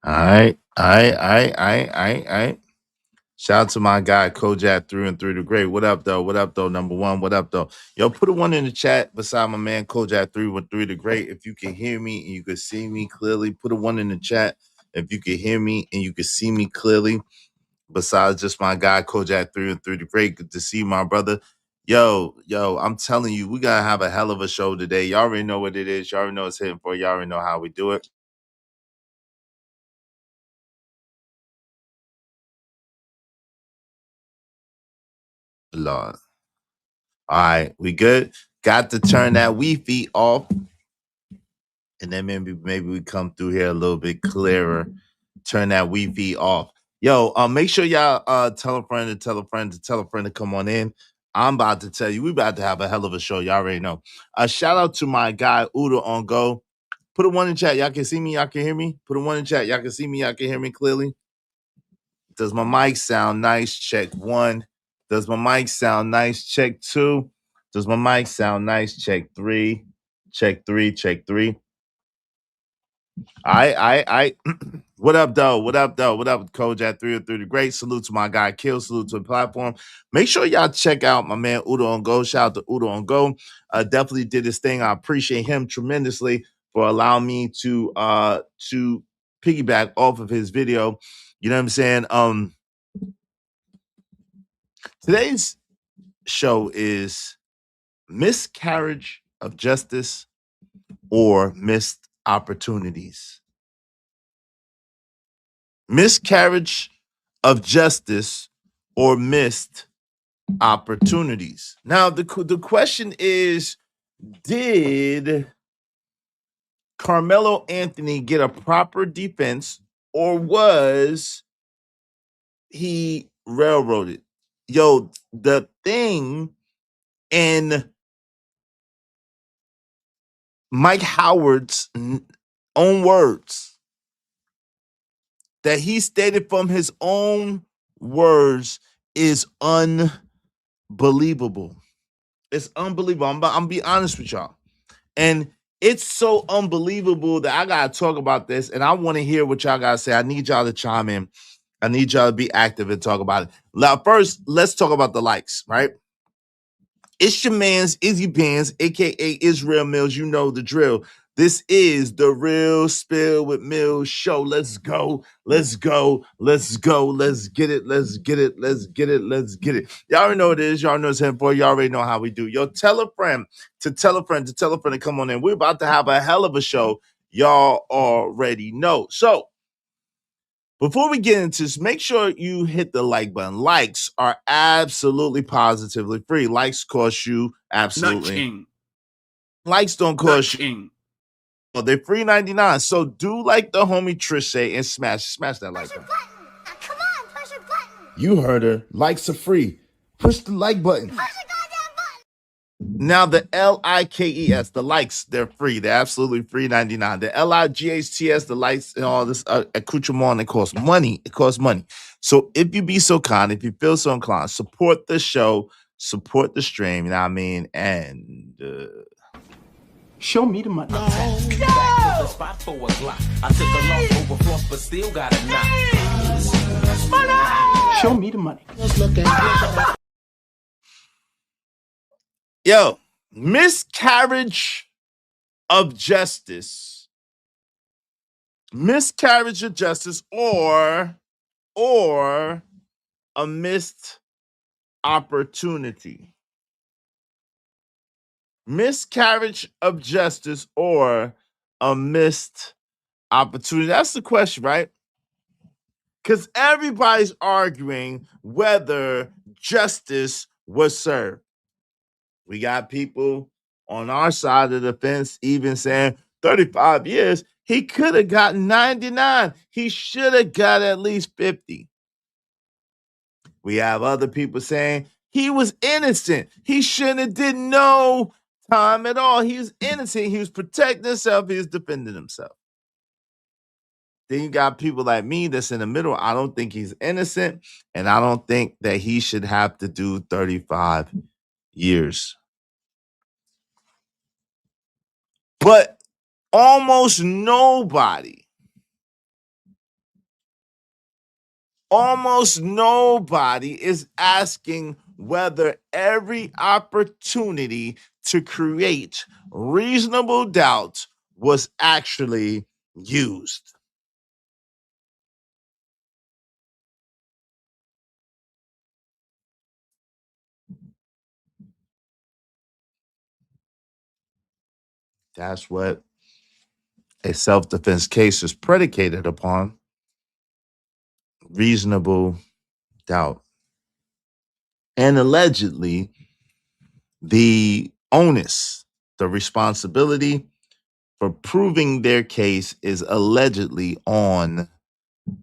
All right. All right. All right. All right. All right. All right. Shout out to my guy, Kojak through and through the great. What up, though? What up, though? Number one. What up, though? Yo, put a one in the chat beside my man, Kojak through and through the great. If you can hear me and you can see me clearly, put a one in the chat. If you can hear me and you can see me clearly, besides just my guy, Kojak through and through the great. Good to see my brother. Yo, I'm telling you, we got to have a hell of a show today. Y'all already know what it is. Y'all already know it's hitting for. Y'all already know how we do it. Lord. All right, we good. Got to turn that Wi-Fi off, and then maybe we come through here a little bit clearer. Turn that Wi-Fi off. Yo, make sure y'all tell a friend to tell a friend to tell a friend to come on in. I'm about to tell you, we about to have a hell of a show. Y'all already know. Shout out to my guy Udo on Go. Put a one in chat. Y'all can see me. Y'all can hear me. Put a one in chat. Y'all can see me. Y'all can hear me clearly. Does my mic sound nice? Check one. Does my mic sound nice? Check two. Does my mic sound nice? Check three. Check three. Check three. I. What up, though? What up, though? What up, Kojak 303 the Great? Salute to my guy, Kill. Salute to the platform. Make sure y'all check out my man Udo on Go. Shout out to Udo on Go. Definitely did his thing. I appreciate him tremendously for allowing me to piggyback off of his video. You know what I'm saying? Today's show is miscarriage of justice or missed opportunities. Miscarriage of justice or missed opportunities. Now, the question is, did Carmelo Anthony get a proper defense or was he railroaded? Yo, the thing in Mike Howard's own words that he stated from his own words is unbelievable. It's unbelievable. I'm be honest with y'all. And it's so unbelievable that I gotta talk about this, and I want to hear what y'all gotta say. I need y'all to chime in. I need y'all to be active and talk about it. Now, first, let's talk about the likes, right? It's your man's Izzy Pants, aka Israel Mills. You know the drill. This is the Real Spill with Mills show. Let's go. Let's go. Let's go. Let's get it. Let's get it. Let's get it. Let's get it. Y'all already know what it is. Y'all know it's him for. Y'all already know how we do. Yo, tell a friend to tell a friend to tell a friend to come on in. We're about to have a hell of a show. Y'all already know. So, before we get into this, make sure you hit the like button. Likes are absolutely positively free. Likes cost you absolutely. Nothing. Likes don't cost you. Nothing. Well, they're free 99. So do like the homie Trish say and smash that like button. Come on, push a button. You heard her. Likes are free. Push the like button. Push a goddamn button. Now the LIKES, the likes, they're free. They're absolutely free 99. The LIGHTS, the likes and all this accoutrement, it costs money. It costs money. So if you be so kind, if you feel so inclined, support the show, support the stream, you know what I mean? And Show me the money. No! Spot for a Glock. I took a loss over floss, but still got a knock. Show me the money. yo, miscarriage of justice. Miscarriage of justice or a missed opportunity. Miscarriage of justice or a missed opportunity. That's the question, right? Because everybody's arguing whether justice was served. We got people on our side of the fence even saying 35 years, he could have gotten 99. He should have got at least 50. We have other people saying he was innocent. He shouldn't have did no time at all. He was innocent. He was protecting himself. He was defending himself. Then you got people like me that's in the middle. I don't think he's innocent, and I don't think that he should have to do 35 years. But almost nobody almost nobody is asking whether every opportunity to create reasonable doubt was actually used. That's what a self-defense case is predicated upon: reasonable doubt. And allegedly, the onus, the responsibility for proving their case is allegedly on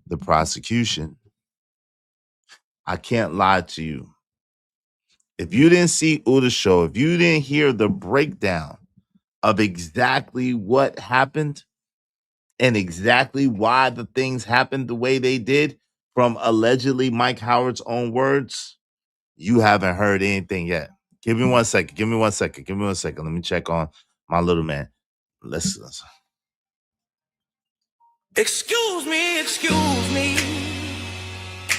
the prosecution. I can't lie to you. If you didn't see Uda's show, if you didn't hear the breakdown of exactly what happened and exactly why the things happened the way they did from allegedly Mike Howard's own words, you haven't heard anything yet. Give me 1 second. Give me 1 second. Give me 1 second. Let me check on my little man. Let's. Excuse me.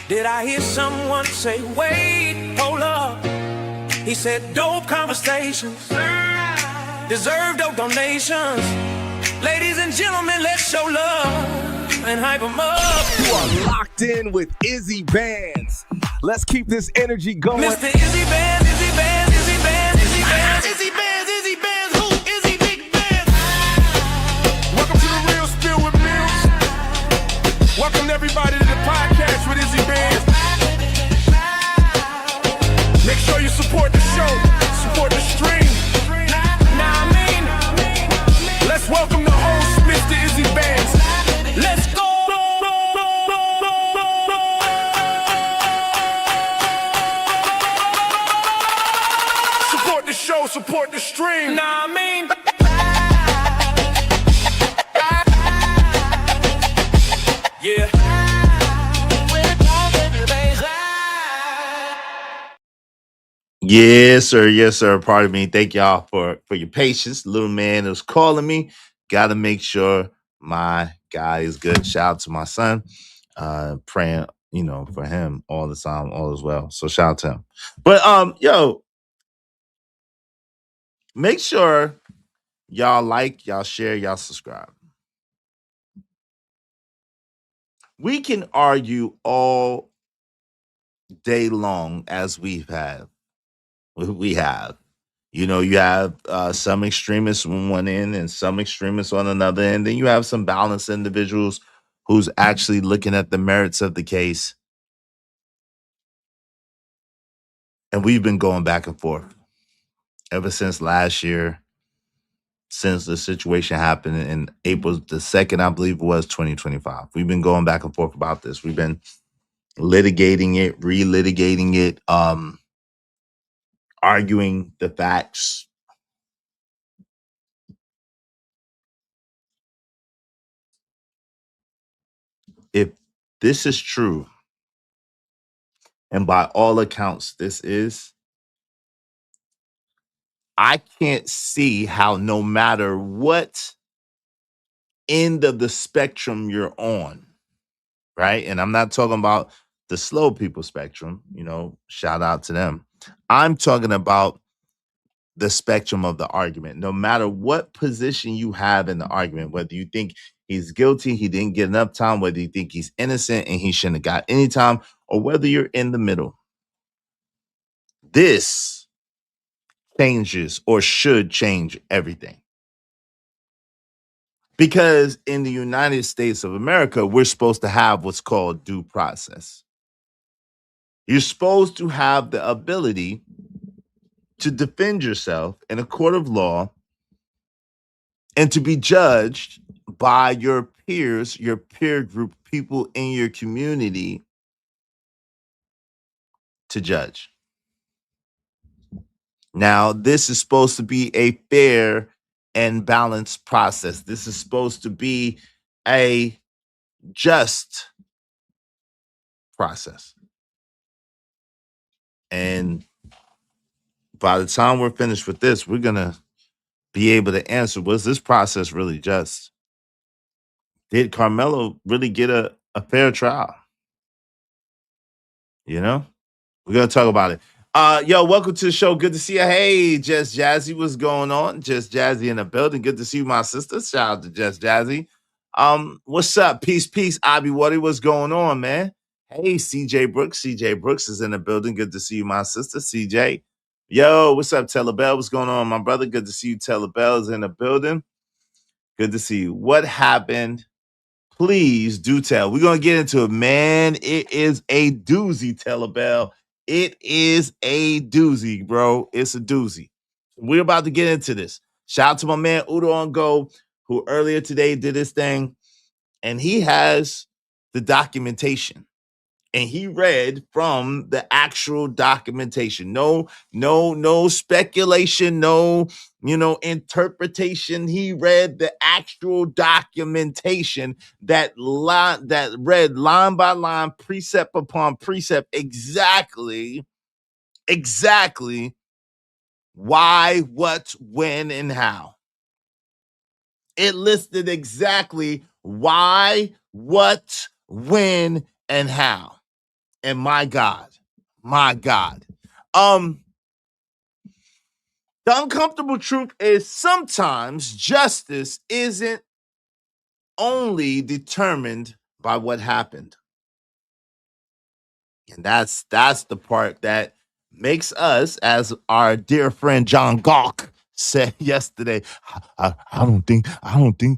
Did I hear someone say, wait, hold up? He said, dope conversations deserve dope donations. Ladies and gentlemen, let's show love and hype them up. You are locked in with Izzy Bands. Let's keep this energy going. Mr. Izzy Bands, Izzy Bands, Izzy Bands, Izzy Bands, Izzy Bands, Izzy Bands, who? Izzy Big Bands. Welcome to the Real Spill with Mills. Welcome everybody to the podcast with Izzy Bands. Make sure you support the show, support the stream. Now I mean, Let's welcome the host, Mr. Izzy Bands. let's go. Support the show, support the stream. Now I mean, yeah. Yes, sir. Yes, sir. Pardon me. Thank y'all for your patience. Little man was calling me. Got to make sure my guy is good. Shout out to my son. Praying, for him all the time, all as well. So shout out to him. But yo, make sure y'all like, y'all share, y'all subscribe. We can argue all day long as we have. We have. You have some extremists on one end and some extremists on another end. Then you have some balanced individuals who's actually looking at the merits of the case. And we've been going back and forth ever since last year, since the situation happened in April the 2nd, I believe it was 2025. We've been going back and forth about this. We've been litigating it, relitigating it, arguing the facts. If this is true, and by all accounts, this is, I can't see how, no matter what end of the spectrum you're on, right? And I'm not talking about the slow people spectrum, shout out to them. I'm talking about the spectrum of the argument. No matter what position you have in the argument, whether you think he's guilty, he didn't get enough time, whether you think he's innocent and he shouldn't have got any time, or whether you're in the middle, this changes or should change everything. Because in the United States of America, we're supposed to have what's called due process. You're supposed to have the ability to defend yourself in a court of law and to be judged by your peers, your peer group, people in your community to judge. Now, this is supposed to be a fair and balanced process. This is supposed to be a just process. And by the time we're finished with this, we're going to be able to answer, was this process really just? Did Carmelo really get a fair trial? You know, we're gonna talk about it. Yo, welcome to the show. Good to see you. Hey, Just Jazzy, what's going on? Just Jazzy in the building. Good to see you, my sister. Shout out to Just Jazzy. What's up? Peace, Abby Waddy. What's going on, man? Hey, CJ Brooks. CJ Brooks is in the building. Good to see you, my sister. CJ. Yo, what's up, Teller Bell? What's going on, my brother? Good to see you. Teller Bell is in the building. Good to see you. What happened? Please do tell. We're gonna get into it, man. It is a doozy, Teller Bell. It is a doozy, bro. It's a doozy. We're about to get into this. Shout out to my man Udo on Go, who earlier today did his thing, and he has the documentation. And he read from the actual documentation. No speculation, no, interpretation. He read the actual documentation that read line by line, precept upon precept, exactly why, what, when, and how. It listed exactly why, what, when, and how. And my God. The uncomfortable truth is sometimes justice isn't only determined by what happened. And that's the part that makes us, as our dear friend John Gawk said yesterday, I don't think the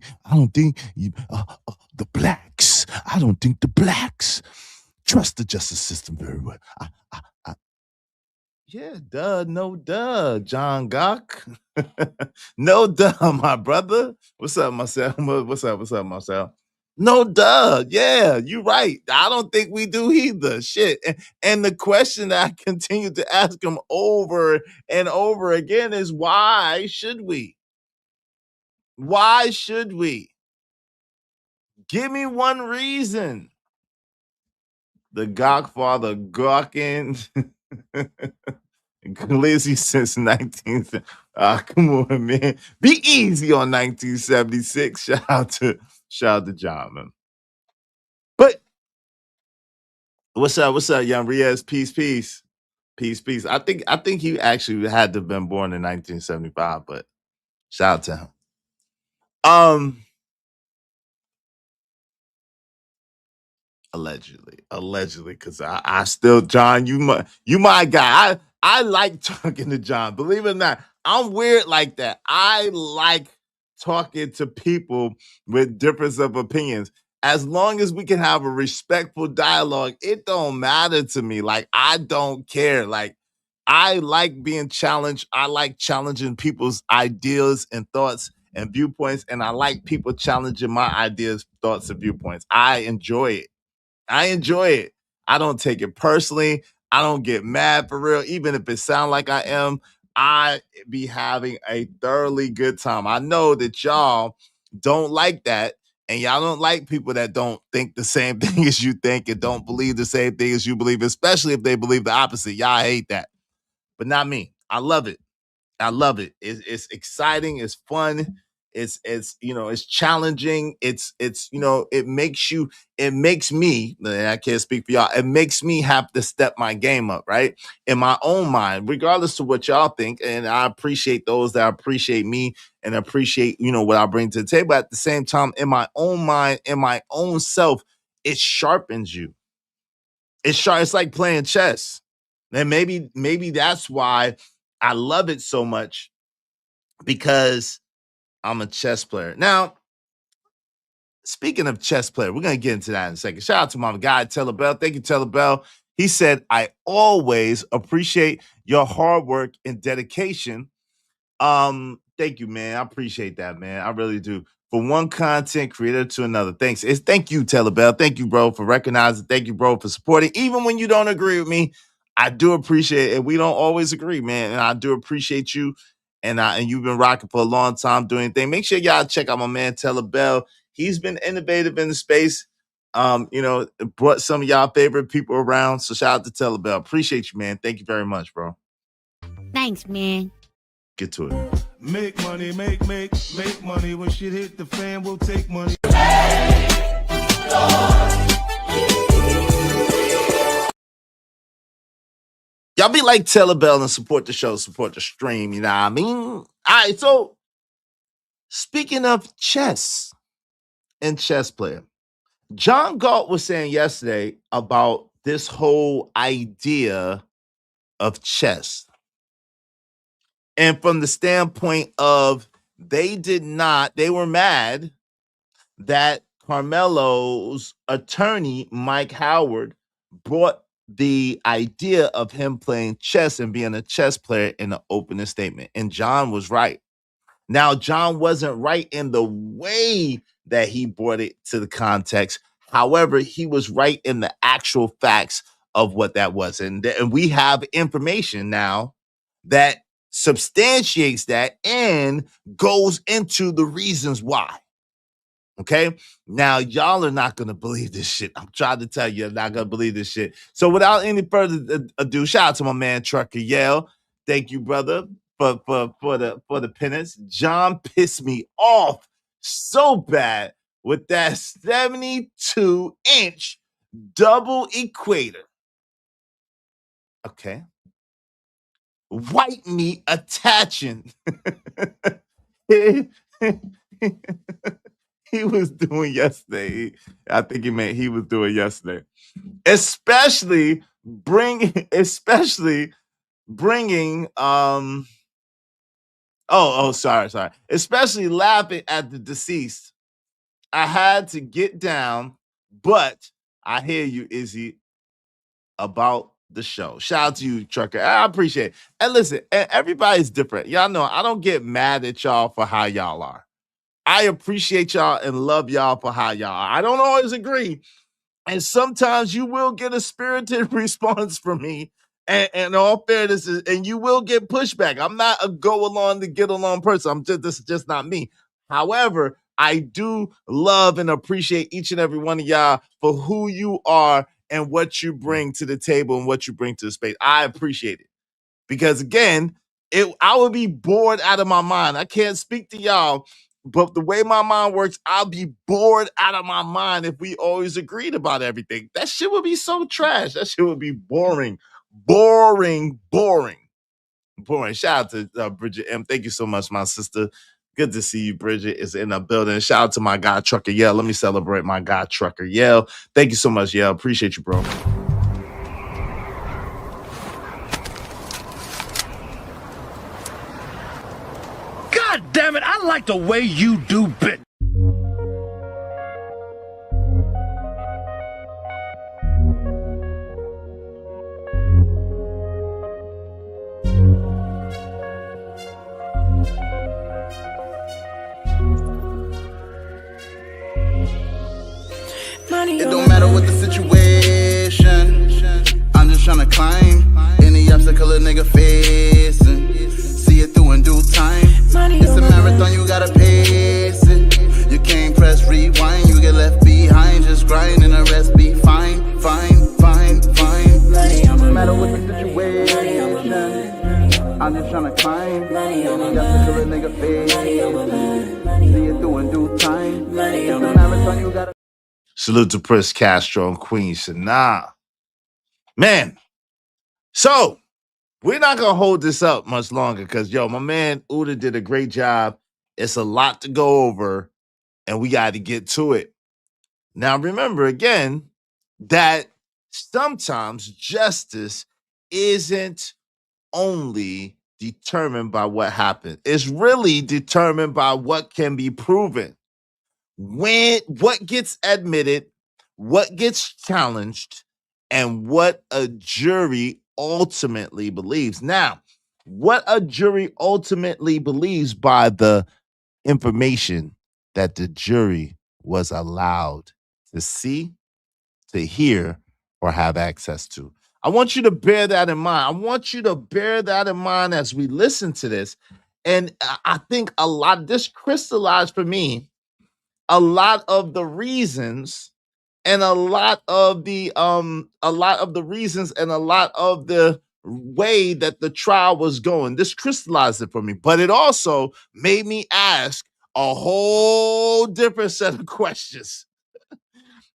blacks. I don't think the blacks trust the justice system very well. Yeah, no duh, John Gawk. No duh, my brother. What's up, Marcel? What's up, Marcel? No duh. Yeah, you're right. I don't think we do either. Shit. And the question that I continue to ask him over and over again is why should we? Why should we? Give me one reason. The Godfather gawking. Glizzy since 19. Come on, man. Be easy on 1976. Shout out to John, man. But what's up, young Riaz? Peace. I think he actually had to have been born in 1975, but shout out to him. Allegedly, because I still, John, you my guy. I like talking to John. Believe it or not, I'm weird like that. I like talking to people with difference of opinions. As long as we can have a respectful dialogue, it don't matter to me. Like, I don't care. Like, I like being challenged. I like challenging people's ideas and thoughts and viewpoints, and I like people challenging my ideas, thoughts, and viewpoints. I enjoy it. I don't take it personally. I don't get mad for real. Even if it sounds like I am, I be having a thoroughly good time. I know that y'all don't like that, and y'all don't like people that don't think the same thing as you think and don't believe the same thing as you believe, especially if they believe the opposite. Y'all hate that. But not me. I love it. It's exciting. It's fun. It's challenging. It makes me, and I can't speak for y'all. It makes me have to step my game up, right? In my own mind, regardless of what y'all think. And I appreciate those that appreciate me and appreciate, what I bring to the table. At the same time, in my own mind, in my own self, it sharpens you. It's like playing chess. And maybe that's why I love it so much, because I'm a chess player. Now, speaking of chess player, we're going to get into that in a second. Shout out to my guy, Teller Bell. Thank you, Teller Bell. He said, I always appreciate your hard work and dedication. Thank you, man. I appreciate that, man. I really do. From one content creator to another. Thank you, Teller Bell. Thank you, bro, for recognizing. Thank you, bro, for supporting. Even when you don't agree with me, I do appreciate it. We don't always agree, man. And I do appreciate you. And you've been rocking for a long time doing anything. Make sure y'all check out my man, Teller Bell. He's been innovative in the space. Brought some of y'all favorite people around. So shout out to Teller Bell. Appreciate you, man. Thank you very much, bro. Thanks, man. Get to it. Make money, make money. When shit hit the fan, we'll take money. Y'all be like Taylor Bell and support the show, support the stream. You know what I mean? All right. So speaking of chess and chess player, John Galt was saying yesterday about this whole idea of chess. And from the standpoint of they were mad that Carmelo's attorney, Mike Howard, brought the idea of him playing chess and being a chess player in the opening statement. And John was right. Now, John wasn't right in the way that he brought it to the context. However, he was right in the actual facts of what that was. And we have information now that substantiates that and goes into the reasons why. Okay. Now, y'all are not going to believe this shit. I'm trying to tell you, you're not going to believe this shit. So, without any further ado, shout out to my man, Trucker Yale. Thank you, brother, for the penance. John pissed me off so bad with that 72-inch double equator. Okay. White meat attaching. He was doing yesterday. I think he was doing yesterday. Especially bringing sorry. Especially laughing at the deceased. I had to get down, but I hear you, Izzy, about the show. Shout out to you, Trucker. I appreciate it. And listen, everybody's different. Y'all know I don't get mad at y'all for how y'all are. I appreciate y'all and love y'all for how y'all are. I don't always agree. And sometimes you will get a spirited response from me. And all fairness, and you will get pushback. I'm not a go along to get along person. This is just not me. However, I do love and appreciate each and every one of y'all for who you are and what you bring to the table and what you bring to the space. I appreciate it. Because again, I would be bored out of my mind. I can't speak to y'all, but the way my mind works, I'll be bored out of my mind if we always agreed about everything. That shit would be so trash. That shit would be boring. Boring. Shout out to Bridget M. Thank you so much, my sister. Good to see you, Bridget is in the building. Shout out to my guy, Trucker Yell. Let me celebrate my guy, Trucker Yell. Thank you so much, Yell. Appreciate you, bro. God damn it, I like the way you do bit. It don't matter what the situation, I'm just tryna climb any obstacle a nigga facing. See it through in due time. It's a marathon, you gotta pace it. You can't press rewind, you get left behind. Just grind and the rest be fine. No matter what the situation, I'm just tryna climb any obstacle a nigga facing. See it through in due time. It's a marathon, you gotta. Salute to Prince Castro and Queen Sanaa. Man, so we're not going to hold this up much longer because, my man Uda did a great job. It's a lot to go over, and we got to get to it. Now, remember, again, that sometimes justice isn't only determined by what happened. It's really determined by what can be proven. What gets admitted, what gets challenged, and what a jury ultimately believes. Now, what a jury ultimately believes by the information that the jury was allowed to see, to hear, or have access to. I want you to bear that in mind. I want you to bear that in mind as we listen to this. And I think this crystallized for me a lot of the reasons and a lot of the reasons and a lot of the way that the trial was going. This crystallized it for me, but it also made me ask a whole different set of questions.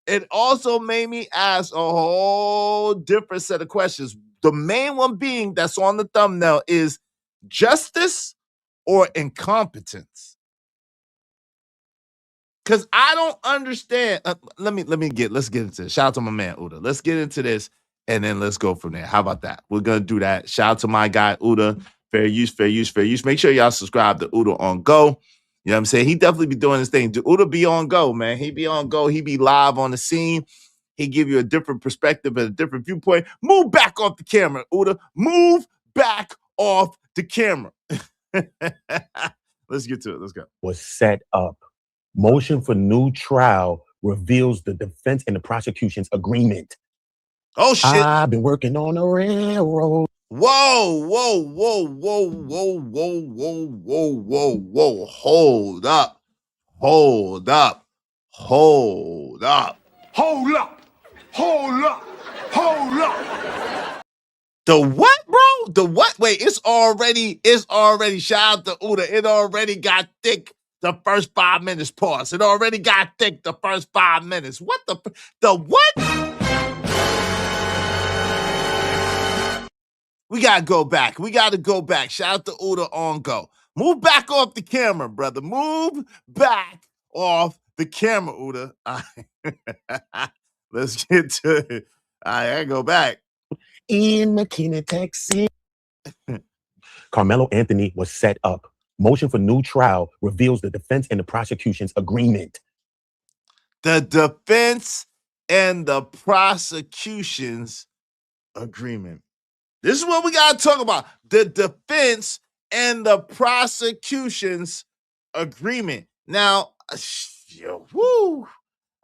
It also made me ask a whole different set of questions. The main one being that's on the thumbnail is justice or incompetence. Because I don't understand. Let's get into this. Shout out to my man Uda. Let's get into this and then let's go from there. How about that? We're gonna do that. Shout out to my guy Uda. Fair use, fair use, fair use. Make sure y'all subscribe to Uda on Go. You know what I'm saying? He definitely be doing his thing. Uda be on Go, man. He be on Go. He be live on the scene. He give you a different perspective and a different viewpoint. Move back off the camera, Uda. Move back off the camera. Let's get to it. Let's go. Was set up. Motion for new trial reveals the defense and the prosecution's agreement. Oh, shit. I've been working on a railroad. Whoa, whoa, whoa, whoa, whoa, whoa, whoa, whoa, whoa, whoa. Hold up. Hold up. Hold up. Hold up. Hold up. Hold up. The what, bro? The what? Wait, it's already, shout out to Uda. It already got thick the first 5 minutes. Pause. It already got thick the first 5 minutes. What the what? We gotta go back. Shout out to Uda on Go. Move back off the camera, brother. Move back off the camera, Uda. All right. Let's get to it. I gotta go back. In McKinney, Texas. Carmelo Anthony was set up. Motion for new trial reveals the defense and the prosecution's agreement. The defense and the prosecution's agreement. This is what we got to talk about. The defense and the prosecution's agreement. Now, woo,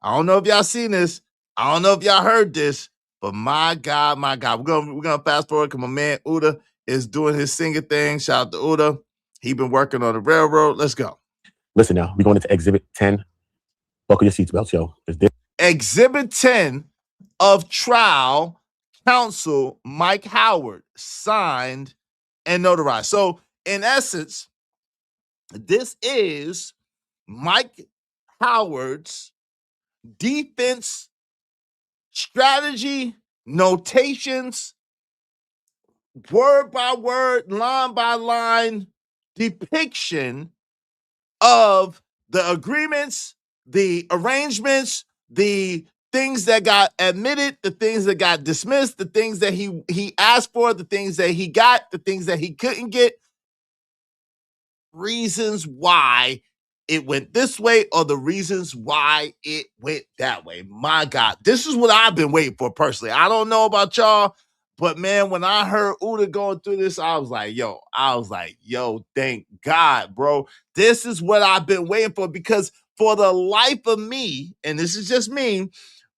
I don't know if y'all seen this. I don't know if y'all heard this, but my God. We're gonna fast forward because my man Uda is doing his singing thing. Shout out to Uda. He been working on the railroad. Let's go. Listen now, we're going into Exhibit 10. Buckle your seatbelts, yo. Exhibit 10 of trial counsel Mike Howard signed and notarized. So in essence, this is Mike Howard's defense strategy, notations, word by word, line by line depiction of the agreements, the arrangements, the things that got admitted, the things that got dismissed, the things that he asked for, the things that he got, the things that he couldn't get, reasons why it went this way or the reasons why it went that way. My God, this is what I've been waiting for personally. I don't know about y'all, but man, when I heard Uda going through this, I was like, yo, thank God, bro. This is what I've been waiting for because for the life of me, and this is just me,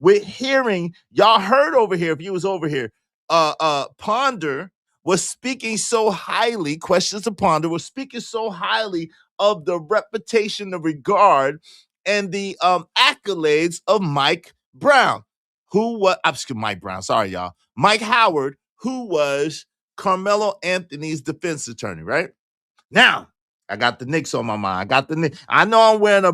with hearing, y'all heard over here, if you was over here, Ponder was speaking so highly, Questions to Ponder was speaking so highly of the reputation, the regard, and the accolades of Mike Brown, Mike Howard, who was Carmelo Anthony's defense attorney, right? Now, I got the Knicks on my mind. I know I'm wearing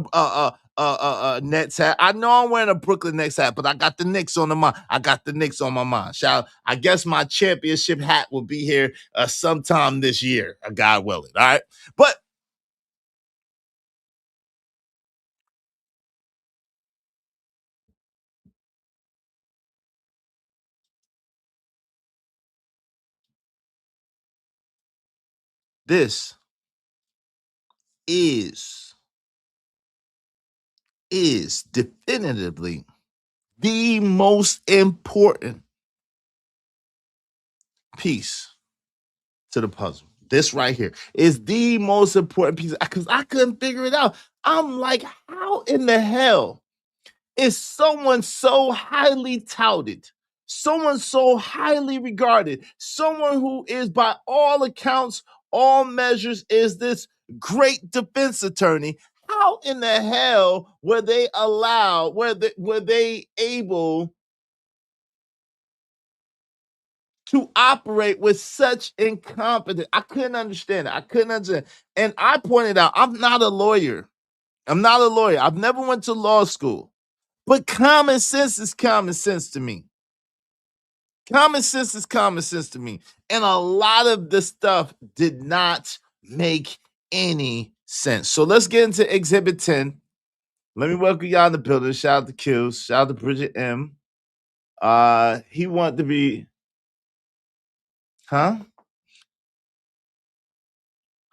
a Nets hat. I know I'm wearing a Brooklyn Nets hat, but I got the Knicks on my mind. I guess my championship hat will be here sometime this year, God willing. All right, but this is definitively the most important piece to the puzzle. This right here is the most important piece because I couldn't figure it out. I'm like, how in the hell is someone so highly touted, someone so highly regarded, someone who is by all accounts, all measures, is this great defense attorney? How in the hell were they allowed, were they able to operate with such incompetence? I couldn't understand it. And I pointed out, I'm not a lawyer. I've never went to law school. But common sense is common sense to me. Common sense is common sense to me. And a lot of the stuff did not make any sense. So let's get into Exhibit 10. Let me welcome y'all in the building. Shout out to Kills. Shout out to Bridget M. He wanted to be, huh?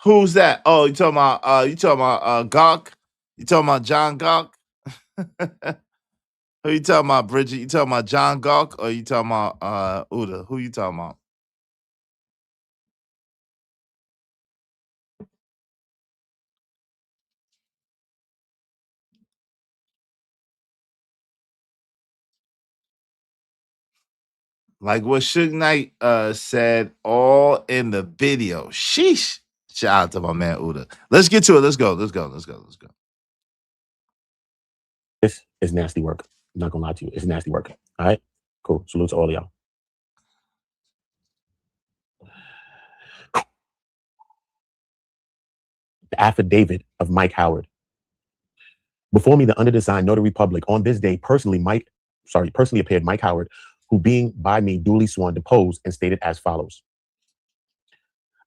Who's that? Oh, you talking about Gawk? You talking about John Gawk? Who you talking about, Bridget? You talking about John Gawk or you talking about Uda? Who you talking about? Like what Suge Knight said all in the video. Sheesh. Shout out to my man Uda. Let's get to it. Let's go. This is nasty work. I'm not gonna lie to you. It's nasty work. All right? Cool. Salute to all of y'all. The affidavit of Mike Howard. Before me, the undersigned notary public on this day personally appeared Mike Howard, who being by me duly sworn deposed and stated as follows.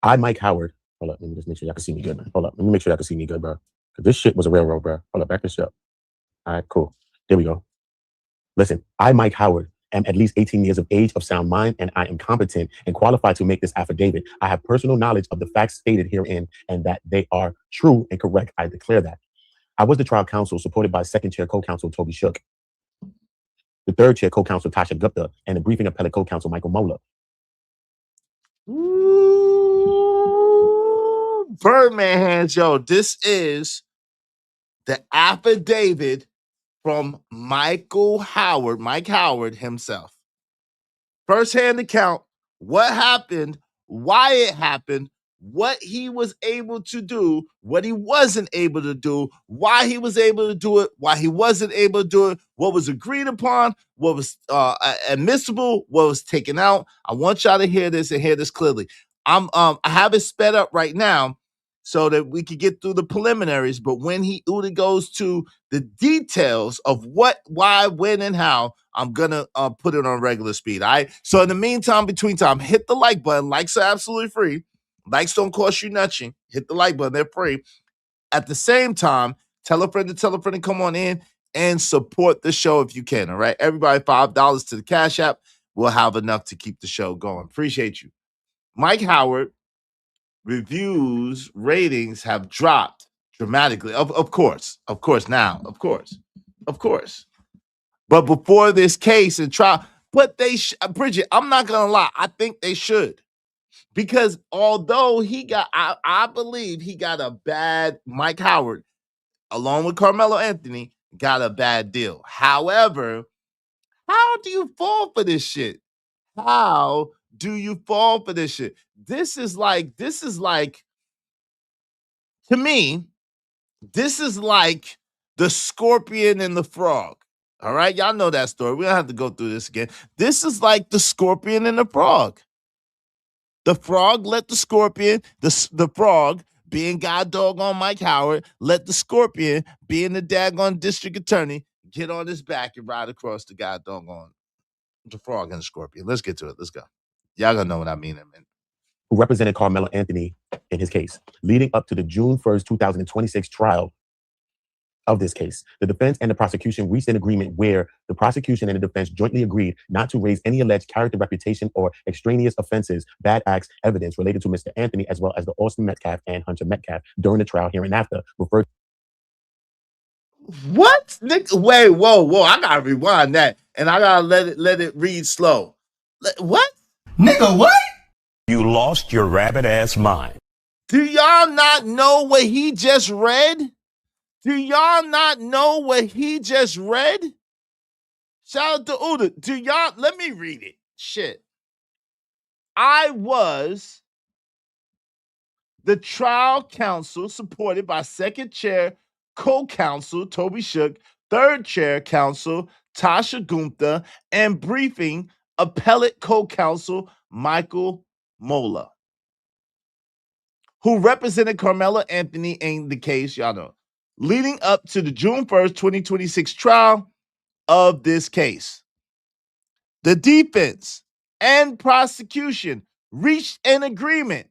I, Mike Howard, hold up, let me just make sure y'all can see me good, man. Hold up, let me make sure y'all can see me good, bro. Because this shit was a railroad, bro. Hold up, back this up. All right, cool. There we go. Listen, I, Mike Howard, am at least 18 years of age, of sound mind, and I am competent and qualified to make this affidavit. I have personal knowledge of the facts stated herein and that they are true and correct. I declare that. I was the trial counsel supported by second chair co-counsel Toby Shook, the third chair co-counsel Tasha Gupta, and the briefing appellate co-counsel Michael Mola. Ooh, Birdman hands, yo. This is the affidavit from Mike Howard himself. First-hand account, what happened, why it happened, what he was able to do, what he wasn't able to do, why he was able to do it, why he wasn't able to do it, what was agreed upon, what was admissible, what was taken out. I want y'all to hear this and hear this clearly. I have it sped up right now so that we could get through the preliminaries, but when Uda goes to the details of what, why, when, and how, I'm gonna put it on regular speed. All right. So in the meantime, between time, hit the like button. Likes are absolutely free. Likes don't cost you nothing. Hit the like button; they're free. At the same time, tell a friend to come on in and support the show if you can. All right, everybody, $5 to the Cash App. We'll have enough to keep the show going. Appreciate you. Mike Howard reviews ratings have dropped dramatically. Of course. But before this case and trial, but Bridget, I'm not gonna lie, I think they should. Because although I believe he got a bad, Mike Howard, along with Carmelo Anthony, got a bad deal. However, how do you fall for this shit? How do you fall for this shit? This is like, to me, this is like the scorpion and the frog. All right, y'all know that story. We don't have to go through this again. This is like the scorpion and the frog. The frog let the scorpion, the frog, being God doggone Mike Howard, let the scorpion, being the daggone district attorney, get on his back and ride across the God doggone the frog and the scorpion. Let's get to it. Let's go. Y'all gonna know what I mean in a minute. Who represented Carmelo Anthony in his case, leading up to the June 1st, 2026 trial of this case. The defense and the prosecution reached an agreement where the prosecution and the defense jointly agreed not to raise any alleged character, reputation, or extraneous offenses, bad acts, evidence related to Mr. Anthony, as well as the Austin Metcalf and Hunter Metcalf during the trial hereinafter. Referred. What? Wait, whoa! I gotta rewind that, and I gotta let it read slow. What? Nigga, what? You lost your rabbit ass mind. Do y'all not know what he just read? Do y'all not know what he just read? Shout out to Uda. Do y'all, let me read it. Shit. I was the trial counsel supported by second chair co-counsel Toby Shook, third chair counsel Tasha Gupta, and briefing appellate co-counsel Michael Mola, who represented Carmelo Anthony in the case, y'all know, leading up to the June 1st, 2026 trial of this case. The defense and prosecution reached an agreement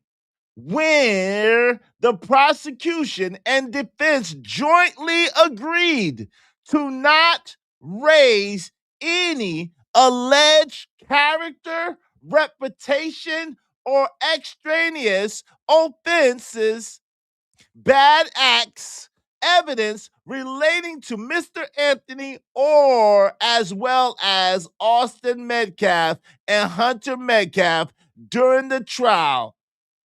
where the prosecution and defense jointly agreed to not raise any alleged character, reputation, or extraneous offenses, bad acts, evidence relating to Mr. Anthony or as well as Austin Metcalf and Hunter Metcalf during the trial,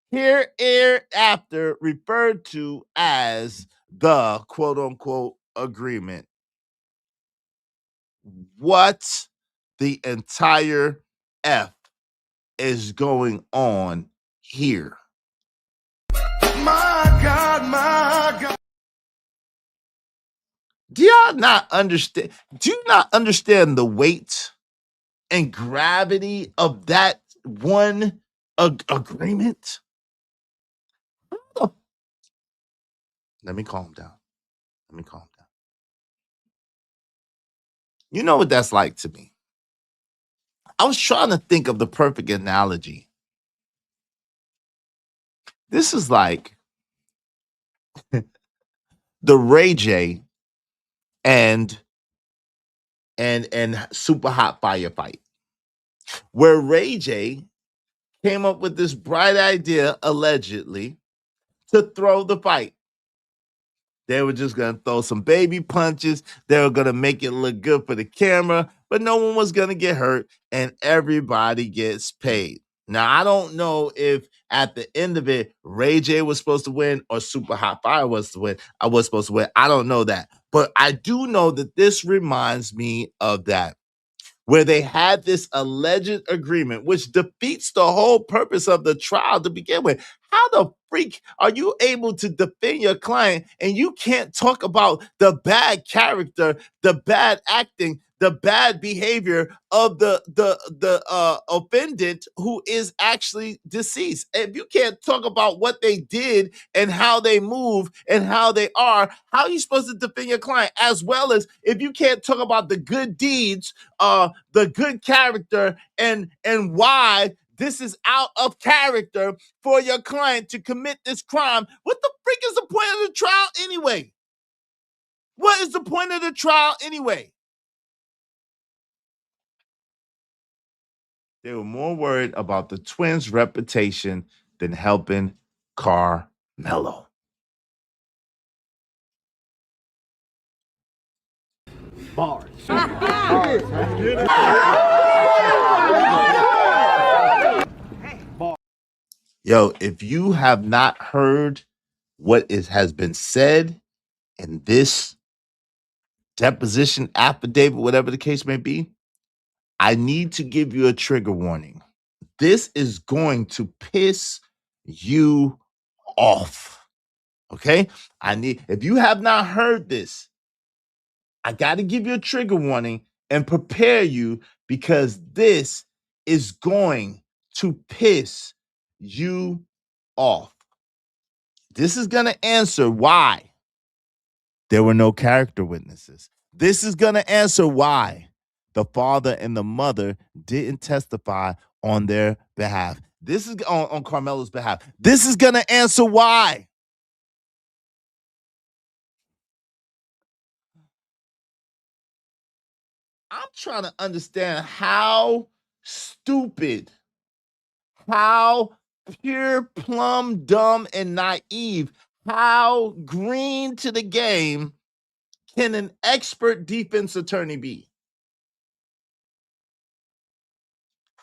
hereafter referred to as the quote-unquote agreement. What the entire F is going on here? My God, my God. Do y'all not understand? Do you not understand the weight and gravity of that one agreement? Let me calm down. Let me calm down. You know what that's like to me. I was trying to think of the perfect analogy. This is like the Ray J and Super Hot Firefight, where Ray J came up with this bright idea, allegedly, to throw the fight. They were just going to throw some baby punches. They were going to make it look good for the camera, but no one was going to get hurt, and everybody gets paid. Now, I don't know if at the end of it, Ray J was supposed to win or Super Hot Fire was to win. I was supposed to win. I don't know that. But I do know that this reminds me of that, where they had this alleged agreement, which defeats the whole purpose of the trial to begin with. How the freak are you able to defend your client and you can't talk about the bad character, the bad acting, the bad behavior of the offendant who is actually deceased? If you can't talk about what they did and how they move and how they are, how are you supposed to defend your client? As well as if you can't talk about the good deeds, the good character, and why this is out of character for your client to commit this crime. What the freak is the point of the trial anyway? What is the point of the trial anyway? They were more worried about the twins' reputation than helping Carmelo. Bars. Yo, if you have not heard what has been said in this deposition, affidavit, whatever the case may be, I need to give you a trigger warning. This is going to piss you off. Okay? If you have not heard this, I got to give you a trigger warning and prepare you, because this is going to piss you off. This is going to answer why there were no character witnesses. This is going to answer why the father and the mother didn't testify on their behalf. This is on Carmelo's behalf. This is going to answer why. I'm trying to understand how stupid, how pure, plumb, dumb, and naive, how green to the game can an expert defense attorney be?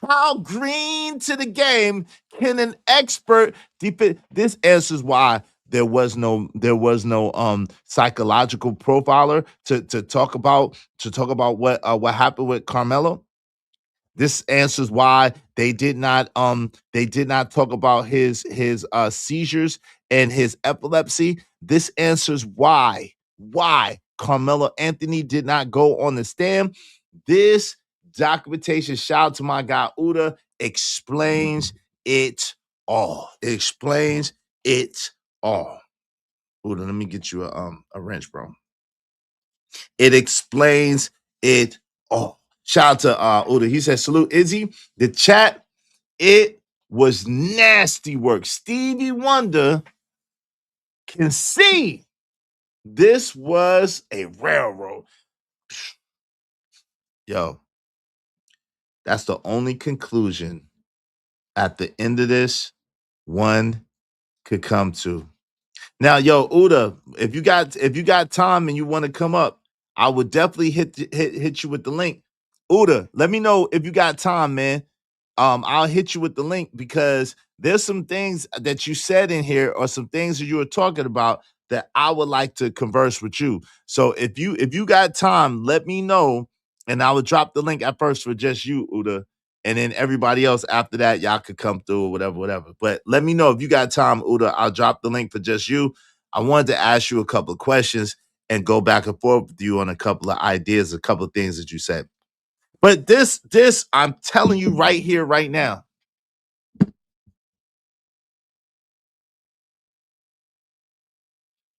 How green to the game can an expert defense? This answers why there was no psychological profiler to talk about what happened with Carmelo. This answers why they did not talk about his seizures and his epilepsy. This answers why Carmelo Anthony did not go on the stand. This documentation, shout out to my guy Uda, explains it all. It explains it all. Uda, let me get you a wrench, bro. It explains it all. Shout out to Uda. He says, salute Izzy. The chat It was nasty work. Stevie Wonder can see this was a railroad. Yo, that's the only conclusion at the end of this one could come to. Now, yo, Uda, if you got time and you want to come up, I would definitely hit you with the link. Uda, let me know if you got time, man. I'll hit you with the link because there's some things that you said in here or some things that you were talking about that I would like to converse with you. So if you got time, let me know, and I will drop the link at first for just you, Uda, and then everybody else after that, y'all could come through or whatever. But let me know if you got time, Uda. I'll drop the link for just you. I wanted to ask you a couple of questions and go back and forth with you on a couple of ideas, a couple of things that you said. But this, I'm telling you right here, right now.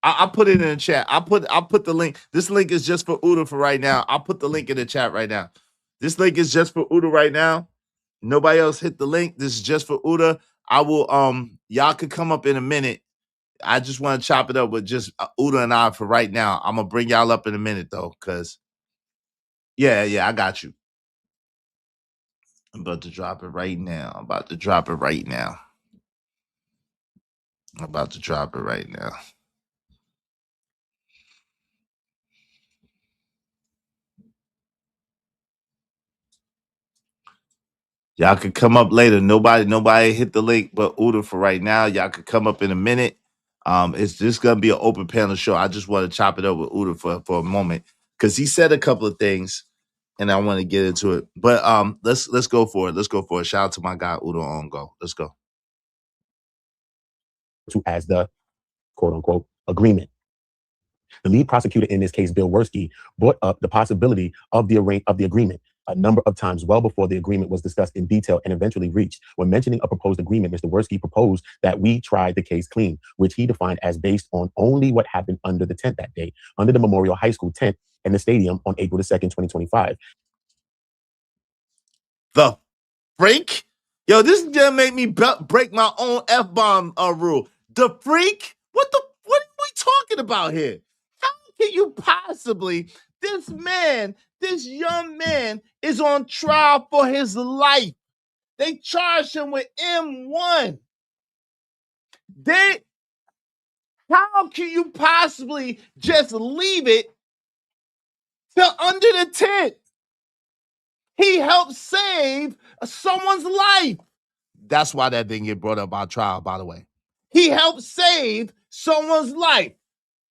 I'll put it in the chat. I'll put the link. This link is just for Uda for right now. I'll put the link in the chat right now. This link is just for Uda right now. Nobody else hit the link. This is just for Uda. I will y'all could come up in a minute. I just want to chop it up with just Uda and I for right now. I'm gonna bring y'all up in a minute though, because yeah, I got you. I'm about to drop it right now. I'm about to drop it right now. Y'all could come up later. Nobody hit the link but Uda for right now. Y'all could come up in a minute. It's just gonna be an open panel show. I just want to chop it up with Uda for a moment because he said a couple of things and I want to get into it. But let's go for it. Let's go for it. Shout out to my guy Uda on go. Let's go. As the quote unquote agreement. The lead prosecutor in this case, Bill Werski, brought up the possibility of the agreement a number of times well before the agreement was discussed in detail and eventually reached. When mentioning a proposed agreement, Mr. Werski proposed that we tried the case clean, which he defined as based on only what happened under the tent that day, under the Memorial High School tent in the stadium on April the 2nd, 2025. The freak? Yo, this is gonna make me break my own F-bomb rule. The freak? What are we talking about here? How can you possibly, this young man is on trial for his life. They charged him with M1. How can you possibly just leave it till under the tent? He helped save someone's life. That's why that didn't get brought up by trial, by the way. He helped save someone's life.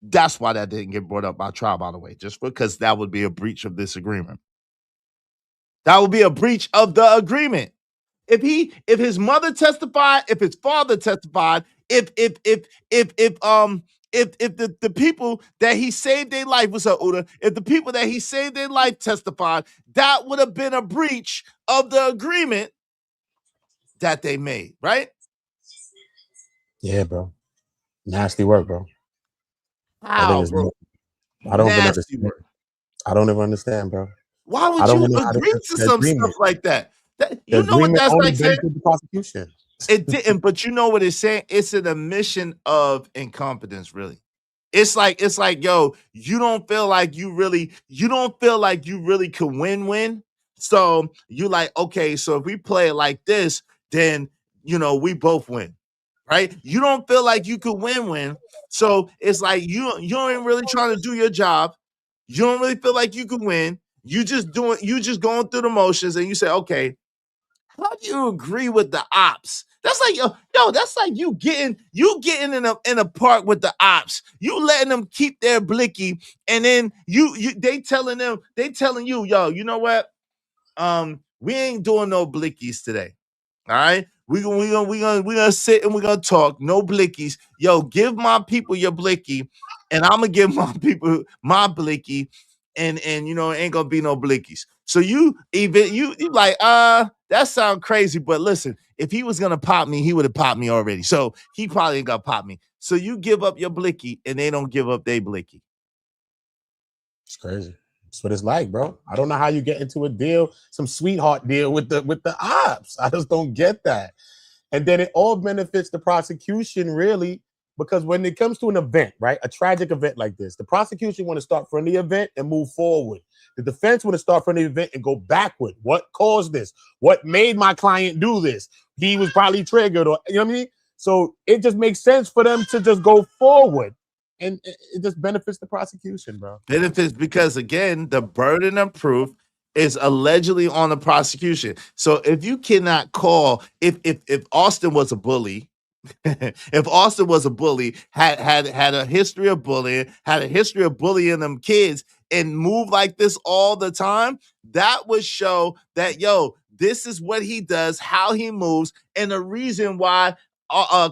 That's why that didn't get brought up by trial, by the way, just because that would be a breach of this agreement. That would be a breach of the agreement. If his mother testified, if his father testified, if the people that he saved their life, what's up, Uda? If the people that he saved their life testified, that would have been a breach of the agreement that they made, right? Yeah, bro. Nasty work, bro. How, bro? I don't even understand. I don't ever understand, bro. Why would you agree to some stuff like that? You know what that's like saying? The prosecution. It didn't, but you know what it's saying? It's an admission of incompetence, really. It's like, yo, you don't feel like you really could win. So you like, okay, so if we play it like this, then we both win. Right? You don't feel like you could win. So it's like you ain't really trying to do your job. You don't really feel like you could win. You just going through the motions, and you say, okay, how do you agree with the ops? That's like that's like you getting in a park with the ops. You letting them keep their blicky, and then they telling you, yo, you know what? We ain't doing no blickies today. All right. We're gonna sit and we're gonna talk. No blickies. Yo, give my people your blicky, and I'm gonna give my people my blicky, and it ain't gonna be no blickies. So you like, that sound crazy, but listen, if he was gonna pop me, he would have popped me already. So he probably ain't gonna pop me. So you give up your blicky, and they don't give up their blicky. It's crazy. That's what it's like, bro. I don't know how you get into a deal, some sweetheart deal with the ops. I just don't get that. And then it all benefits the prosecution, really, because when it comes to an event, right, a tragic event like this, the prosecution want to start from the event and move forward. The defense want to start from the event and go backward. What caused this? What made my client do this? He was probably triggered, or you know what I mean? So it just makes sense for them to just go forward. And it just benefits the prosecution, bro. Benefits because, again, the burden of proof is allegedly on the prosecution. So if you cannot call, if Austin was a bully, if Austin was a bully, had a history of bullying, had a history of bullying them kids, and move like this all the time, that would show that, yo, this is what he does, how he moves, and the reason why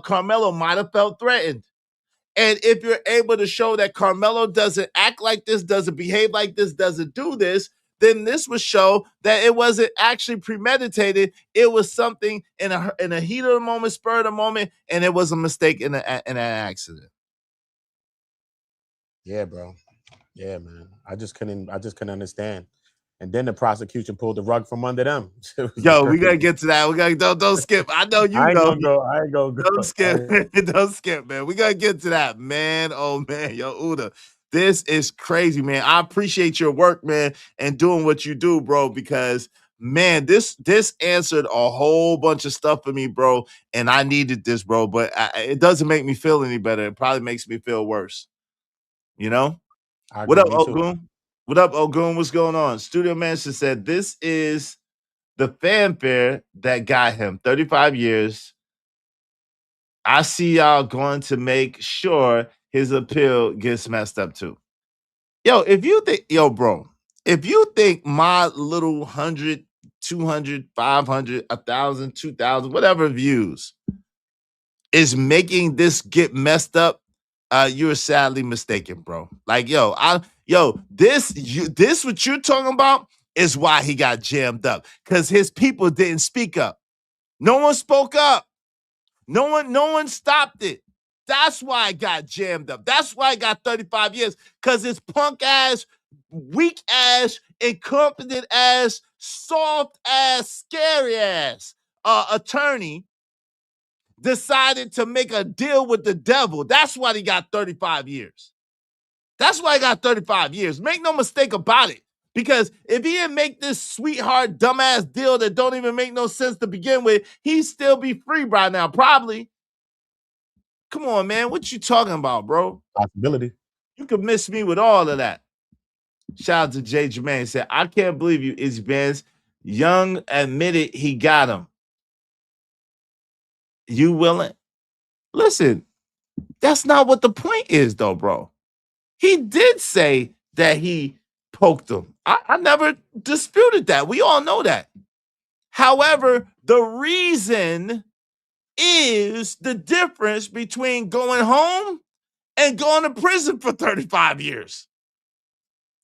Carmelo might have felt threatened. And if you're able to show that Carmelo doesn't act like this, doesn't behave like this, doesn't do this, then this would show that it wasn't actually premeditated. It was something in a heat of the moment, spur of the moment, and it was a mistake in an accident. Yeah, bro. Yeah, man. I just couldn't understand. And then the prosecution pulled the rug from under them. Yo, we gotta get to that. We gotta don't skip. I know you know. I ain't gonna go. Don't skip. Don't skip, man. We gotta get to that, man. Oh man, yo, Uda. This is crazy, man. I appreciate your work, man, and doing what you do, bro, because man, this answered a whole bunch of stuff for me, bro. And I needed this, bro. But it doesn't make me feel any better. It probably makes me feel worse. You know? What up, Ogun? What up, Ogun? What's going on? Studio Mansion said this is the fanfare that got him 35 years. I see y'all going to make sure his appeal gets messed up too. Yo, if you think, bro, if you think my little 100, 200, 500, 1,000, 2,000, whatever views is making this get messed up, you're sadly mistaken, bro. Like, this what you're talking about is why he got jammed up, because his people didn't speak up. No one spoke up. No one stopped it. That's why I got jammed up. That's why I got 35 years, because his punk ass, weak ass, incompetent ass, soft ass, scary ass attorney decided to make a deal with the devil. That's why he got 35 years. That's why I got 35 years. Make no mistake about it. Because if he didn't make this sweetheart, dumbass deal that don't even make no sense to begin with, he'd still be free right now, probably. Come on, man. What you talking about, bro? Possibility. You could miss me with all of that. Shout out to Jay Jermaine. Said, I can't believe you, Izzy Benz. Young admitted he got him. You willing? Listen, that's not what the point is, though, bro. He did say that he poked him. I never disputed that. We all know that. However, the reason is the difference between going home and going to prison for 35 years.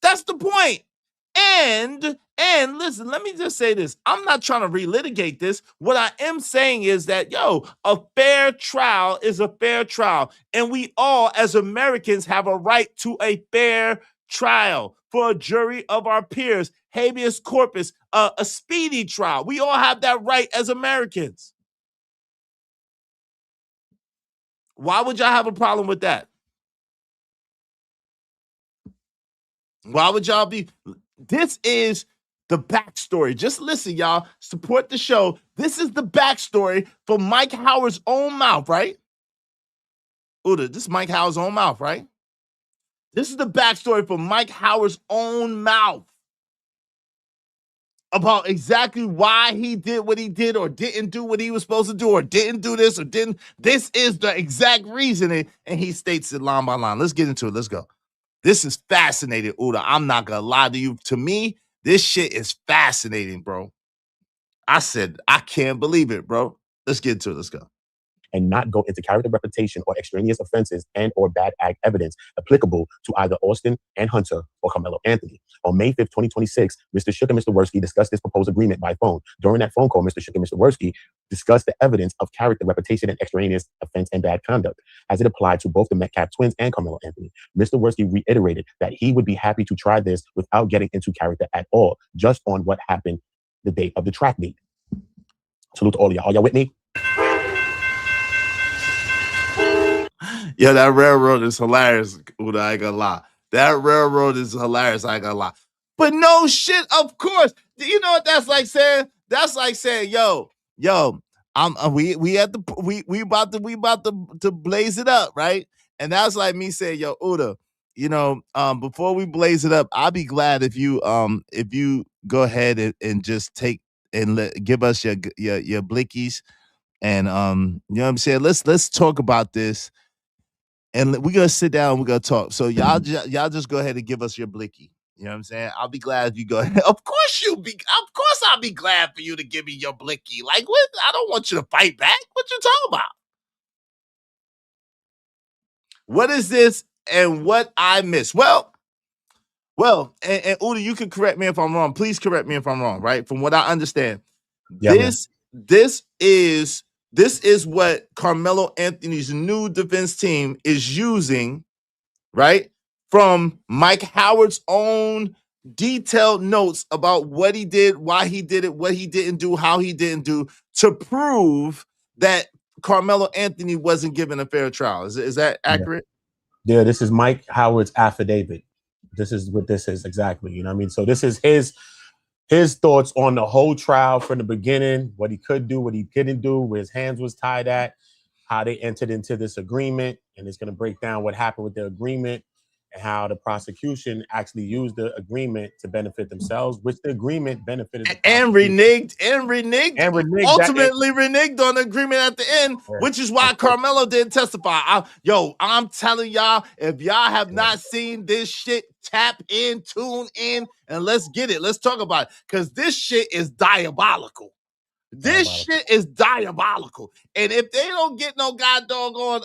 That's the point. And listen, let me just say this. I'm not trying to relitigate this. What I am saying is that, a fair trial is a fair trial. And we all, as Americans, have a right to a fair trial for a jury of our peers, habeas corpus, a speedy trial. We all have that right as Americans. Why would y'all have a problem with that? Why would y'all be... This is the backstory. Just listen, y'all. Support the show. This is the backstory from Mike Howard's own mouth, right? Uda, this is Mike Howard's own mouth, right? This is the backstory from Mike Howard's own mouth about exactly why he did what he did or didn't do what he was supposed to do or didn't do this or didn't. This is the exact reasoning, and he states it line by line. Let's get into it. Let's go. This is fascinating, Uda. I'm not going to lie to you. To me, this shit is fascinating, bro. I said, I can't believe it, bro. Let's get into it. Let's go. And not go into character reputation or extraneous offenses and or bad act evidence applicable to either Austin and Hunter or Carmelo Anthony. On May 5th, 2026, Mr. Shook and Mr. Worski discussed this proposed agreement by phone. During that phone call, Mr. Shook and Mr. Worski discuss the evidence of character, reputation, and extraneous offense and bad conduct as it applied to both the Metcalf twins and Carmelo Anthony. Mr. Worski reiterated that he would be happy to try this without getting into character at all, just on what happened the day of the track meet. Salute to all of y'all. Are y'all with me? Yeah, that railroad is hilarious, Uda, I ain't gonna lie. That railroad is hilarious, I ain't gonna lie. But no shit, of course. You know what that's like saying? That's like saying, yo, we at the we about to blaze it up, right? And that's like me saying, yo, Uda, you know, before we blaze it up, I'll be glad if you go ahead and just take and give us your blickies, and you know what I'm saying? Let's talk about this. And we're gonna sit down and we're gonna talk. So y'all just go ahead and give us your blicky. You know what I'm saying? I'll be glad if you go ahead. Of course I'll be glad for you to give me your blicky. Like, what? I don't want you to fight back. What you talking about? What is this and what I missed? Well, and Uda, you can correct me if I'm wrong. Please correct me if I'm wrong, right? From what I understand, Yeah, this is what Carmelo Anthony's new defense team is using, right? From Mike Howard's own detailed notes about what he did, why he did it, what he didn't do, how he didn't do, to prove that Carmelo Anthony wasn't given a fair trial. Is that accurate? Yeah, this is Mike Howard's affidavit. This is what this is exactly. You know what I mean? So this is his thoughts on the whole trial from the beginning, what he could do, what he couldn't do, where his hands was tied at, how they entered into this agreement, and it's going to break down what happened with the agreement and how the prosecution actually used the agreement to benefit themselves, which the agreement benefited the and reneged, ultimately reneged on the agreement at the end, which is why Carmelo didn't testify. I'm telling y'all, if y'all have not seen this shit, tap in, tune in, and let's get it. Let's talk about it, because this shit is diabolical. This shit is diabolical. And if they don't get no god doggone,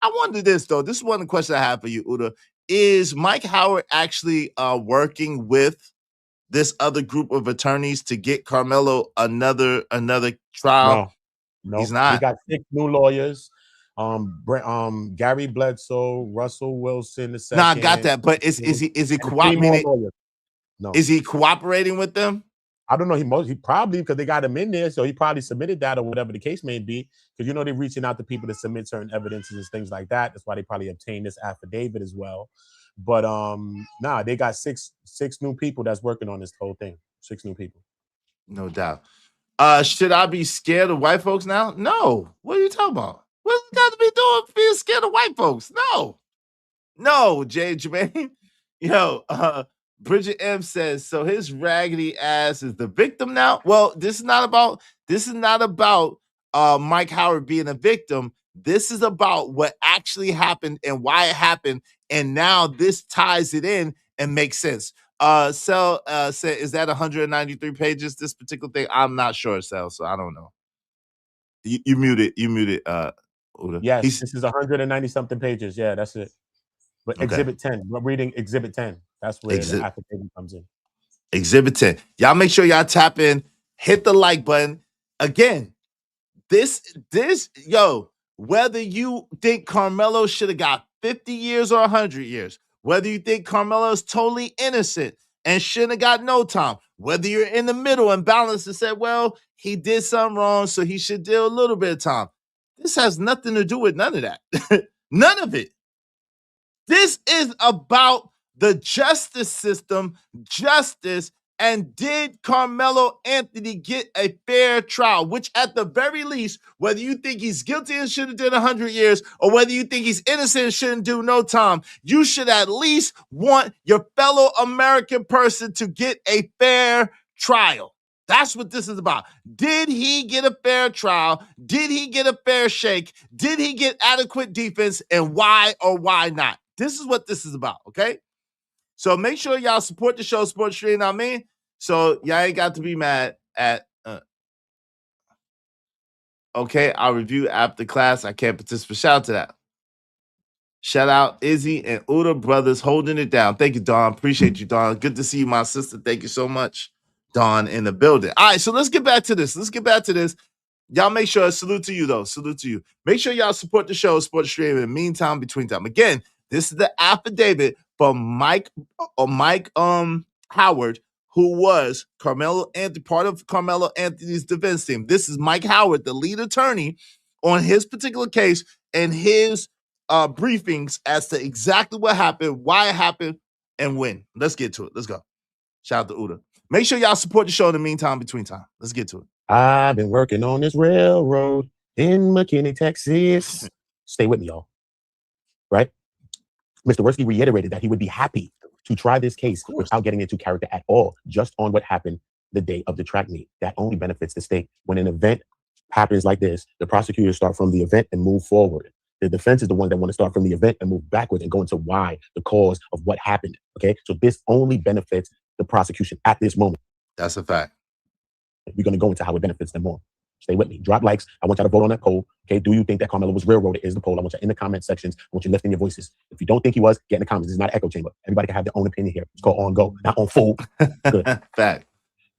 I wonder this though. This is one question I have for you, Uda. Is Mike Howard actually working with this other group of attorneys to get Carmelo another trial? No, he's not. He got 6 new lawyers. Gary Bledsoe, Russell Wilson, the second. No, I got that. But is he cooperating? No. Is he cooperating with them? I don't know. He probably, because they got him in there, so he probably submitted that or whatever the case may be. Because they're reaching out to people to submit certain evidences and things like that. That's why they probably obtained this affidavit as well. But they got six new people that's working on this whole thing. 6 new people. No doubt. Should I be scared of white folks now? No. What are you talking about? What you got to be doing being scared of white folks? No, Jay Jermaine. Bridget M says, so his raggedy ass is the victim now. Well, this is not about Mike Howard being a victim. This is about what actually happened and why it happened. And now this ties it in and makes sense. Sel said, is that 193 pages? This particular thing? I'm not sure, Sel, so I don't know. You muted, Uda. Yes, this is 190 something pages. Yeah, that's it. But okay. Exhibit 10. We're reading Exhibit 10. That's where the affidavit comes in. Exhibit 10. Y'all make sure y'all tap in, hit the like button. Again, whether you think Carmelo should have got 50 years or 100 years, whether you think Carmelo is totally innocent and shouldn't have got no time, whether you're in the middle and balanced and said, well, he did something wrong, so he should deal a little bit of time. This has nothing to do with none of that. None of it. This is about the justice system, and did Carmelo Anthony get a fair trial? Which, at the very least, whether you think he's guilty and should have done 100 years, or whether you think he's innocent and shouldn't do no time, you should at least want your fellow American person to get a fair trial. That's what this is about. Did he get a fair trial? Did he get a fair shake? Did he get adequate defense? And why or why not? This is what this is about, okay? So make sure y'all support the show, support the stream, I mean? So y'all ain't got to be mad at, okay, I'll review after class. I can't participate. Shout out to that. Shout out Izzy and Uda brothers holding it down. Thank you, Dawn. Appreciate you, Dawn. Good to see you, my sister. Thank you so much, Dawn, in the building. All right, so let's get back to this. Y'all make sure, salute to you though. Salute to you. Make sure y'all support the show, support the stream in the meantime, between time. Again, this is the affidavit from Mike Howard, who was Carmelo Anthony, part of Carmelo Anthony's defense team. This is Mike Howard, the lead attorney on his particular case and his briefings as to exactly what happened, why it happened, and when. Let's get to it. Let's go. Shout out to Uda. Make sure y'all support the show in the meantime, between time. Let's get to it. I've been working on this railroad in McKinney, Texas. Stay with me, y'all. Right? Mr. Worski reiterated that he would be happy to try this case without getting into character at all, just on what happened the day of the track meet. That only benefits the state. When an event happens like this, the prosecutors start from the event and move forward. The defense is the one that want to start from the event and move backwards and go into why, the cause of what happened. Okay, so this only benefits the prosecution at this moment. That's a fact. We're going to go into how it benefits them more. Stay with me. Drop likes. I want y'all to vote on that poll. Okay, do you think that Carmelo was railroaded? Is the poll. I want you in the comment sections. I want you lifting your voices. If you don't think he was, get in the comments. This is not an echo chamber. Everybody can have their own opinion here. It's called on go, not on full. Good. Fact.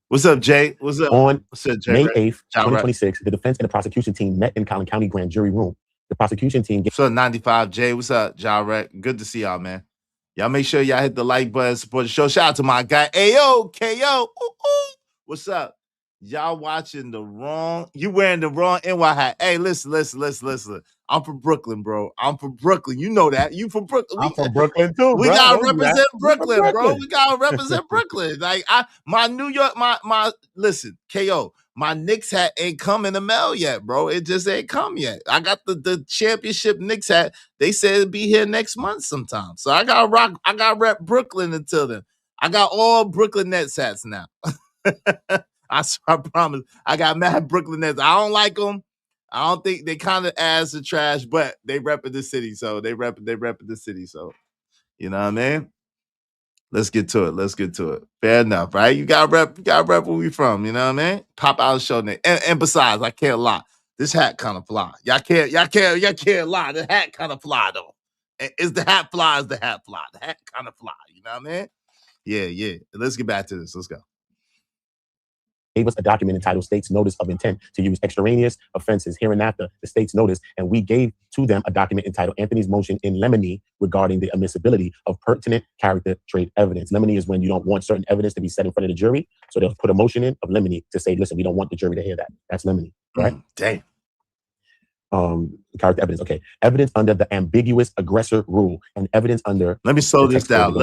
What's up, Jay? What's up? On What's up, Jay? May 8th, 2026, the defense and the prosecution team met in Collin County grand jury room. The prosecution team. What's up, 95 Jay? What's up, Jarek? Good to see y'all, man. Y'all make sure y'all hit the like button, support the show. Shout out to my guy, Ayo, KO. Ooh, ooh. What's up? Y'all watching the wrong, you wearing the wrong NY hat. Hey, listen. I'm from Brooklyn, bro. I'm from Brooklyn. You know that. You from Brooklyn. I'm from Brooklyn too, We bro. gotta represent Brooklyn, bro. We gotta represent Brooklyn. Like my New York, my listen, KO. My Knicks hat ain't come in the mail yet, bro. It just ain't come yet. I got the championship Knicks hat. They said it'd be here next month sometime. So I gotta rep Brooklyn until then. I got all Brooklyn Nets hats now. I promise. I got mad Brooklyn Nets. I don't like them. I don't think they kind of ass the trash, but they repping the city. So they repping the city. So you know what I mean? Let's get to it. Fair enough, right? You gotta rep where we from, you know what I mean? Pop out the show name. And besides, I can't lie. This hat kind of fly. Y'all can't lie. The hat kind of fly though. Is the hat fly? The hat kind of fly. You know what I mean? Yeah. Let's get back to this. Let's go. Gave us a document entitled State's Notice of Intent to use extraneous offenses hereinafter the state's notice, and we gave to them a document entitled Anthony's Motion in Lemony regarding the admissibility of pertinent character trait evidence. Lemony is when you don't want certain evidence to be set in front of the jury, so they'll put a motion in of lemony to say, listen, we don't want the jury to hear that. That's lemony, right? Damn. Character evidence. Okay. Evidence under the ambiguous aggressor rule and evidence under. Let me slow this down.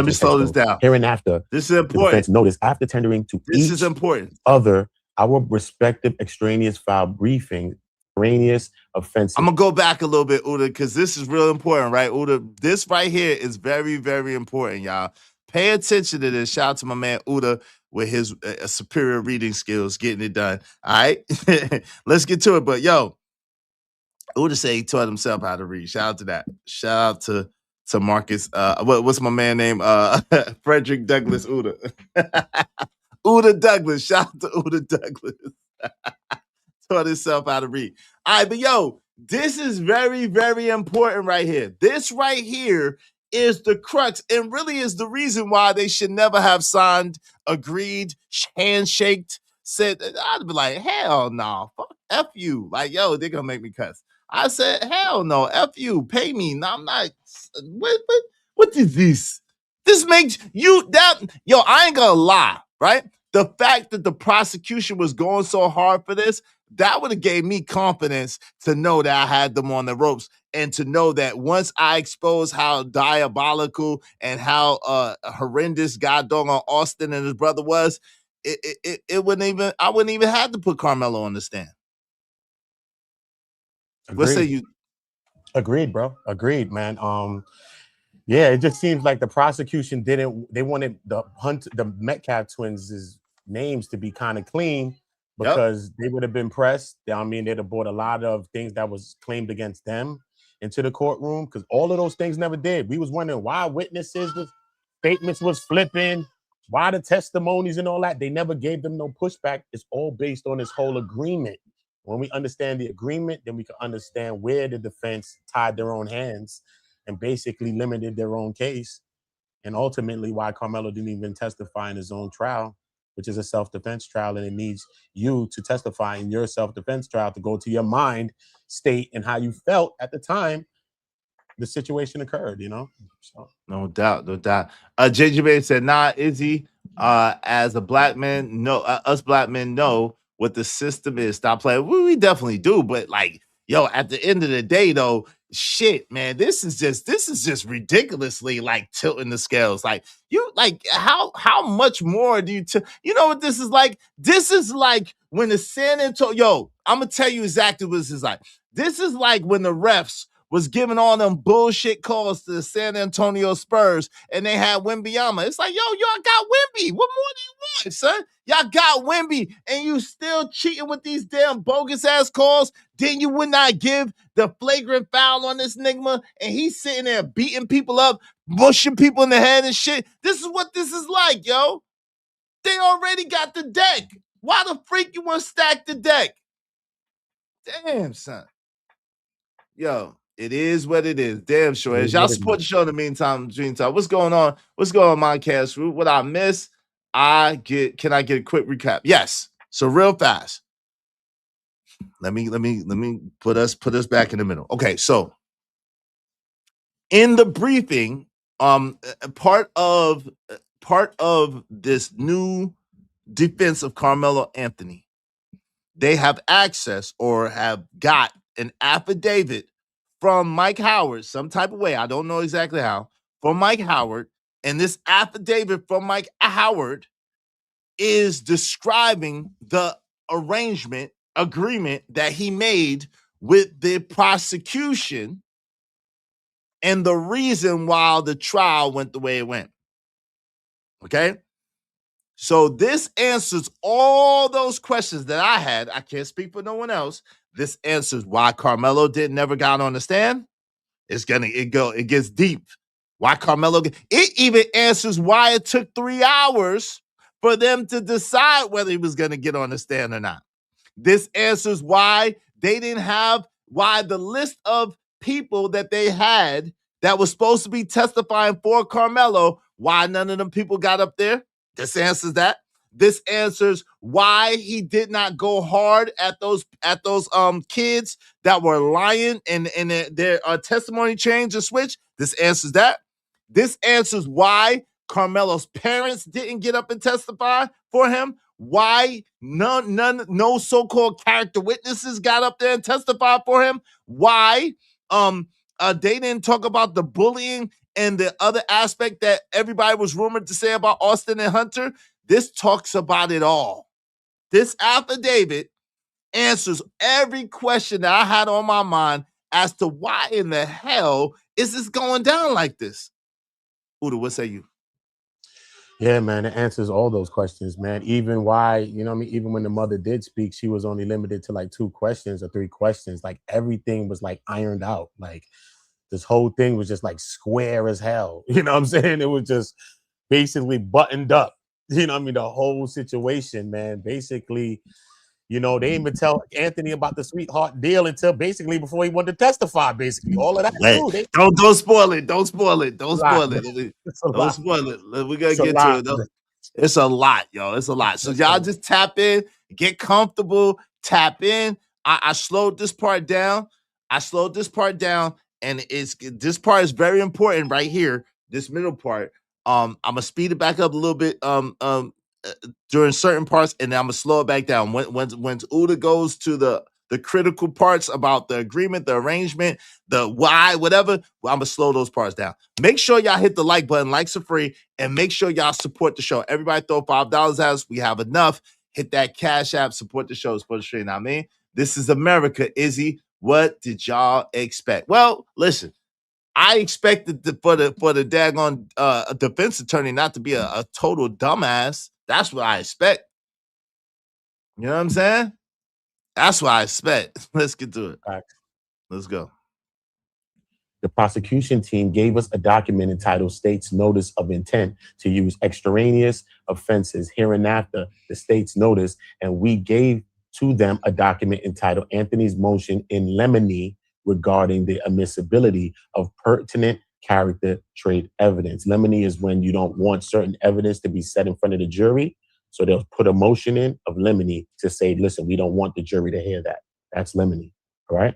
Hereinafter. This is important. Notice after tendering to this is important. Other our respective extraneous file briefing, extraneous offenses. I'm gonna go back a little bit, Uda, because this is real important, right? Uda, this right here is very, very important, y'all. Pay attention to this. Shout out to my man Uda with his superior reading skills, getting it done. All right, let's get to it. But yo, Uda say he taught himself how to read. Shout out to that. Shout out to Marcus. What's my man name? Frederick Douglass Uda. Uda Douglas. Shout out to Uda Douglas. Taught himself how to read. All right, but yo, this is very, very important right here. This right here is the crux and really is the reason why they should never have signed, agreed, handshaked, said. I'd be like, hell no, fuck F you. Like, yo, they're gonna make me cuss. I said, hell no, F you, pay me. No, I'm not. What is this? This makes you that, yo, I ain't gonna lie, right? The fact that the prosecution was going so hard for this, that would have gave me confidence to know that I had them on the ropes and to know that once I expose how diabolical and how horrendous God doggone Austin and his brother was, it wouldn't even, I wouldn't even have to put Carmelo on the stand. What say you? Agreed, bro. Agreed, man. Yeah, it just seems like the prosecution they wanted the Metcalf twins' names to be kind of clean because they would have been pressed. I mean, they'd have brought a lot of things that was claimed against them into the courtroom because all of those things never did. We was wondering why witnesses, the statements was flipping, why the testimonies and all that. They never gave them no pushback. It's all based on this whole agreement. When we understand the agreement, then we can understand where the defense tied their own hands and basically limited their own case. And ultimately why Carmelo didn't even testify in his own trial which is a self-defense trial, and it needs you to testify in your self-defense trial to go to your mind state and how you felt at the time the situation occurred, you know? So. No doubt, no doubt. JJ Baby said, nah, Izzy, as a black man, no, us black men know what the system is. Stop playing. We definitely do, but like, yo, at the end of the day, though, shit, man, this is just ridiculously like tilting the scales. Like, you like how much more do you know what this is like? This is like when the San Antonio, yo, I'm gonna tell you exactly what this is like. This is like when the refs was giving all them bullshit calls to the San Antonio Spurs, and they had Wembanyama. It's like, yo, y'all got Wemby. What more do you want, son? Y'all got Wemby, and you still cheating with these damn bogus-ass calls. Then you would not give the flagrant foul on this nigga, and he's sitting there beating people up, mushing people in the head and shit. This is what this is like, yo. They already got the deck. Why the freak you want to stack the deck? Damn, son. Yo. It is what it is. Damn sure. As y'all support the show in the meantime, Dreamtime. What's going on? What's going on, Modcast Root? What I miss? Can I get a quick recap? Yes. So real fast. Let me put us back in the middle. Okay, so in the briefing, part of this new defense of Carmelo Anthony, they have access or have got an affidavit from Mike Howard, some type of way, I don't know exactly how, from Mike Howard, and this affidavit from Mike Howard is describing the agreement that he made with the prosecution and the reason why the trial went the way it went. Okay? So this answers all those questions that I had. I can't speak for no one else. This answers why Carmelo never got on the stand. It gets deep. Why Carmelo? It even answers why it took 3 hours for them to decide whether he was gonna get on the stand or not. This answers why why the list of people that they had that was supposed to be testifying for Carmelo, why none of them people got up there. This answers that. This answers why he did not go hard at those kids that were lying and their testimony changed and switched. This answers that. This answers why Carmelo's parents didn't get up and testify for him. Why no so-called character witnesses got up there and testified for him. Why they didn't talk about the bullying and the other aspect that everybody was rumored to say about Austin and Hunter. This talks about it all. This affidavit answers every question that I had on my mind as to why in the hell is this going down like this? Uda, what say you? Yeah, man, it answers all those questions, man. Even why, you know what I mean? Even when the mother did speak, she was only limited to like 2 questions or 3 questions. Like everything was like ironed out. Like this whole thing was just like square as hell. You know what I'm saying? It was just basically buttoned up. You know what I mean? The whole situation, man. Basically, you know, they didn't even tell Anthony about the sweetheart deal until basically before he wanted to testify, basically. All of that. Too, don't spoil it. Don't spoil it. Don't spoil it. Don't spoil it. We're going to get to it, though. It's a lot, yo. It's a lot. So y'all just tap in, get comfortable, tap in. I slowed this part down. And this part is very important right here, this middle part. I'm gonna speed it back up a little bit during certain parts, and then I'm gonna slow it back down. When Uda goes to the critical parts about the agreement, the arrangement, the why, whatever, well, I'm gonna slow those parts down. Make sure y'all hit the like button. Likes are free, and make sure y'all support the show. Everybody throw $5 at us. We have enough. Hit that Cash App. Support the show. Support the stream. I mean, this is America, Izzy. What did y'all expect? Well, listen. I expected for the daggone defense attorney not to be a total dumbass. That's what I expect. You know what I'm saying? That's what I expect. Let's get to it. Let's go. The prosecution team gave us a document entitled State's Notice of Intent to Use Extraneous Offenses Hereinafter, the State's Notice, and we gave to them a document entitled Anthony's Motion in Limine regarding the admissibility of pertinent character trait evidence. Limine is when you don't want certain evidence to be set in front of the jury So they'll put a motion in of limine to say, listen, we don't want the jury to hear that. That's limine. All right.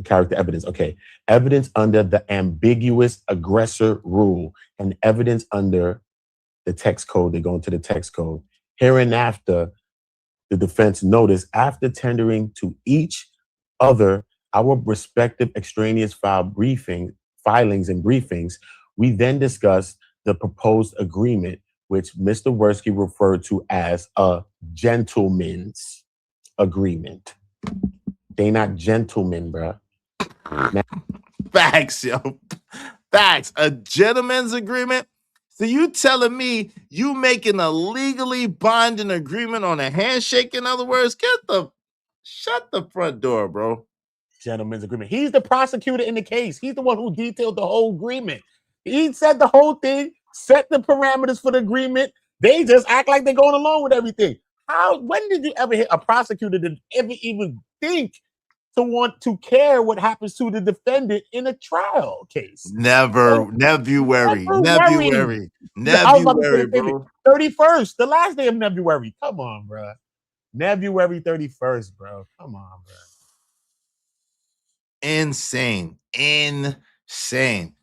Character evidence. Okay. Evidence under the ambiguous aggressor rule and evidence under the text code. They go into the text code. Hereinafter, the defense notice after tendering to each other our respective extraneous filings and briefings, we then discuss the proposed agreement, which Mr. Worski referred to as a gentleman's agreement. They not gentlemen, bruh. Facts, yo. Facts. A gentleman's agreement? So you telling me you making a legally binding agreement on a handshake, in other words? Shut the front door, bro. Gentleman's agreement. He's the prosecutor in the case. He's the one who detailed the whole agreement. He said the whole thing, set the parameters for the agreement. They just act like they're going along with everything. When did you ever hear a prosecutor that ever even think to want to care what happens to the defendant in a trial case? Never, Nebuary, bro. 31st, the last day of February. Come on, bro. February 31st, bro. Come on, bro. Insane.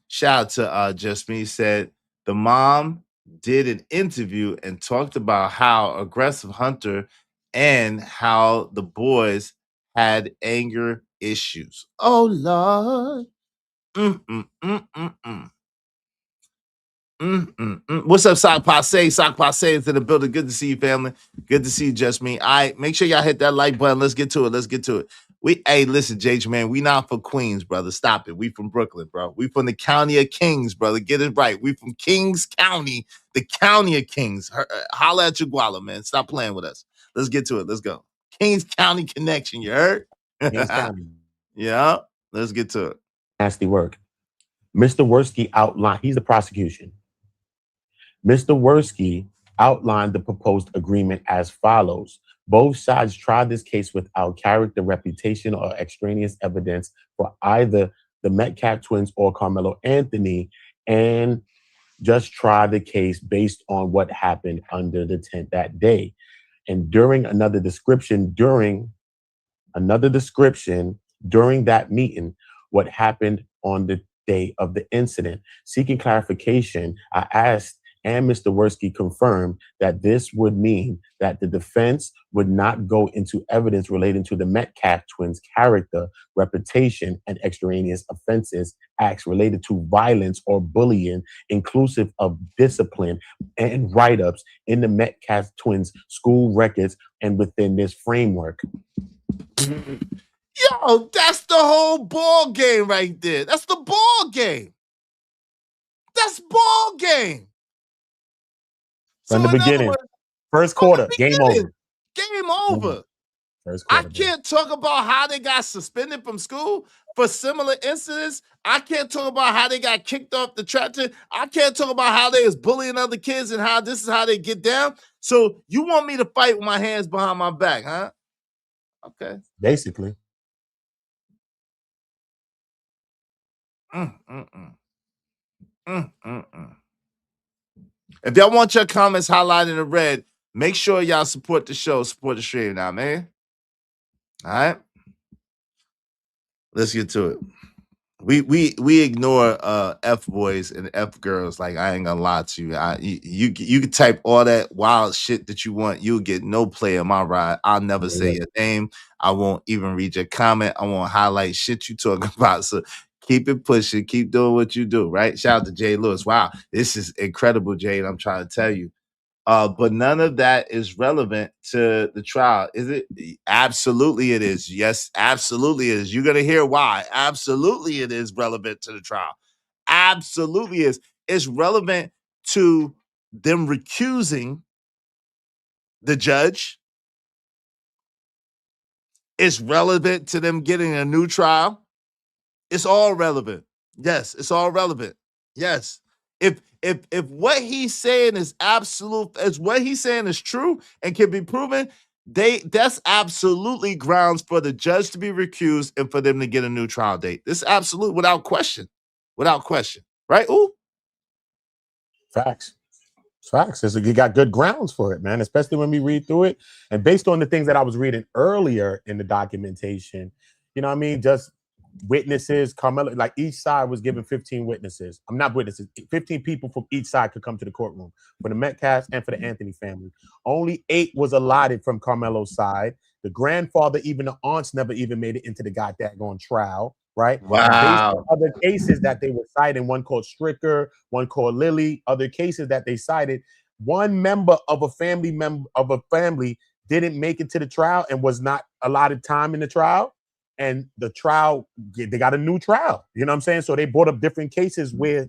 Shout out to Just Me. Said the mom did an interview and talked about how aggressive Hunter and how the boys had anger issues. Oh Lord. What's up, Sock Passe? Sock Passe is in the building. Good to see you, family. Good to see you, Just Me. All right, make sure y'all hit that like button. Let's get to it. Hey, listen, JJ, man, we not from Queens, brother. Stop it. We from Brooklyn, bro. We from the county of Kings, brother. Get it right. We from Kings County, the county of Kings. Holla at your guala, man. Stop playing with us. Let's get to it. Let's go. Kings County connection, you heard? Kings County. Yeah, let's get to it. Nasty work. Mr. Worski outlined, he's the prosecution. Mr. Worski outlined the proposed agreement as follows. Both sides tried this case without character, reputation, or extraneous evidence for either the Metcalf twins or Carmelo Anthony, and just try the case based on what happened under the tent that day. And during another description during that meeting, what happened on the day of the incident. Seeking clarification, I asked, and Mr. Worski confirmed that this would mean that the defense would not go into evidence relating to the Metcalf twins' character, reputation, and extraneous offenses, acts related to violence or bullying, inclusive of discipline and write-ups in the Metcalf twins' school records and within this framework. Yo, that's the whole ball game right there. That's the ball game. That's ball game. From the beginning. Words, first quarter, game over. Game over. First quarter, I can't talk about how they got suspended from school for similar incidents. I can't talk about how they got kicked off the tractor. I can't talk about how they was bullying other kids and how this is how they get down. So you want me to fight with my hands behind my back, huh? Okay. Basically. If y'all want your comments highlighted in red, make sure y'all support the show, support the stream now, man. All right. Let's get to it. We ignore F boys and F girls. Like, I ain't gonna lie to you. You can type all that wild shit that you want. You'll get no play in my ride. I'll never say your name. I won't even read your comment. I won't highlight shit you talking about. So keep it pushing. Keep doing what you do, right? Shout out to Jay Lewis. Wow, this is incredible, Jade. I'm trying to tell you. But none of that is relevant to the trial. Is it? Absolutely it is. Yes, absolutely it is. You're going to hear why. Absolutely it is relevant to the trial. Absolutely is. It's relevant to them recusing the judge. It's relevant to them getting a new trial. It's all relevant. Yes, it's all relevant. Yes. If what he's saying is absolute, as what he's saying is true and can be proven, that's absolutely grounds for the judge to be recused and for them to get a new trial date. This is absolute, without question, right? Ooh, facts. It's facts. You got good grounds for it, man, especially when we read through it. And based on the things that I was reading earlier in the documentation, you know what I mean? Just witnesses, Carmelo, like each side was given 15 witnesses. I'm not witnesses, 15 people from each side could come to the courtroom for the Metcalfs and for the Anthony family. Only 8 was allotted from Carmelo's side. The grandfather, even the aunts, never even made it into the goddamn trial, right? And based on Wow. other cases that they were citing, one called Stricker, one called Lilly, other cases that they cited, one member of a family didn't make it to the trial and was not allotted time in the trial. And the trial, they got a new trial. You know what I'm saying? So they brought up different cases where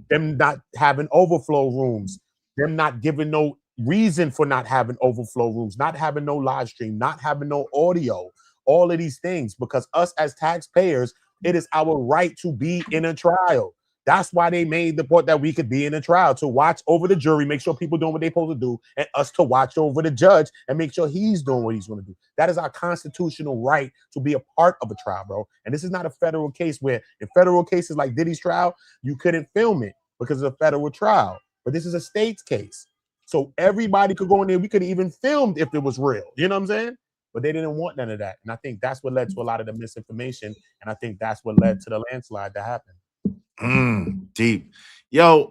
them not having overflow rooms, them not giving no reason for not having overflow rooms, not having no live stream, not having no audio, all of these things, because us as taxpayers, it is our right to be in a trial. That's why they made the point that we could be in a trial, to watch over the jury, make sure people doing what they're supposed to do, and us to watch over the judge and make sure he's doing what he's going to do. That is our constitutional right to be a part of a trial, bro. And this is not a federal case where in federal cases like Diddy's trial, you couldn't film it because it's a federal trial. But this is a state's case. So everybody could go in there. We could have even filmed if it was real. You know what I'm saying? But they didn't want none of that. And I think that's what led to a lot of the misinformation. And I think that's what led to the landslide that happened. Deep. Yo,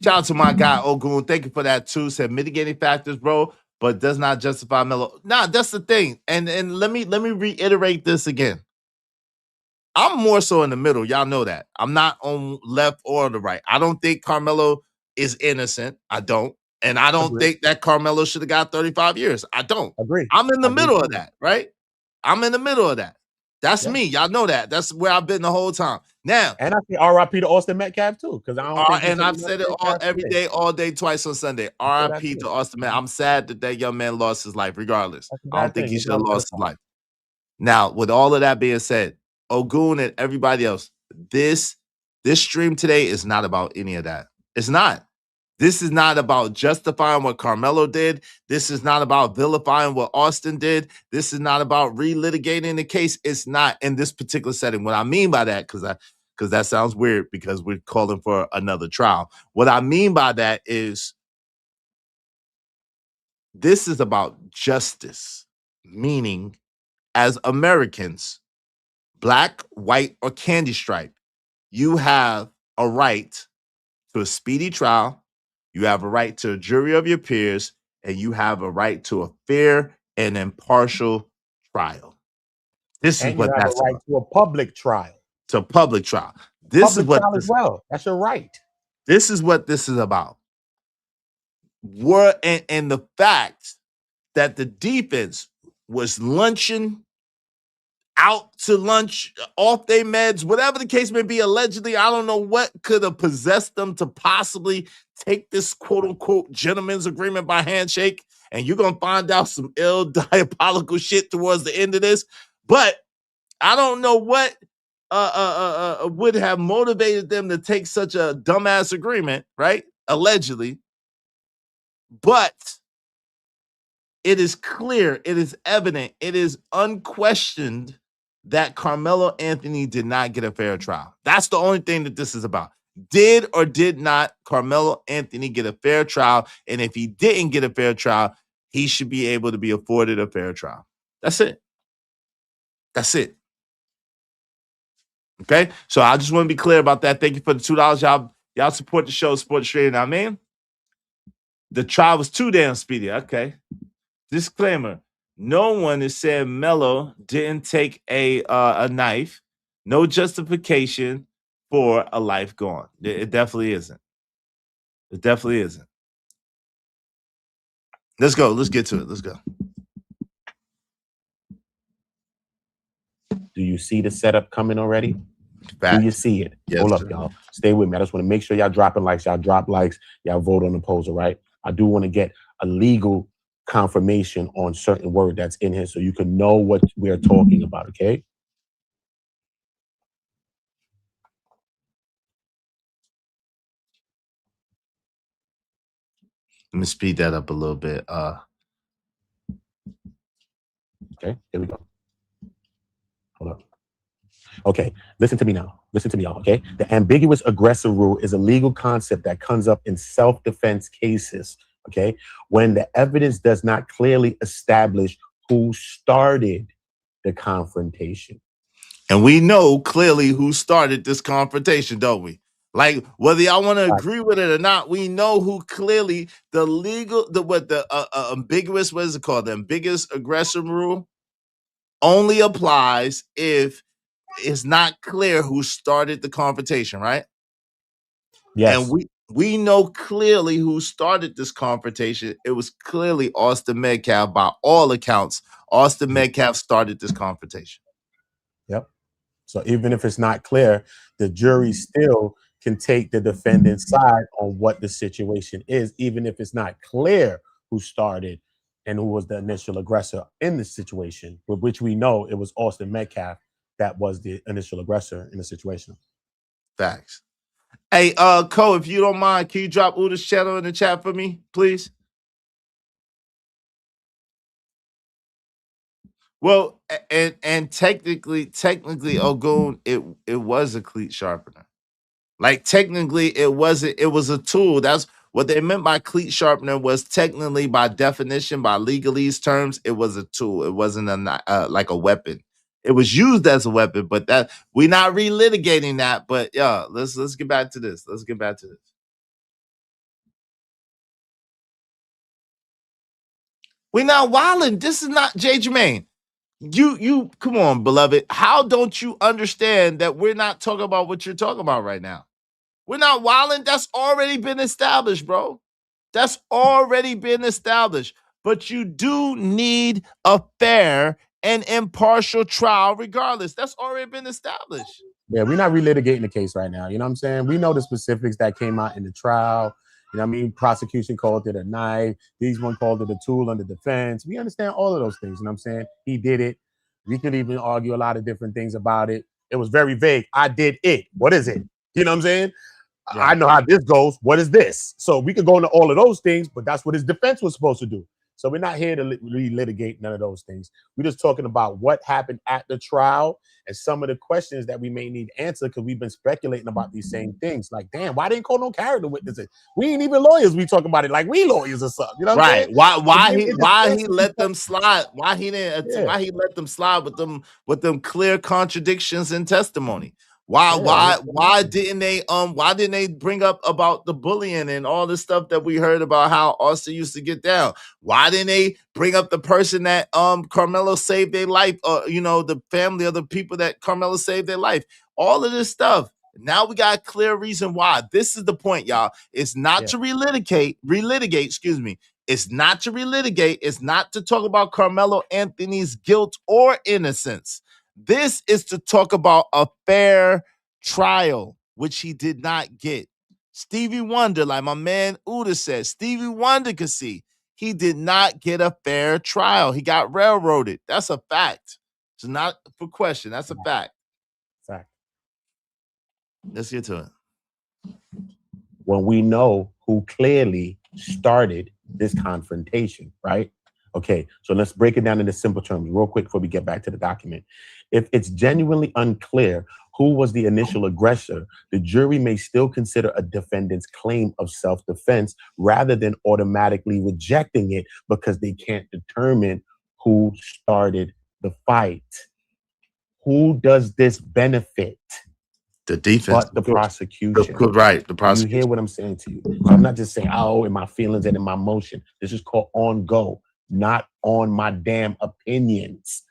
shout out to my guy Ogun. Thank you for that too. Said mitigating factors, bro, but does not justify Melo. Nah, that's the thing. And let me reiterate this again. I'm more so in the middle. Y'all know that. I'm not on left or the right. I don't think Carmelo is innocent. I don't. And I don't think that Carmelo should have got 35 years. I don't. Agree. I'm in the middle of that, right? I'm in the middle of that. That's me. Y'all know that. That's where I've been the whole time. Now, and I think R.I.P. to Austin Metcalf too, because I don't think. And I've said it every day, all day, twice on Sunday. R.I.P. to Austin Metcalf. I'm sad that that young man lost his life. Regardless, I don't think he should have lost his life. Now, with all of that being said, Ogun and everybody else, this stream today is not about any of that. It's not. This is not about justifying what Carmelo did. This is not about vilifying what Austin did. This is not about relitigating the case. It's not in this particular setting. What I mean by that, because that sounds weird because we're calling for another trial. What I mean by that is this is about justice, meaning as Americans, black, white, or candy stripe, you have a right to a speedy trial. You have a right to a jury of your peers, and you have a right to a fair and impartial trial. This is what that's right to a public trial. To a public trial. This is what trial as well. That's your right. This is what this is about. And the fact that the defense was lunching out to lunch, off their meds, whatever the case may be, allegedly, I don't know what could have possessed them to possibly take this quote-unquote gentleman's agreement by handshake, and you're going to find out some ill, diabolical shit towards the end of this, but I don't know what would have motivated them to take such a dumbass agreement, right? Allegedly, but it is clear, it is evident, it is unquestioned that Carmelo Anthony did not get a fair trial. That's the only thing that this is about. Did or did not Carmelo Anthony get a fair trial? And if he didn't get a fair trial, he should be able to be afforded a fair trial. That's it. That's it. Okay? So I just want to be clear about that. Thank you for the $2. Y'all support the show, support the stream. I mean, the trial was too damn speedy. Okay. Disclaimer. No one is saying Melo didn't take a knife. No justification for a life gone. It definitely isn't. It definitely isn't. Let's go. Let's get to it. Let's go. Do you see the setup coming already? Fact. Do you see it? Yes, hold up, y'all. Stay with me. I just want to make sure y'all dropping likes. Y'all drop likes. Y'all vote on the polls, all right? I do want to get a legal confirmation on certain word that's in here so you can know what we're talking about, okay? Let me speed that up a little bit. Okay, here we go. Hold up. Okay, listen to me now. Listen to me, y'all. Okay, the ambiguous aggressor rule is a legal concept that comes up in self-defense cases. Okay, when the evidence does not clearly establish who started the confrontation. And we know clearly who started this confrontation, don't we? Like, whether y'all want to agree with it or not, we know who clearly the ambiguous, what is it called? The ambiguous aggressor rule only applies if it's not clear who started the confrontation, right? Yes. And we know clearly who started this confrontation. It was clearly Austin Metcalf by all accounts. Austin Metcalf started this confrontation. Yep. So even if it's not clear, the jury still can take the defendant's side on what the situation is, even if it's not clear who started and who was the initial aggressor in the situation, with which we know it was Austin Metcalf that was the initial aggressor in the situation. Facts. Hey, Cole, if you don't mind, can you drop Uda's channel in the chat for me, please? Well, and technically, Ogun, it was a cleat sharpener. Like, technically, it was a tool. That's what they meant by cleat sharpener. Was technically, by definition, by legalese terms, it was a tool. It wasn't like a weapon. It was used as a weapon, but that we're not relitigating that. But yeah, let's get back to this. Let's get back to this. We're not wilding. This is not Jay Jermaine. You come on, beloved. How don't you understand that we're not talking about what you're talking about right now? We're not wilding. That's already been established, bro. That's already been established. But you do need a fair and impartial trial regardless. That's already been established. Yeah, we're not relitigating the case right now. You know what I'm saying? We know the specifics that came out in the trial. You know what I mean? Prosecution called it a knife. These one called it a tool under defense. We understand all of those things. You know what I'm saying? He did it. We could even argue a lot of different things about it. It was very vague. I did it. What is it? You know what I'm saying? Yeah. I know how this goes. What is this? So we could go into all of those things, but that's what his defense was supposed to do. So we're not here to relitigate none of those things. We're just talking about what happened at the trial and some of the questions that we may need answered because we've been speculating about these same things. Like, damn, why didn't call no character witnesses? We ain't even lawyers. We talking about it like we lawyers or something. You know what I'm saying? Why he let them slide? Why he didn't? Yeah. Why he let them slide with them clear contradictions in testimony? Why didn't they bring up about the bullying and all this stuff that we heard about how Austin used to get down? Why didn't they bring up the person that Carmelo saved their life, the family of the people that Carmelo saved their life? All of this stuff. Now we got a clear reason why. This is the point, y'all. It's not to relitigate, excuse me. It's not to relitigate. It's not to talk about Carmelo Anthony's guilt or innocence. This is to talk about a fair trial, which he did not get. Stevie Wonder, like my man Uda said, Stevie Wonder could see he did not get a fair trial. He got railroaded. That's a fact. It's not for question. That's a fact. Fact. Let's get to it. When we know who clearly started this confrontation, right? Okay, so let's break it down into simple terms real quick before we get back to the document. If it's genuinely unclear who was the initial aggressor, the jury may still consider a defendant's claim of self-defense rather than automatically rejecting it because they can't determine who started the fight. Who does this benefit? The defense, but the prosecution. Right, the prosecution. You hear what I'm saying to you? So I'm not just saying, in my feelings and in my motion. This is called on go, not on my damn opinions.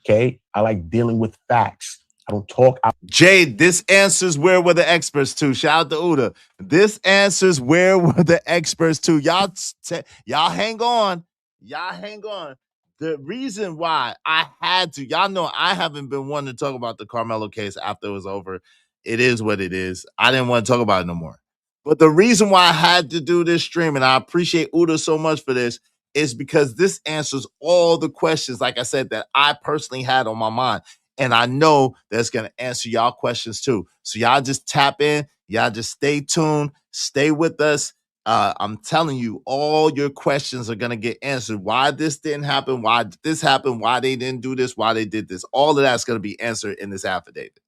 Okay? I like dealing with facts. I don't talk out. Jade, this answers where were the experts to. Shout out to Uda. This answers where were the experts to. Y'all hang on. Y'all hang on. The reason why I had to, y'all know I haven't been wanting to talk about the Carmelo case after it was over. It is what it is. I didn't want to talk about it no more. But the reason why I had to do this stream, and I appreciate Uda so much for this, is because this answers all the questions, like I said, that I personally had on my mind. And I know that's going to answer y'all questions too. So y'all just tap in. Y'all just stay tuned. Stay with us. I'm telling you, all your questions are going to get answered. Why this didn't happen, why this happened, why they didn't do this, why they did this. All of that's going to be answered in this affidavit.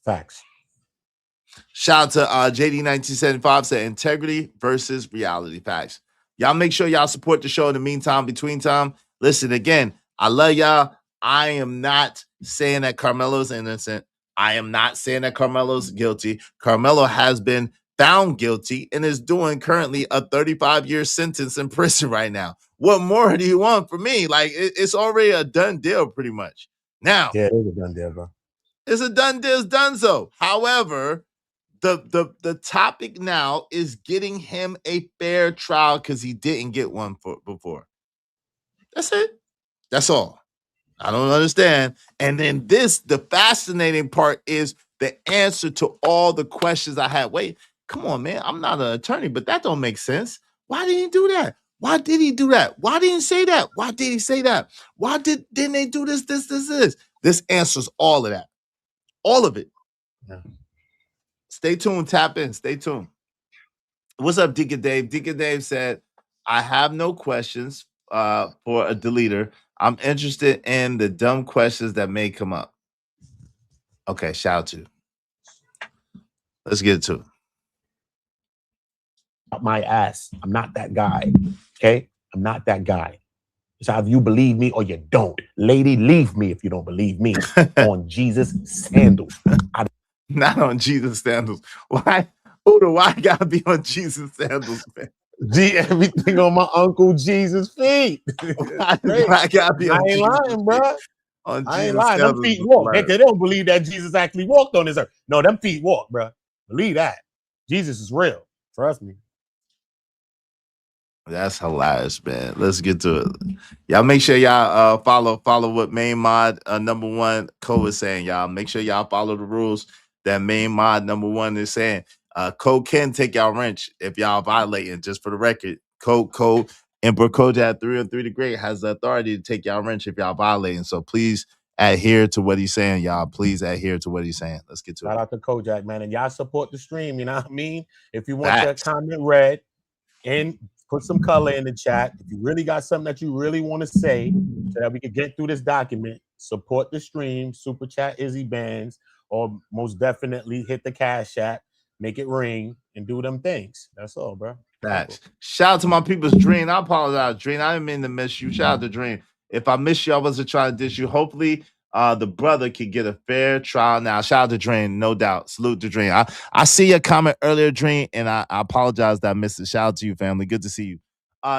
Facts. Shout out to JD1975 said integrity versus reality. Facts. Y'all make sure y'all support the show in the meantime, between time. Listen, again, I love y'all. I am not saying that Carmelo's innocent. I am not saying that Carmelo's guilty. Carmelo has been found guilty and is doing currently a 35-year sentence in prison right now. What more do you want from me? Like, it's already a done deal pretty much. Now, Yeah, it is a done deal, bro. it's a done deal, it's done so. However, the topic now is getting him a fair trial because he didn't get one before. That's it. That's all. I don't understand. And then the fascinating part is the answer to all the questions I had. Wait, come on, man. I'm not an attorney, but that don't make sense. Why did he do that? Why did he do that? Why didn't he say that? Why did he say that? Why didn't they do this? This answers all of that. All of it. Yeah. Stay tuned. Tap in. Stay tuned. What's up, Deacon Dave? Deacon Dave said, I have no questions for a deleter. I'm interested in the dumb questions that may come up. Okay, shout out to you. Let's get to it. My ass. I'm not that guy. Okay? I'm not that guy. It's either you believe me or you don't. Lady, leave me if you don't believe me. On Jesus sandals. Not on Jesus sandals. Why? Why gotta be on Jesus sandals, man? Everything on my Uncle Jesus' feet. Why gotta be on I ain't Jesus lying, bro. On I ain't Jesus lying. Them sandals feet is walk. They hilarious. don't believe that Jesus actually walked on this earth. No, them feet walk, bro. Believe that. Jesus is real. Trust me. That's hilarious, man. Let's get to it. Y'all make sure y'all follow what main mod number one Cole is saying. Y'all make sure y'all follow the rules that main mod number one is saying. Cole can take y'all wrench if y'all violating. Just for the record, Cole Emperor Kojak 303 the Great has the authority to take y'all wrench if y'all violating. So please adhere to what he's saying, y'all. Please adhere to what he's saying. Let's get to it. Shout out to Kojak, man, and y'all support the stream. You know what I mean? If you want your Facts. comment read, and put some color in the chat. If you really got something that you really want to say so that we can get through this document, support the stream, super chat Izzy Bands, or most definitely hit the Cash App, make it ring, and do them things. That's all, bro. Facts. Shout out to my people's Dream. I apologize, Dream. I didn't mean to miss you. Shout out to Dream. If I missed you, I wasn't trying to diss you. Hopefully, the brother can get a fair trial now. Shout out to Dream, no doubt. Salute to Dream. I see your comment earlier, Dream, and I apologize that I missed it. Shout out to you, family. Good to see you.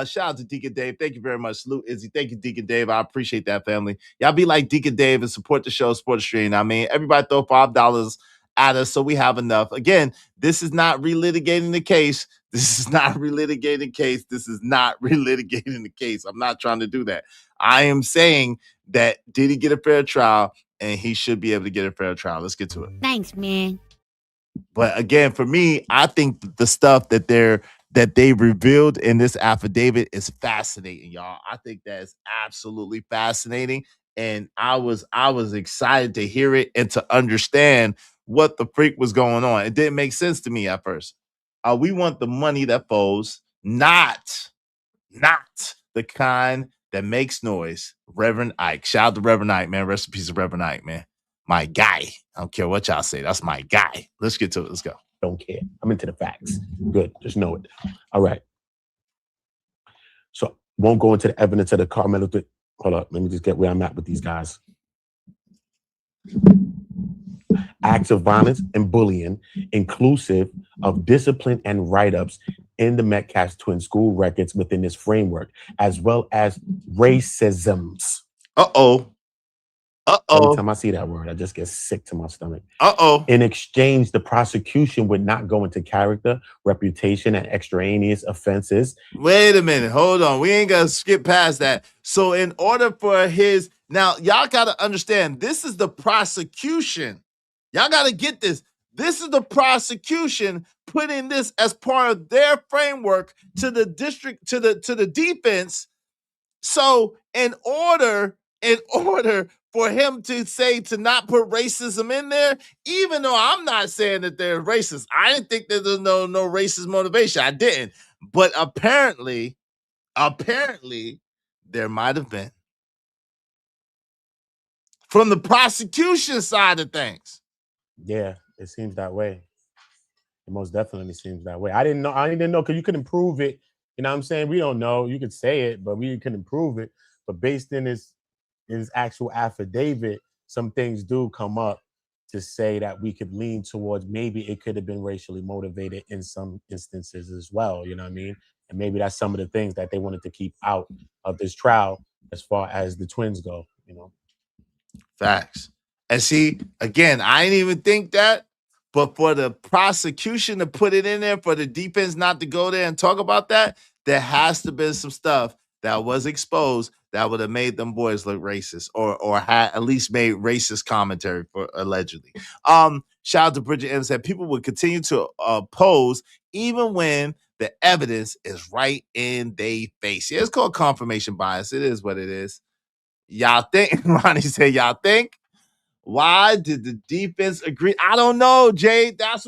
Shout out to Deacon Dave. Thank you very much. Salute, Izzy. Thank you, Deacon Dave. I appreciate that, family. Y'all be like Deacon Dave and support the show, support the stream. I mean, everybody throw $5 at us so we have enough. Again, this is not relitigating the case. This is not relitigating the case. This is not relitigating the case. I'm not trying to do that. I am saying that did he get a fair trial, and he should be able to get a fair trial. Let's get to it. Thanks, man. But again, for me, I think the stuff that they revealed in this affidavit is fascinating, y'all. I think that is absolutely fascinating, and I was excited to hear it and to understand what the freak was going on. It didn't make sense to me at first. We want the money that flows, not the kind that makes noise. Reverend Ike. Shout out to Reverend Ike, man. Rest in peace of Reverend Ike, man. My guy. I don't care what y'all say. That's my guy. Let's get to it. Let's go. Don't care. I'm into the facts. Good. Just know it. All right. So won't go into the evidence of the Carmelo. Hold up. Let me just get where I'm at with these guys. Acts of violence and bullying, inclusive of discipline and write-ups in the Metcalf's twin school records within this framework, as well as racisms. Every time I see that word, I just get sick to my stomach. In exchange, the prosecution would not go into character, reputation, and extraneous offenses. Wait a minute. Hold on. We ain't gonna skip past that. So in order for now, y'all gotta understand, this is the prosecution. Y'all gotta get this. This is the prosecution putting this as part of their framework to the district, to the defense. So in order for him to say to not put racism in there, even though I'm not saying that they're racist, I didn't think that there's no racist motivation. I didn't. But apparently, there might have been. From the prosecution side of things. Yeah, it seems that way. It most definitely seems that way. I didn't know because you couldn't prove it. You know what I'm saying? We don't know. You could say it, but we couldn't prove it. But based in his actual affidavit, some things do come up to say that we could lean towards maybe it could have been racially motivated in some instances as well. You know what I mean? And maybe that's some of the things that they wanted to keep out of this trial as far as the twins go, you know. Facts. And see, again, I didn't even think that, but for the prosecution to put it in there, for the defense not to go there and talk about that, there has to be some stuff that was exposed that would have made them boys look racist, or had at least made racist commentary for allegedly. Shout out to Bridget M said people would continue to oppose even when the evidence is right in their face. Yeah, it's called confirmation bias. It is what it is. Y'all think, Ronnie said, y'all think? Why did the defense agree? I don't know, Jade. I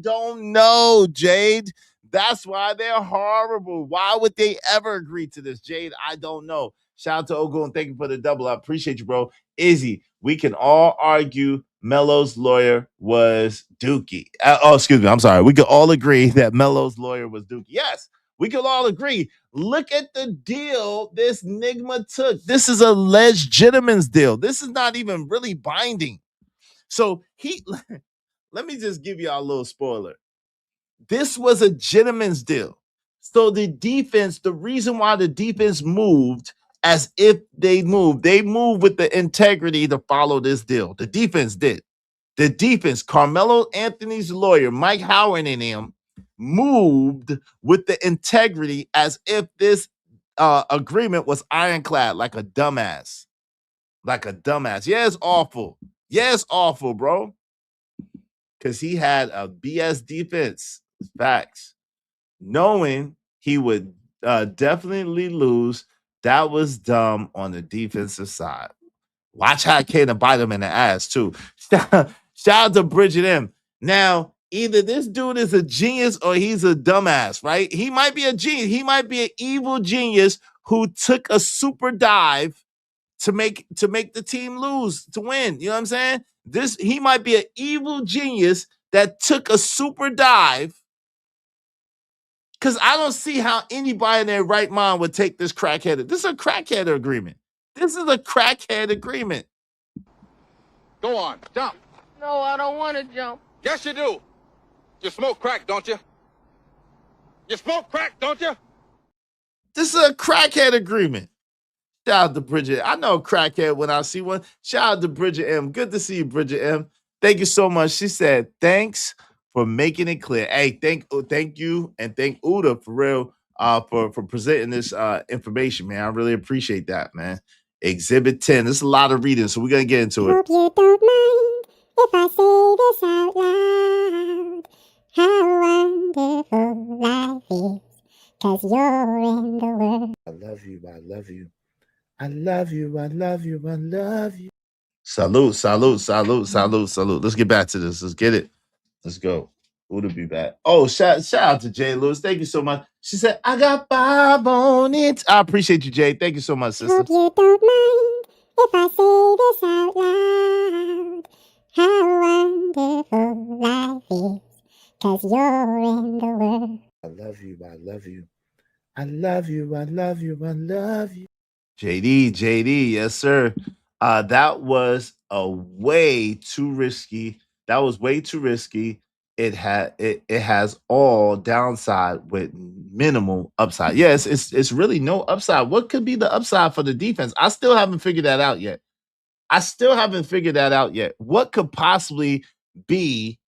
don't know, Jade. That's why they're horrible. Why would they ever agree to this, Jade? I don't know. Shout out to Ogo and thank you for the double. I appreciate you, bro. Izzy, we can all argue Melo's lawyer was Dookie. Excuse me. I'm sorry. We could all agree that Melo's lawyer was Dookie. Yes, we could all agree. Look at the deal this Nigma took. This is a legitimate deal. This is not even really binding. So let me just give y'all a little spoiler. This was a gentleman's deal. So the reason why the defense moved as if they moved with the integrity to follow this deal. The defense did. The defense, Carmelo Anthony's lawyer, Mike Howard and him, moved with the integrity as if this agreement was ironclad, like a dumbass. Like a dumbass. Yeah, it's awful. Yeah, it's awful, bro. Because he had a BS defense. Facts. Knowing he would definitely lose, that was dumb on the defensive side. Watch how it came to bite him in the ass, too. Shout out to Bridget M. Now, either this dude is a genius or he's a dumbass, right? He might be a genius. He might be an evil genius who took a super dive to make the team lose, to win. You know what I'm saying? He might be an evil genius that took a super dive, because I don't see how anybody in their right mind would take this crackhead. This is a crackhead agreement. This is a crackhead agreement. Go on, jump. No, I don't want to jump. Yes, you do. You smoke crack, don't you? You smoke crack, don't you? This is a crackhead agreement. Shout out to Bridget. I know a crackhead when I see one. Shout out to Bridget M. Good to see you, Bridget M. Thank you so much. She said, thanks for making it clear. Hey, thank you, and thank Uda for real for presenting this information, man. I really appreciate that, man. Exhibit 10. This is a lot of reading, so we're going to get into it. Hope you don't mind if I say this out loud. How wonderful life is, 'cause you're in the world. I love you. I love you. I love you. I love you. I love you. Salute, salute, salute, salute, salute. Let's get back to this. Let's get it. Let's go. Uda be back. Oh, shout out to Jay Lewis. Thank you so much. She said, I got 5 on it. I appreciate you, Jay. Thank you so much, sister. Hope you don't mind if I say this out loud. How wonderful life is, 'cause you're in the world. I love you. I love you. I love you. I love you. I love you. JD, yes, sir. That was way too risky. That was way too risky. It has all downside with minimal upside. Yes, it's really no upside. What could be the upside for the defense? I still haven't figured that out yet. What could possibly be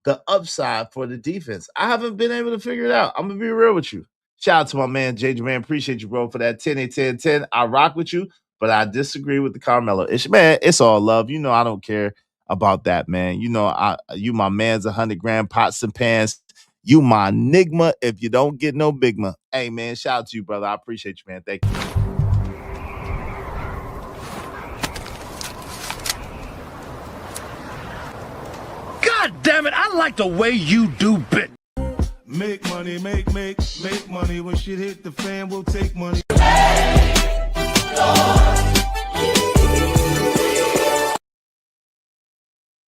the upside for the defense? I haven't been able to figure it out. I'm gonna be real with you. Shout out to my man JJ, man. Appreciate you, bro, for that 10-10-10. I rock with you, but I disagree with the Carmelo issue. Man, it's all love. You know, I don't care about that, man. You know, you my man's 100 grand pots and pans. You my Nigma if you don't get no Bigma. Hey, man, shout out to you, brother. I appreciate you, man. Thank you. God damn it, I like the way you do bit. Make money, make money. When shit hit the fan, we'll take money.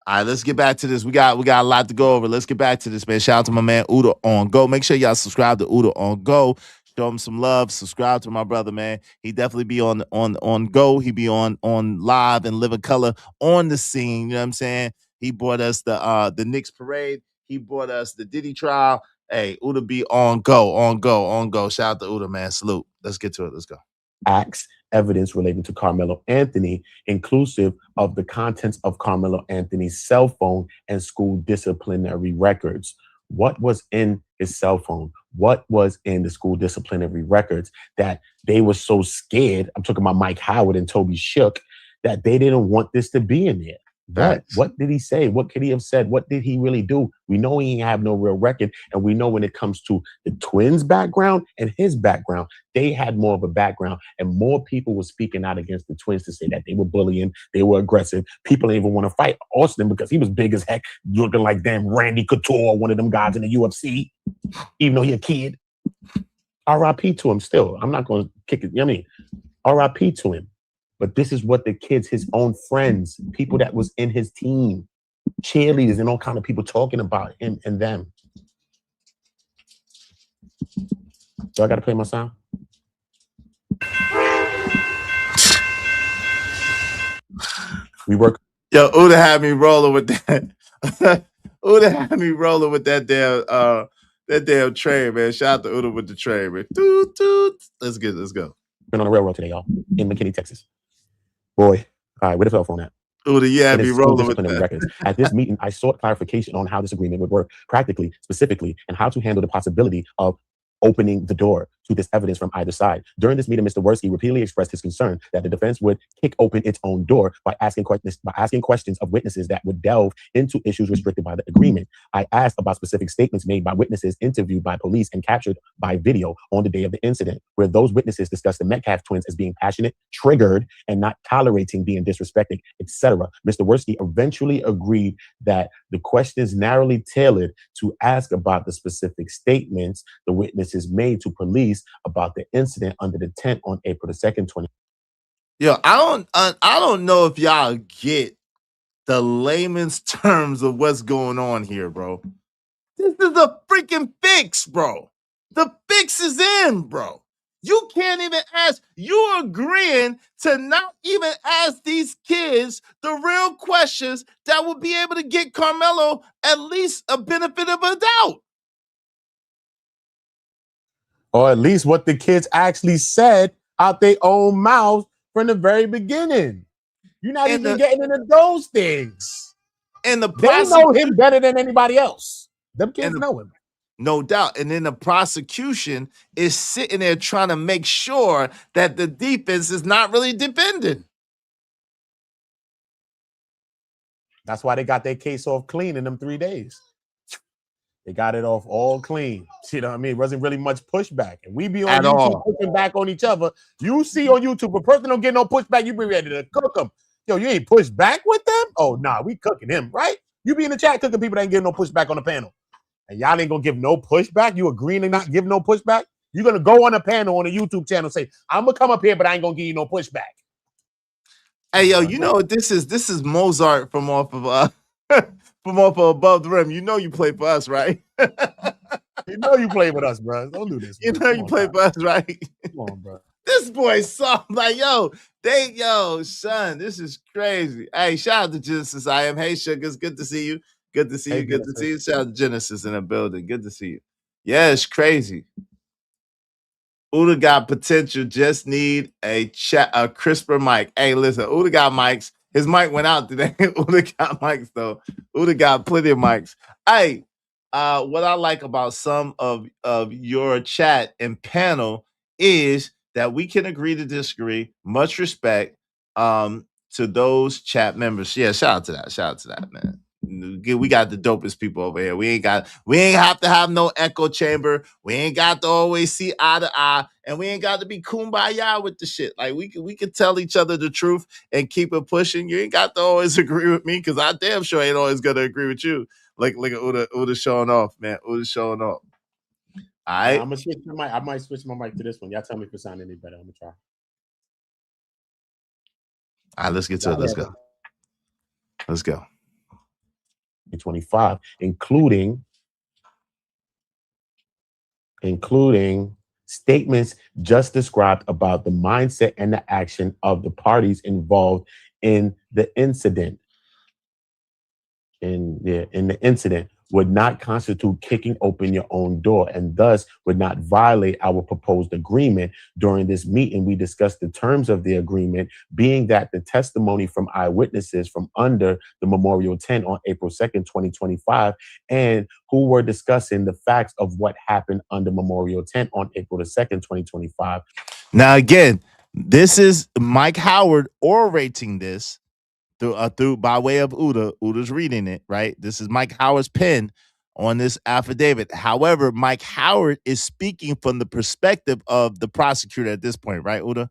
All right, let's get back to this. We got a lot to go over. Let's get back to this, man. Shout out to my man Uda on Go. Make sure y'all subscribe to Uda on Go. Show him some love. Subscribe to my brother, man. He definitely be on Go. He be on live and living color on the scene. You know what I'm saying? He brought us the Knicks parade. He brought us the Diddy trial. Hey, Uda be on Go. Shout out to Uda, man. Salute. Let's get to it. Let's go. Acts, evidence relating to Carmelo Anthony, inclusive of the contents of Carmelo Anthony's cell phone and school disciplinary records. What was in his cell phone? What was in the school disciplinary records that they were so scared? I'm talking about Mike Howard and Toby Shook, that they didn't want this to be in there. What did he say? What could he have said? What did he really do? We know he ain't have no real record. And we know when it comes to the twins' background and his background, they had more of a background. And more people were speaking out against the twins to say that they were bullying, they were aggressive. People didn't even want to fight Austin because he was big as heck, looking like damn Randy Couture, one of them guys in the UFC, even though he a kid. R.I.P. to him still. I'm not going to kick it. You know what I mean? R.I.P. to him. But this is what the kids, his own friends, people that was in his team, cheerleaders and all kind of people talking about him and them. So I got to play my sound? We work. Yo, Uda had me rolling with that. Uda had me rolling with that damn train, man. Shout out to Uda with the train, man. Toot, toot. Let's go. Been on the railroad today, y'all, in McKinney, Texas. Boy, all right, where the cell phone at? Uda, yeah, be rolling with that. Records. At this meeting, I sought clarification on how this agreement would work practically, specifically, and how to handle the possibility of opening the door to this evidence from either side. During this meeting, Mr. Worski repeatedly expressed his concern that the defense would kick open its own door by asking questions of witnesses that would delve into issues restricted by the agreement. I asked about specific statements made by witnesses interviewed by police and captured by video on the day of the incident, where those witnesses discussed the Metcalf twins as being passionate, triggered, and not tolerating being disrespected, etc. Mr. Worski eventually agreed that the questions narrowly tailored to ask about the specific statements the witnesses made to police about the incident under the tent on April the 2nd, 20. Yo, I don't know if y'all get the layman's terms of what's going on here, bro. This is a freaking fix, bro. The fix is in, bro. You can't even ask. You're agreeing to not even ask these kids the real questions that will be able to get Carmelo at least a benefit of a doubt. Or at least what the kids actually said out their own mouths from the very beginning. You're not even getting into those things. And they know him better than anybody else. Them kids know him. No doubt. And then the prosecution is sitting there trying to make sure that the defense is not really defending. That's why they got their case off clean in them 3 days. They got it off all clean. You know what I mean? It wasn't really much pushback. And we be on YouTube pushing back on each other. You see on YouTube, a person don't get no pushback, you be ready to cook them. Yo, you ain't pushed back with them? Oh, nah, we cooking him, right? You be in the chat cooking people that ain't getting no pushback on the panel. And y'all ain't gonna give no pushback? You agreeing to not give no pushback? You're gonna go on a panel on a YouTube channel and say, I'm gonna come up here, but I ain't gonna give you no pushback. Hey, yo, you know what this is? This is Mozart from off of Above the Rim. You know you play for us, right? You know you play with us, bro. Don't do this. You know you play for us, right? Come on, bro. This boy soft like, son, this is crazy. Hey, shout out to Genesis. I am. Hey, Sugars, good to see you. Good to see you. Good to see you. Shout out to Genesis in the building. Good to see you. Yeah, it's crazy. Uda got potential. Just need a crisper mic. Hey, listen, Uda got mics. His mic went out today. Uda got mics though. Uda got plenty of mics. Hey, what I like about some of your chat and panel is that we can agree to disagree. Much respect to those chat members. Yeah, shout out to that. Shout out to that, man. We got the dopest people over here. We ain't have to have no echo chamber. We ain't got to always see eye to eye, and we ain't got to be kumbaya with the shit. Like we can tell each other the truth and keep it pushing. You ain't got to always agree with me because I damn sure ain't always gonna agree with you. Look at Uda showing off, man. Uda showing off. All right. I'm gonna switch my mic. I might switch my mic to this one. Y'all tell me if it sounds any better. I'm gonna try. All right, let's get to it. Let's go. 2025, including statements just described about the mindset and the action of the parties involved in the incident. In the incident would not constitute kicking open your own door and thus would not violate our proposed agreement. During this meeting, we discussed the terms of the agreement, being that the testimony from eyewitnesses from under the memorial tent on April 2nd, 2025, and who were discussing the facts of what happened under memorial tent on April the 2nd, 2025. Now, again, this is Mike Howard orating this through by way of Uda. Uda's reading it, right? This is Mike Howard's pen on this affidavit. However, Mike Howard is speaking from the perspective of the prosecutor at this point, right, Uda?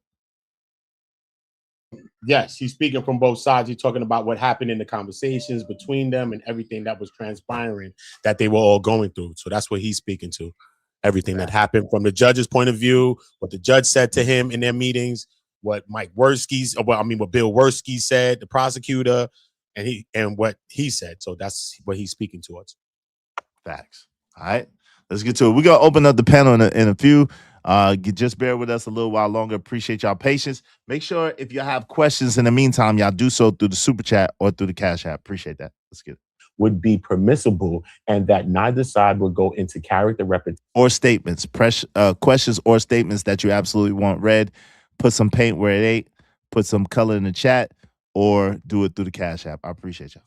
Yes, he's speaking from both sides. He's talking about what happened in the conversations between them and everything that was transpiring that they were all going through. So that's what he's speaking to. Everything that happened from the judge's point of view, what the judge said to him in their meetings, what Bill Werski said, the prosecutor, and what he said. So that's what he's speaking to us. Facts. All right, let's get to it. We're gonna open up the panel in a few. Just bear with us a little while longer. Appreciate y'all patience. Make sure if you have questions in the meantime, y'all do so through the super chat or through the Cash App. Appreciate that. Let's get it. Would be permissible and that neither side would go into character repetition or statements, questions or statements that you absolutely want read. Put some paint where it ain't. Put some color in the chat or do it through the Cash App. I appreciate y'all.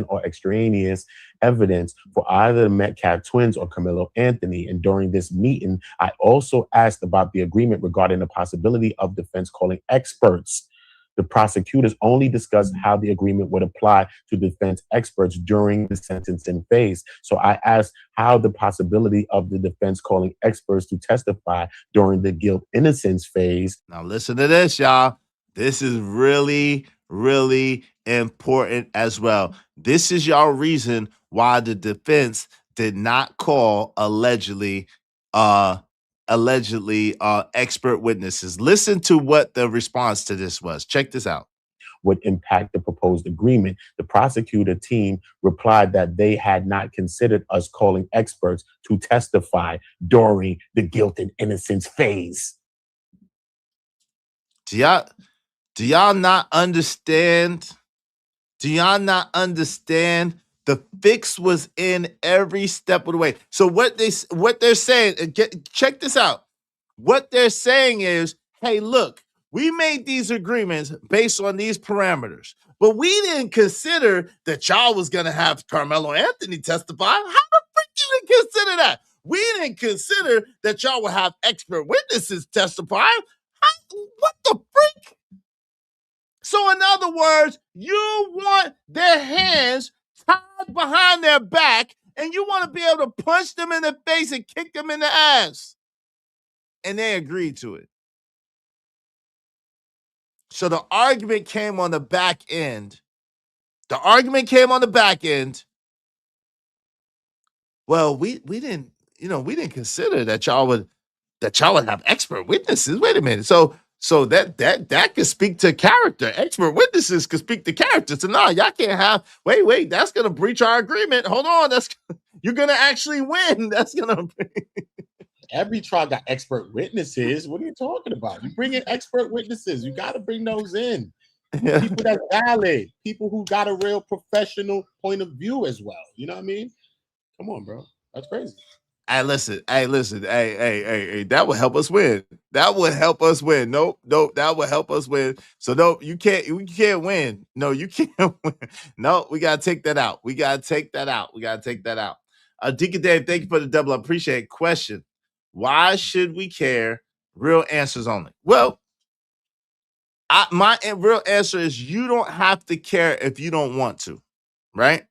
Or extraneous evidence for either the Metcalf twins or Carmelo Anthony. And during this meeting, I also asked about the agreement regarding the possibility of defense calling experts. The prosecutors only discussed how the agreement would apply to defense experts during the sentencing phase. So I asked how the possibility of the defense calling experts to testify during the guilt innocence phase. Now listen to this, y'all. This is really, really important as well. This is y'all reason why the defense did not call allegedly expert witnesses. Listen to what the response to this was. Check this out. Would impact the proposed agreement. The prosecutor team replied that they had not considered us calling experts to testify during the guilt and innocence phase. Do y'all not understand? Do y'all not understand? The fix was in every step of the way. So what they're saying, check this out. What they're saying is, hey, look, we made these agreements based on these parameters, but we didn't consider that y'all was going to have Carmelo Anthony testify. How the freak you didn't consider that? We didn't consider that y'all would have expert witnesses testify. What the freak? So in other words, you want their hands tied behind their back and you want to be able to punch them in the face and kick them in the ass. And they agreed to it. So the argument came on the back end. Well, we didn't consider that y'all would have expert witnesses. Wait a minute. So that could speak to character. Expert witnesses could speak to character. So no, y'all can't have. Wait. That's gonna breach our agreement. Hold on. You're gonna actually win. That's gonna. Every trial got expert witnesses. What are you talking about? You bring in expert witnesses. You got to bring those in. People that's valid. People who got a real professional point of view as well. You know what I mean? Come on, bro. That's crazy. Hey, listen. Hey, that would help us win. Nope, that would help us win. So no, you can't win. No, you can't win. No, we gotta take that out. Deacon Dave, thank you for the double. I appreciate it. Question: why should we care? Real answers only. Well, my real answer is you don't have to care if you don't want to, right?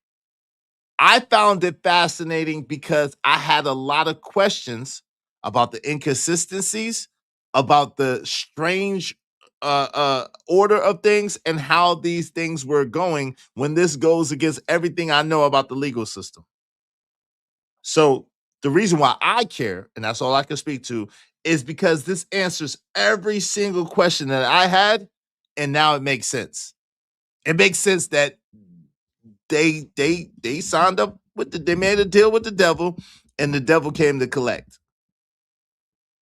I found it fascinating because I had a lot of questions about the inconsistencies, about the strange order of things, and how these things were going when this goes against everything I know about the legal system. So the reason why I care, and that's all I can speak to, is because this answers every single question that I had, and now it makes sense. It makes sense that they signed up they made a deal with the devil, and the devil came to collect.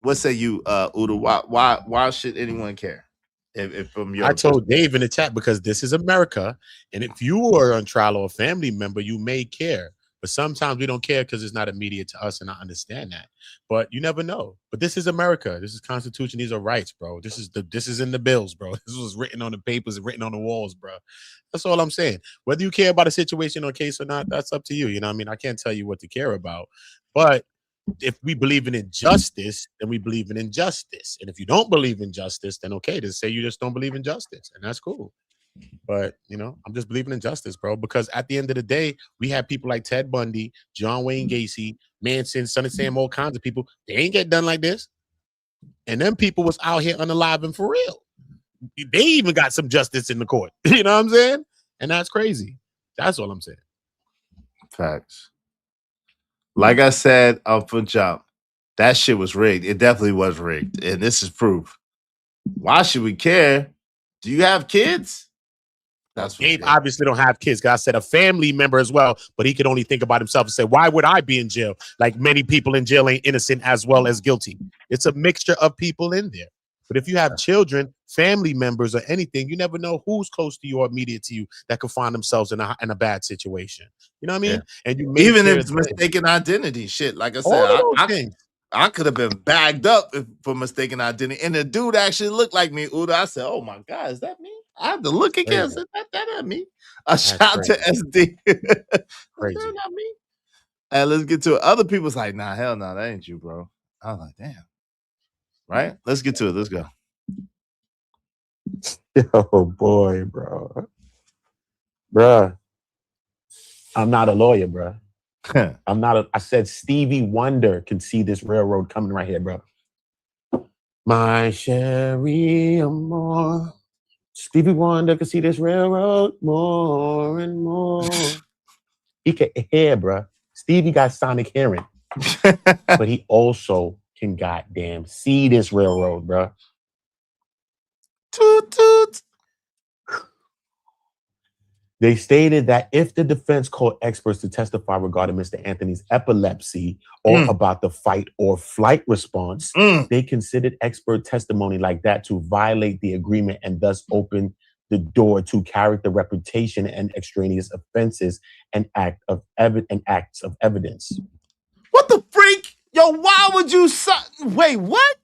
What say you, Udo? Why should anyone care? If from your I told Dave in the chat, because this is America, and if you are on trial or a family member, you may care. But sometimes we don't care because it's not immediate to us, and I understand that. But you never know. But this is America. This is Constitution. These are rights, bro. This is in the bills, bro. This was written on the papers and written on the walls, bro. That's all I'm saying. Whether you care about a situation or case or not, that's up to you. You know what I mean? I can't tell you what to care about. But if we believe in injustice, then we believe in injustice. And if you don't believe in justice, then okay, just say you just don't believe in justice, and that's cool. But I'm just believing in justice, bro. Because at the end of the day, we have people like Ted Bundy, John Wayne Gacy, Manson, Sonny Sam, all kinds of people. They ain't get done like this. And them people was out here unaliving for real. They even got some justice in the court. You know what I'm saying? And that's crazy. That's all I'm saying. Facts. Like I said up for jump, that shit was rigged. It definitely was rigged. And this is proof. Why should we care? Do you have kids? That's what Dave obviously don't have kids. I said a family member as well, but he could only think about himself and say, why would I be in jail? Like many people in jail ain't innocent as well as guilty. It's a mixture of people in there. But if you have children, family members, or anything, you never know who's close to you or immediate to you that could find themselves in a bad situation. You know what I mean? Yeah. And you even if it's mistaken identity, shit. Like I said, I could have been bagged up for mistaken identity, and the dude actually looked like me. Udo, I said, "Oh my god, is that me?" I had to look again. I said, that ain't me. A shout to SD. Crazy. That's not me. And let's get to it. Other people's like, nah, hell no, that ain't you, bro. I was like, damn. Right? Let's get to it. Let's go. Oh boy, bro. Bruh. I'm not a lawyer, bro. I said Stevie Wonder can see this railroad coming right here, bro. My Sherry Amore. Stevie Wonder can see this railroad more and more. He can hear, bro. Stevie got sonic hearing. But he also can goddamn see this railroad, bro. Toot toot. They stated that if the defense called experts to testify regarding Mr. Anthony's epilepsy or about the fight or flight response, they considered expert testimony like that to violate the agreement and thus open the door to character reputation and extraneous offenses and acts of evidence. What the freak? Yo, why would you wait, what?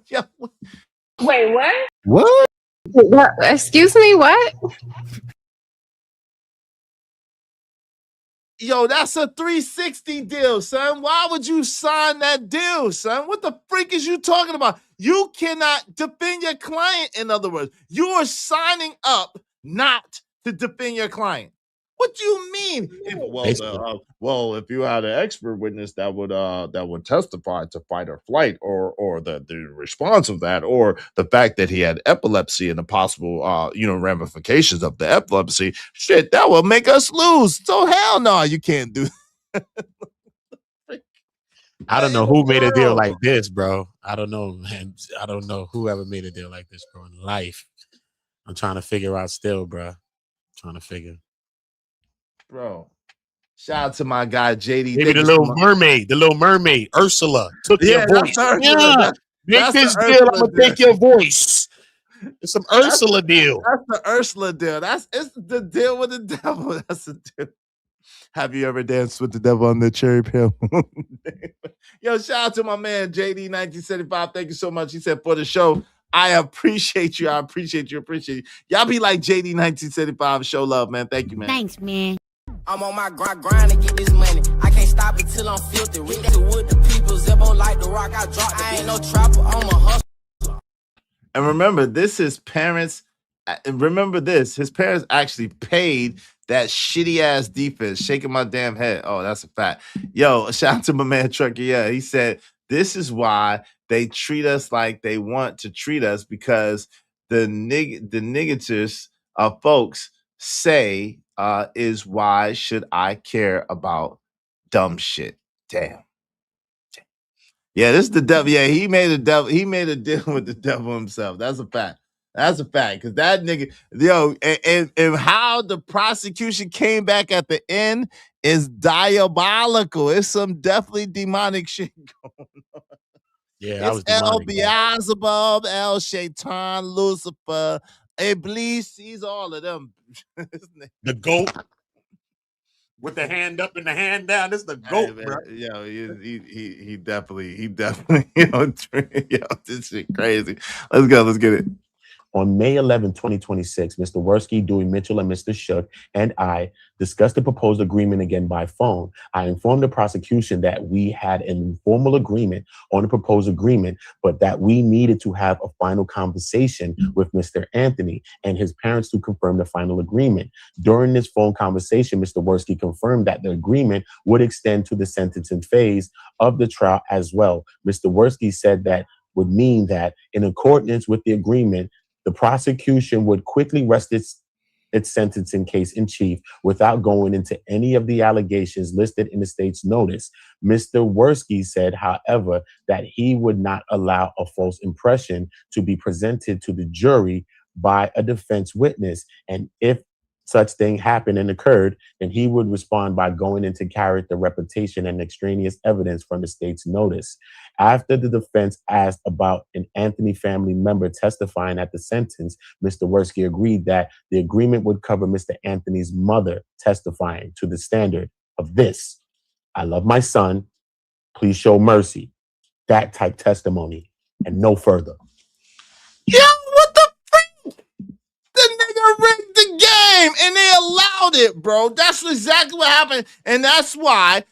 Yo. Wait, what? What? Excuse me, what? Yo, that's a 360 deal, son. Why would you sign that deal, son? What the freak is you talking about? You cannot defend your client, in other words. You are signing up not to defend your client. What do you mean? If you had an expert witness that would testify to fight or flight, or the response of that, or the fact that he had epilepsy and the possible ramifications of the epilepsy, shit, that will make us lose. So hell no, you can't do that. I don't know who made a deal like this, bro. I don't know, man. I don't know who ever made a deal like this, bro, in life. I'm trying to figure out still, bro. Trying to figure. Bro, shout out to my guy JD. Maybe the Little Mermaid, Ursula took your voice. Make this deal. I'm gonna take your voice. It's some Ursula deal. That's the Ursula deal. It's the deal with the devil. That's the deal. Have you ever danced with the devil on the cherry pill? Yo, shout out to my man JD 1975. Thank you so much. He said for the show. I appreciate you. I appreciate you. Y'all be like JD 1975. Show love, man. Thank you, man. Thanks, man. I'm on my grind to get this money. I can't stop it till I'm filthy. With the people, Zebo like the rock. I drop. I ain't no trapper. I'm a hustler. And remember, this is parents. Remember this. His parents actually paid that shitty ass defense. Shaking my damn head. Oh, that's a fact. Yo, shout out to my man Trucker. Yeah, he said this is why they treat us like they want to treat us, because the niggators folks say is why should I care about dumb shit? Damn. Yeah, this is the devil. Yeah, he made a deal with the devil himself. That's a fact. That's a fact. Because that nigga, yo, and how the prosecution came back at the end is diabolical. It's some definitely demonic shit going on. Yeah, that It's was El demonic, bro. Beelzebub, El Shaitan, Lucifer, Iblis. He's all of them. The goat with the hand up and the hand down. This is the goat, Hey, bro. man, yo, he definitely, yo, this shit crazy. Let's go, let's get it. On May 11, 2026, Mr. Worski, Dewey Mitchell, and Mr. Shook and I discussed the proposed agreement again by phone. I informed the prosecution that we had an informal agreement on the proposed agreement, but that we needed to have a final conversation with Mr. Anthony and his parents to confirm the final agreement. During this phone conversation, Mr. Worski confirmed that the agreement would extend to the sentencing phase of the trial as well. Mr. Worski said that would mean that in accordance with the agreement, the prosecution would quickly rest its sentencing case in chief without going into any of the allegations listed in the state's notice. Mr. Worski said, however, that he would not allow a false impression to be presented to the jury by a defense witness. And if such thing happened and occurred, then he would respond by going into character, repetition, and extraneous evidence from the state's notice. After the defense asked about an Anthony family member testifying at the sentence, Mr. Worski agreed that the agreement would cover Mr. Anthony's mother testifying to the standard of this: I love my son, please show mercy. That type testimony and no further. Yo, what the freak? The nigga rigged the game and they allowed it, bro. That's exactly what happened. And that's why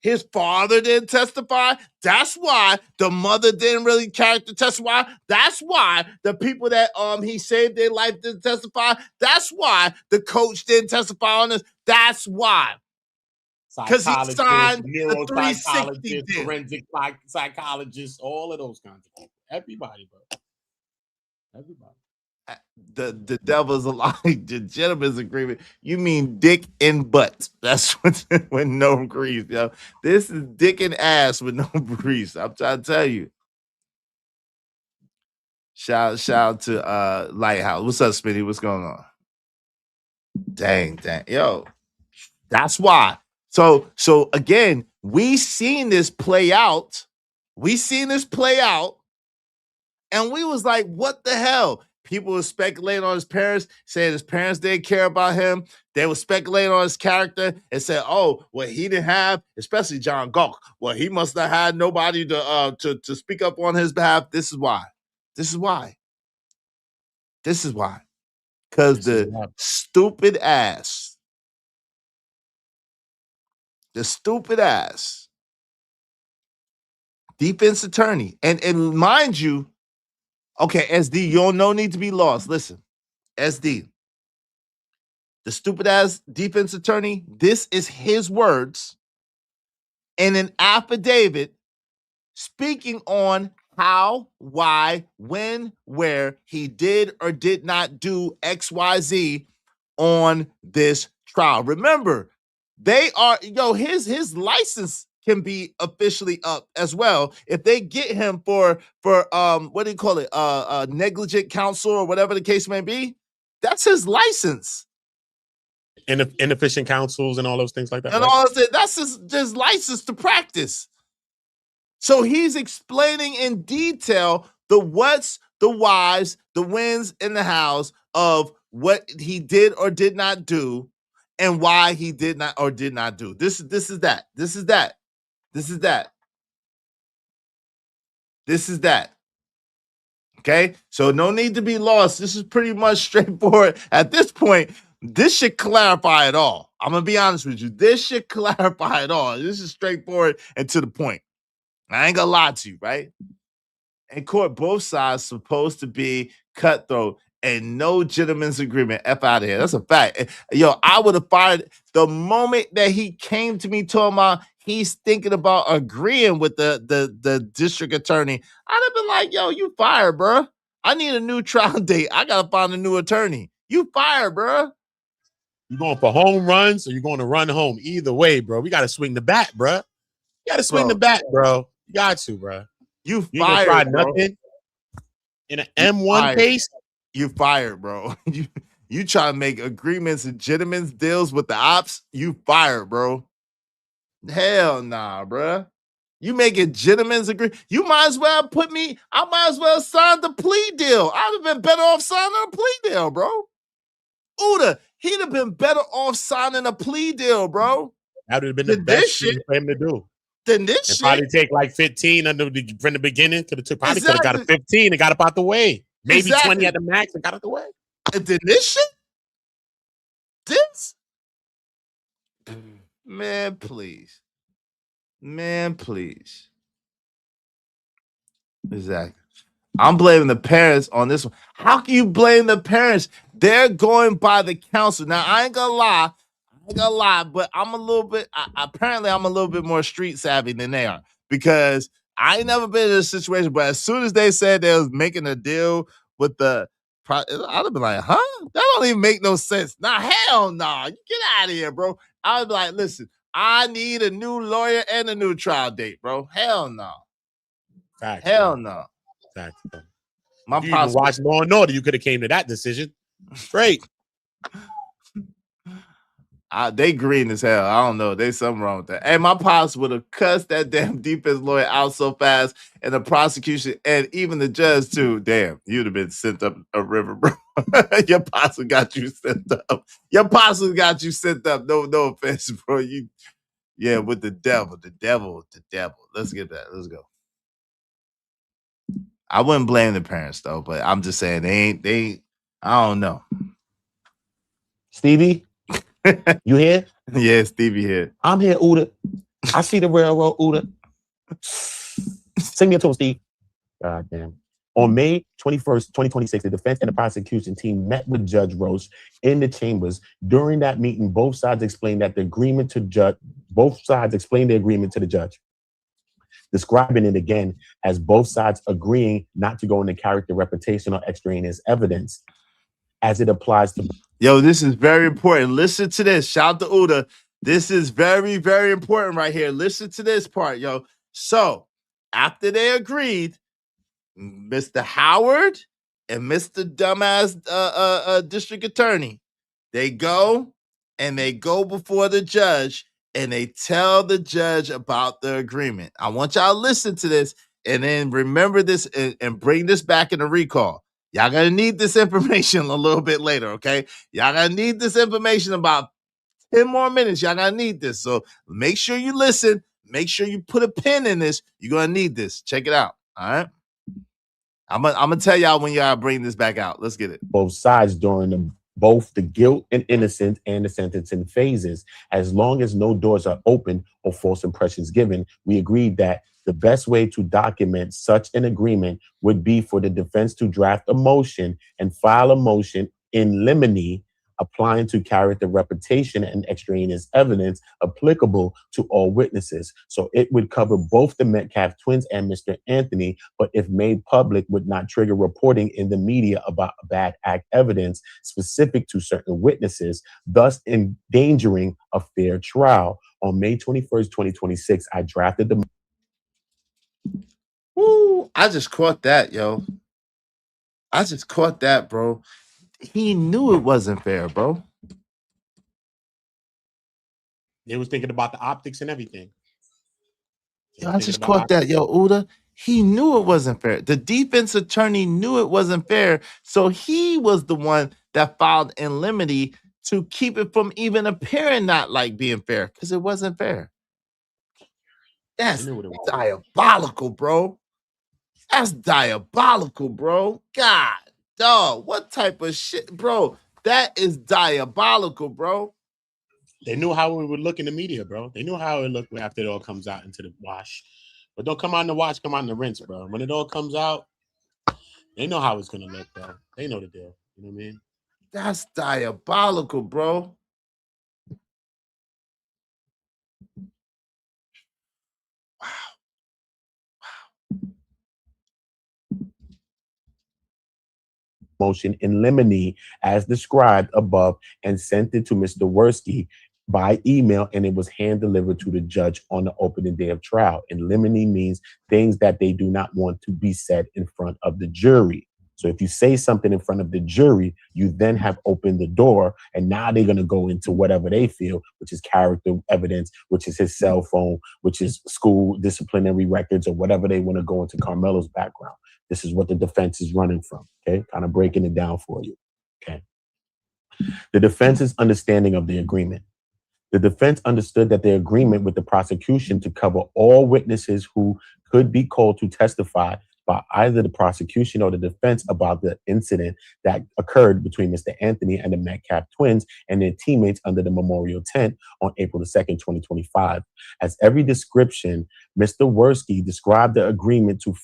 his father didn't testify. That's why the mother didn't really character testify. That's why the people that he saved their life didn't testify. That's why the coach didn't testify on this. That's why. Because he signed the 360 deal. Forensic psychologists, all of those kinds of people. Everybody, bro. Everybody. The devil's a lie. The gentleman's agreement. You mean dick and butt. That's what with no grease, yo. This is dick and ass with no grease. I'm trying to tell you. Shout out to Lighthouse. What's up, Smitty? What's going on? Dang. Yo. That's why. So again, we seen this play out. And we was like, what the hell? People were speculating on his parents, saying his parents didn't care about him. They were speculating on his character and said, oh, well, he didn't have, especially John Gawk. Well, he must have had nobody to speak up on his behalf. This is why. Because the stupid ass defense attorney, and mind you, okay, SD, you don't no need to be lost. Listen, SD, the stupid ass defense attorney, this is his words in an affidavit speaking on how, why, when, where he did or did not do XYZ on this trial. Remember, they are, his license can be officially up as well if they get him for what do you call it, negligent counsel or whatever the case may be. That's his license. Inefficient counsels and all those things like that. And right? all that, that's his license to practice. So he's explaining in detail the what's, the whys, the wins, and the hows of what he did or did not do and why he did not or did not do. This is that. Okay? So no need to be lost. This is pretty much straightforward. At this point, this should clarify it all. I'm going to be honest with you. This should clarify it all. This is straightforward and to the point. I ain't gonna lie to you, right? In court, both sides supposed to be cutthroat and no gentleman's agreement. F out of here. That's a fact. Yo, I would have fired the moment that he came to me talking about he's thinking about agreeing with the district attorney. I'd have been like, yo, you fired, bro. I need a new trial date. I gotta find a new attorney. You fired, bro. You going for home runs or you going to run home? Either way, bro. We got to swing the bat, bro. You got to swing the bat, bro. You got to, bro. You ain't gonna fired, try bro. nothing. You in an M1 case. You fired, bro. You try to make agreements and gentlemen's deals with the ops. You fired, bro. Hell nah, bro. You making gentlemen's agree. You might as well put me. I might as well sign the plea deal. I'd have been better off signing a plea deal, bro. Uda, he'd have been better off signing a plea deal, bro. That would have been the best thing for him to do. Then this and shit probably take like 15 from the beginning. Could have got a 15 and got up out the way. Maybe 20 at the max and got out the way. And then this shit, this, man, please. Man, please. Exactly. I'm blaming the parents on this one. How can you blame the parents? They're going by the counsel. Now, I ain't gonna lie, but I'm a little bit, apparently I'm a little bit more street savvy than they are, because I ain't never been in a situation, but as soon as they said they was making a deal with the, I'd have been like, huh? That don't even make no sense. Nah, hell nah. You get out of here, bro. I would be like, listen, I need a new lawyer and a new trial date, bro. Hell no. Facts, hell no. Facts, bro. My if you even watched Law and Order, you could have came to that decision. Great. They green as hell. I don't know. There's something wrong with that. Hey, my pops would have cussed that damn defense lawyer out so fast, and the prosecution and even the judge too. Damn, you'd have been sent up a river, bro. Your pops got you sent up. Your pops got you sent up. No offense, bro. Yeah, with the devil. Let's get that. Let's go. I wouldn't blame the parents though, but I'm just saying they I don't know. Stevie, you here? Yeah, Stevie here. I'm here, Uda. I see the railroad, Uda. Sing me a tune, Steve. God damn. On May 21st, 2026, the defense and the prosecution team met with Judge Roach in the chambers. During that meeting, both sides explained the agreement to the judge, describing it again as both sides agreeing not to go into character, reputation, or extraneous evidence as it applies to. Yo, this is very important. Listen to this. Shout out to Uda. This is very, very important right here. Listen to this part, yo. So, after they agreed, Mr. Howard and Mr. Dumbass District Attorney, they go before the judge and they tell the judge about the agreement. I want y'all to listen to this and then remember this and bring this back in the recall. Y'all gonna need this information a little bit later, okay? Y'all gonna need this information about 10 more minutes. Y'all gonna need this. So make sure you listen. Make sure you put a pin in this. You're gonna need this. Check it out. All right. I'm gonna tell y'all when y'all bring this back out. Let's get it. Both sides during both the guilt and innocence and the sentencing phases. As long as no doors are open or false impressions given, we agreed that the best way to document such an agreement would be for the defense to draft a motion and file a motion in limine applying to character, reputation, and extraneous evidence applicable to all witnesses. So it would cover both the Metcalf twins and Mr. Anthony, but if made public, would not trigger reporting in the media about bad act evidence specific to certain witnesses, thus endangering a fair trial. On May 21st, 2026, I drafted the. Woo, I just caught that, yo. I just caught that, bro. He knew it wasn't fair, bro. They was thinking about the optics and everything. Yo, I just caught that, yo, Uda. He knew it wasn't fair. The defense attorney knew it wasn't fair, so he was the one that filed in limine to keep it from even appearing not like being fair, because it wasn't fair. That's diabolical, bro. That's diabolical, bro. God, dog, what type of shit, bro? That is diabolical, bro. They knew how it would look in the media, bro. They knew how it looked after it all comes out into the wash. But don't come on the wash, come on the rinse, bro. When it all comes out, they know how it's gonna look, bro. They know the deal. You know what I mean? That's diabolical, bro. Motion in limine as described above and sent it to Mr. Worski by email, and it was hand delivered to the judge on the opening day of trial. In limine means things that they do not want to be said in front of the jury. So if you say something in front of the jury, you then have opened the door, and now they're going to go into whatever they feel, which is character evidence, which is his cell phone, which is school disciplinary records, or whatever they want to go into Carmelo's background. This is what the defense is running from, okay? Kind of breaking it down for you, okay? The defense's understanding of the agreement. The defense understood that the agreement with the prosecution to cover all witnesses who could be called to testify by either the prosecution or the defense about the incident that occurred between Mr. Anthony and the Metcalf twins and their teammates under the memorial tent on April the 2nd, 2025. As every description, Mr. Worski described the agreement to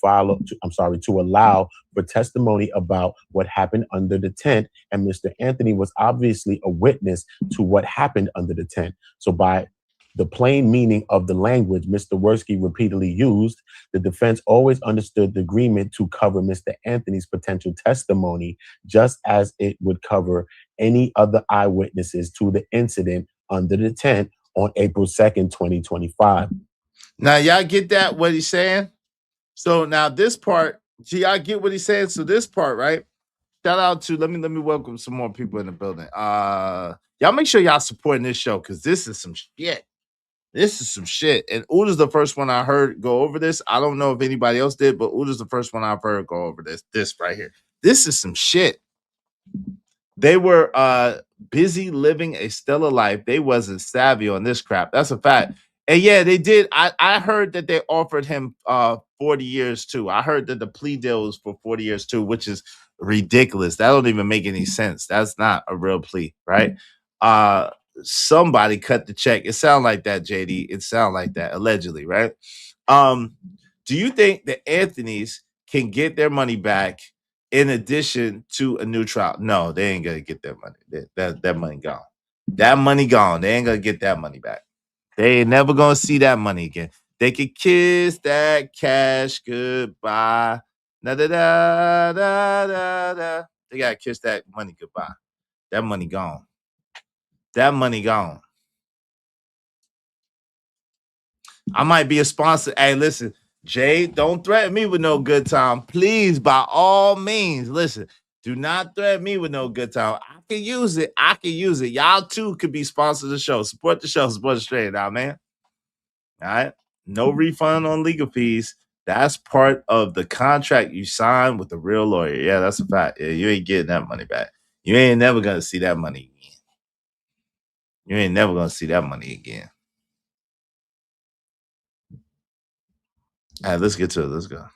allow for testimony about what happened under the tent, and Mr. Anthony was obviously a witness to what happened under the tent. So by the plain meaning of the language Mr. Worski repeatedly used, the defense always understood the agreement to cover Mr. Anthony's potential testimony, just as it would cover any other eyewitnesses to the incident under the tent on April 2nd, 2025. Now, y'all get that, what he's saying? So now this part, do y'all get what he's saying? So this part, right? Shout out to, let me welcome some more people in the building. Y'all make sure y'all supporting this show, because this is some shit. This is some shit. And Uda's the first one I heard go over this. I don't know if anybody else did, but Uda's the first one I've heard go over this right here. This is some shit. They were busy living a stellar life. They wasn't savvy on this crap. That's a fact. And yeah, they did. I heard that they offered him 40 years too. I heard that the plea deal was for 40 years too, which is ridiculous. That don't even make any sense. That's not a real plea, right? Somebody cut the check. It sound like that, JD. It sound like that, allegedly, right? Do you think the Anthonys can get their money back in addition to a new trial? No, they ain't gonna get their money. That money gone. That money gone. They ain't gonna get that money back. They ain't never gonna see that money again. They could kiss that cash goodbye. Da da da da da da. They gotta kiss that money goodbye. That money gone. That money gone. I might be a sponsor. Hey, listen, Jay, don't threaten me with no good time. Please, by all means, listen, do not threaten me with no good time. I can use it. I can use it. Y'all too could be sponsors of the show. Support the show. Support it straight out, man. All right. No refund on legal fees. That's part of the contract you sign with a real lawyer. Yeah, that's a fact. Yeah, you ain't getting that money back. You ain't never gonna see that money again. You ain't never gonna see that money again. All right, let's get to it. Let's go.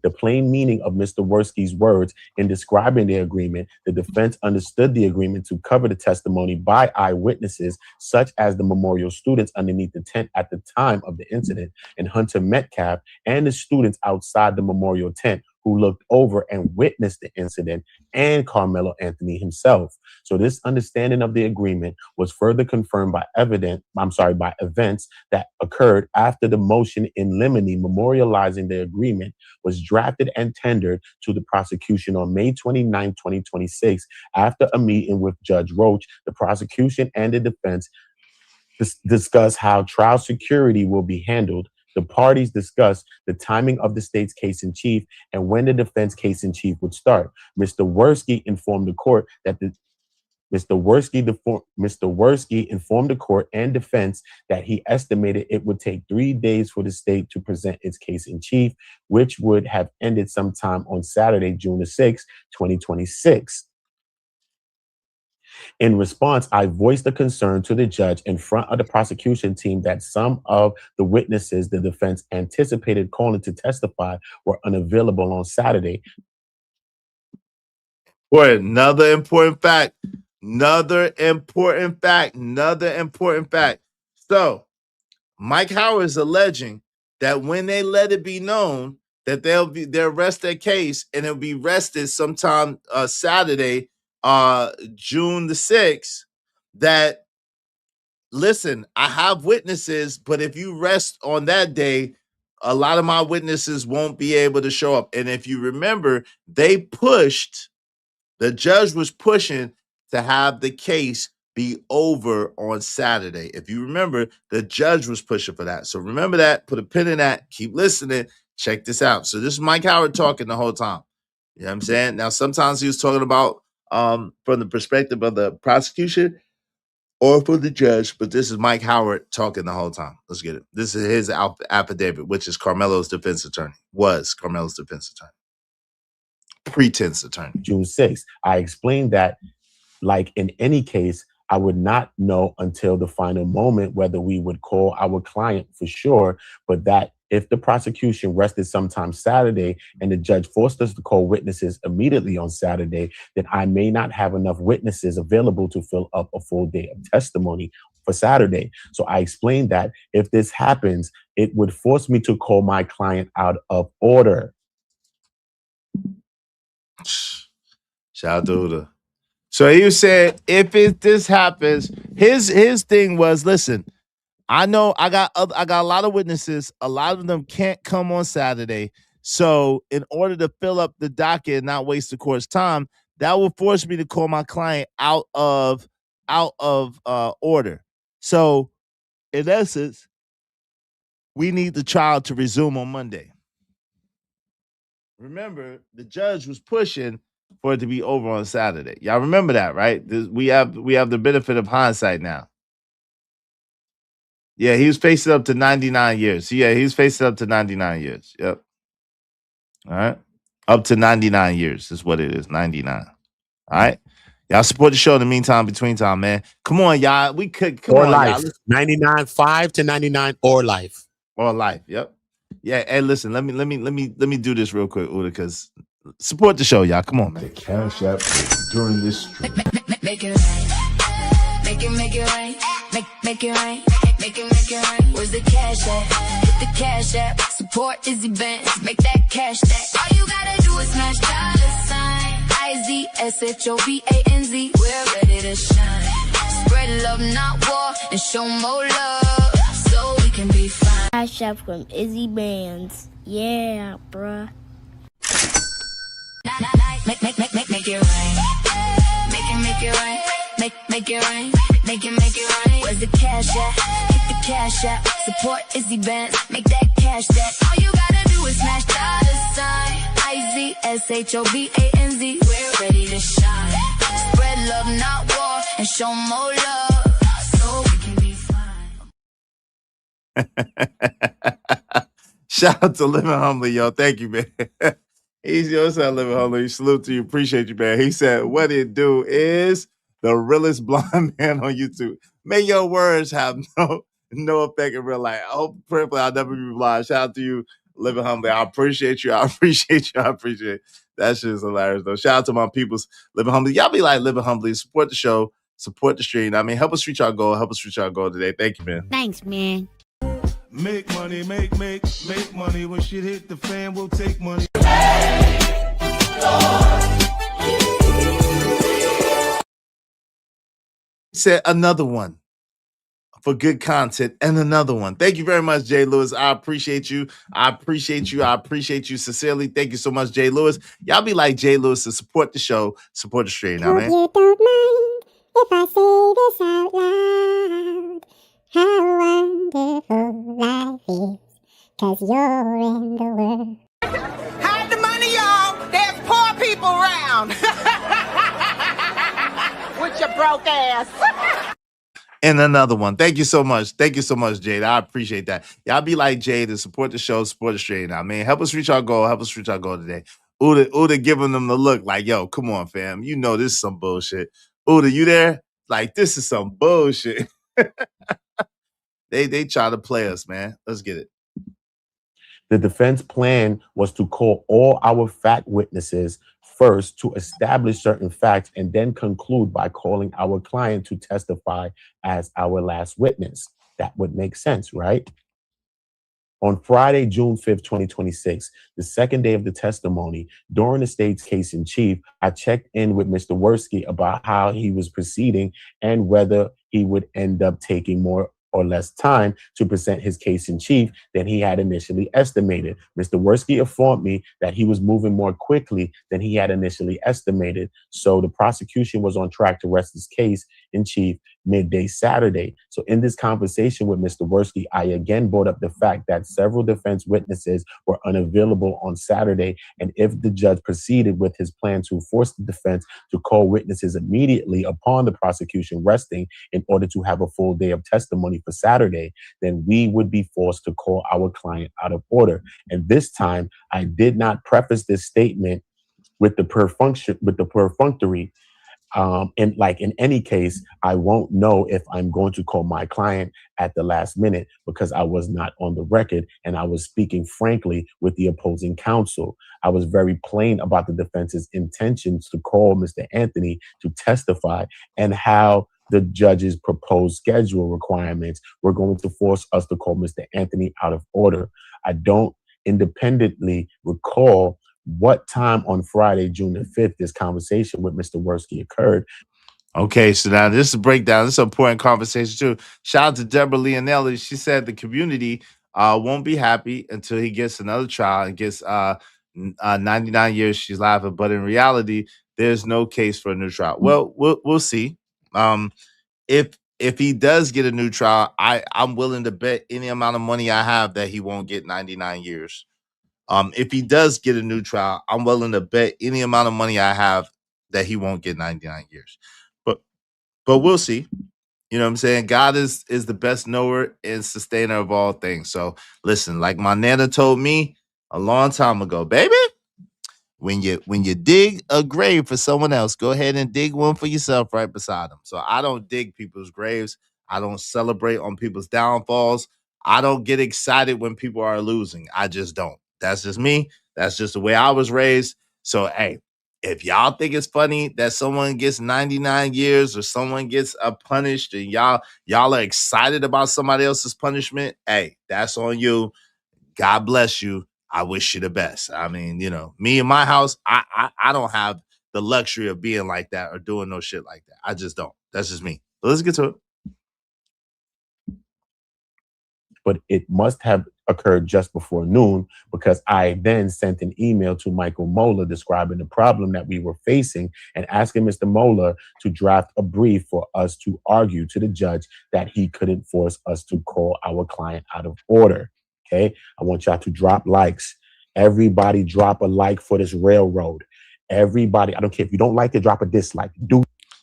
The plain meaning of Mr. Worski's words in describing the agreement, the defense understood the agreement to cover the testimony by eyewitnesses, such as the memorial students underneath the tent at the time of the incident, and Hunter Metcalf, and the students outside the memorial tent who looked over and witnessed the incident, and Carmelo Anthony himself. So this understanding of the agreement was further confirmed by events that occurred after the motion in limine memorializing the agreement was drafted and tendered to the prosecution on May 29, 2026. After a meeting with Judge Roach, the prosecution and the defense discuss how trial security will be handled. The parties discussed the timing of the state's case in chief and when the defense case in chief would start. Mr. Worski informed the court informed the court and defense that he estimated it would take 3 days for the state to present its case in chief, which would have ended sometime on Saturday, June the 6th, 2026. In response, I voiced a concern to the judge in front of the prosecution team that some of the witnesses the defense anticipated calling to testify were unavailable on Saturday. Boy, another important fact. So, Mike Howard is alleging that when they let it be known that they'll rest their case and it'll be rested sometime Saturday, June the 6th, that, listen, I have witnesses, but if you rest on that day, a lot of my witnesses won't be able to show up. And if you remember, the judge was pushing to have the case be over on Saturday. If you remember, the judge was pushing for that. So remember that, put a pin in that, keep listening, Check this out. So this is Mike Howard talking the whole time. You know what I'm saying? Now, sometimes he was talking about from the perspective of the prosecution or for the judge, but this is Mike Howard talking the whole time. Let's get it. This is his affidavit, which is Carmelo's defense attorney. Was Carmelo's defense attorney. Pretense attorney. June 6th. I explained that, like in any case, I would not know until the final moment whether we would call our client for sure, but that if the prosecution rested sometime Saturday and the judge forced us to call witnesses immediately on Saturday, then I may not have enough witnesses available to fill up a full day of testimony for Saturday. So I explained that if this happens, it would force me to call my client out of order. Shout out to Uda. So he said, if this happens, his thing was, listen, I know I got a lot of witnesses. A lot of them can't come on Saturday. So in order to fill up the docket and not waste the court's time, that will force me to call my client out of order. So in essence, we need the trial to resume on Monday. Remember, the judge was pushing for it to be over on Saturday. Y'all remember that, right? We have the benefit of hindsight now. Yeah, he was facing up to 99 years. Yeah, he was facing up to 99 years. Yep. All right. Up to 99 years is what it is. 99. All right. Y'all support the show in the meantime, between time, man. Come on, y'all. We could come or on, life. y'all. 99.5 to 99 or life. Or life. Yep. Yeah. Hey, listen, let me do this real quick, Uda, because support the show, y'all. Come on, man. The Cash App during this stream. Make it rain. Make it rain. Make it rain. Make it rain. Where's the cash at? Hit the cash app. Support Izzy Benz. Make that cash stack. All you gotta do is smash $IZSHOVANZ. We're ready to shine. Spread love, not war, and show more love, so we can be fine. Cash App from Izzy Bands. Yeah, bruh. Make it rain. Make it rain. Make it rain. Make it rain. Where's the cash at? Hit the cash app. Support Izzy Benz. Make that cash stack. All you gotta do is smash $IZSHOVANZ. We're ready to shine. Spread love, not war, and show more love, so we can be fine. Shout out to Living Humbly, yo. Thank you, man. He's your son, Living Humbly. Salute to you. Appreciate you, man. He said, what it do is the realest blind man on YouTube. May your words have no effect in real life. I hope, prayerfully, I'll never be blind. Shout out to you, Living Humbly. I appreciate you. I appreciate you. I appreciate it. That shit is hilarious, though. Shout out to my peoples, Living Humbly. Y'all be like Living Humbly. Support the show. Support the stream. I mean, help us reach our goal. Help us reach our goal today. Thank you, man. Thanks, man. Make money, make money. When shit hit the fan, we'll take money. Said another one for good content and another one. Thank you very much, Jay Lewis. I appreciate you. I appreciate you sincerely. Thank you so much, Jay Lewis. Y'all be like Jay Lewis to support the show, support the stream now, man. Hope you don't mind if I say this out loud. How wonderful life is, 'cause you're in the world. Hide the money, y'all. There's poor people around. With your broke ass. And another one. Thank you so much. Thank you so much, Jade. I appreciate that. Y'all be like Jade to support the show, support the stream now, man. Help us reach our goal. Help us reach our goal today. Uda giving them the look like, yo, come on, fam. You know this is some bullshit. Uda, you there? Like, this is some bullshit. They try to play us, man. Let's get it. The defense plan was to call all our fact witnesses first to establish certain facts and then conclude by calling our client to testify as our last witness. That would make sense, right? On Friday, June 5th, 2026, the second day of the testimony, during the state's case in chief, I checked in with Mr. Worski about how he was proceeding and whether he would end up taking more or less time to present his case in chief than he had initially estimated. Mr. Worski informed me that he was moving more quickly than he had initially estimated, so the prosecution was on track to rest his case in chief midday Saturday. So in this conversation with Mr. Worski, I again brought up the fact that several defense witnesses were unavailable on Saturday. And if the judge proceeded with his plan to force the defense to call witnesses immediately upon the prosecution resting in order to have a full day of testimony for Saturday, then we would be forced to call our client out of order. And this time, I did not preface this statement with the perfunctory. And like in any case, I won't know if I'm going to call my client at the last minute because I was not on the record and I was speaking frankly with the opposing counsel. I was very plain about the defense's intentions to call Mr. Anthony to testify and how the judge's proposed schedule requirements were going to force us to call Mr. Anthony out of order. I don't independently recall what time on Friday, June the 5th, this conversation with Mr. Worski occurred. Okay, so now this is a breakdown. This is an important conversation too. Shout out to Deborah Leonelli. She said the community won't be happy until he gets another trial and gets 99 years. She's laughing, but in reality, there's no case for a new trial. Well, we'll see. If he does get a new trial, I'm willing to bet any amount of money I have that he won't get 99 years. If he does get a new trial, I'm willing to bet any amount of money I have that he won't get 99 years. But we'll see. You know what I'm saying? God is the best knower and sustainer of all things. So listen, like my nana told me a long time ago, baby, when you dig a grave for someone else, go ahead and dig one for yourself right beside them. So I don't dig people's graves. I don't celebrate on people's downfalls. I don't get excited when people are losing. I just don't. That's just me. That's just the way I was raised. So hey, if y'all think it's funny that someone gets 99 years or someone gets punished and y'all are excited about somebody else's punishment, hey, that's on you. God bless you. I wish you the best. I mean, you know, me in my house, I don't have the luxury of being like that or doing no shit like that. I just don't. That's just me. But let's get to it. But it must have occurred just before noon because I then sent an email to Michael Moeller describing the problem that we were facing and asking Mr. Moeller to draft a brief for us to argue to the judge that he couldn't force us to call our client out of order. Okay, I want y'all to drop likes. Everybody drop a like for this railroad. Everybody, I don't care if you don't like it, drop a dislike.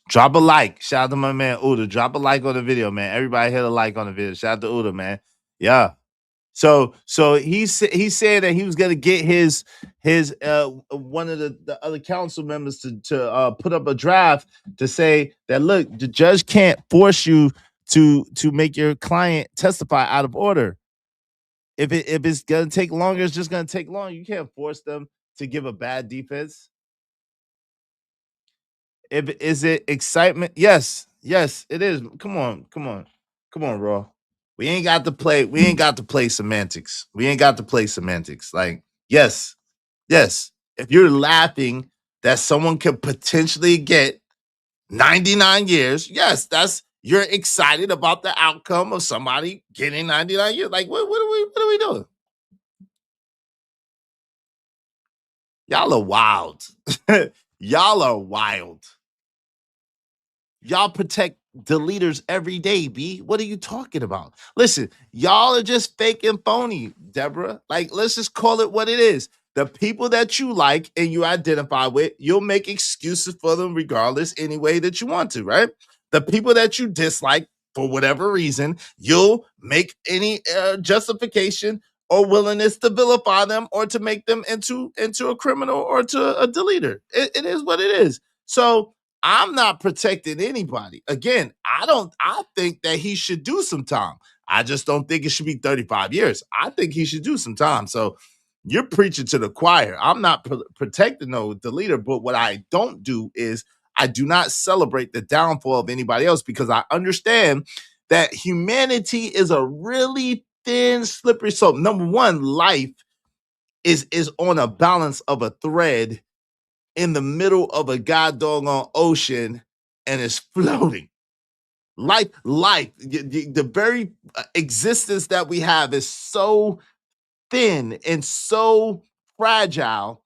Drop a like. Shout out to my man Uda. Drop a like on the video, man. Everybody hit a like on the video. Shout out to Uda, man. Yeah. So he said that he was gonna get his one of the other council members to put up a draft to say that look, the judge can't force you to make your client testify out of order. If it's gonna take longer, it's just gonna take long. You can't force them to give a bad defense. Is it excitement? Yes, it is. Come on, Raw. We ain't got to play semantics. Like, yes. If you're laughing that someone could potentially get 99 years, yes, you're excited about the outcome of somebody getting 99 years. Like, what are we doing? Y'all are wild. Y'all are wild. Y'all protect deleters every day, B. What are you talking about? Listen, y'all are just fake and phony, Deborah. Like, let's just call it what it is. The people that you like and you identify with, you'll make excuses for them regardless any way that you want to, right? The people that you dislike for whatever reason, you'll make any justification or willingness to vilify them or to make them into a criminal or to a deleter. It is what it is. So I'm not protecting anybody. Again, I think that he should do some time. I just don't think it should be 35 years. I think he should do some time. So you're preaching to the choir. I'm not protecting no deleter, but what I don't do is I do not celebrate the downfall of anybody else because I understand that humanity is a really thin, slippery slope. Number one, life is on a balance of a thread in the middle of a god doggone ocean and it's floating. Life, the very existence that we have is so thin and so fragile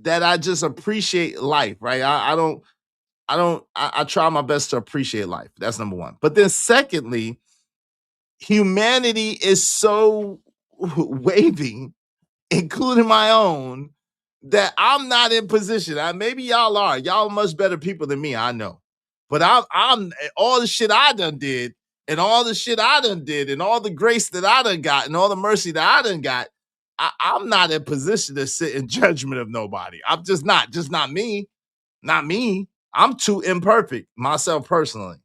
that I just appreciate life, right? I try my best to appreciate life. That's number one. But then secondly, humanity is so waving, including my own, that I'm not in position. Maybe y'all are. Y'all much better people than me, I know. But I'm all the shit I done did, and all the shit I done did, and all the grace that I done got, and all the mercy that I done got. I'm not in position to sit in judgment of nobody. I'm just not me. Not me. I'm too imperfect, myself personally.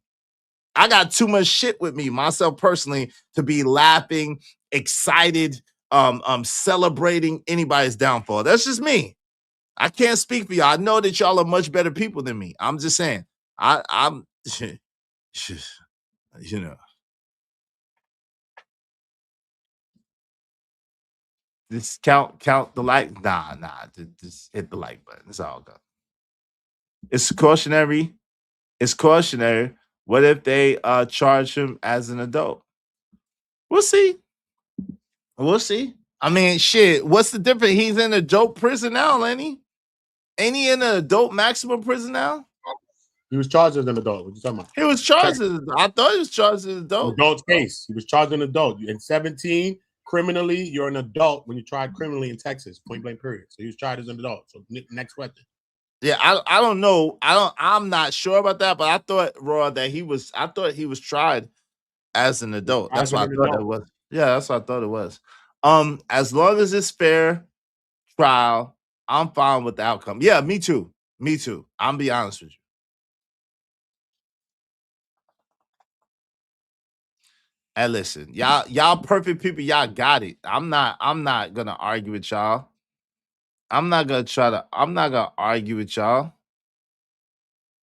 I got too much shit with me, myself personally, to be laughing, excited, celebrating anybody's downfall. That's just me. I can't speak for y'all. I know that y'all are much better people than me. I'm just saying. I'm you know, just count the like. Nah, just hit the like button. It's all good. It's cautionary. It's cautionary. What if they charge him as an adult? We'll see. We'll see. I mean, shit. What's the difference? He's in adult prison now, ain't he? Ain't he in an adult maximum prison now? He was charged as an adult. What you talking about? He was charged as I thought he was charged as an adult. Adult case. He was charged as an adult. In 17, criminally, you're an adult when you tried criminally in Texas. Point blank period. So he was charged as an adult. So next question. Yeah, I don't know. I'm not sure about that, but I thought, Raw, that I thought he was tried as an adult. That's what I thought it was. Yeah, that's what I thought it was. As long as it's fair trial, I'm fine with the outcome. Yeah, me too. Me too. I'm be honest with you. Hey, listen, y'all perfect people, y'all got it. I'm not gonna argue with y'all. I'm not gonna argue with y'all.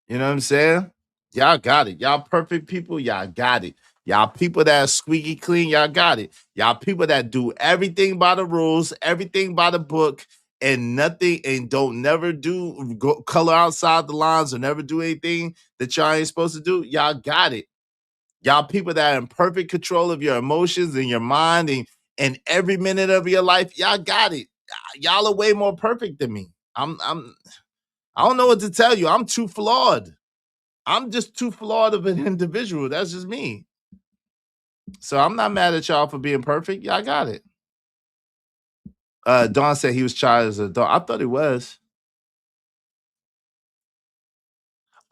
You know what I'm saying? Y'all got it. Y'all perfect people, y'all got it. Y'all people that are squeaky clean, y'all got it. Y'all people that do everything by the rules, everything by the book, and nothing, and don't never color outside the lines or never do anything that y'all ain't supposed to do. Y'all got it. Y'all people that are in perfect control of your emotions and your mind and every minute of your life, y'all got it. Y'all are way more perfect than me. I don't know what to tell you. I'm too flawed. I'm just too flawed of an individual. That's just me. So I'm not mad at y'all for being perfect. Y'all got it. Don said he was charged as an adult. I thought he was.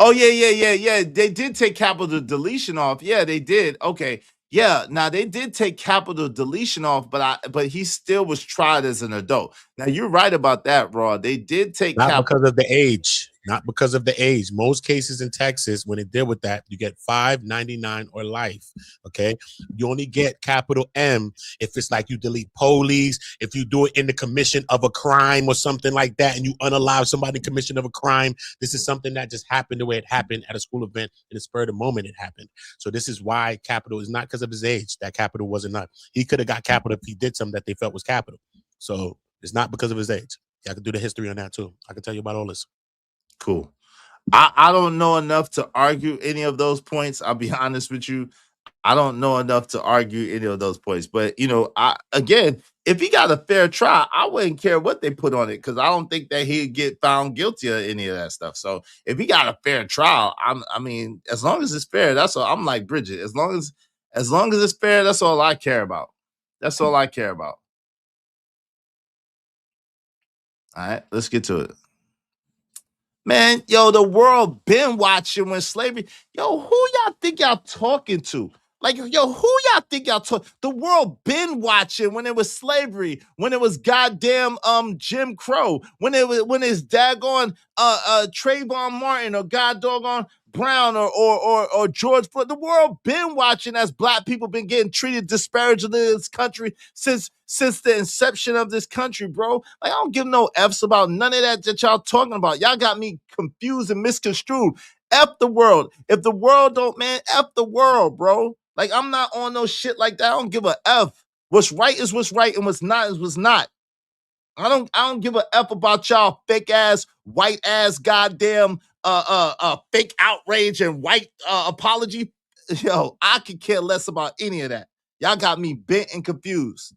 Oh, yeah. They did take capital deletion off. Yeah, they did. Okay. Yeah. Now they did take capital deletion off, but he still was tried as an adult. Now you're right about that, Raw. They did take because of the age. Not because of the age. Most cases in Texas, when they deal with that, you get 5.99 or life. Okay, you only get capital M if it's like you delete police, if you do it in the commission of a crime or something like that, and you unallow somebody in commission of a crime. This is something that just happened the way it happened at a school event in the spur of the moment it happened. So this is why capital is not because of his age. That capital wasn't enough. He could have got capital if he did something that they felt was capital. So it's not because of his age. I can do the history on that too. I can tell you about all this. Cool. I don't know enough to argue any of those points. I'll be honest with you. I don't know enough to argue any of those points. But again, if he got a fair trial, I wouldn't care what they put on it because I don't think that he'd get found guilty of any of that stuff. So if he got a fair trial, I mean, as long as it's fair, that's all. I'm like Bridget. As long as it's fair, that's all I care about. That's all I care about. All right, let's get to it. Man, the world been watching when slavery. Who y'all think y'all talking to? Like, who y'all think y'all talk? The world been watching when it was slavery, when it was goddamn Jim Crow, when it's daggone Trayvon Martin or god doggone Brown or George Floyd. The world been watching as black people been getting treated disparagingly in this country since the inception of this country, bro. Like, I don't give no F's about none of that y'all talking about. Y'all got me confused and misconstrued. F the world. If the world don't, man, F the world, bro. Like, I'm not on no shit like that. I don't give a F. What's right is what's right, and what's not is what's not. I don't give a F about y'all fake ass, white ass, goddamn fake outrage and white apology. I could care less about any of that. Y'all got me bent and confused.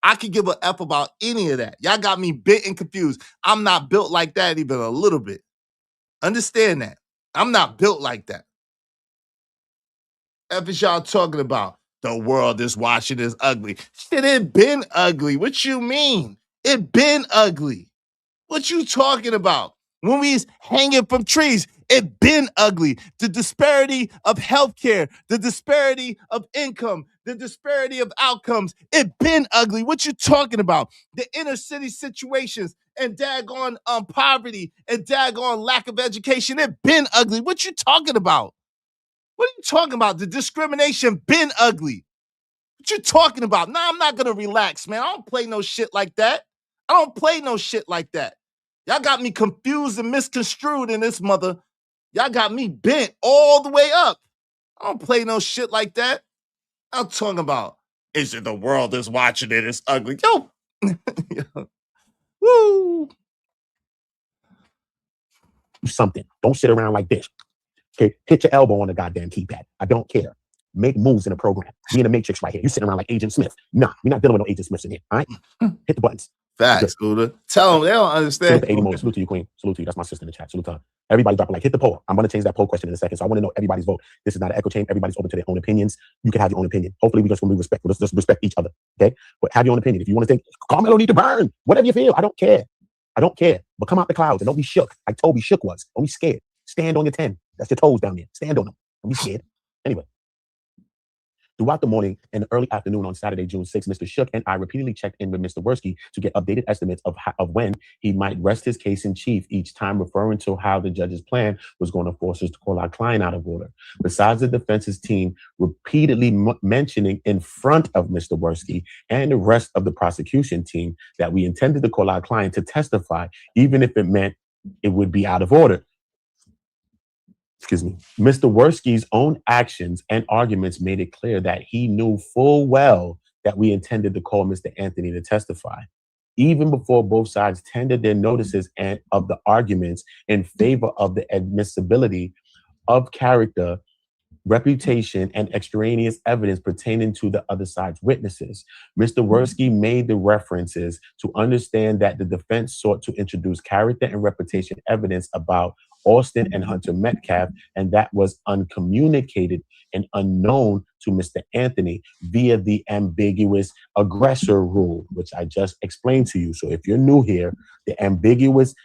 I could give a F about any of that. Y'all got me bent and confused. I'm not built like that even a little bit. Understand that. I'm not built like that. F is y'all talking about? The world is watching is ugly. Shit, it been ugly. What you mean? It been ugly. What you talking about? When we's hanging from trees, it been ugly. The disparity of healthcare, the disparity of income, the disparity of outcomes, it been ugly. What you talking about? The inner city situations and daggone poverty and daggone lack of education, it been ugly. What you talking about? What are you talking about? The discrimination been ugly. What you talking about? Nah, I'm not gonna relax, man. I don't play no shit like that. I don't play no shit like that. Y'all got me confused and misconstrued in this mother. Y'all got me bent all the way up. I don't play no shit like that. I'm talking about, is it the world is watching it? It's ugly. Yo. Woo. Something. Don't sit around like this. Okay, hit your elbow on the goddamn keypad. I don't care. Make moves in the program. Be in the matrix right here. You sitting around like Agent Smith. Nah, we're not dealing with no Agent Smiths in here. All right? Hit the buttons. Facts, Uda. Tell them they don't understand. Salute to 80 more. Salute to you, Queen. Salute to you. That's my sister in the chat. Salute to her. Everybody drop a like. Hit the poll. I'm going to change that poll question in a second. So I want to know everybody's vote. This is not an echo chamber. Everybody's open to their own opinions. You can have your own opinion. Hopefully, we just want to be respectful. Let's just respect each other. Okay? But have your own opinion. If you want to think, Carmelo need to burn, whatever you feel, I don't care. I don't care. But come out the clouds and don't be shook like Toby Shook was. Don't be scared. Stand on your 10. That's your toes down there. Stand on them. Don't be scared. Anyway. Throughout the morning and early afternoon on Saturday, June 6th, Mr. Shook and I repeatedly checked in with Mr. Worski to get updated estimates of when he might rest his case in chief, each time referring to how the judge's plan was going to force us to call our client out of order. Besides the defense's team repeatedly mentioning in front of Mr. Worski and the rest of the prosecution team that we intended to call our client to testify, even if it meant it would be out of order. Mr. Worski's own actions and arguments made it clear that he knew full well that we intended to call Mr. Anthony to testify. Even before both sides tendered their notices and of the arguments in favor of the admissibility of character, reputation, and extraneous evidence pertaining to the other side's witnesses, Mr. Worski made the references to understand that the defense sought to introduce character and reputation evidence about Austin and Hunter Metcalf, and that was uncommunicated and unknown to Mr. Anthony via the ambiguous aggressor rule, which I just explained to you. So if you're new here, the ambiguous,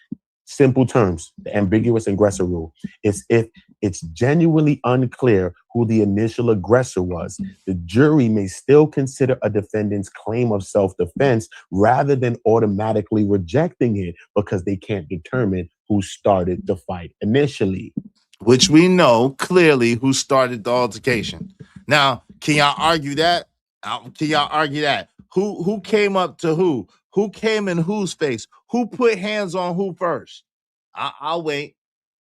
simple terms, the ambiguous aggressor rule is if it's genuinely unclear who the initial aggressor was, the jury may still consider a defendant's claim of self-defense rather than automatically rejecting it because they can't determine who started the fight initially. Which we know clearly who started the altercation. Now, can y'all argue that? Can y'all argue that? Who came up to who? Who came in whose face? Who put hands on who first? I'll wait.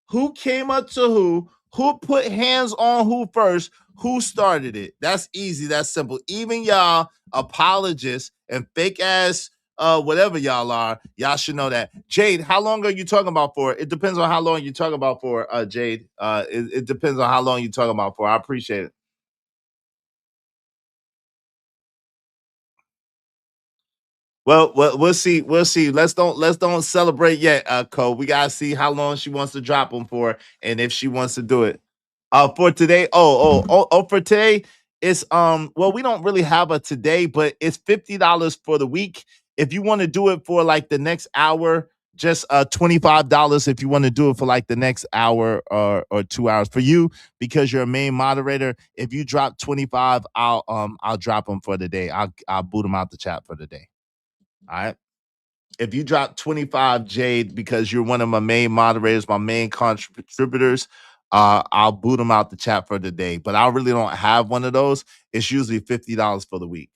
Who came up to who? Who put hands on who first? Who started it? That's easy. That's simple. Even y'all apologists and fake ass whatever y'all are, y'all should know that. Jade, how long are you talking about for? It depends on how long you're talking about for, Jade. It depends on how long you're talking about for. I appreciate it. Well, we'll see. We'll see. Let's don't celebrate yet, Cole. We gotta see how long she wants to drop them for, and if she wants to do it. For today, for today, it's well, we don't really have a today, but it's $50 for the week. If you want to do it for like the next hour, just $25 if you want to do it for like the next hour or 2 hours. For you, because you're a main moderator, if you drop 25, I'll drop them for the day. I'll boot them out the chat for the day. All right. If you drop 25, Jade, because you're one of my main moderators, my main contributors, I'll boot them out the chat for the day. But I really don't have one of those. It's usually $50 for the week.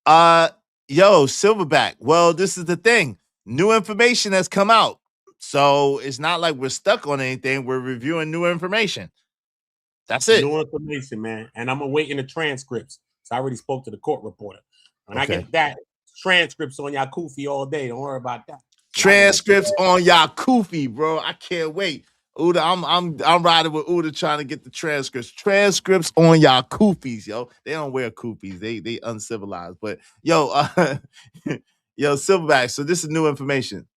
Yo, Silverback. Well, this is the thing. New information has come out. So it's not like we're stuck on anything. We're reviewing new information. That's it. New information, man. And I'm awaiting the transcripts. So I already spoke to the court reporter. When I get that, transcripts on y'all Kofi all day. Don't worry about that. Transcripts on y'all Kofi, bro. I can't wait. Uda, I'm riding with Uda trying to get the transcripts. Transcripts on y'all Kufis, yo. They don't wear Kufis. They uncivilized. But yo, yo, Silverback. So this is new information.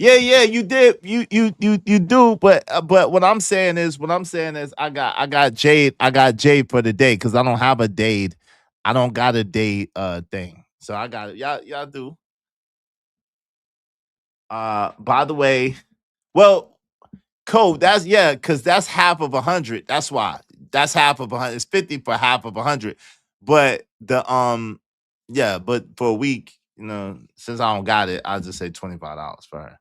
Yeah, you did. You do. But what I'm saying is, I got Jade for the day because I don't have a date. I don't got a date thing. So I got it. Y'all do. By the way, well, Code, because that's half of 100. That's why. That's half of 100. It's 50 for half of 100. But but for a week, since I don't got it, I'll just say $25 for her.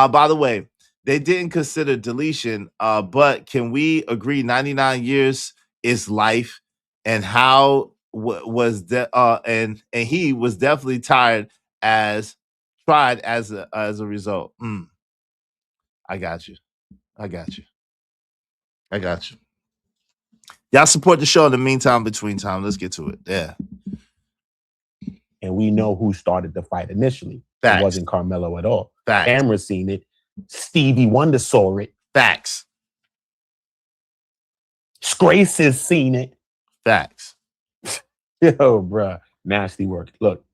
By the way, they didn't consider deletion, but can we agree 99 years is life, and how was that and he was definitely tried as a result. I got you. I got you. I got you. Y'all support the show in the meantime, between time. Let's get to it. Yeah. And we know who started the fight initially. Facts. It wasn't Carmelo at all. Facts. Camera seen it. Stevie Wonder saw it. Facts. Grace has seen it. Facts. Yo, bruh. Nasty work. Look.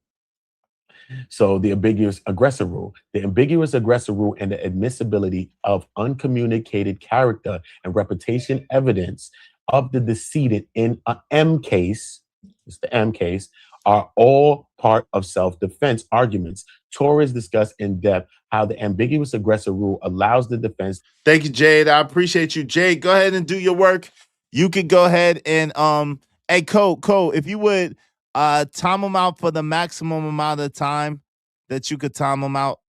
So the ambiguous aggressor rule. The ambiguous aggressor rule and the admissibility of uncommunicated character and reputation evidence of the decedent in an M case, it's the M case, are all part of self-defense arguments. Torres discussed in depth how the ambiguous aggressor rule allows the defense. Thank you, Jade. I appreciate you. Jade, go ahead and do your work. You could go ahead and hey, Cole, if you would time them out for the maximum amount of time that you could time them out.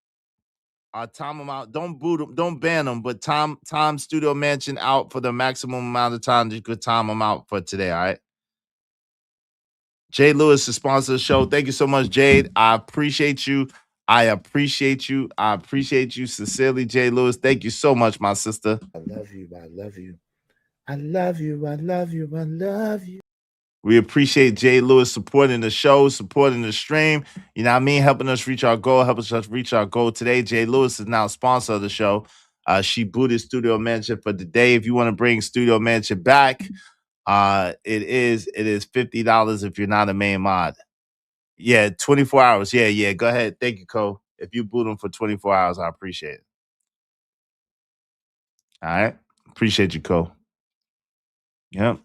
Time them out. Don't boot them. Don't ban them. But time Studio Mansion out for the maximum amount of time that you could time them out for today. All right. Jade Lewis to sponsor the show. Thank you so much, Jade. I appreciate you. I appreciate you. Sincerely, Jade Lewis. Thank you so much, my sister. I love you. I love you. I love you. I love you. I love you. We appreciate Jay Lewis supporting the show, supporting the stream. You know what I mean? Helping us reach our goal, today. Jay Lewis is now a sponsor of the show. She booted Studio Mansion for the day. If you want to bring Studio Mansion back, it is $50 if you're not a main mod. Yeah, 24 hours. Yeah. Go ahead. Thank you, Cole. If you boot them for 24 hours, I appreciate it. All right. Appreciate you, Cole. Yep.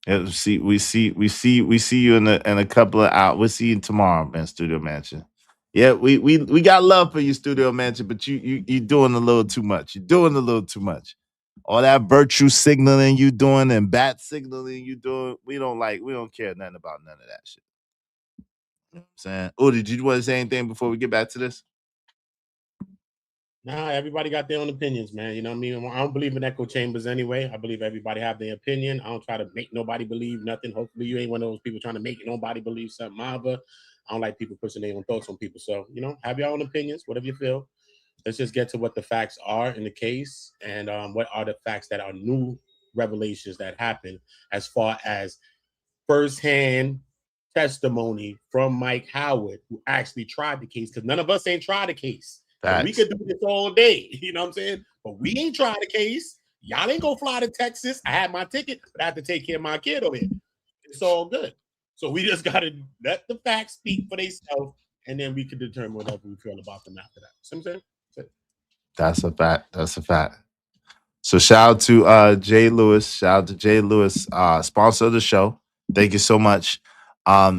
Yeah, we see you in a couple of hours. We'll see you tomorrow, man. Studio Mansion. Yeah, we got love for you, Studio Mansion, but you doing a little too much. You're doing a little too much. All that virtue signaling you doing and bat signaling you doing, we don't care nothing about none of that shit. You know what I'm saying? Oh, did you want to say anything before we get back to this? Nah, everybody got their own opinions, man. You know what I mean? I don't believe in echo chambers anyway. I believe everybody have their opinion. I don't try to make nobody believe nothing. Hopefully you ain't one of those people trying to make nobody believe something either. I don't like people pushing their own thoughts on people. So, have your own opinions, whatever you feel. Let's just get to what the facts are in the case and what are the facts that are new revelations that happen as far as firsthand testimony from Mike Howard, who actually tried the case, because none of us ain't tried the case. We could do this all day, you know what I'm saying? But we ain't tried the case. Y'all ain't gonna fly to Texas. I had my ticket, but I have to take care of my kid over here. It's all good. So we just gotta let the facts speak for themselves, and then we can determine whatever we feel about them after that. See what I'm saying? That's a fact. So shout out to Jay Lewis. Sponsor of the show. Thank you so much.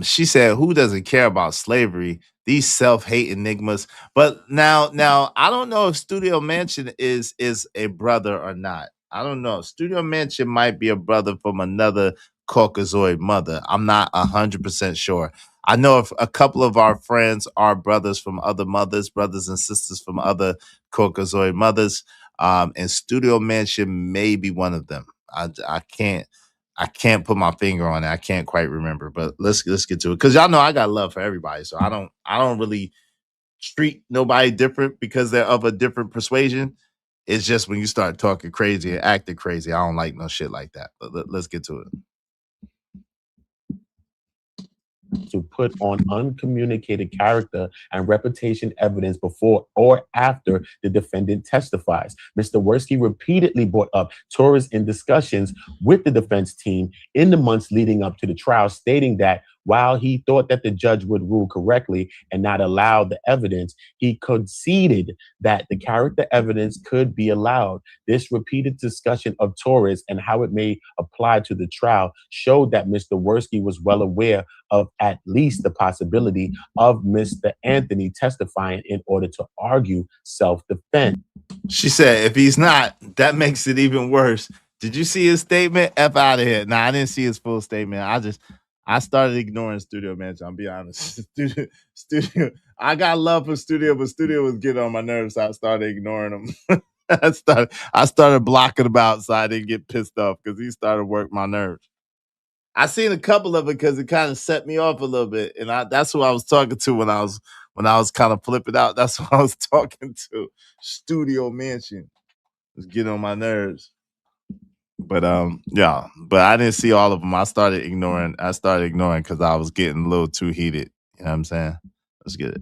She said, who doesn't care about slavery? These self-hate enigmas. But now I don't know if Studio Mansion is a brother or not. I don't know. Studio Mansion might be a brother from another Caucasoid mother. I'm not 100% sure. I know if a couple of our friends are brothers from other mothers, brothers and sisters from other Caucasoid mothers. And Studio Mansion may be one of them. I can't put my finger on it. I can't quite remember, but let's get to it. Cause y'all know I got love for everybody. So I don't really treat nobody different because they're of a different persuasion. It's just when you start talking crazy and acting crazy, I don't like no shit like that. But let's get to it. To put on uncommunicated character and reputation evidence before or after the defendant testifies. Mr. Worski repeatedly brought up Torres in discussions with the defense team in the months leading up to the trial, stating that While he thought that the judge would rule correctly and not allow the evidence, he conceded that the character evidence could be allowed. This repeated discussion of Torres and how it may apply to the trial showed that Mr. Worski was well aware of at least the possibility of Mr. Anthony testifying in order to argue self-defense. She said, if he's not, that makes it even worse. Did you see his statement? F out of here. Nah, I didn't see his full statement. I started ignoring Studio Mansion. I'll be honest. Studio. I got love for Studio, but Studio was getting on my nerves, so I started ignoring him. I started blocking him out so I didn't get pissed off because he started working my nerves. I seen a couple of it because it kind of set me off a little bit, and that's who I was talking to when I was kind of flipping out. That's who I was talking to. Studio Mansion was getting on my nerves. But yeah, but I didn't see all of them. I started ignoring because I was getting a little too heated. You know what I'm saying? Let's get it.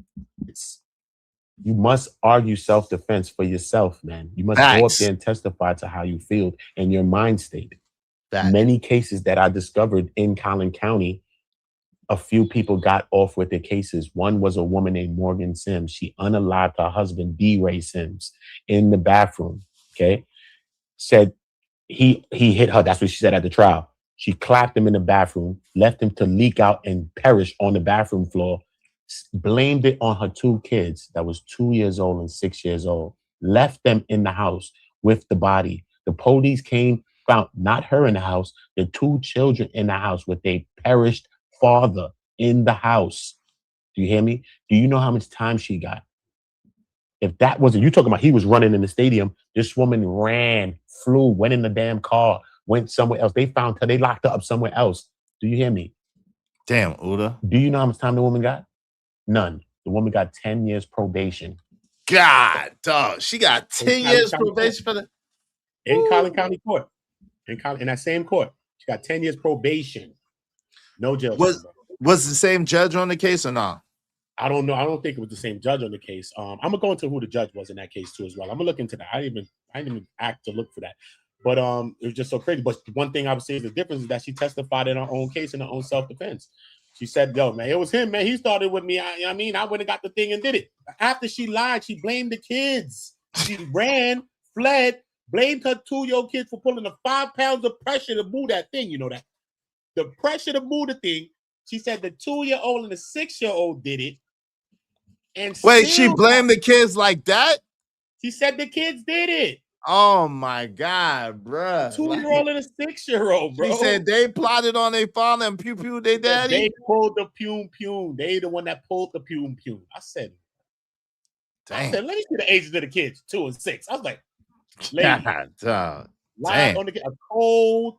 You must argue self-defense for yourself, man. You must go up there and testify to how you feel and your mind state. Many cases that I discovered in Collin County, a few people got off with their cases. One was a woman named Morgan Sims. She unalived her husband, D. Ray Sims, in the bathroom. Okay. Said he hit her. That's what she said at the trial. She clapped him in the bathroom, left him to leak out and perish on the bathroom floor, blamed it on her two kids that was 2 years old and 6 years old, left them in the house with the body. The police came, found not her in the house, the two children in the house with a perished father in the house. Do you hear me? Do you know how much time she got? If that wasn't, you talking about he was running in the stadium, this woman ran, flew, went in the damn car, went somewhere else. They found her, they locked her up somewhere else. Do you hear me? Damn, Uda. Do you know how much time the woman got? None. The woman got 10 years probation. God, dog. She got 10 years probation for the... In Collin County Court. In that same court. She got 10 years probation. No jail. Was the same judge on the case or not? I don't know. I don't think it was the same judge on the case. I'm gonna go into who the judge was in that case too as well. I'm gonna look into that. I didn't even act to look for that. But it was just so crazy. But one thing I would say is the difference is that she testified in her own case in her own self-defense. She said, yo, man, it was him, man. He started with me. I went and got the thing and did it. After she lied, she blamed the kids. She ran, fled, blamed her 2-year-old kids for pulling the 5 pounds of pressure to move that thing. You know that? The pressure to move the thing. She said the 2-year-old and the 6-year-old did it. And wait, she blamed the kids like that? She said the kids did it. Oh my God, bruh. 2-year-old and a 6-year-old, bro. She said they plotted on their father and pew their daddy. They pulled the pew. They the one that pulled the pew. I said, let me see the ages of the kids, 2 and 6. I was like, live on a cold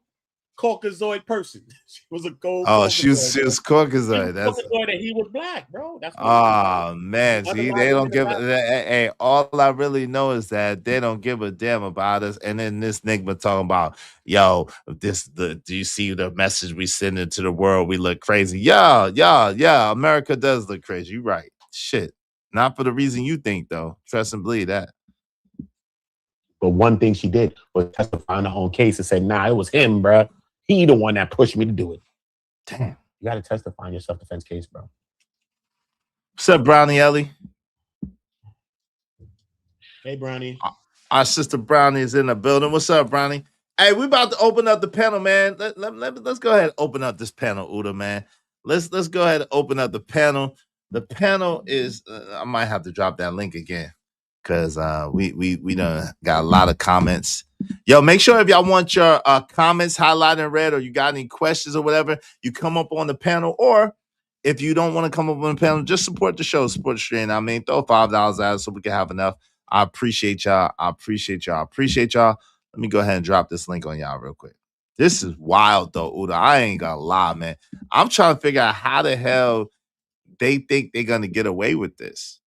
Caucasoid person. She was a cold. Oh, she was Caucasoid. That's Caucasoid, and he was black, bro. That's man. See, they don't give hey, all I really know is that they don't give a damn about us. And then this nigga talking about, yo, do you see the message we send into the world? We look crazy. Yeah. America does look crazy. You right. Shit. Not for the reason you think, though. Trust and believe that. But one thing she did was testify in her own case and say, nah, it was him, bro. He the one that pushed me to do it. Damn. You got to testify in your self-defense case, bro. What's up, Brownie Ellie? Hey, Brownie. Our sister Brownie is in the building. What's up, Brownie? Hey, we about to open up the panel, man. Let's go ahead and open up this panel, Uda, man. Let's go ahead and open up the panel. The panel is, I might have to drop that link again because we done got a lot of comments. Yo, make sure if y'all want your comments highlighted in red or you got any questions or whatever, you come up on the panel. Or if you don't want to come up on the panel, just support the show, support the stream. I mean, throw $5 at us so we can have enough. I appreciate y'all. Let me go ahead and drop this link on y'all real quick. This is wild, though, Uda. I ain't gonna lie, man. I'm trying to figure out how the hell they think they're gonna get away with this.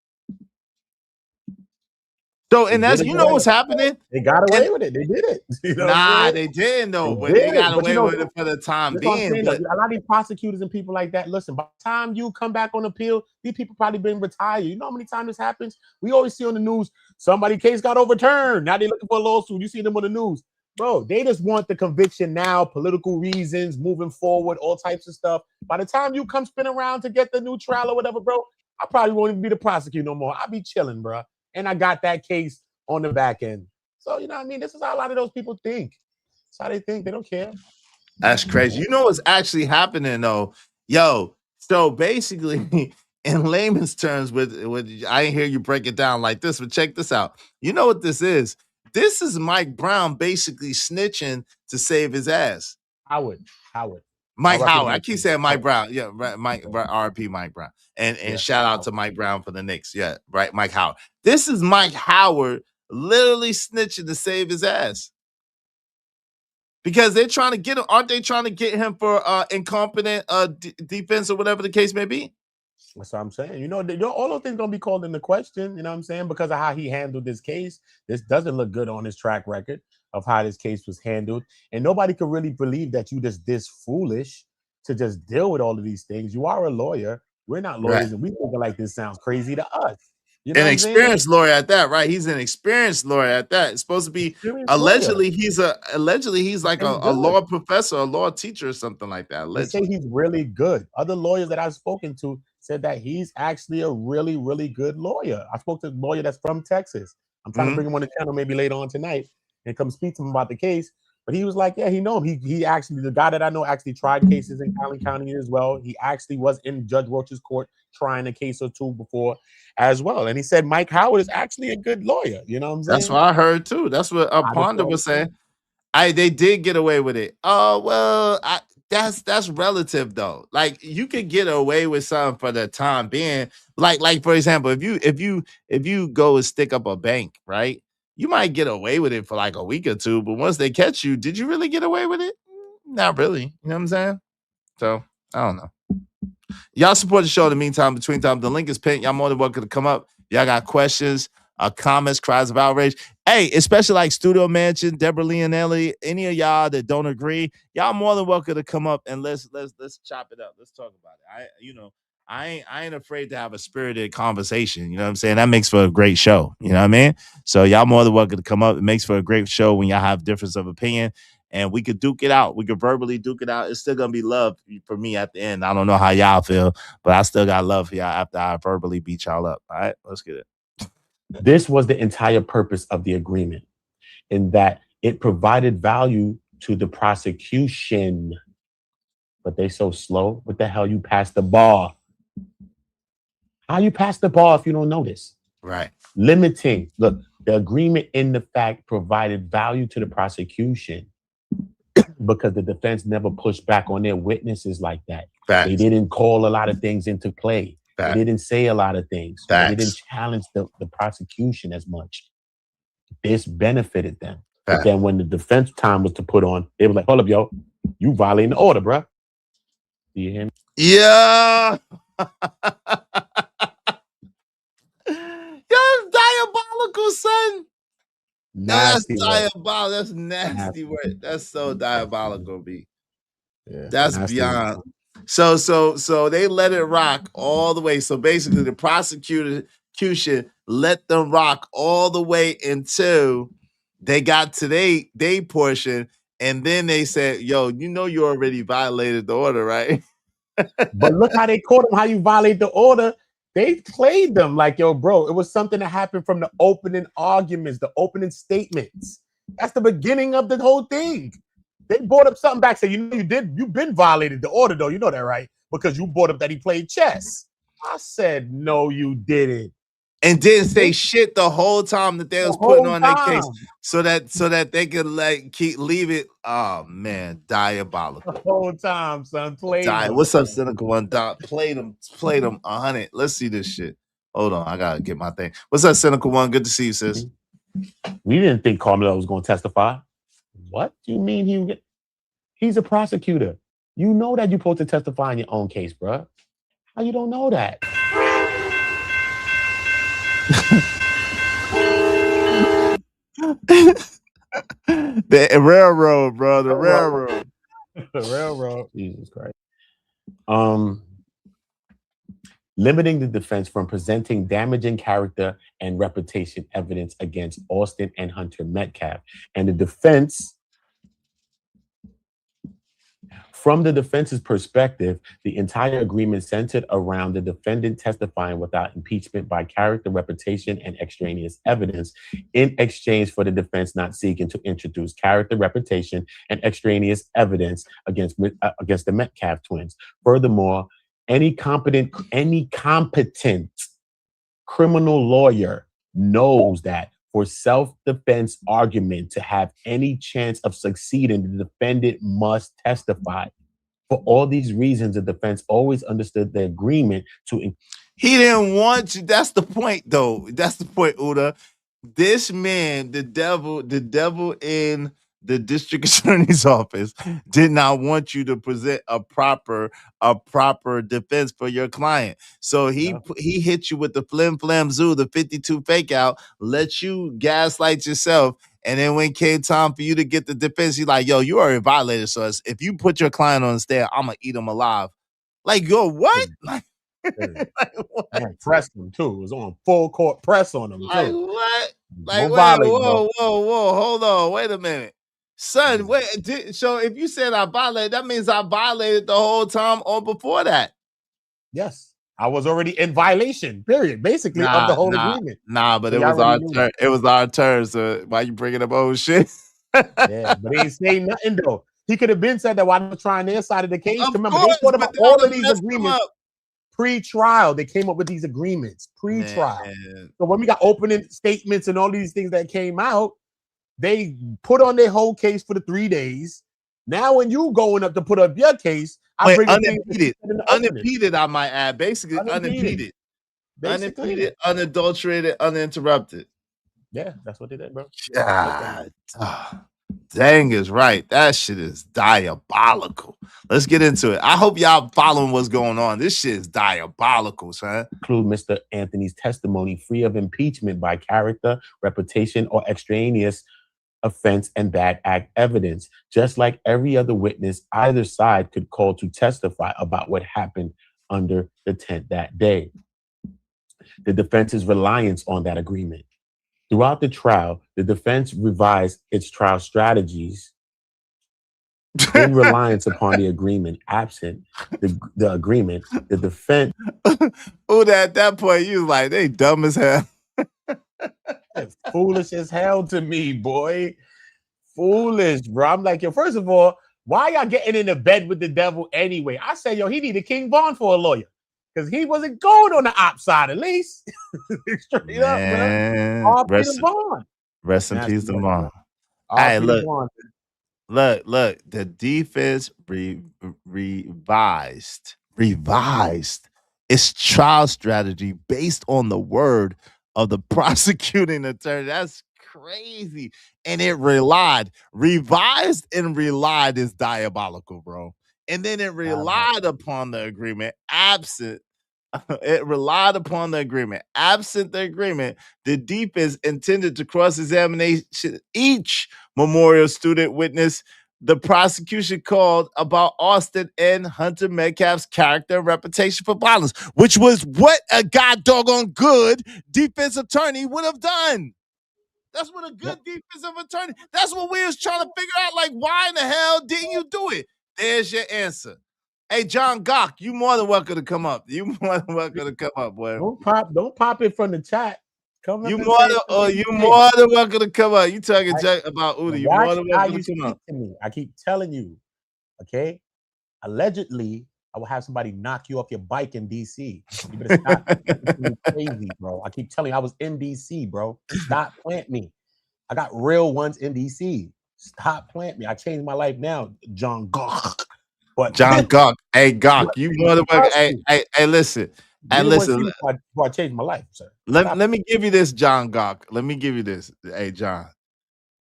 So, and that's, you know what's happening? They got away with it. They did it. You know they didn't, though. But they got away with it for the time being. But a lot of these prosecutors and people like that, listen, by the time you come back on appeal, these people probably been retired. You know how many times this happens? We always see on the news, somebody's case got overturned. Now they're looking for a lawsuit. You see them on the news. Bro, they just want the conviction now, political reasons, moving forward, all types of stuff. By the time you come spin around to get the new trial or whatever, bro, I probably won't even be the prosecutor no more. I'll be chilling, bro. And I got that case on the back end. So, you know what I mean? This is how a lot of those people think. That's how they think. They don't care. That's crazy. You know what's actually happening though? Yo, so basically, in layman's terms, with I didn't hear you break it down like this, but check this out. You know what this is? This is Mike Brown basically snitching to save his ass. Howard. Mike Howard. I keep saying Mike Brown. Yeah, right. RP Mike Brown. And Yeah. shout out to Mike Brown for the Knicks. Yeah, right. Mike Howard. This is Mike Howard literally snitching to save his ass. Because they're trying to get him, aren't they trying to get him for incompetent defense or whatever the case may be? That's what I'm saying. You know, all those things gonna be called into question. You know what I'm saying? Because of how he handled this case. This doesn't look good on his track record of how this case was handled. And nobody could really believe that you just this foolish to just deal with all of these things. You are a lawyer. We're not lawyers, Right. and we think like this sounds crazy to us. You know An what I'm experienced lawyer at that, right? He's an experienced lawyer at that. It's supposed to be allegedly he's like a law professor, a law teacher, or something like that. They say he's really good. Other lawyers that I've spoken to said that he's actually a really, really good lawyer. I spoke to a lawyer that's from Texas. I'm trying to bring him on the channel maybe later on tonight and come speak to him about the case. But he was like, yeah, he know him. He actually, the guy that I know actually tried cases in Allen County as well. He actually was in Judge Roach's court trying a case or two before as well. And he said Mike Howard is actually a good lawyer. You know what I'm saying? That's what I heard too. That's what Ponder was saying. They did get away with it. Oh well, that's relative though. Like you could get away with something for the time being. Like for example, if you go and stick up a bank, right? You might get away with it for like a week or two, but once they catch you, did you really get away with it? Not really. You know what I'm saying? So I don't know. Y'all support the show in the meantime, between time. The link is pinned. Y'all more than welcome to come up. Y'all got questions, comments, cries of outrage. Hey, especially like Studio Mansion, Deborah Leonelli, any of y'all that don't agree, y'all more than welcome to come up and let's chop it up. Let's talk about it. I ain't afraid to have a spirited conversation. You know what I'm saying? That makes for a great show. You know what I mean? So y'all more than welcome to come up. It makes for a great show when y'all have difference of opinion. And we could duke it out. We could verbally duke it out. It's still gonna be love for me at the end. I don't know how y'all feel, but I still got love for y'all after I verbally beat y'all up. All right, let's get it. This was the entire purpose of the agreement, in that it provided value to the prosecution. But they so slow. What the hell? You passed the bar. How you pass the bar if you don't know this? Right. Limiting. Look, the agreement in the fact provided value to the prosecution because the defense never pushed back on their witnesses like that. Facts. They didn't call a lot of things into play. Facts. They didn't say a lot of things. Facts. They didn't challenge the prosecution as much. This benefited them. Facts. But then when the defense time was to put on, they were like, hold up, yo, you violating the order, bro. Do you hear me? Yeah. That's diabolical, son. Nasty That's work. diabolical. That's nasty work. That's so diabolical, B. Yeah, that's beyond. So they let it rock all the way. So basically, the prosecution let them rock all the way until they got to they portion, and then they said, "Yo, you already violated the order, right?" But look how they caught him. How you violate the order? They played them like, yo, bro, it was something that happened from the opening arguments, the opening statements. That's the beginning of the whole thing. They brought up something back, say, you've been violated the order, though. You know that, right? Because you brought up that he played chess. I said, no, you didn't. And didn't say shit the whole time that they was putting on their case, so that they could leave it. Oh man, diabolical. The whole time, son. What's up, Cynical One? Played them 100. Let's see this shit. Hold on, I gotta get my thing. What's up, Cynical One? Good to see you, sis. We didn't think Carmelo was going to testify. What do you mean he's a prosecutor? You know that you're supposed to testify in your own case, bro. How you don't know that? The railroad, bro. The railroad. The railroad. Jesus Christ. Limiting the defense from presenting damaging character and reputation evidence against Austin and Hunter Metcalf. And the defense From the defense's perspective, the entire agreement centered around the defendant testifying without impeachment by character, reputation, and extraneous evidence in exchange for the defense not seeking to introduce character, reputation, and extraneous evidence against the Metcalf twins. Furthermore, any competent criminal lawyer knows that for self-defense argument to have any chance of succeeding, the defendant must testify. For all these reasons, the defense always understood the agreement to. He didn't want you. That's the point, though. That's the point, Uda. This man, the devil in the district attorney's office, did not want you to present a proper defense for your client. So he hit you with the flim flam zoo, the 52 fake out, let you gaslight yourself. And then when came time for you to get the defense, he's like, yo, you already violated. So if you put your client on the stand, I'm going to eat him alive. Like, yo, what? Like, what? I pressed him too. It was on full court press on him too. Like what? Like, whoa, hold on, wait a minute, son. Wait, so if you said I violated, that means I violated the whole time or before that. Yes, I was already in violation. Period. Basically, of the whole agreement. But it was our turn. It was our turn. So why you bringing up old shit? Yeah, but he ain't saying nothing though. He could have been said that while they were trying their side of the case. Remember, they put up all of these agreements. Pre-trial, they came up with these agreements. Pre-trial. So when we got opening statements and all these things that came out, they put on their whole case for the 3 days. Now, when you going up to put up your case, I bring unimpeded. I might add, basically unimpeded, unadulterated, uninterrupted. Yeah, that's what they did, bro. God. Dang is right. That shit is diabolical. Let's get into it. I hope y'all following what's going on. This shit is diabolical, son. Include Mr. Anthony's testimony free of impeachment by character, reputation, or extraneous offense and bad act evidence. Just like every other witness, either side could call to testify about what happened under the tent that day. The defense's reliance on that agreement. Throughout the trial, the defense revised its trial strategies in reliance upon the agreement. Absent the agreement, the defense. At that point, you was like, they dumb as hell. It's foolish as hell to me, boy. Foolish, bro. I'm like, yo, first of all, why y'all getting into bed with the devil anyway? I said, yo, he needed King Von for a lawyer. Because he wasn't going on the op side, at least. Straight up, bro. Rest in peace to Vaughn. Hey, look. The defense revised its trial strategy based on the word of the prosecuting attorney. That's crazy. And it revised and relied is diabolical, bro. And then it relied upon the agreement absent. It relied upon the agreement. Absent the agreement, the defense intended to cross-examination each memorial student witness the prosecution called about Austin and Hunter Metcalf's character and reputation for violence, which was what a god doggone good defense attorney would have done. That's what a good defensive attorney. That's what we was trying to figure out. Like, why in the hell didn't you do it? There's your answer. Hey, John Gok, you more than welcome to come up. You more than welcome to come up, boy. Don't pop it from the chat. Come up. You more than welcome to come up. You talking about Uda. You more than welcome to come up. I keep telling you, okay? Allegedly, I will have somebody knock you off your bike in DC. You better stop crazy, bro. I keep telling you, I was in DC, bro. Stop plant me. I got real ones in DC. Stop plant me. I changed my life now, John Gok. But John Gok, hey Gok, you more than welcome. Hey, listen. Hey, listen. Before I changed my life, sir. Let me give you this, John Gok. Let me give you this. Hey, John.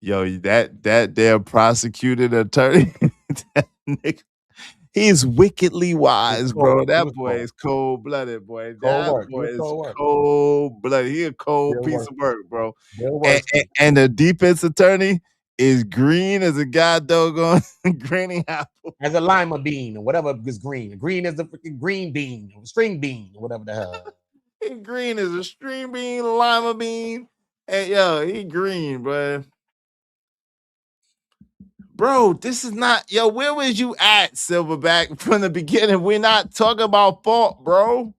Yo, that damn prosecuted attorney, that nigga, he's wickedly wise, bro. That boy is cold-blooded, boy. That boy is cold-blooded. He a cold piece of work, bro. And the defense attorney is green as a god doggone granny apple. As a lima bean or whatever is green. Green as a freaking green bean, string bean, or whatever the hell. He green as a string bean, lima bean. Hey, yo, he green, bro. Bro, this is not, yo, where was you at, Silverback, from the beginning? We're not talking about fault, bro.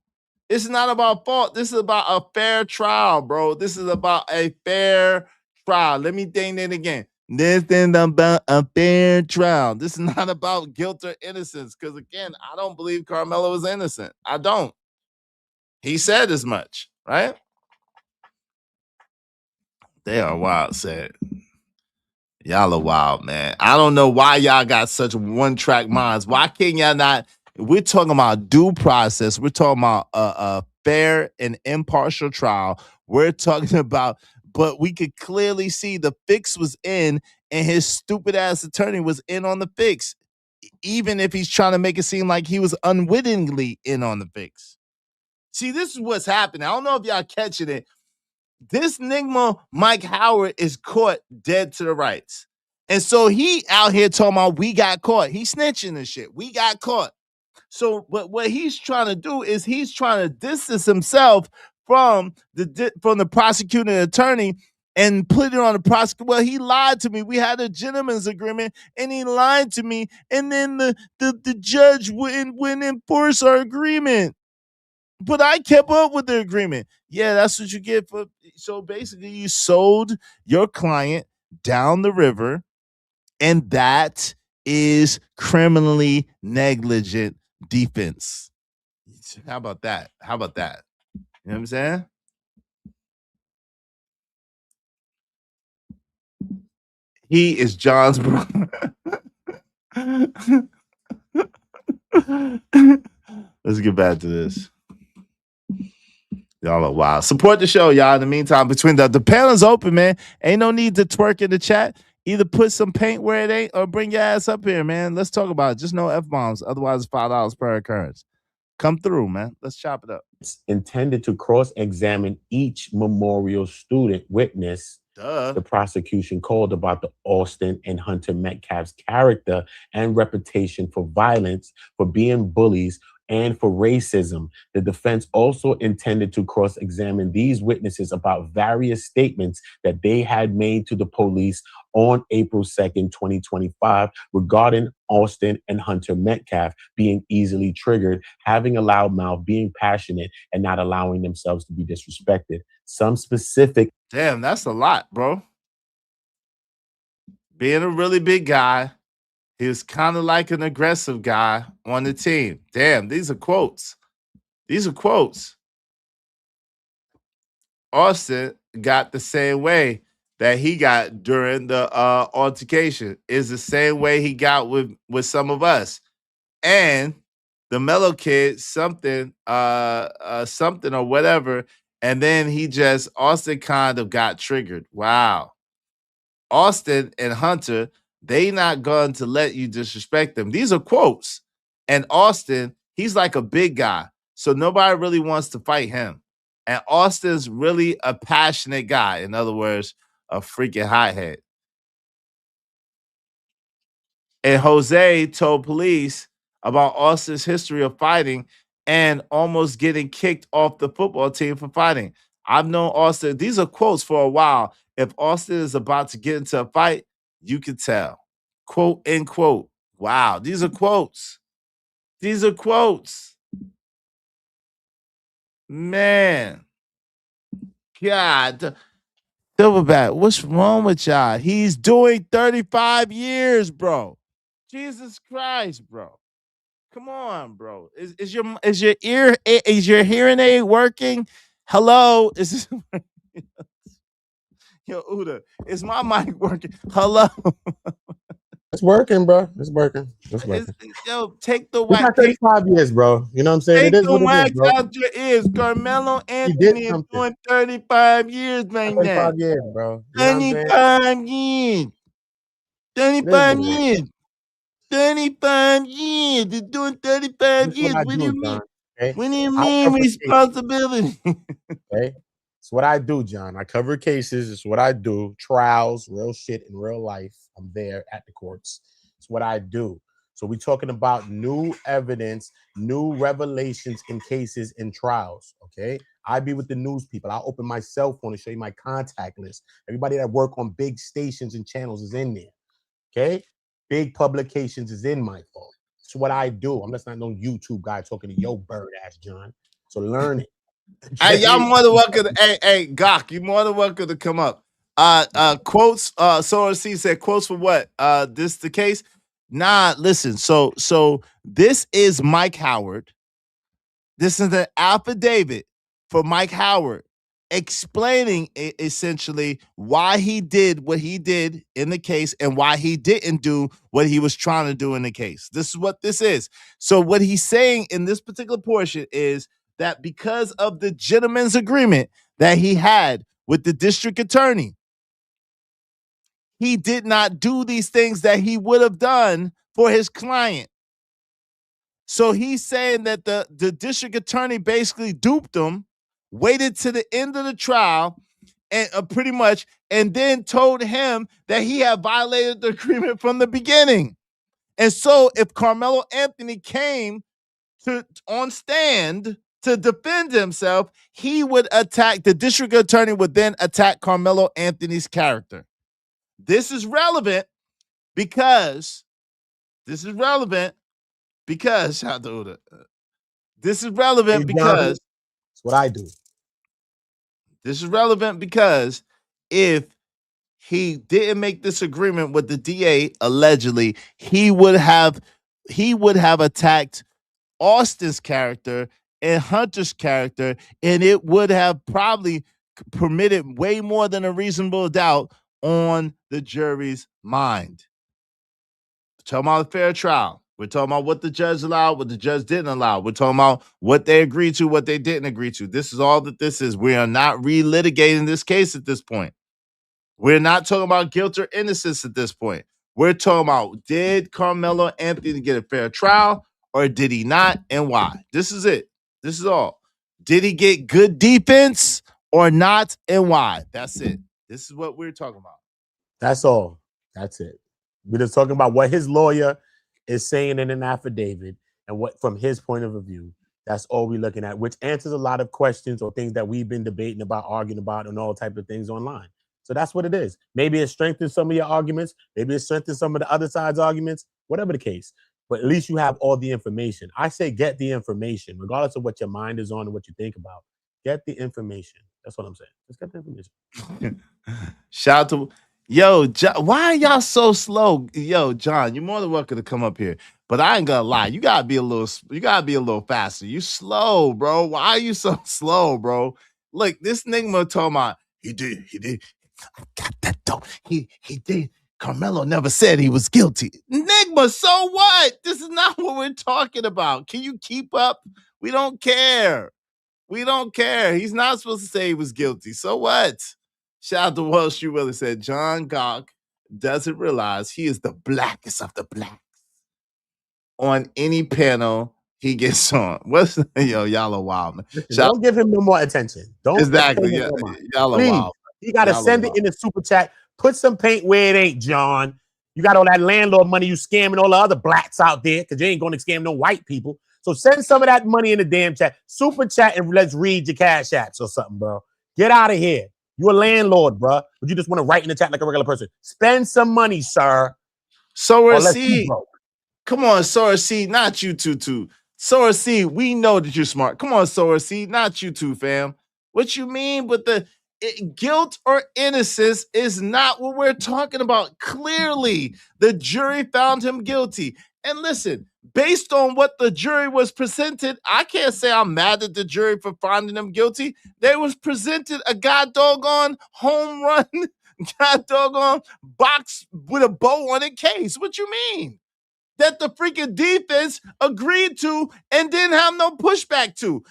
This is not about fault. This is about a fair trial, bro. This is about a fair trial. Let me think that again. This is about a fair trial. This is not about guilt or innocence. Because again, I don't believe Carmelo was innocent. I don't. He said as much, right? They are wild, said. Y'all are wild, man. I don't know why y'all got such one-track minds. Why can't y'all not? We're talking about due process. We're talking about a fair and impartial trial. We're talking about, but we could clearly see the fix was in, and his stupid ass attorney was in on the fix, even if he's trying to make it seem like he was unwittingly in on the fix. See, this is what's happening. I don't know if y'all catching it. This Nigma Mike Howard is caught dead to the rights. And so he out here talking about we got caught. He snitching and shit. We got caught. So but what he's trying to do is he's trying to distance himself from the prosecuting attorney and put it on the prosecutor. Well, he lied to me. We had a gentleman's agreement and he lied to me. And then the judge wouldn't enforce our agreement. But I kept up with the agreement. Yeah, that's what you get for. So basically, you sold your client down the river, and that is criminally negligent defense. How about that? How about that? You know what I'm saying? He is John's brother. Let's get back to this. Y'all are wild. Support the show, y'all. In the meantime, between the panel's open, man. Ain't no need to twerk in the chat. Either put some paint where it ain't or bring your ass up here, man. Let's talk about it. Just no F-bombs. Otherwise, it's $5 per occurrence. Come through, man. Let's chop it up. It's intended to cross-examine each memorial student witness. The prosecution called about the Austin and Hunter Metcalf's character and reputation for violence, for being bullies, and for racism. The defense also intended to cross-examine these witnesses about various statements that they had made to the police on April 2nd, 2025, regarding Austin and Hunter Metcalf being easily triggered, having a loud mouth, being passionate, and not allowing themselves to be disrespected. Some specific. Damn, that's a lot, bro. Being a really big guy, he was kind of like an aggressive guy on the team. Damn, these are quotes. These are quotes. Austin got the same way that he got during the altercation. Is the same way he got with some of us. And the Mellow Kid, something or whatever. And then Austin kind of got triggered. Wow. Austin and Hunter, they not going to let you disrespect them. These are quotes. And Austin, he's like a big guy. So nobody really wants to fight him. And Austin's really a passionate guy. In other words, a freaking hothead. And Jose told police about Austin's history of fighting and almost getting kicked off the football team for fighting. I've known Austin. These are quotes for a while. If Austin is about to get into a fight, you can tell. Quote, end quote. Wow. These are quotes. These are quotes. Man. God. Silverback, what's wrong with y'all? He's doing 35 years, bro. Jesus Christ, bro. Come on, bro. Is your hearing aid working? Hello? Is this Yo, Uda, is my mic working? Hello? It's working, bro. It's working. It's working. Yo, take the wax. 35 years, bro. You know what I'm saying? Take it is the what wax it is, bro. out your ears. Carmelo Anthony is doing 35 years right now. 35 years, bro. You 35 years. 35 years. 35 years. They're doing 35 years. What do you mean? Okay? What do you mean responsibility? Okay. It's what I do, John. I cover cases. It's what I do. Trials, real shit in real life. I'm there at the courts. It's what I do. So we're talking about new evidence, new revelations in cases and trials. Okay. I be with the news people. I'll open my cell phone and show you my contact list. Everybody that work on big stations and channels is in there. Okay. big publications is in my fault. It's what I do. I'm just not no YouTube guy talking to your bird ass, John. So learn it. Hey, y'all more than welcome. Hey, Gok, you more than welcome to come up. Quotes. Sora C said quotes for what? This the case? Nah, listen. So this is Mike Howard. This is an affidavit for Mike Howard explaining essentially why he did what he did in the case and why he didn't do what he was trying to do in the case. This is what this is. So what he's saying in this particular portion is that because of the gentleman's agreement that he had with the district attorney, he did not do these things that he would have done for his client. So he's saying that the district attorney basically duped him, waited to the end of the trial, and pretty much, and then told him that he had violated the agreement from the beginning. And so if Carmelo Anthony came on stand to defend himself, he would attack, the district attorney would then attack Carmelo Anthony's character. This is relevant because this is relevant because this is relevant because that's what I do. This is relevant because if he didn't make this agreement with the DA, allegedly, he would have attacked Austin's character and Hunter's character, and it would have probably permitted way more than a reasonable doubt on the jury's mind. We're talking about a fair trial. We're talking about what the judge allowed, what the judge didn't allow. We're talking about what they agreed to, what they didn't agree to. This is all that this is. We are not relitigating this case at this point. We're not talking about guilt or innocence at this point. We're talking about, did Carmelo Anthony get a fair trial or did he not, and why? This is it. This is all. Did he get good defense or not, and why? That's it. This is what we're talking about. That's all. That's it. We're just talking about what his lawyer is saying in an affidavit and what from his point of view. That's all we're looking at, which answers a lot of questions or things that we've been debating about, arguing about, and all type of things online. So that's what it is. Maybe it strengthens some of your arguments. Maybe it strengthens some of the other side's arguments, whatever the case. But at least you have all the information. I say get the information, regardless of what your mind is on and what you think about. Get the information. That's what I'm saying. Just get the information. Shout out to yo, John, why are y'all so slow? Yo, John, you're more than welcome to come up here. But I ain't gonna lie, you gotta be a little faster. You slow, bro. Why are you so slow, bro? Look, this nigga talking about he did. I got that dope. He did. Carmelo never said he was guilty. Nigma, so what? This is not what we're talking about. Can you keep up? We don't care. We don't care. He's not supposed to say he was guilty. So what? Shout out to Wall Street Willie said John Gok doesn't realize he is the blackest of the blacks. On any panel he gets on. What's y'all are wild, man. Don't give him no more attention. Don't exactly. Yeah, y'all are wild. You gotta send it in the super chat. Put some paint where it ain't, John. You got all that landlord money you scamming all the other blacks out there because you ain't gonna scam no white people. So send some of that money in the damn chat. Super chat and let's read your cash apps or something, bro. Get out of here. You a landlord, bro. But you just want to write in the chat like a regular person. Spend some money, sir. Sora C. Come on, Sora C. Not you two. Sora C, we know that you're smart. Come on, Sora C. Not you two, fam. What you mean? But guilt or innocence is not what we're talking about. Clearly, the jury found him guilty. And listen, based on what the jury was presented, I can't say I'm mad at the jury for finding him guilty. They was presented a god doggone home run, god doggone box with a bow on it case. What you mean? That the freaking defense agreed to and didn't have no pushback to.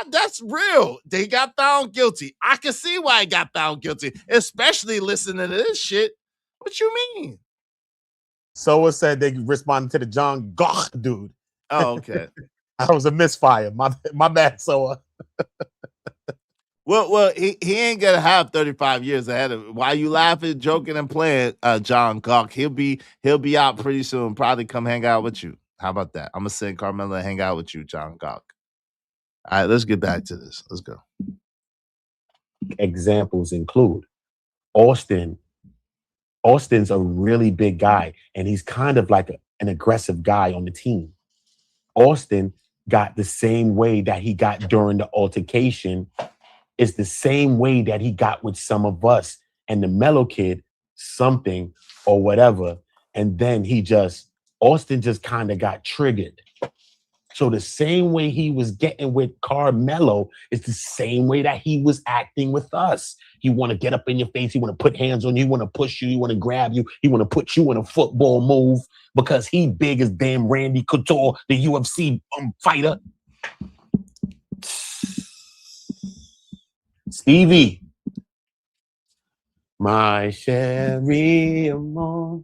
That's real. They got found guilty. I can see why he got found guilty, especially listening to this shit. What you mean? Soa said they responded to the John Gok dude. Oh, okay. That was a misfire. My bad, Soa. Well, he ain't gonna have 35 years ahead of him. While you laughing, joking, and playing, John Gok, he'll be out pretty soon. Probably come hang out with you. How about that? I'm gonna send Carmelo to hang out with you, John Gok. All right, let's get back to this. Let's go. Examples include Austin Austin's a really big guy, and he's kind of like an aggressive guy on the team. Austin got the same way that he got during the altercation is the same way that he got with some of us and the mellow kid, something or whatever. And then Austin just kind of got triggered. So the same way he was getting with Carmelo is the same way that he was acting with us. He want to get up in your face. He want to put hands on you. He want to push you. He want to grab you. He want to put you in a football move because he big as damn Randy Couture, the UFC fighter. Stevie. My Sherry Amore.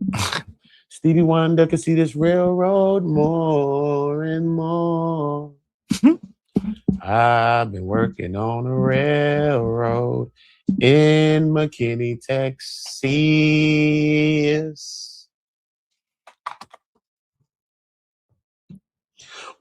Stevie Wonder can see this railroad more and more. I've been working on a railroad in McKinney, Texas.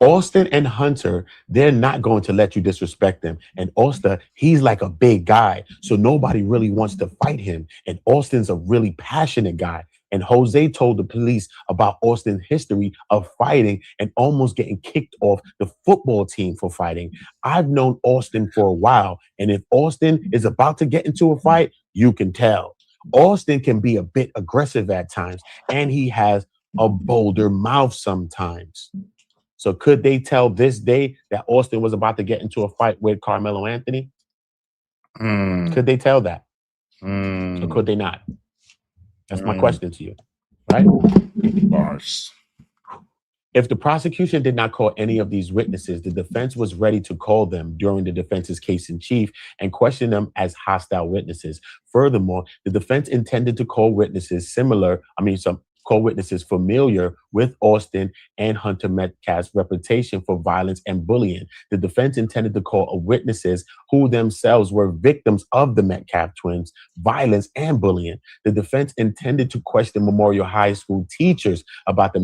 Austin and Hunter, they're not going to let you disrespect them. And Austin, he's like a big guy, so nobody really wants to fight him. And Austin's a really passionate guy. And Jose told the police about Austin's history of fighting and almost getting kicked off the football team for fighting. I've known Austin for a while, and if Austin is about to get into a fight, you can tell. Austin can be a bit aggressive at times, and he has a bolder mouth sometimes. So could they tell this day that Austin was about to get into a fight with Carmelo Anthony? Could they tell that? Or could they not? That's my question to you, right? Bars. If the prosecution did not call any of these witnesses, the defense was ready to call them during the defense's case in chief and question them as hostile witnesses. Furthermore, the defense intended to call witnesses familiar with Austin and Hunter Metcalf's reputation for violence and bullying. The defense intended to call witnesses who themselves were victims of the Metcalf twins' violence and bullying. The defense intended to question Memorial High School teachers about the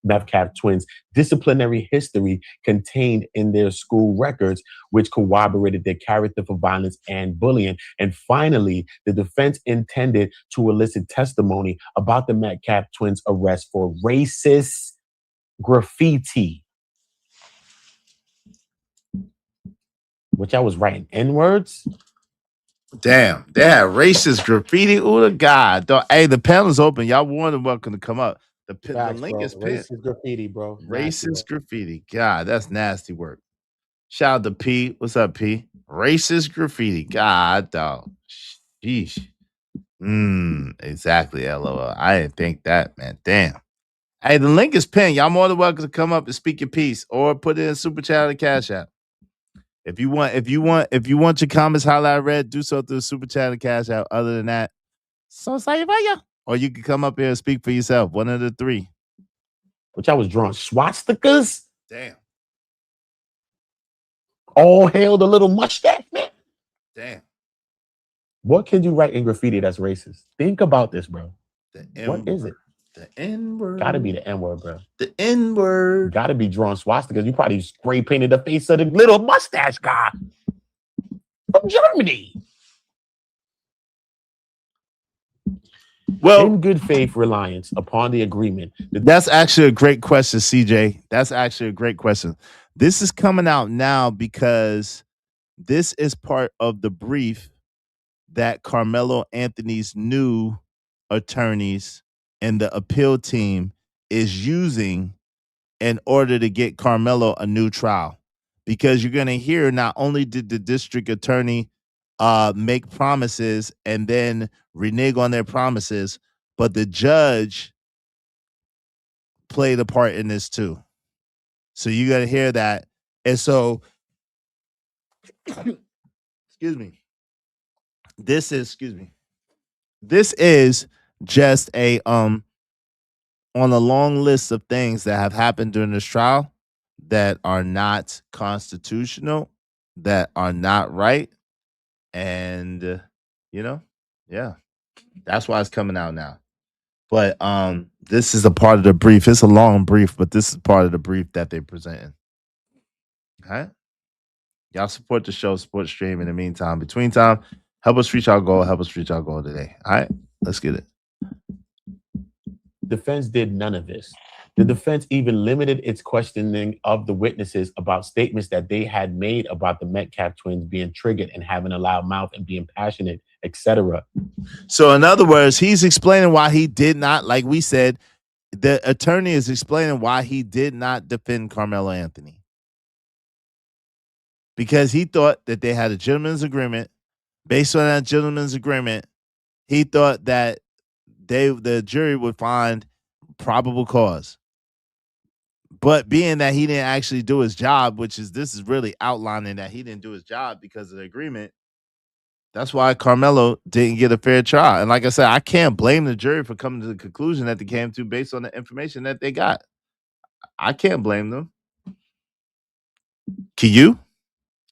Metcalf twins' disciplinary history contained in their school records, which corroborated their character for violence and bullying. And finally, the defense intended to elicit testimony about the Metcalf twins' arrest for racist graffiti. Which I was writing N-words. Damn, they had racist graffiti. Oh, the God. Hey, the panel's open. Y'all more than welcome to come up. The link is pinned. Racist graffiti, bro. Racist graffiti. God, that's nasty work. Shout out to P. What's up, P? Racist graffiti. God, dog. Sheesh. Exactly, LOL. I didn't think that, man. Damn. Hey, the link is pinned. Y'all more than welcome to come up and speak your piece or put it in Super Chat or Cash App. If you want your comments highlighted red, do so through Super Chat or Cash App. Other than that, so say about you. Or you can come up here and speak for yourself. One of the three. Which I was drawing swastikas. Damn. All hail the little mustache man. Damn. What can you write in graffiti that's racist? Think about this, bro. What is it? The N-word. Gotta be the N-word, bro. The N-word. Gotta be drawing swastikas. You probably spray painted the face of the little mustache guy from Germany. Well, in good faith reliance upon the agreement. That's actually a great question, CJ. That's actually a great question. This is coming out now because this is part of the brief that Carmelo Anthony's new attorneys and the appeal team is using in order to get Carmelo a new trial. Because you're going to hear not only did the district attorney make promises and then renege on their promises, but the judge played a part in this too. So you got to hear that. And so, this is just a on a long list of things that have happened during this trial that are not constitutional, that are not right. And yeah, that's why it's coming out now. But this is a part of the brief. It's a long brief, but this is part of the brief that they're presenting. Okay. Y'all support the show, support stream in the meantime. Between time, help us reach our goal. Help us reach our goal today. All right, let's get it. defense did none of this. The defense even limited its questioning of the witnesses about statements that they had made about the Metcalf twins being triggered and having a loud mouth and being passionate, etc. So in other words, he's explaining why he did not, like we said, the attorney is explaining why he did not defend Carmelo Anthony. Because he thought that they had a gentleman's agreement. Based on that gentleman's agreement, he thought that the jury would find probable cause. But being that he didn't actually do his job, this is really outlining that he didn't do his job because of the agreement. That's why Carmelo didn't get a fair trial. And like I said, I can't blame the jury for coming to the conclusion that they came to based on the information that they got. I can't blame them. Can you?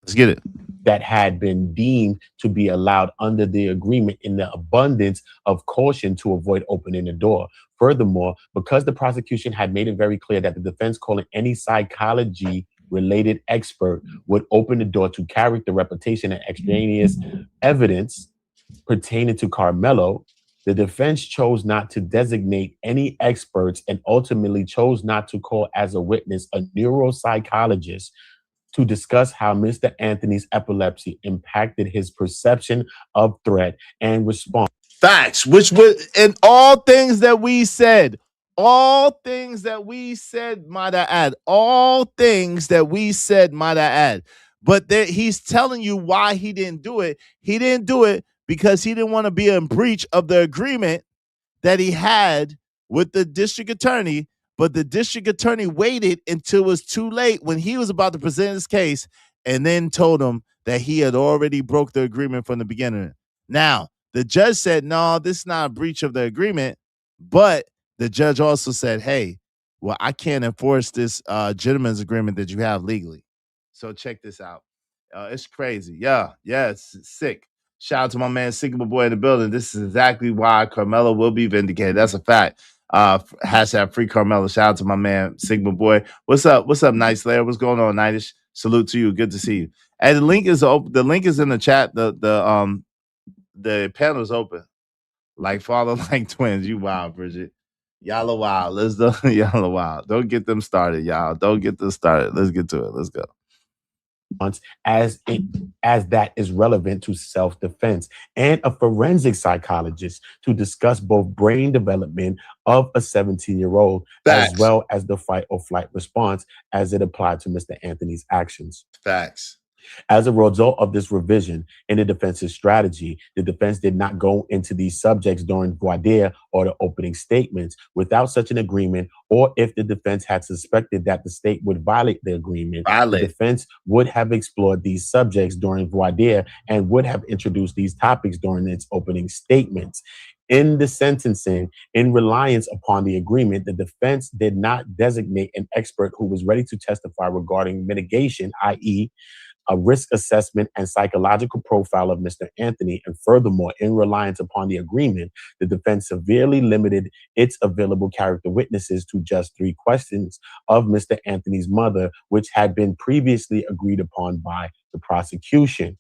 Let's get it. That had been deemed to be allowed under the agreement in the abundance of caution to avoid opening the door. Furthermore, because the prosecution had made it very clear that the defense calling any psychology-related expert would open the door to character, reputation, and extraneous evidence pertaining to Carmelo, the defense chose not to designate any experts and ultimately chose not to call as a witness a neuropsychologist to discuss how Mr. Anthony's epilepsy impacted his perception of threat and response. Facts, which would, in all things that we said, might I add. But he's telling you why he didn't do it. He didn't do it because he didn't want to be in breach of the agreement that he had with the district attorney. But the district attorney waited until it was too late when he was about to present his case and then told him that he had already broke the agreement from the beginning. Now, the judge said, no, this is not a breach of the agreement. But the judge also said, hey, well, I can't enforce this gentleman's agreement that you have legally. So check this out. It's crazy. Yeah, it's sick. Shout out to my man Sigma Boy in the building. This is exactly why Carmelo will be vindicated. That's a fact. Hashtag free Carmelo. Shout out to my man Sigma Boy. What's up? What's up, Night Slayer? What's going on, Nightish? Salute to you. Good to see you. And the link is open. The link is in the chat. The panel is open. Like father, like twins. You wild, Bridget. Y'all are wild. Let's do. Y'all are wild. Don't get them started, y'all. Don't get them started. Let's get to it. Let's go. As that is relevant to self-defense, and a forensic psychologist to discuss both brain development of a 17-year-old as well as the fight or flight response as it applied to Mr. Anthony's actions. Facts. As a result of this revision in the defense's strategy, the defense did not go into these subjects during voir dire or the opening statements without such an agreement, or if the defense had suspected that the state would violate the agreement, the defense would have explored these subjects during voir dire and would have introduced these topics during its opening statements. In the sentencing, in reliance upon the agreement, the defense did not designate an expert who was ready to testify regarding mitigation, i.e., a risk assessment and psychological profile of Mr. Anthony. And furthermore, in reliance upon the agreement, the defense severely limited its available character witnesses to just 3 questions of Mr. Anthony's mother, which had been previously agreed upon by the prosecution.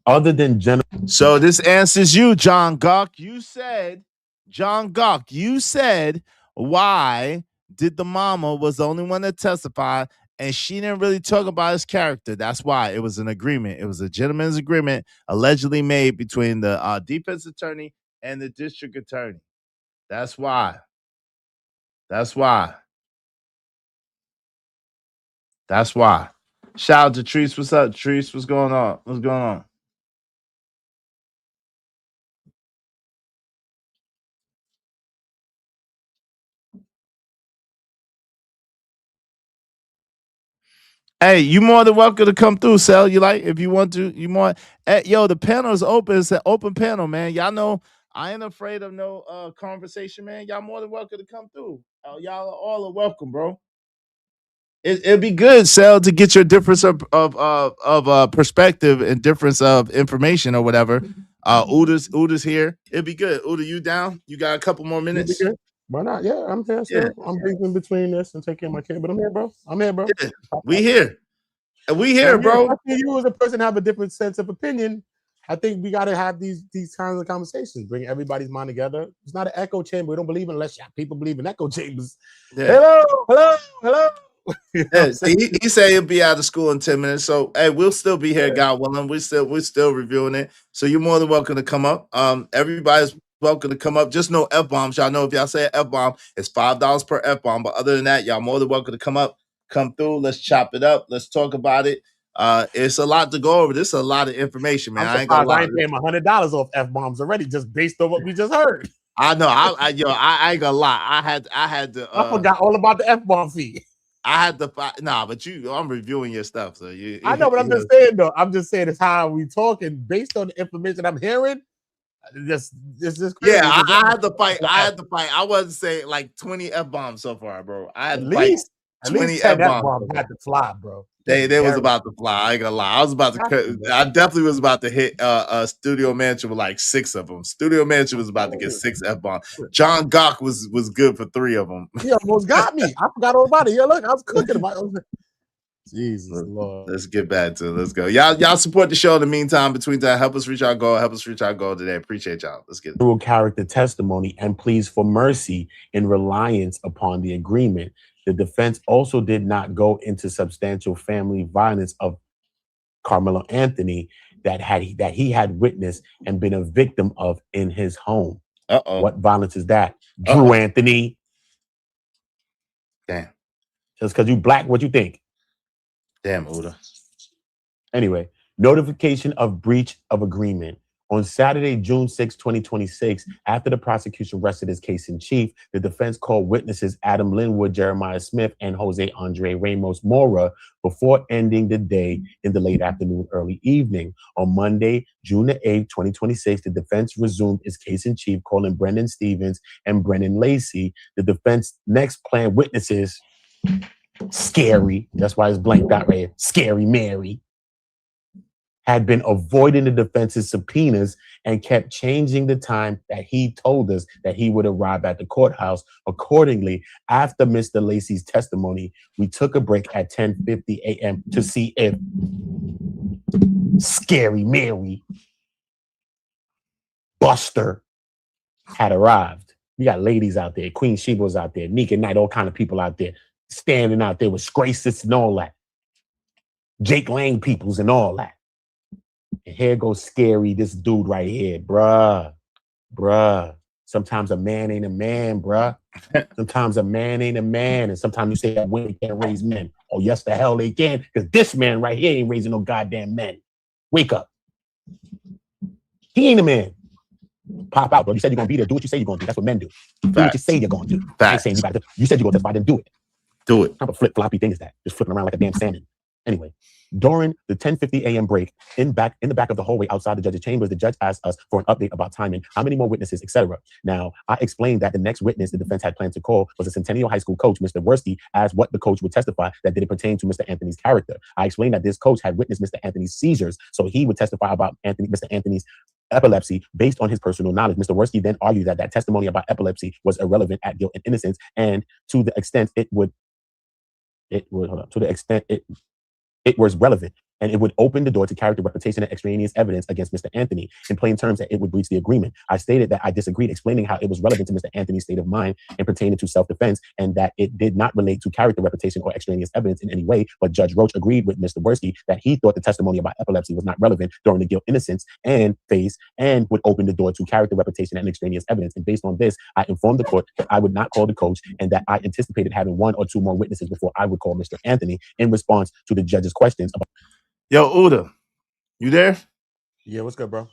Other than general. So this answers you, John Gawk. You said, why did the mama was the only one that testified and she didn't really talk about his character? That's why it was an agreement. It was a gentleman's agreement allegedly made between the defense attorney and the district attorney. That's why. Shout out to Treese. What's up, Treese? What's going on? Hey, you more than welcome to come through, Sel. You like, if you want to, you more. Hey, yo, the panel is open. It's an open panel, man. Y'all know I ain't afraid of no conversation, man. Y'all more than welcome to come through. Y'all all are welcome, bro. It'd be good, Sel, to get your difference of perspective and difference of information or whatever. Uda's here. It'd be good. Uda, you down? You got a couple more minutes? Why not? Yeah, I'm here. So I'm breathing between this and taking my kid, but I'm here, bro. Yeah, we here, bro. You as a person have a different sense of opinion. I think we got to have these kinds of conversations, bring everybody's mind together. It's not an echo chamber. We don't believe in unless people believe in echo chambers. Yeah. Hello. You know Yeah, he said he'll be out of school in 10 minutes. So hey, we'll still be here, God willing. We're still reviewing it. So you're more than welcome to come up. Everybody's welcome to come up. Just no F-bombs. Y'all know if y'all say F-bomb, it's $5 per F-bomb. But other than that, y'all more than welcome to come up, come through. Let's chop it up. Let's talk about it. It's a lot to go over. This is a lot of information, man. I'm surprised I ain't paying $100 off F-bombs already just based on what we just heard. I know. I ain't gonna lie. I had to. I forgot all about the F-bomb fee. I had to find but I'm reviewing your stuff, so you. I know, but I'm just saying though. I'm just saying it's how we talking based on the information I'm hearing. This crazy. Yeah, I had to fight. I wasn't saying like 20 F-bombs so far, bro. I had to fight 20 F-bombs. Had to fly, bro. They was about to fly. I ain't gonna lie. I definitely was about to hit Studio Mansion with like 6 of them. Studio Mansion was about to get 6 F-bombs. John Gok was good for 3 of them. He almost got me. I forgot all about it. Yeah, look, I was cooking about it. Jesus Lord. Let's get back to it. Let's go. Y'all support the show in the meantime. Between time, help us reach our goal. Help us reach our goal today. Appreciate y'all. Let's get it. Through character testimony and pleas for mercy in reliance upon the agreement. The defense also did not go into substantial family violence of Carmelo Anthony that he had witnessed and been a victim of in his home. What violence is that? Drew Anthony. Damn. Just because you black, what you think? Damn, Uda. Anyway, notification of breach of agreement. On Saturday, June 6, 2026, after the prosecution rested his case in chief, the defense called witnesses Adam Linwood, Jeremiah Smith, and Jose Andre Ramos Mora before ending the day in the late afternoon, early evening. On Monday, June 8, 2026, the defense resumed its case in chief, calling Brendan Stevens and Brennan Lacey. The defense next planned witnesses, Scary, that's why it's blanked out right here, Scary Mary, had been avoiding the defense's subpoenas and kept changing the time that he told us that he would arrive at the courthouse. Accordingly, after Mr. Lacey's testimony, we took a break at 10:50 a.m. to see if Scary Mary Buster had arrived. We got ladies out there, Queen Sheba was out there, Nika Knight, all kind of people out there, standing out there with Gracis and all that. Jake Lang peoples and all that. And here goes Scary, this dude right here, bruh. Sometimes a man ain't a man, bruh. Sometimes a man ain't a man. And sometimes you say that women can't raise men. Oh, yes, the hell they can. Because this man right here ain't raising no goddamn men. Wake up. He ain't a man. Pop out, bro. You said you're going to be there. Do what you say you're going to do. That's what men do. Do what you say you're going to do. Facts. You said you're going to testify, then do it. Do it. What type of flip-floppy thing is that? Just flipping around like a damn salmon. Anyway, during the 10:50 a.m. break, in the back of the hallway outside the judge's chambers, the judge asked us for an update about timing, how many more witnesses, etc. Now, I explained that the next witness the defense had planned to call was a Centennial High School coach, Mr. Worski, as what the coach would testify that didn't pertain to Mr. Anthony's character. I explained that this coach had witnessed Mr. Anthony's seizures, so he would testify about Mr. Anthony's epilepsy based on his personal knowledge. Mr. Worski then argued that testimony about epilepsy was irrelevant at guilt and innocence, and to the extent it was relevant, and it would open the door to character reputation and extraneous evidence against Mr. Anthony. In plain terms, that it would breach the agreement. I stated that I disagreed, explaining how it was relevant to Mr. Anthony's state of mind and pertaining to self-defense, and that it did not relate to character reputation or extraneous evidence in any way. But Judge Roach agreed with Mr. Worski that he thought the testimony about epilepsy was not relevant during the guilt innocence and phase, and would open the door to character reputation and extraneous evidence. And based on this, I informed the court that I would not call the coach, and that I anticipated having 1 or 2 more witnesses before I would call Mr. Anthony in response to the judge's questions about. Yo, Uda, you there? Yeah, what's good, bro?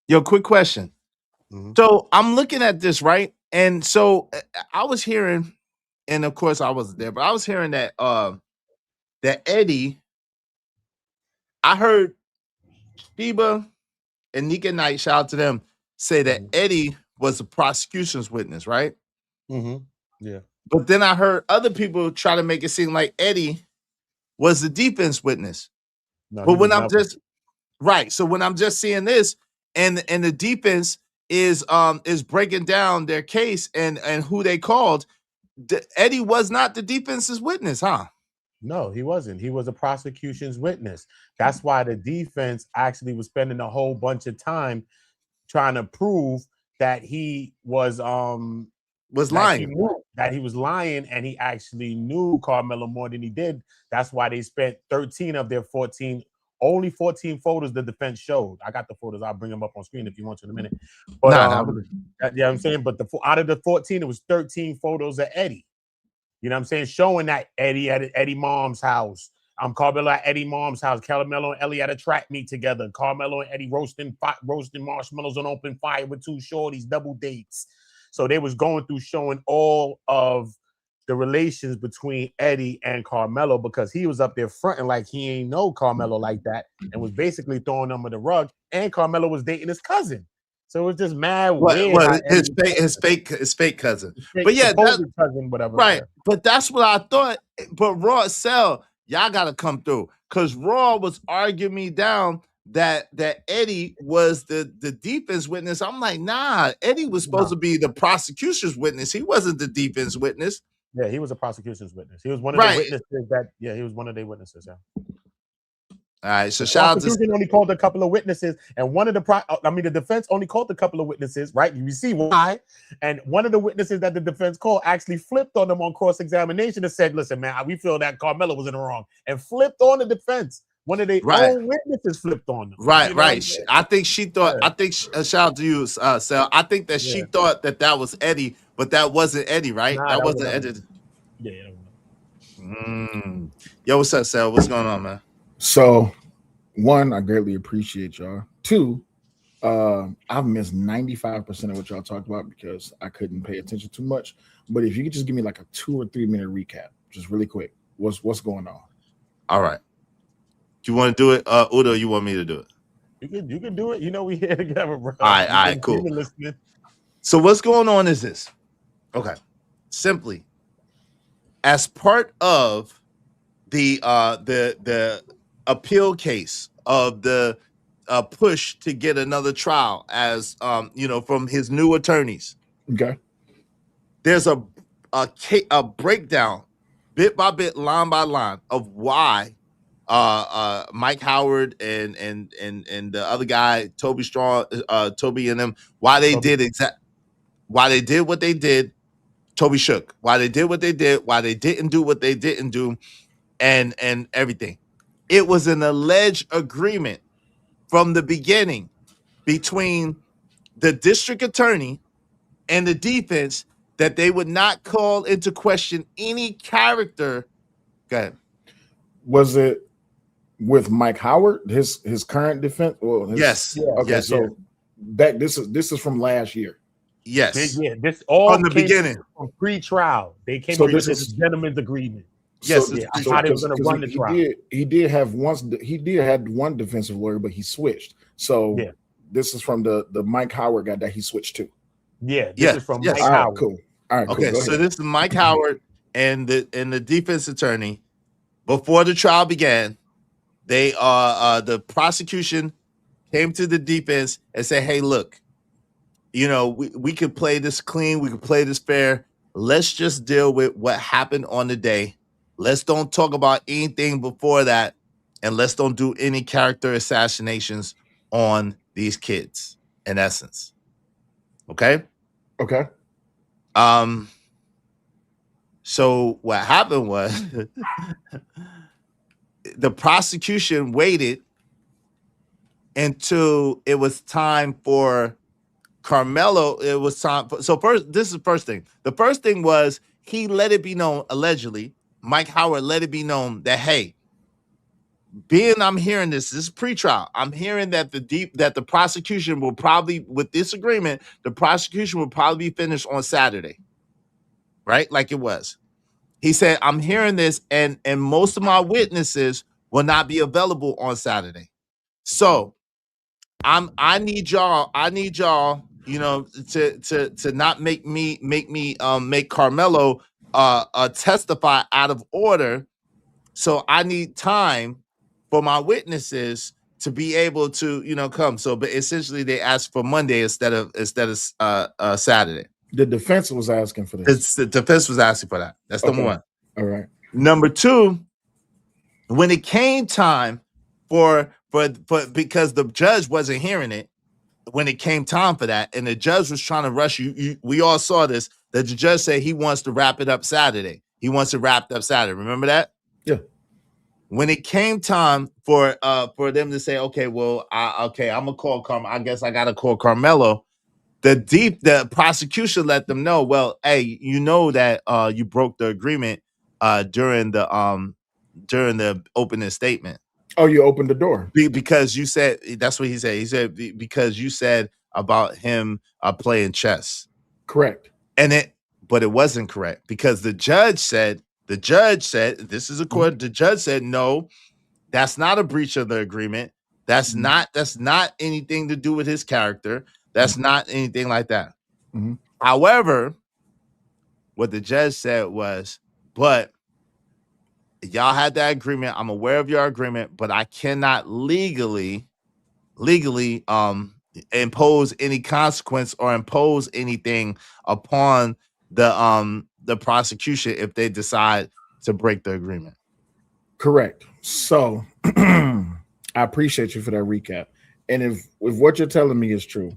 Yo, quick question. Mm-hmm. So I'm looking at this, right? And so I was hearing, and of course I wasn't there, but I was hearing that that Eddie, I heard Sheba and Nika Knight, shout out to them, say that Eddie was the prosecution's witness, right? Mm-hmm. Yeah. But then I heard other people try to make it seem like Eddie was the defense witness. No, but when I'm just right, so when I'm just seeing this, and the defense is breaking down their case and who they called, Eddie was not the defense's witness, huh? No, he wasn't. He was a prosecution's witness. That's why the defense actually was spending a whole bunch of time trying to prove that he was lying. That he was lying, and he actually knew Carmelo more than he did. That's why they spent 13 of their 14, only 14 photos the defense showed. I got the photos. I'll bring them up on screen if you want to in a minute. But yeah, I'm saying, but out of the 14, it was 13 photos of Eddie. You know what I'm saying? Showing that Eddie at Eddie Mom's house. Carmelo at Eddie Mom's house. Carmelo and Ellie at a track meet together. Carmelo and Eddie roasting marshmallows on open fire with two shorties, double dates. So they was going through showing all of the relations between Eddie and Carmelo, because he was up there fronting like he ain't know Carmelo like that and was basically throwing them under the rug. And Carmelo was dating his cousin. So it was just mad weird. Well, his fake cousin. But yeah, cousin, whatever. Right. But that's what I thought. But Raw itself, y'all gotta come through. Because Raw was arguing me down that Eddie was the defense witness. I'm like, nah, Eddie was supposed to be the prosecution's witness. He wasn't the defense witness. Yeah, he was a prosecution's witness. He was one of the witnesses he was one of their witnesses, yeah. All right, so the shout out to only called a couple of witnesses, and one of the defense only called a couple of witnesses, right? You see why? And one of the witnesses that the defense called actually flipped on them on cross-examination and said, "Listen, man, we feel that Carmelo was in the wrong," and flipped on the defense. One of their own witnesses flipped on them. Right, right. I think she thought. I think shout out to you, Sal. I think that she thought that was Eddie, but that wasn't Eddie, right? Nah, that wasn't Eddie. Yeah. Yo, what's up, Sal? What's going on, man? So, one, I greatly appreciate y'all. Two, I've missed 95% of what y'all talked about because I couldn't pay attention too much. But if you could just give me like a 2 or 3 minute recap, just really quick, what's going on? All right. Do you want to do it, Udo? You want me to do it? You can do it. You know we here together, bro. All right, cool. So what's going on is this. Okay, simply, as part of the appeal case of the push to get another trial, as from his new attorneys. Okay. There's a breakdown, bit by bit, line by line, of why Mike Howard and the other guy, Toby Strong, Toby and them, why they did what they did. Toby Shook, why they did what they did, why they didn't do what they didn't do, and everything. It was an alleged agreement from the beginning between the district attorney and the defense that they would not call into question any character. Go ahead. Was it with Mike Howard, his current defense? Well, yes. Okay, yes, so that this is from last year. Yes. This all from the beginning. From pre-trial. They came so up with this gentleman's agreement. Yes, how they were going to run the trial. He did have one defensive lawyer, but he switched. So this is from the Mike Howard guy that he switched to. Yeah, this is from Mike All Howard. Right, cool. All right, okay. Cool. So this is Mike Howard and the defense attorney. Before the trial began, they the prosecution came to the defense and said, "Hey, look, we could play this clean, we could play this fair. Let's just deal with what happened on the day. Let's don't talk about anything before that, and let's don't do any character assassinations on these kids, in essence." Okay? Okay. So what happened was the prosecution waited until it was time for Carmelo. It was time for, this is the first thing. The first thing was he let it be known, allegedly, Mike Howard let it be known that, hey, I'm hearing this is pretrial. I'm hearing that the prosecution will probably, with this agreement, the prosecution will probably be finished on Saturday. Right? Like it was. He said, I'm hearing this, and most of my witnesses will not be available on Saturday. So I need y'all, to not make Carmelo testify out of order. So I need time for my witnesses to be able to, come. So, but essentially they asked for Monday instead of Saturday. The defense was asking for this. The defense was asking for that. That's number one. All right. Number two, when it came time for because the judge wasn't hearing it, when it came time for that, and the judge was trying to rush we all saw this, that the judge said he wants to wrap it up Saturday. He wants to wrap it up Saturday. Remember that? Yeah. When it came time for them to say, okay, well, I'm gonna call Carmelo. I guess I gotta call Carmelo. The prosecution let them know, well, hey, you know that you broke the agreement during the opening statement. Oh, you opened the door. Because you said, that's what he said. He said because you said about him playing chess. Correct. But it wasn't correct, because the judge said, this is a court, the judge said, no, that's not a breach of the agreement. That's not anything to do with his character. That's not anything like that. However, what the judge said was, but y'all had that agreement. I'm aware of your agreement, but I cannot legally impose any consequence or impose anything upon the prosecution if they decide to break the agreement. Correct. So I appreciate you for that recap. And if what you're telling me is true,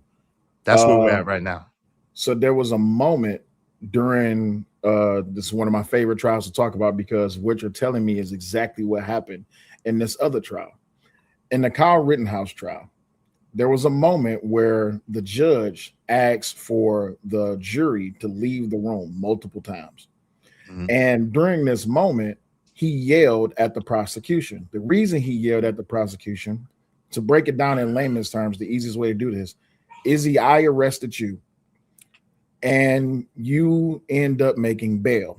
that's where we're at right now. So there was a moment during this is one of my favorite trials to talk about, because what you're telling me is exactly what happened in this other trial. In the Kyle Rittenhouse trial, there was a moment where the judge asked for the jury to leave the room multiple times. And during this moment, he yelled at the prosecution. The reason he yelled at the prosecution, to break it down in layman's terms, the easiest way to do this, Izzy, I arrested you and you end up making bail.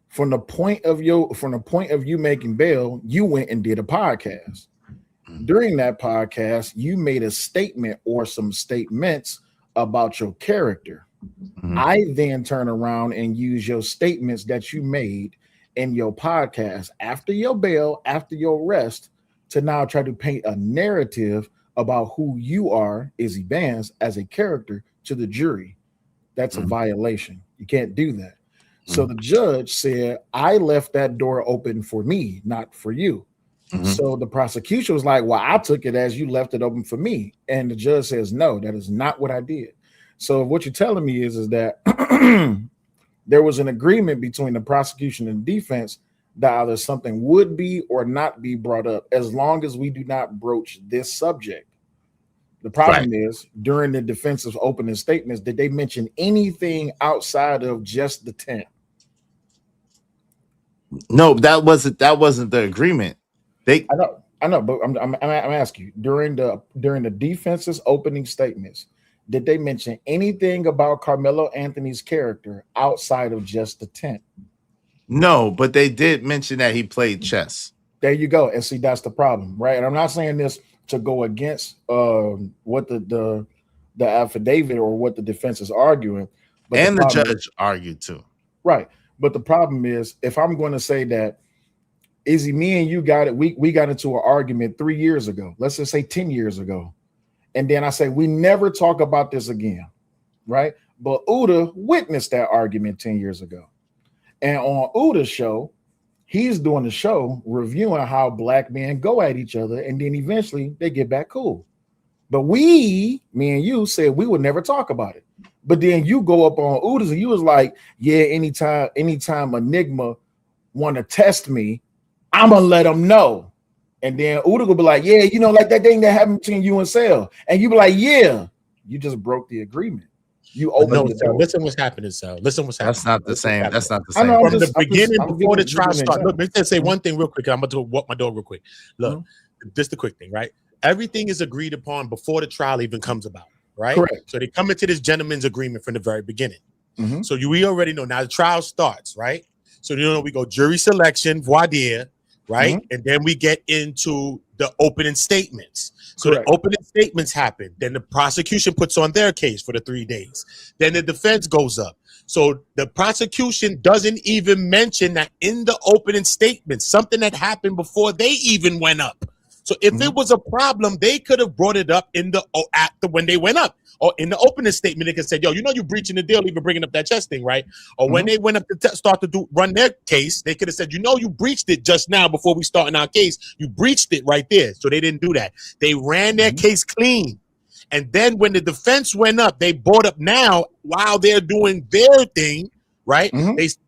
From the point of you making bail, you went and did a podcast. During that podcast, you made a statement or some statements about your character. I then turn around and use your statements that you made in your podcast after your bail, after your arrest, to now try to paint a narrative about who you are, Izzy Vance, as a character to the jury. That's a violation. You can't do that. So the judge said, I left that door open for me, not for you. So the prosecution was like, well, I took it as you left it open for me. And the judge says, no, that is not what I did. So what you're telling me is that there was an agreement between the prosecution and defense that either something would be or not be brought up, as long as we do not broach this subject. The problem is, during the defense's opening statements, did they mention anything outside of just the tent? No, that wasn't the agreement. I know, but I'm asking you, during the defense's opening statements, did they mention anything about Carmelo Anthony's character outside of just the tent? No, but they did mention that he played chess. There you go. And see, that's the problem, right? And I'm not saying this to go against what the affidavit or what the defense is arguing. But and the judge argued too. Right. But the problem is, if I'm going to say that, Izzy, me and you got it, we got into an argument 3 years ago. Let's just say 10 years ago. And then I say, we never talk about this again, right? But Uda witnessed that argument 10 years ago. And on Uda's show, he's doing the show reviewing how black men go at each other, and then eventually they get back cool. But me and you said we would never talk about it. But then you go up on Uda's and you was like, yeah, anytime Enigma want to test me, I'm going to let them know. And then Uda will be like, yeah, you know, like that thing that happened between you and Sal. And you be like, yeah, you just broke the agreement. You opened the door. Listen what's happening, Sal. Listen what's happening. That's not the same. That's not the same. Know, From the beginning, before the trial starts. Look, let me just say one thing real quick. I'm about to walk my dog real quick. Look, just a quick thing, right? Everything is agreed upon before the trial even comes about, right? Correct. So they come into this gentleman's agreement from the very beginning. So we already know now the trial starts, right? So you know we go jury selection, voir dire, right? And then we get into the opening statements. So the opening statements happen. Then the prosecution puts on their case for the 3 days. Then the defense goes up. So the prosecution doesn't even mention that in the opening statement, something that happened before they even went up. So if it was a problem, they could have brought it up in the after when they went up, or in the opening statement. They could say, "Yo, you know you breaching the deal, even bringing up that chest thing, right?" Or when they went up to start to run their case, they could have said, "You know you breached it just now before we starting our case. You breached it right there." So they didn't do that. They ran their case clean. And then when the defense went up, they brought up now while they're doing their thing, right?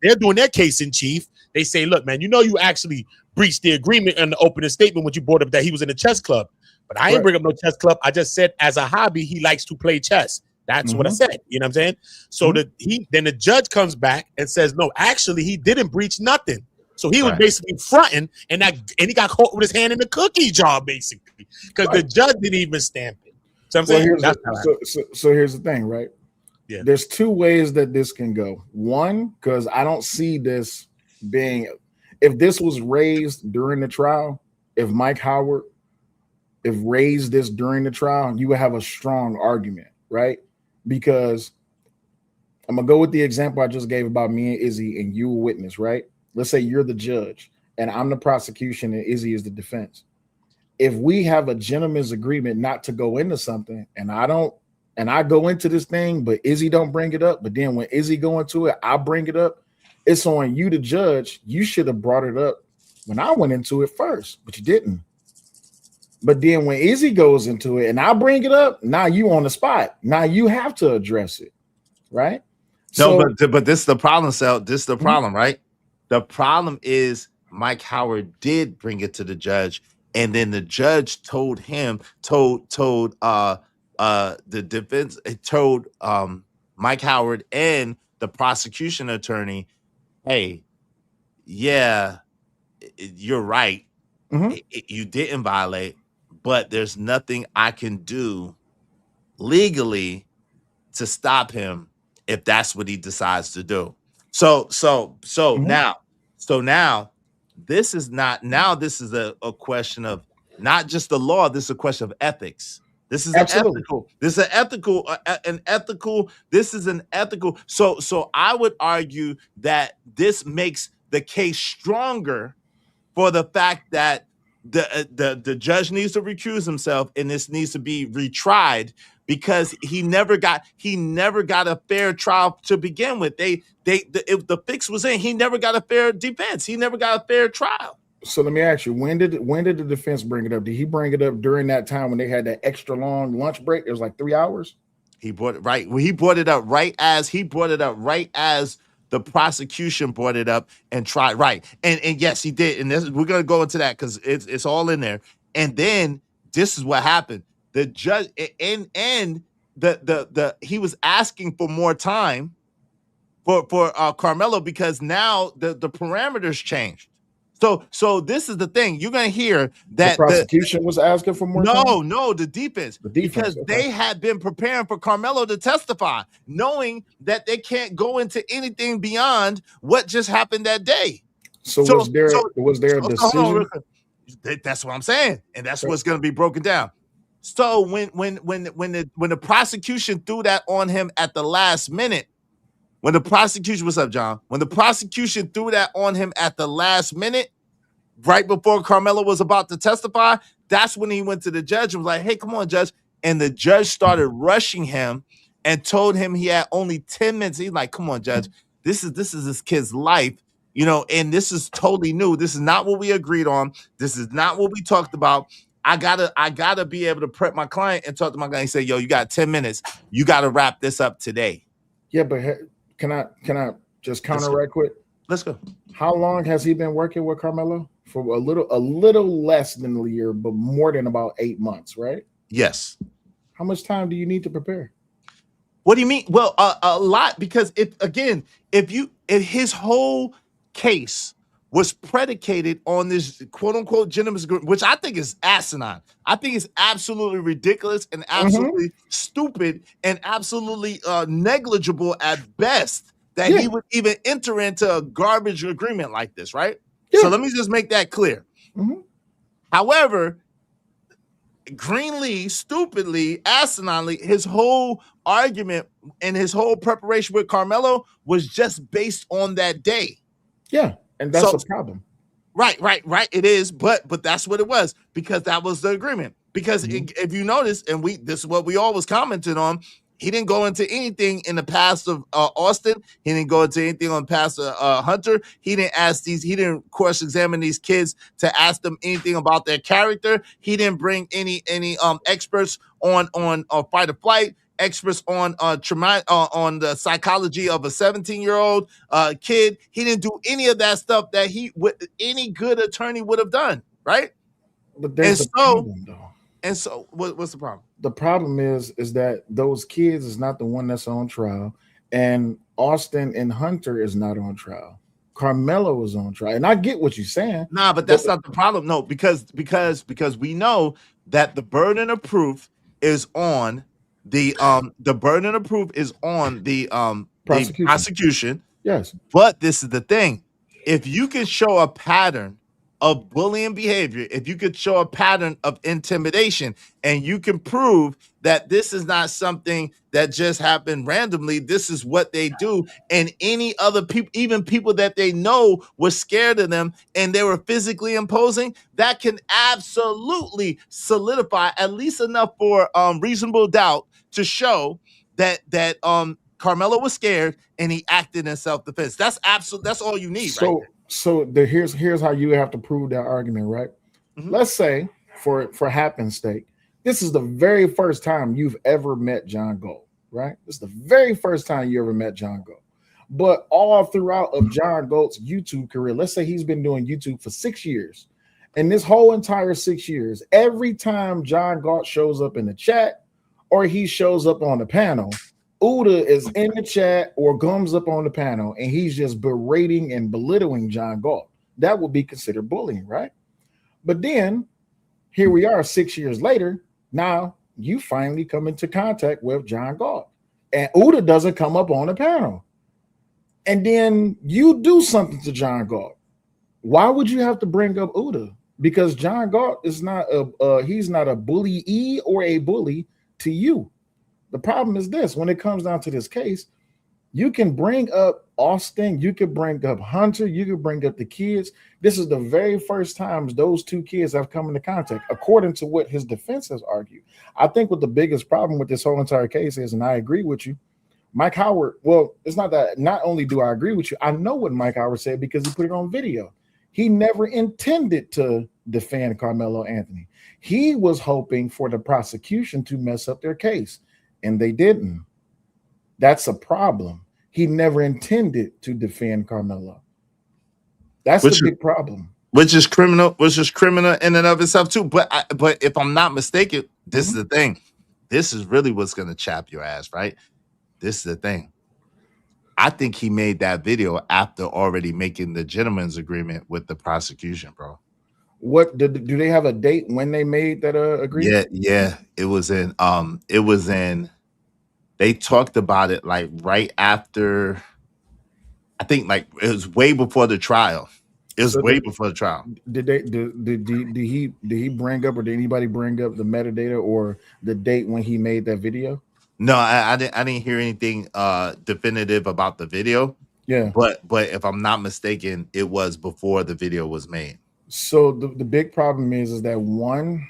They're doing their case in chief. They say, look, man, you know you actually breached the agreement in the opening statement when you brought up that he was in a chess club. But I didn't bring up no chess club. I just said as a hobby, he likes to play chess. That's what I said. You know what I'm saying? So then the judge comes back and says, no, actually, he didn't breach nothing. So he was basically fronting, and he got caught with his hand in the cookie jar, basically, because the judge didn't even stamp it. So I'm saying so here's the thing, right? Yeah. There's two ways that this can go. One, because I don't see this being, if this was raised during the trial, if Mike Howard raised this during the trial, you would have a strong argument, right? Because I'm gonna go with the example I just gave about me and Izzy, and you a witness, right? Let's say you're the judge and I'm the prosecution and Izzy is the defense. If we have a gentleman's agreement not to go into something, and I go into this thing, but Izzy don't bring it up, but then when Izzy go into it, I bring it up, it's on you, the judge. You should have brought it up when I went into it first, but you didn't. But then when Izzy goes into it and I bring it up, now you on the spot. Now you have to address it, right? No, but this is the problem, Sal. This is the problem, right? The problem is Mike Howard did bring it to the judge, and then the judge told the defense, told Mike Howard and the prosecution attorney, hey, yeah, you're right. You didn't violate, but there's nothing I can do legally to stop him if that's what he decides to do. So now this is a question of not just the law. This is a question of ethics. This is an ethical. So I would argue that this makes the case stronger for the fact that the judge needs to recuse himself and this needs to be retried, because he never got a fair trial to begin with. If the fix was in, he never got a fair defense. He never got a fair trial. So let me ask you, when did the defense bring it up? Did he bring it up during that time when they had that extra long lunch break? It was like 3 hours. He brought it right. Well, he brought it up right as the prosecution brought it up and tried. Right. And yes, he did. And we're gonna go into that because it's all in there. And then this is what happened. The judge and he was asking for more time for Carmelo, because now the parameters changed. So this is the thing. You're gonna hear that the prosecution was asking for more time? No, the defense. Because they had been preparing for Carmelo to testify, knowing that they can't go into anything beyond what just happened that day. So was there a decision? That's what I'm saying, and that's what's gonna be broken down. So when the prosecution threw that on him at the last minute, what's up, John? When the prosecution threw that on him at the last minute, right before Carmelo was about to testify, that's when he went to the judge and was like, hey, come on, judge. And the judge started rushing him and told him he had only 10 minutes. He's like, come on, judge. This is this kid's life, and this is totally new. This is not what we agreed on. This is not what we talked about. I gotta be able to prep my client and talk to my guy and say, yo, you got 10 minutes. You got to wrap this up today. Yeah, but can I just counter right quick? Let's go. How long has he been working with Carmelo? For a little less than a year, but more than about 8 months, right? Yes. How much time do you need to prepare? What do you mean? Well, a lot, because if his whole case was predicated on this quote unquote gentleman's agreement, which I think is asinine. I think it's absolutely ridiculous and absolutely stupid and absolutely negligible at best that he would even enter into a garbage agreement like this, right? Yeah. So let me just make that clear. However, greenly, stupidly, asininely, his whole argument and his whole preparation with Carmelo was just based on that day. Yeah, and that's a problem. Right. It is, but that's what it was because that was the agreement. Because if you notice, and this is what we always commented on, he didn't go into anything in the past of Austin. He didn't go into anything on past Hunter. He didn't cross-examine these kids to ask them anything about their character. He didn't bring any experts on fight or flight, experts on trauma, on the psychology of a 17-year-old kid. He didn't do any of that stuff that any good attorney would have done, right? But there's the problem, though. And so, what's the problem? The problem is that those kids is not the one that's on trial, and Austin and Hunter is not on trial. Carmelo is on trial, and I get what you're saying. Nah, but that's not the problem. No, because we know that the burden of proof is on the burden of proof is on the prosecution. Yes, but this is the thing: if you can show a pattern of bullying behavior, if you could show a pattern of intimidation, and you can prove that this is not something that just happened randomly, this is what they do, and any other people, even people that they know were scared of them and they were physically imposing, that can absolutely solidify at least enough for reasonable doubt to show that Carmelo was scared and he acted in self-defense. That's all you need. Here's how you have to prove that argument, right? Let's say for happenstance, this is the very first time you've ever met John Gold, right? This is the very first time you ever met John Gold. But all throughout of John Gold's YouTube career, let's say he's been doing YouTube for 6 years. And this whole entire 6 years, every time John Galt shows up in the chat or he shows up on the panel, Uda is in the chat or comes up on the panel and he's just berating and belittling John Galt. That would be considered bullying, right? But then here we are 6 years later. Now you finally come into contact with John Galt and Uda doesn't come up on the panel. And then you do something to John Galt. Why would you have to bring up Uda? Because John Galt is not he's not a bully or a bully to you. The problem is this: when it comes down to this case, you can bring up Austin, you could bring up Hunter, you could bring up the kids. This is the very first time those two kids have come into contact, according to what his defense has argued. I think what the biggest problem with this whole entire case is, and I agree with you, Mike Howard, well, it's not that not only do I agree with you, I know what Mike Howard said because he put it on video. He never intended to defend Carmelo Anthony. He was hoping for the prosecution to mess up their case, and they didn't. That's a problem. He never intended to defend Carmelo. That's the big problem. Which is criminal in and of itself too. But if I'm not mistaken, this is the thing. This is really what's gonna chap your ass, right? This is the thing. I think he made that video after already making the gentleman's agreement with the prosecution, bro. What do they have a date when they made that agreement? Yeah. It was in they talked about it like right after, I think like it was way before the trial. It was way before the trial. Did he bring up, or did anybody bring up the metadata or the date when he made that video? No, I didn't hear anything definitive about the video. Yeah. But if I'm not mistaken, it was before the video was made. So the big problem is that one,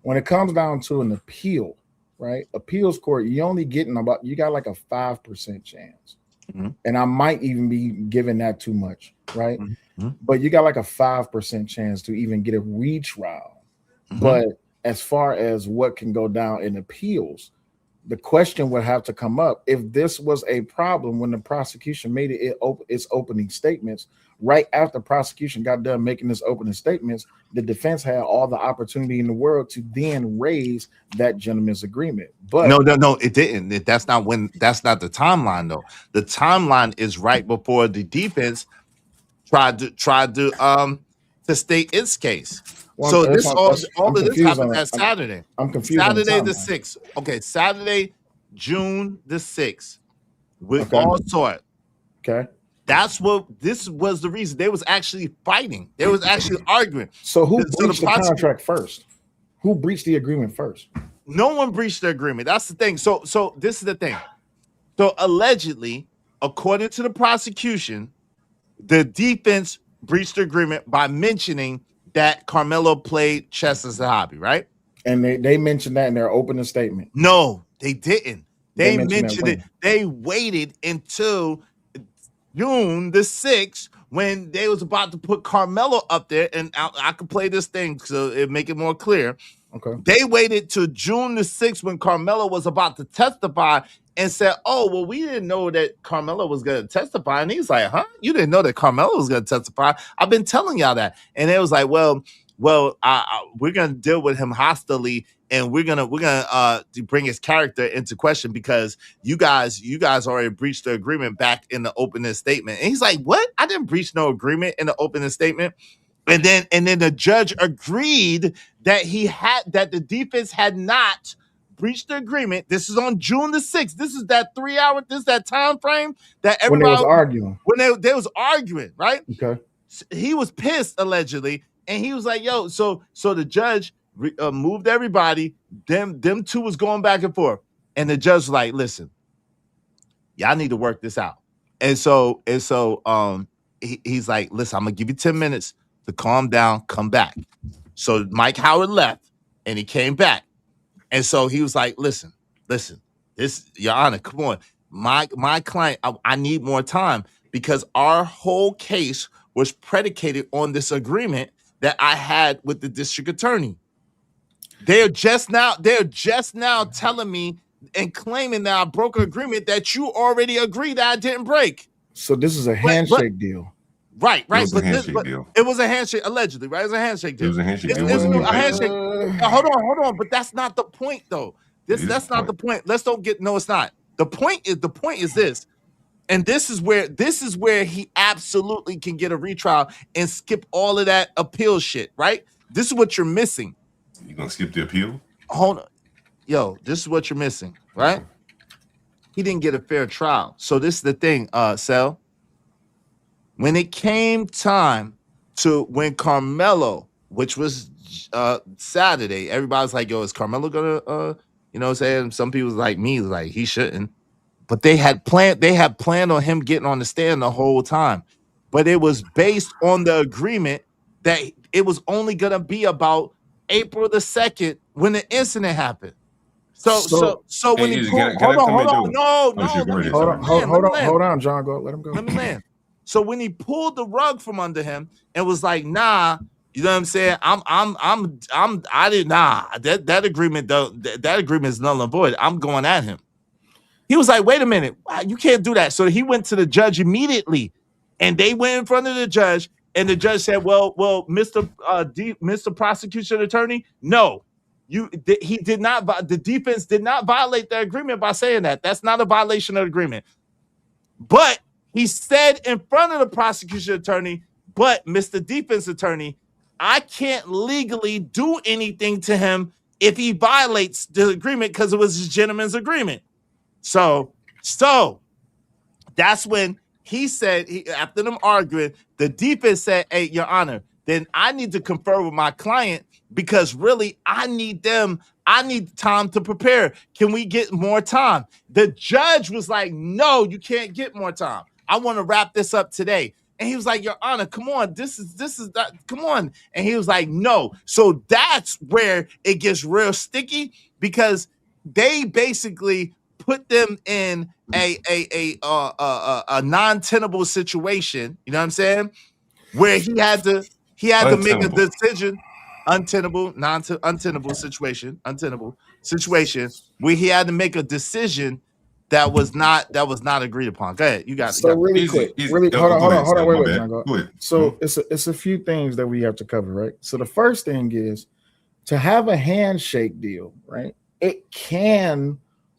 when it comes down to an appeal, right? Appeals court, you got like a 5% chance. And I might even be giving that too much, right? But you got like a 5% chance to even get a retrial. But as far as what can go down in appeals, the question would have to come up if this was a problem when the prosecution made its opening statements. Right after prosecution got done making its opening statements, the defense had all the opportunity in the world to then raise that gentleman's agreement. But no, it didn't. That's not the timeline though. The timeline is right before the defense tried to state its case. Well, so all of this happened that Saturday. I'm confused. Saturday the 6th. Okay, Saturday, June the 6th. We all saw it. Okay. This was the reason. They was actually fighting. They was actually arguing. So who breached the contract first? Who breached the agreement first? No one breached the agreement. That's the thing. So this is the thing. So allegedly, according to the prosecution, the defense breached the agreement by mentioning that Carmelo played chess as a hobby, right? And they mentioned that in their opening statement. No, they didn't. They mentioned mentioned it. They waited until June the 6th when they was about to put Carmelo up there, and I could play this thing so it make it more clear. Okay. They waited till June the 6th when Carmelo was about to testify and said, "Oh, well, we didn't know that Carmelo was going to testify." And he's like, "Huh? You didn't know that Carmelo was going to testify? I've been telling y'all that." And it was like, "Well, we're going to deal with him hostilely, and we're gonna bring his character into question because you guys already breached the agreement back in the opening statement." And he's like, "What? I didn't breach no agreement in the opening statement." And then the judge agreed that the defense had not breached the agreement. This is on June the 6th. This is that 3 hour, that time frame that everybody when they was arguing. When they was arguing, right? Okay. He was pissed allegedly, and he was like, "Yo, so the judge moved everybody. Them two was going back and forth, and the judge was like, listen, y'all need to work this out." And so he's like, "Listen, I'm gonna give you 10 minutes to calm down, come back." So Mike Howard left and he came back. And so he was like, listen, this, Your Honor, come on. My client, I need more time because our whole case was predicated on this agreement that I had with the district attorney. They're just now telling me and claiming that I broke an agreement that you already agreed that I didn't break. So this is a handshake deal. Right. It was a handshake deal. It was a handshake, allegedly, right? It was a handshake deal. It was a handshake deal. It's a handshake. Hold on, but that's not the point, though. That's not the point. Let's don't get. No, it's not. The point is this, and this is where he absolutely can get a retrial and skip all of that appeal shit. Right? This is what you're missing. You gonna skip the appeal? Hold on, yo. This is what you're missing, right? He didn't get a fair trial. So this is the thing, Sel. When it came time to when Carmelo, which was Saturday, everybody's like, "Yo, is Carmelo gonna you know what I'm saying?" Some people like me was like, he shouldn't. But they had planned on him getting on the stand the whole time. But it was based on the agreement that it was only gonna be about April the 2nd when the incident happened. So when he pulled, hold on, John, go. Let him go. Let me land. So when he pulled the rug from under him and was like, "Nah," you know what I'm saying? That agreement though, that agreement is null and void. I'm going at him. He was like, "Wait a minute, you can't do that." So he went to the judge immediately, and they went in front of the judge, and the judge said, "Well, Mr. Prosecution Attorney, no, he did not. The defense did not violate the agreement by saying that. That's not a violation of the agreement." But he said in front of the prosecution attorney, "But Mr. Defense Attorney, I can't legally do anything to him if he violates the agreement because it was his gentleman's agreement." So that's when he said, after them arguing, the defense said, "Hey, Your Honor, then I need to confer with my client because really I need time to prepare. Can we get more time?" The judge was like, "No, you can't get more time. I want to wrap this up today." And he was like, "Your Honor, come on, this is that, come on." And he was like, "No." So that's where it gets real sticky because they basically put them in a non-tenable situation. You know what I'm saying? Where he had to make a decision. Untenable situation where he had to make a decision that was not agreed upon. Go ahead, you got it. So really quick, hold on, wait, John, go ahead. So it's a few things that we have to cover, right? So the first thing is to have a handshake deal, right? It can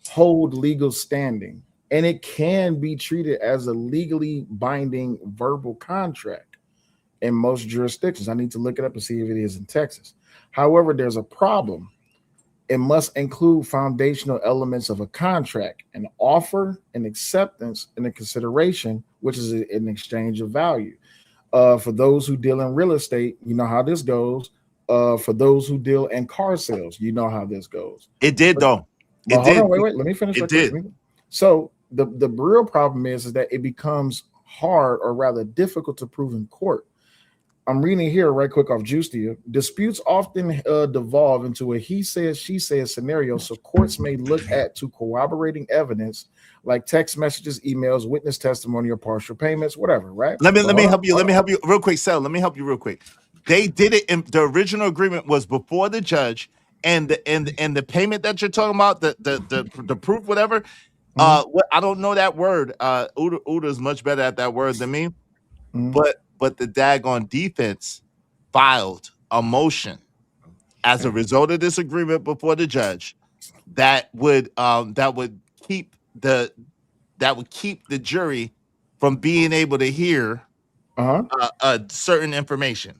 hold legal standing, and it can be treated as a legally binding verbal contract in most jurisdictions. I need to look it up and see if it is in Texas. However, there's a problem. It must include foundational elements of a contract, an offer, an acceptance, and a consideration, which is an exchange of value. For those who deal in real estate, you know how this goes. For those who deal in car sales, you know how this goes. It did, though. Wait, let me finish. It did. So the real problem is that it becomes hard, or rather difficult, to prove in court I'm reading here right quick off Juice to you. Disputes often devolve into a he says, she says scenario, so courts may look at to corroborating evidence like text messages, emails, witness testimony, or partial payments, whatever, right? Let me help you. Let me help you real quick, Sal. Let me help you real quick. They did it in the original agreement was before the judge, and the payment that you're talking about, the proof, whatever. What I don't know that word. Uda is much better at that word than me. But the daggone defense filed a motion as a result of this agreement before the judge that would keep the jury from being able to hear certain information.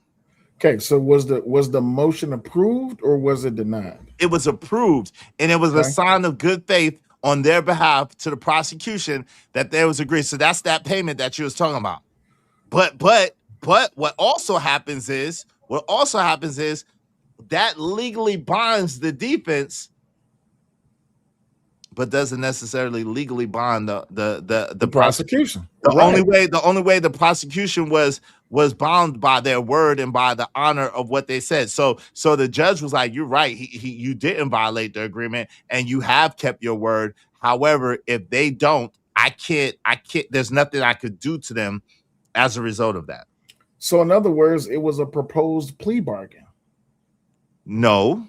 Okay, so was the motion approved or was it denied? It was approved, and it was a sign of good faith on their behalf to the prosecution that there was agreed. So that's that payment that you was talking about. But what also happens is that legally binds the defense, but doesn't necessarily legally bond the prosecution. The only way the prosecution was bound by their word and by the honor of what they said. So the judge was like, "You're right. You didn't violate the agreement, and you have kept your word. However, if they don't, I can't. There's nothing I could do to them as a result of that." So in other words, it was a proposed plea bargain. No.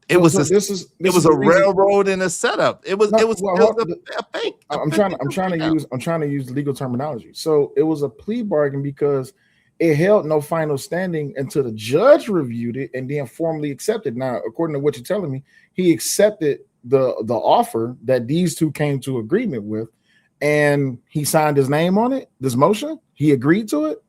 It was a railroad and a setup. It was a fake. I'm trying to use legal terminology. So it was a plea bargain because it held no final standing until the judge reviewed it and then formally accepted. Now, according to what you're telling me, he accepted the offer that these two came to agreement with, and he signed his name on it. This motion, he agreed to it.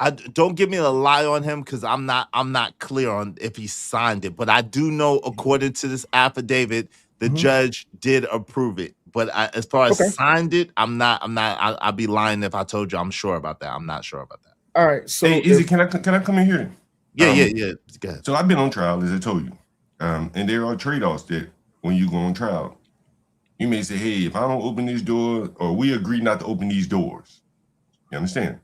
I don't give me a lie on him because I'm not clear on if he signed it, but I do know according to this affidavit, the judge did approve it. But as far as signed it, I'd be lying if I told you I'm sure about that. I'm not sure about that. All right. So hey, Izzy, can I come in here? Yeah. Go ahead. So I've been on trial, as I told you. And there are trade-offs that when you go on trial, you may say, hey, if I don't open this door, or we agree not to open these doors. You understand?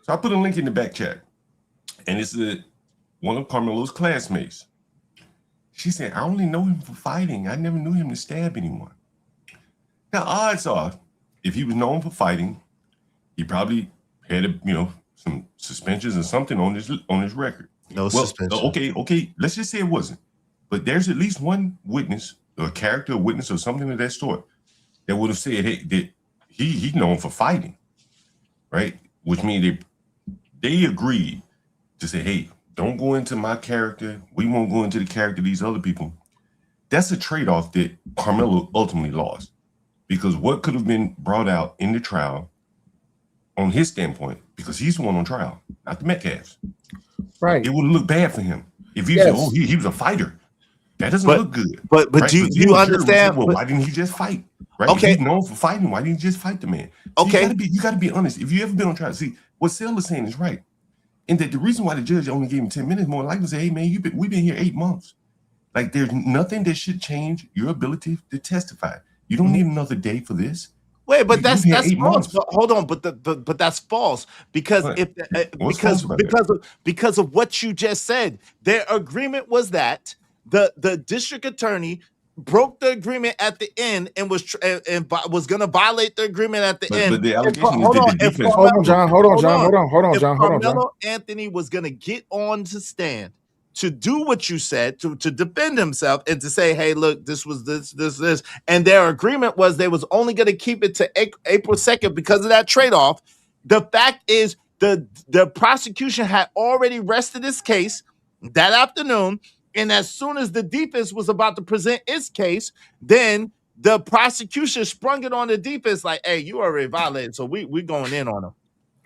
So I put a link in the back chat, and it's one of Carmelo's classmates. She said, I only know him for fighting. I never knew him to stab anyone. Now, odds are, if he was known for fighting, he probably had some suspensions or something on his record. No suspension. Okay. Let's just say it wasn't. But there's at least one witness, or character witness, or something of that sort, that would have said, hey, that he's known for fighting, right? Which means they agreed to say, hey, don't go into my character. We won't go into the character of these other people. That's a trade-off that Carmelo ultimately lost, because what could have been brought out in the trial on his standpoint, because he's the one on trial, not the Metcalfs. Right. It would look bad for him if he said, he was a fighter. That doesn't look good. But right? do you understand? Say, well, why didn't he just fight? Right? Okay. If he's known for fighting, why didn't he just fight the man? So okay. You got to be honest. If you ever been on trial, see what Sel is saying is right. And that the reason why the judge only gave him 10 minutes, more likely to say, hey man, we've been here 8 months. Like there's nothing that should change your ability to testify. You don't need another day for this. Wait, but that's false. But hold on, but that's false because because of what you just said. Their agreement was that the district attorney broke the agreement at the end and was going to violate the agreement at the end. But the allegation is hold on, John. Carmelo Anthony was going to get on to stand to do what you said, to defend himself and to say, hey, look, this was this. And their agreement was they was only going to keep it to April 2nd because of that trade-off. The fact is the prosecution had already rested this case that afternoon. And as soon as the defense was about to present its case, then the prosecution sprung it on the defense like, hey, you already violated, so we going in on him.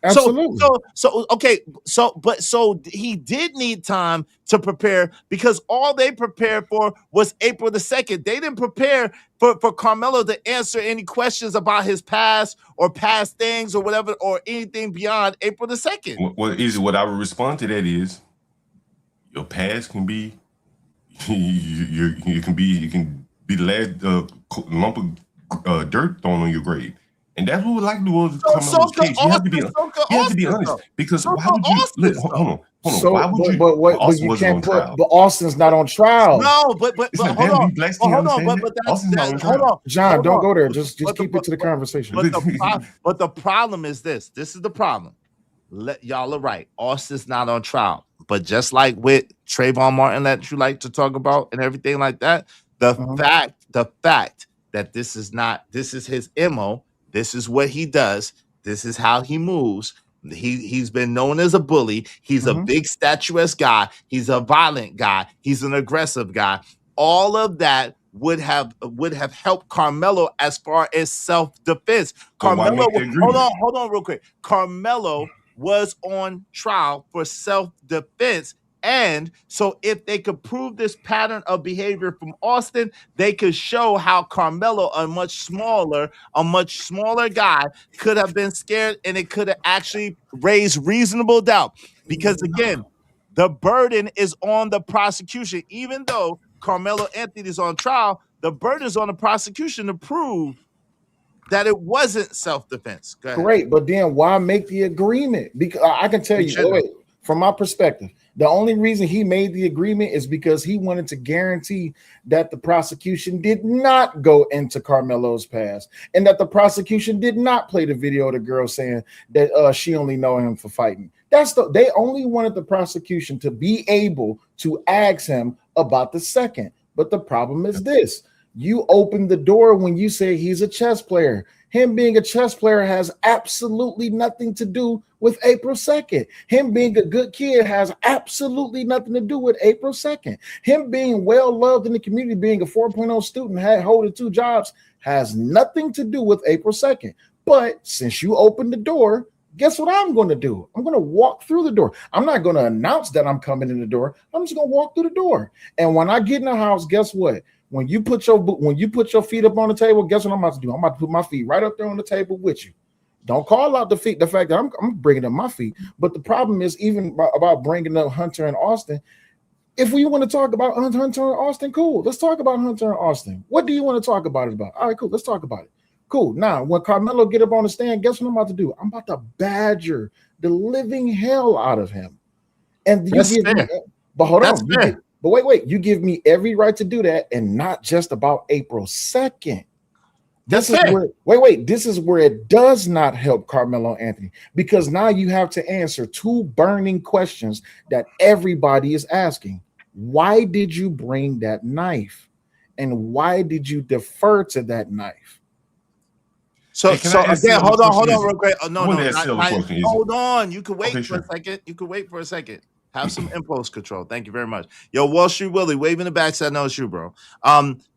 Absolutely. So he did need time to prepare because all they prepared for was April the 2nd. They didn't prepare for Carmelo to answer any questions about his past or past things or whatever or anything beyond April the 2nd. What I would respond to that is your past can be you can be the last lump of dirt thrown on your grave. And that's what likely was So Carmelo's could case. You have to be, Austin, honest, though. because So why could would you Austin, hold on? So, Why would you? but you wasn't can't on put. trial. But Austin's not on trial. No, but Listen, hold damn, on. you blacks But can't hold on. understand But that. Austin's not on hold trial. on. John, Hold don't on. go there. Just But keep it to the conversation. But the problem is this. This is the problem. Y'all are right. Austin's not on trial. But just like with Trayvon Martin that you like to talk about and everything like that, the fact that this is his MO, this is what he does, this is how he moves. He's been known as a bully. He's a big statuesque guy. He's a violent guy. He's an aggressive guy. All of that would have helped Carmelo as far as self-defense. Carmelo, hold on real quick. Carmelo was on trial for self-defense. And so if they could prove this pattern of behavior from Austin, they could show how Carmelo, a much smaller guy, could have been scared, and it could have actually raised reasonable doubt. Because again, the burden is on the prosecution. Even though Carmelo Anthony is on trial, the burden is on the prosecution to prove that it wasn't self-defense. Go ahead. Great, but then why make the agreement? Because I can tell you, from my perspective, the only reason he made the agreement is because he wanted to guarantee that the prosecution did not go into Carmelo's past, and that the prosecution did not play the video of the girl saying that she only know him for fighting. They only wanted the prosecution to be able to ask him about the second. But the problem is this: you opened the door when you say he's a chess player. Him being a chess player has absolutely nothing to do with April 2nd. Him being a good kid has absolutely nothing to do with April 2nd. Him being well loved in the community, being a 4.0 student, holding 2 jobs, has nothing to do with April 2nd. But since you opened the door, guess what I'm going to do? I'm going to walk through the door. I'm not going to announce that I'm coming in the door. I'm just going to walk through the door. And when I get in the house, guess what? When you put your feet up on the table, guess what I'm about to do? I'm about to put my feet right up there on the table with you. Don't call out the fact that I'm bringing up my feet. But the problem is, even about bringing up Hunter and Austin, if we want to talk about Hunter and Austin, cool. Let's talk about Hunter and Austin. What do you want to talk about it about? All right, cool. Let's talk about it. Cool. Now, when Carmelo get up on the stand, guess what I'm about to do? I'm about to badger the living hell out of him. And you give me, but hold on. But wait, you give me every right to do that, and not just about April 2nd. This is where it does not help Carmelo Anthony, because now you have to answer 2 burning questions that everybody is asking. Why did you bring that knife? And why did you defer to that knife? So again, hold on real quick. Hold on. You can wait for a second. You can wait for a second. Have some impulse control. Thank you very much. Yo, Wall Street Willie, waving the back said no, it's you, bro.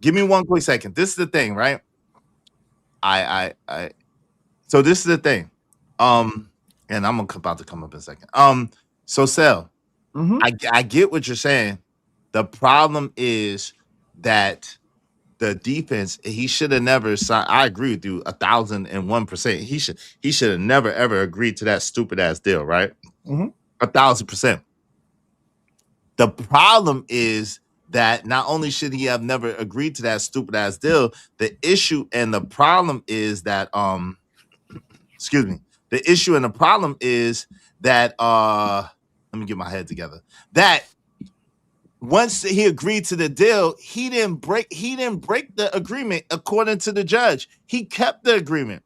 Give me one quick second. This is the thing, right? So this is the thing. And I'm about to come up in a second. So Sel, I get what you're saying. The problem is that the defense, he should have never signed. I agree with you 1,001%. He should have never ever agreed to that stupid ass deal, right? 1,000%. The problem is that not only should he have never agreed to that stupid ass deal, the issue and the problem is that the issue and the problem is that let me get my head together. That once he agreed to the deal, he didn't break the agreement according to the judge. He kept the agreement.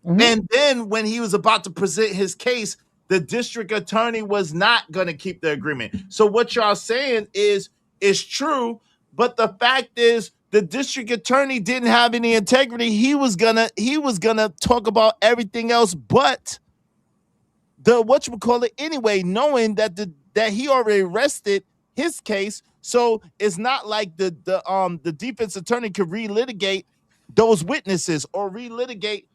And then when he was about to present his case, the district attorney was not going to keep the agreement. So what y'all saying is true, but the fact is the district attorney didn't have any integrity. He was gonna talk about everything else but the whatchamacallit anyway, knowing that that he already rested his case. So it's not like the defense attorney could relitigate those witnesses or relitigate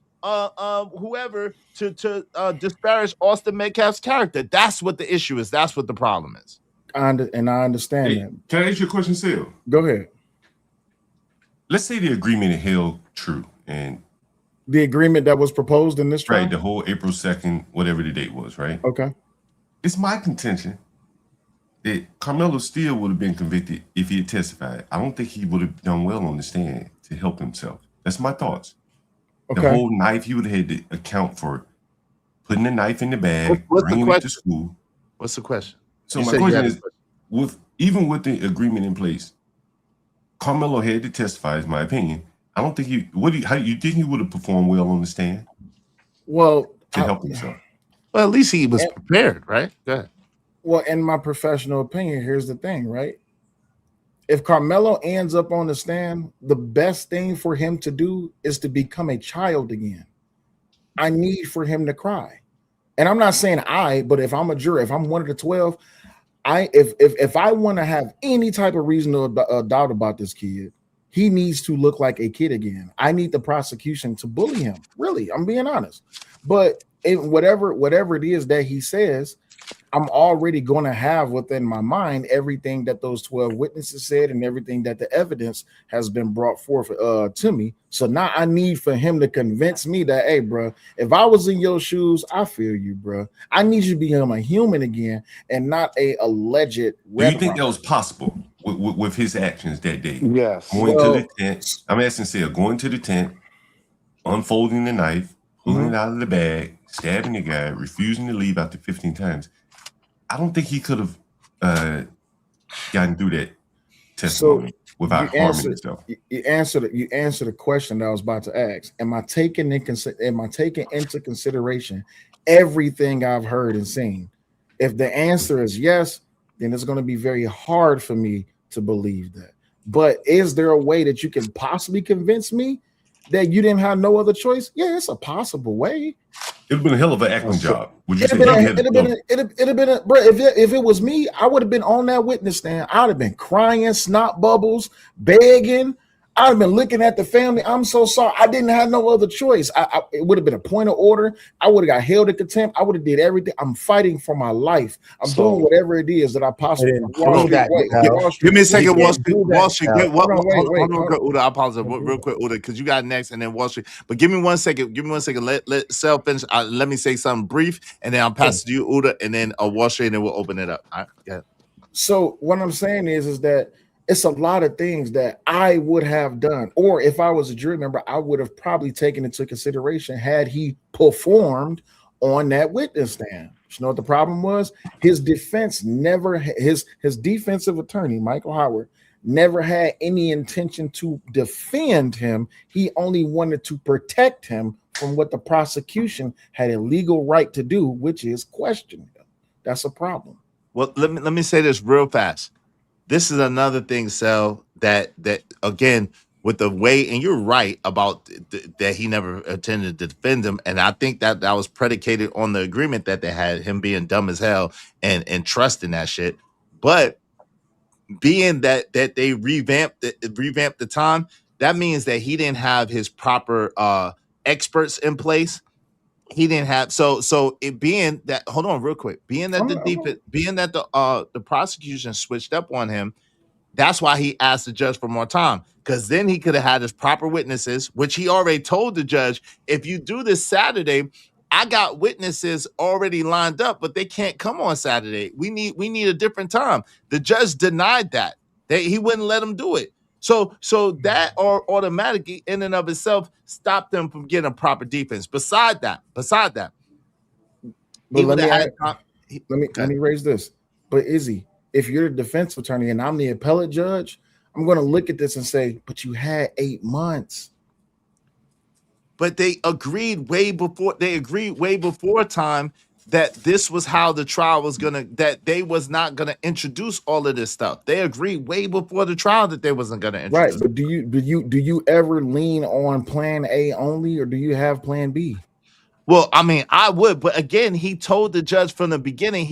whoever to disparage Austin Metcalf's character. That's what the issue is. That's what the problem is. I understand that. Can I ask you a question, Sil? Go ahead. Let's say the agreement held true, and the agreement that was proposed in this trial? Right, the whole April 2nd, whatever the date was, right? Okay. It's my contention that Carmelo still would have been convicted if he had testified. I don't think he would have done well on the stand to help himself. That's my thoughts. The Okay. whole knife, he would have had to account for putting the knife in the bag, What's the bringing it to question? school. What's the question? So You my said you question had a is, even with the agreement in place, Carmelo had to testify, is my opinion. I don't think how you think he would have performed well on the stand Well, to help himself? Well, at least he was prepared, right? Go ahead. Well, in my professional opinion, here's the thing, right? If Carmelo ends up on the stand, the best thing for him to do is to become a child again. I need for him to cry. And I'm not saying but if I'm a juror, if I'm one of the 12, if I want to have any type of reason to doubt about this kid, he needs to look like a kid again. I need the prosecution to bully him. Really, I'm being honest. But whatever it is that he says, I'm already going to have within my mind everything that those 12 witnesses said and everything that the evidence has been brought forth to me. So now I need for him to convince me that, hey, bro, if I was in your shoes, I feel you, bro. I need you to become a human again and not a alleged red. Do you think that was possible with his actions that day? Yes. Going to the tent. I'm asking Sarah, going to the tent, unfolding the knife, pulling it out of the bag, stabbing the guy, refusing to leave after 15 times. I don't think he could have gotten through that testimony without harming himself. You answer the question that I was about to ask. Am I taking into consideration everything I've heard and seen? If the answer is yes, then it's going to be very hard for me to believe that. But is there a way that you can possibly convince me that you didn't have no other choice? Yeah, it's a possible way. It'd been a hell of an acting job. Would you It'd have been bro. If it was me, I would have been on that witness stand. I'd have been crying, snot bubbles, begging. I'd have been looking at the family. I'm so sorry. I didn't have no other choice. It would have been a point of order. I would have got held in contempt. I would have did everything. I'm fighting for my life. I'm doing whatever it is that I possibly can. Give me a second, Wall Street. Hold on, Uda. I apologize real quick, Uda, because you got next, and then Wall Street. But give me 1 second. Let Sel finish. Let me say something brief, and then I'll pass it to you, Uda, and then Wall Street, and then we'll open it up. All right, go ahead. So what I'm saying is that it's a lot of things that I would have done, or if I was a jury member, I would have probably taken into consideration had he performed on that witness stand. You know what the problem was? His defense never, his defensive attorney, Michael Howard, never had any intention to defend him. He only wanted to protect him from what the prosecution had a legal right to do, which is question him. That's a problem. Well, let me say this real fast. This is another thing, Sel, that again, with the way, and you're right about that he never intended to defend him, and I think that was predicated on the agreement that they had, him being dumb as hell and trusting that shit. But being that they revamped the time, that means that he didn't have his proper experts in place. He didn't have so it being that, hold on real quick, being that the prosecution switched up on him. That's why he asked the judge for more time, because then he could have had his proper witnesses, which he already told the judge, if you do this Saturday, I got witnesses already lined up, but they can't come on Saturday. We need a different time. The judge denied that. He wouldn't let him do it. So that automatically in and of itself stopped them from getting a proper defense. Beside that, but let me raise this. But Izzy, if you're the defense attorney and I'm the appellate judge, I'm going to look at this and say, but you had 8 months. But they agreed way before time that this was how the trial was that they was not gonna introduce all of this stuff. They agreed way before the trial that they wasn't gonna introduce. Right, but do you ever lean on plan A only, or do you have plan B? Well, I mean, I would, but again, he told the judge from the beginning,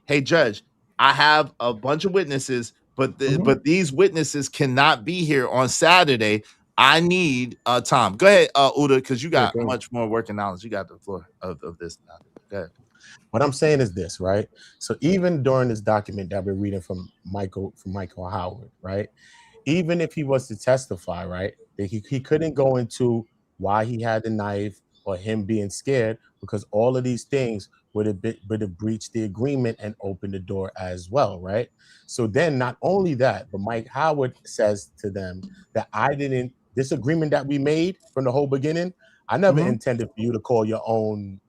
hey, judge, I have a bunch of witnesses, but these witnesses cannot be here on Saturday. I need time. Go ahead, Uda, because you got much more working knowledge. You got the floor of this. Go ahead. What I'm saying is this, right? So even during this document that we're reading from Michael Howard, right? Even if he was to testify, right, that he couldn't go into why he had the knife or him being scared, because all of these things would have breached the agreement and opened the door as well, right? So then not only that, but Mike Howard says to them that I didn't this agreement that we made from the whole beginning, I never intended for you to call your own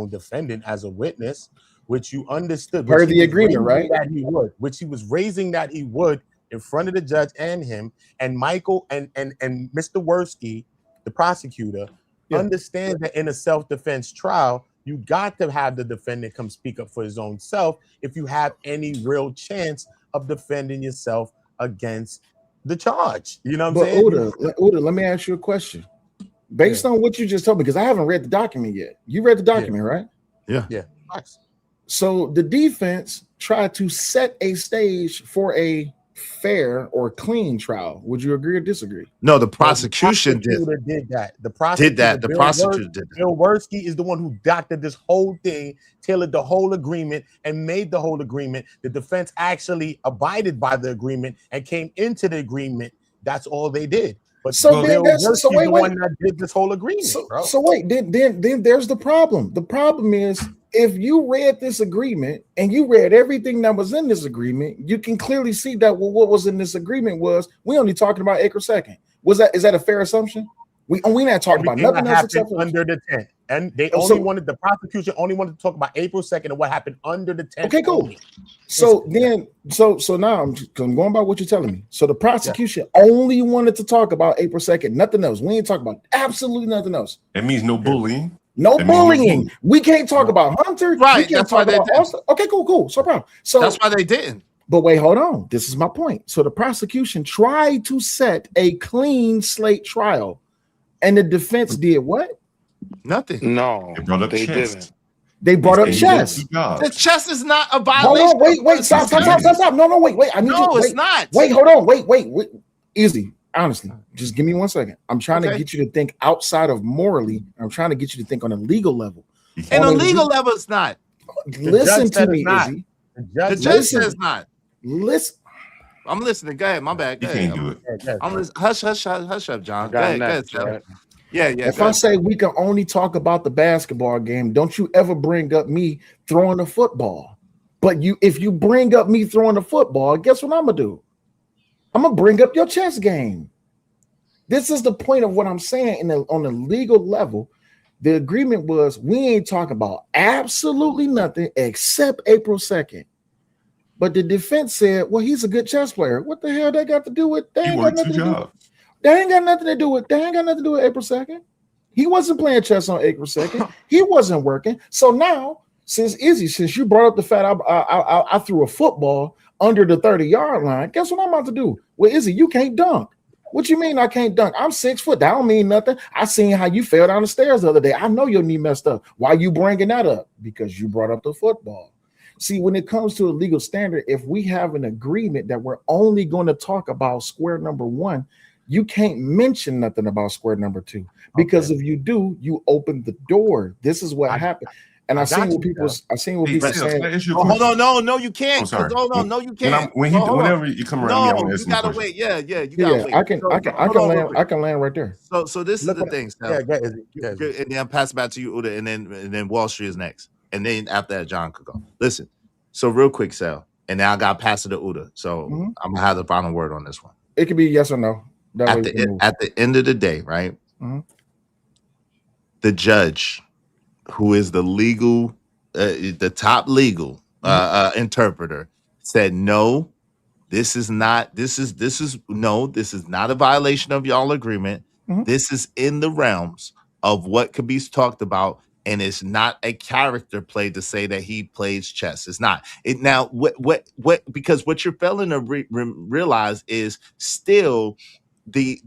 defendant as a witness, which you understood. Per the agreement, right? That he would, which he was raising that he would in front of the judge and him, and Michael and Mr. Worski, the prosecutor, understand that in a self-defense trial, you got to have the defendant come speak up for his own self if you have any real chance of defending yourself against the charge. You know what I'm saying? Uda, let me ask you a question. Based on what you just told me, because I haven't read the document yet. You read the document, right? Yeah. Yeah. Nice. So the defense tried to set a stage for a fair or clean trial. Would you agree or disagree? No, the prosecution did that. The prosecutor did that. The prosecutor did that. Bill Worski is the one who doctored this whole thing, tailored the whole agreement, and made the whole agreement. The defense actually abided by the agreement and came into the agreement. That's all they did. But so Bill then Worski is the one that did this whole agreement, bro. So wait, then there's the problem. The problem is, if you read this agreement and you read everything that was in this agreement, you can clearly see that what was in this agreement was we only talking about acre second. Is that a fair assumption? We not talking about nothing else except under the tent. And they the prosecution only wanted to talk about April 2nd and what happened under the tent. Okay, cool. So now I'm going by what you're telling me. So the prosecution only wanted to talk about April 2nd, nothing else. We ain't talking about absolutely nothing else. It means no bullying. No bullying. We can't talk about Hunter. Right. That's why they did. Okay, cool. So problem. So that's why they didn't. But wait, hold on. This is my point. So the prosecution tried to set a clean slate trial, and the defense did what? Nothing. No, they brought up they chest. didn't. They brought up chest. The chest is not a violation. Hold on, wait, stop. No, wait. I need you. It's not. Wait, hold on. Wait. Easy. Honestly, just give me 1 second. I'm trying to get you to think outside of morally. I'm trying to get you to think on a legal level. And a legal level, it's not. Listen to me, Izzy. The judge says not. Listen. I'm listening. Go ahead. My bad. Go you ahead. can't do it. I'm listening. Hush up, John. Go ahead. Yeah. If I say we can only talk about the basketball game, don't you ever bring up me throwing the football. But if you bring up me throwing the football, guess what I'm gonna do? I'm gonna bring up your chess game. This is the point of what I'm saying. On the legal level, the agreement was we ain't talking about absolutely nothing except April 2nd. But the defense said, well, he's a good chess player. What the hell they got to do with that? They ain't got nothing to do with April 2nd. He wasn't playing chess on April 2nd. He wasn't working. So now, since you brought up the fact I threw a football under the 30-yard line, guess what I'm about to do? Well, Izzy, you can't dunk. What you mean I can't dunk? I'm 6 foot. That don't mean nothing. I seen how you fell down the stairs the other day. I know your knee messed up. Why you bringing that up? Because you brought up the football. See, when it comes to a legal standard, if we have an agreement that we're only going to talk about square number 1, you can't mention nothing about square number 2, because if you do, you open the door. This is what happened. And I've seen what people saying. Hold on, no, you can't. Hold on, no, you can't. Whenever you come around, no, you gotta wait. Yeah, you gotta wait. I can land right there. So this is the thing. And then I'll pass it back to you, Uda, and then Wall Street is next, and then after that, John could go. Listen, so real quick, Sal, and now I got to pass it to Uda. So I'm gonna have the final word on this one. It could be yes or no. At the end of the day, right? The judge, who is the legal, the top legal interpreter, said no. This is not a violation of y'all agreement. This is in the realms of what could be talked about, and it's not a character play to say that he plays chess. It's not. Now what because what you're failing to realize is still the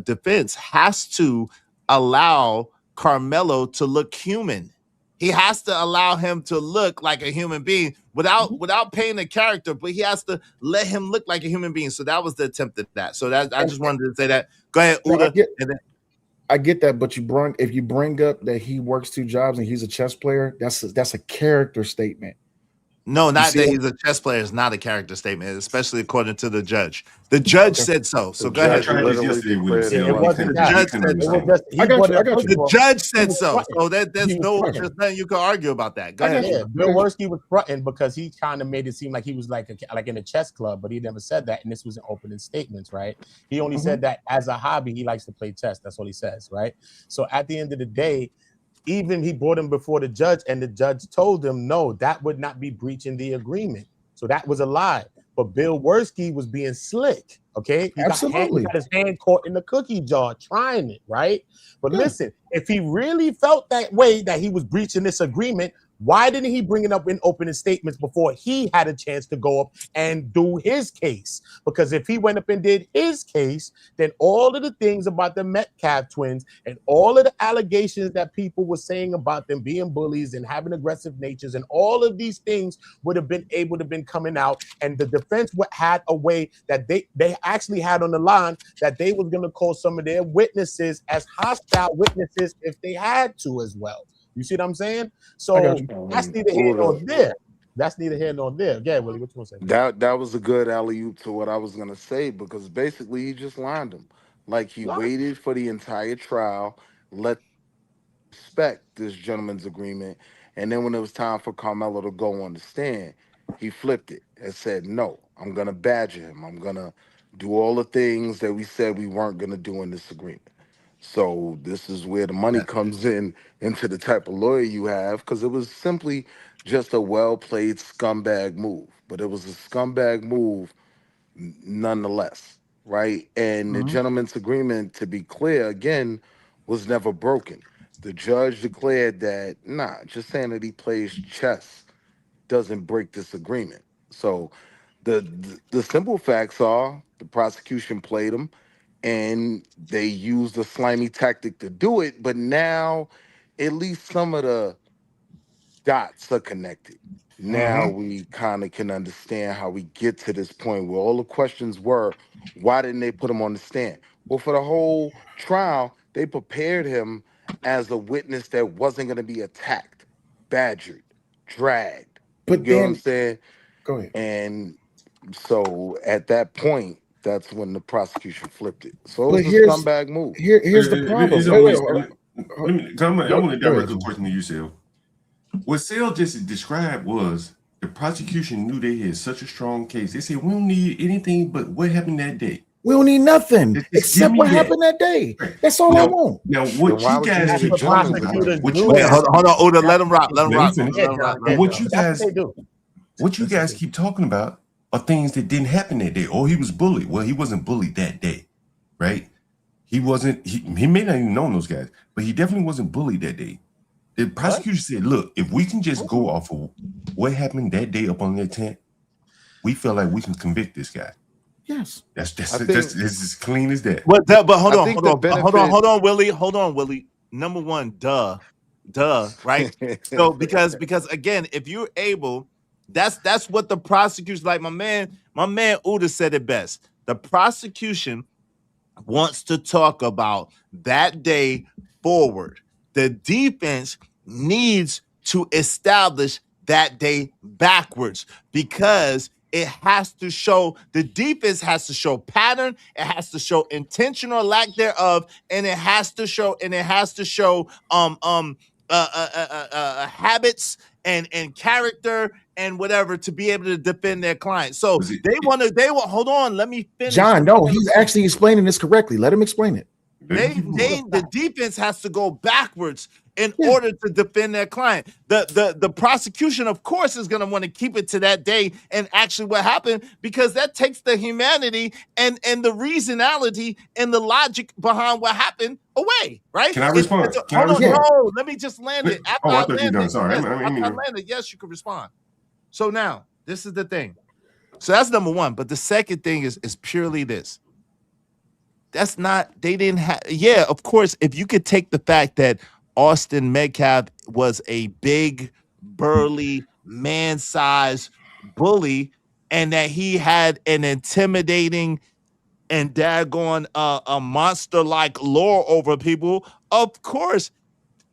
defense has to allow Carmelo to look human. He has to allow him to look like a human being without paying the character, but he has to let him look like a human being. So that was the attempt at that. So that I just wanted to say that. Go ahead, Uda. I get that, but if you bring up that he works 2 jobs and he's a chess player, that's a character statement. No, not see that it? he's a chess player is not a character statement, especially according to the judge. The judge said so. So go I ahead. tried this yesterday with him. it Sel. wasn't The that. judge couldn't said It was so. just I got you. I got first you. of all, The judge he said was so. fronting. So there's He was fronting. nothing you can argue about that. Go I got ahead. you. Yeah, Bill Worski was fronting because he kind of made it seem like he was like in a chess club, but he never said that. And this was an opening statements, right? He only said that as a hobby, he likes to play chess. That's what he says, right? So at the end of the day, even he brought him before the judge, and the judge told him, no, that would not be breaching the agreement. So that was a lie. But Bill Worski was being slick. Okay, he got his hand caught in the cookie jar trying it, right? But listen, if he really felt that way, that he was breaching this agreement, why didn't he bring it up in opening statements before he had a chance to go up and do his case? Because if he went up and did his case, then all of the things about the Metcalf twins and all of the allegations that people were saying about them being bullies and having aggressive natures and all of these things would have been able to been coming out, and the defense had a way that they actually had on the line that they was going to call some of their witnesses as hostile witnesses if they had to as well. You see what I'm saying? So that's neither here nor there. That's neither here nor there. Yeah, Willie, what you want to say? That was a good alley-oop to what I was gonna say, because basically he just lined him. Like he waited for the entire trial, let respect this gentleman's agreement, and then when it was time for Carmelo to go on the stand, he flipped it and said, no, I'm gonna badger him. I'm gonna do all the things that we said we weren't gonna do in this agreement. So this is where the money comes in into the type of lawyer you have, because it was simply just a well-played scumbag move. But it was a scumbag move nonetheless, right? And the gentleman's agreement, to be clear, again, was never broken. The judge declared that, just saying that he plays chess doesn't break this agreement. So the simple facts are the prosecution played him, and they used a slimy tactic to do it, but now at least some of the dots are connected. Now we kind of can understand how we get to this point where all the questions were, why didn't they put him on the stand? Well, for the whole trial, they prepared him as a witness that wasn't going to be attacked, badgered, dragged. But You know what I'm then, saying? go ahead. And so at that point, that's when the prosecution flipped it. So it But was a here's scumbag move. here's the problem. I want to direct a question to you, Sel. What Sel just described was the prosecution knew they had such a strong case. They said, we don't need anything but what happened that day. We don't need nothing Just except give what me that. happened that day. That's all I want. Now, what Then why you would you guys need keep a gentleman's talking about, agreement? what you Wait, guys, hold on, Oda, let him rock. Let him let me rock. finish. Let him rock. But what you That's guys, what they do. what you guys keep talking about are things that didn't happen that day. Oh, he was bullied. Well, he wasn't bullied that day, right? He wasn't. He may not even know those guys, but he definitely wasn't bullied that day. The prosecution said, "Look, if we can just go off of what happened that day up on their tent, we feel like we can convict this guy." Yes, that's I think- that's as clean as that. But hold I on, think hold the on, hold on, benefit- hold on, Willie. Number one, duh, right? So because again, if you're able, that's what the prosecution, like my man Uda said it best. The prosecution wants to talk about that day forward. The defense needs to establish that day backwards, because it has to show, the defense has to show pattern, it has to show intentional lack thereof, and it has to show habits and character and whatever to be able to defend their client. So they want hold on, let me finish. John, no, he's actually explaining this correctly. Let him explain it. The defense has to go backwards in order to defend their client. The prosecution, of course, is going to want to keep it to that day and actually what happened, because that takes the humanity and the reasonality and the logic behind what happened away, right? Can I respond? No, let me just land it. After I I thought you were land done. it, Sorry, yes, I after mean, I land it, yes, you can respond. So now, this is the thing. So that's number one. But the second thing is purely this. That's not, they didn't have, yeah, of course, if you could take the fact that Austin Metcalf was a big, burly, man-sized bully, and that he had an intimidating and daggone a monster-like lore over people, of course,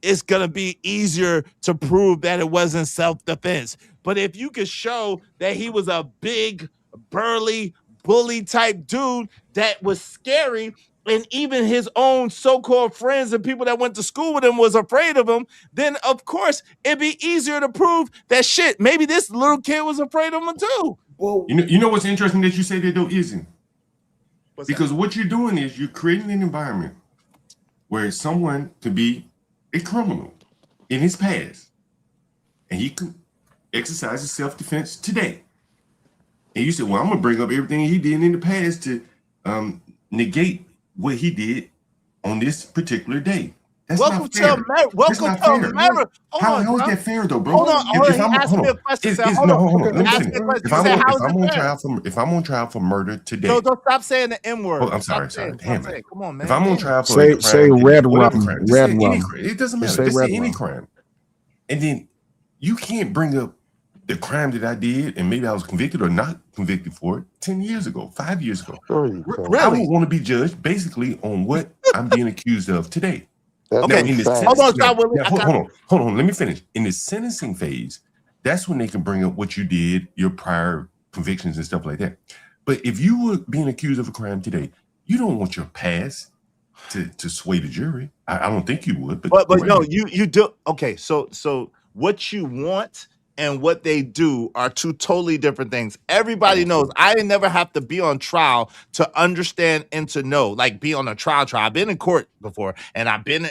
it's gonna be easier to prove that it wasn't self-defense. But if you could show that he was a big, burly, bully type dude that was scary, and even his own so-called friends and people that went to school with him was afraid of him, then of course it'd be easier to prove that shit. Maybe this little kid was afraid of him too. Well, You know what's interesting that you say that though isn't? Because what you're doing is you're creating an environment where someone could be a criminal in his past, and he could exercise his self-defense today. And you said, well, I'm gonna bring up everything he did in the past to negate what he did on this particular day. That's Welcome not fair. to America. Welcome That's to not fair. America. How is that fair though, bro? Hold on. He asked me a question. Hold on. Let me Ask finish. me a question. If He I'm said, on, how if is I'm it on fair? trial if I'm on trial for murder today, No, don't stop saying the N word. oh, I'm sorry. Damn it. Come on, man. If I'm on trial for Say a crime, red whatever rum. crime, just Red say any rum. crime. It doesn't Just matter. say Just say red any rum. crime, and then you can't bring up the crime that I did and maybe I was convicted or not convicted for it 10 years ago, 5 years ago. I would want to be judged basically on what I'm being accused of today. Okay. Now, in the Hold on, Scott Willie. hold on. Let me finish. In the sentencing phase, that's when they can bring up what you did, your prior convictions and stuff like that. But if you were being accused of a crime today, you don't want your past to sway the jury. I don't think you would. But no, you do. Okay, so what you want and what they do are two totally different things. Everybody knows. I didn't never have to be on trial to understand and to know, like be on a trial. I've been in court before, and I've been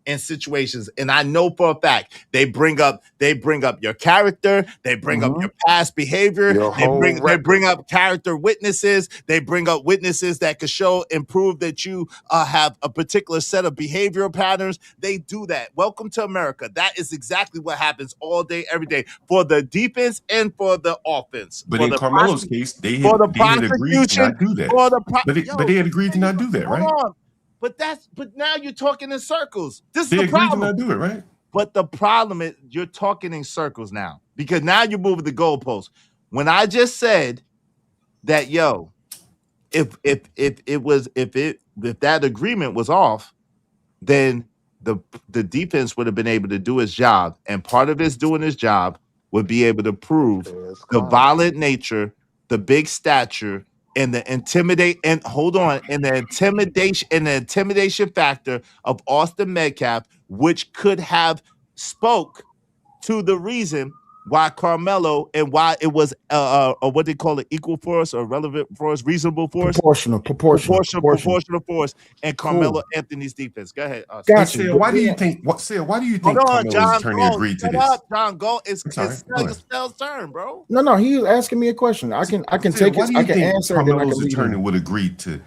in situations, and I know for a fact they bring up your character, they bring up your past behavior, they bring up character witnesses, they bring up witnesses that could show and prove that you have a particular set of behavioral patterns. They do that. Welcome to America. That is exactly what happens all day, every day, for the defense and for the offense. But for in the Carmelo's case, they had agreed to not do that. But they had agreed to not do that, right? Hold on. But now you're talking in circles. This They is the agreed problem. to not do it, right? But the problem is you're talking in circles now, because now you're moving the goalposts. When I just said that, yo, if that agreement was off, then the defense would have been able to do its job, and part of its doing its job would be able to prove the violent nature, the big stature, and the intimidation factor of Austin Metcalf, which could have spoke to the reason why Carmelo and why it was what they call it, equal force or relevant force, reasonable force, Proportional force, and Carmelo Anthony's defense. Go ahead. Sarah, why do you think? Why do you think Carmelo's attorney agreed to Shut this? up, John. Go. It's sorry, go ahead. Snell's turn, bro. No, he was asking me a question. I can take it. I can answer. Carmelo's attorney would agree to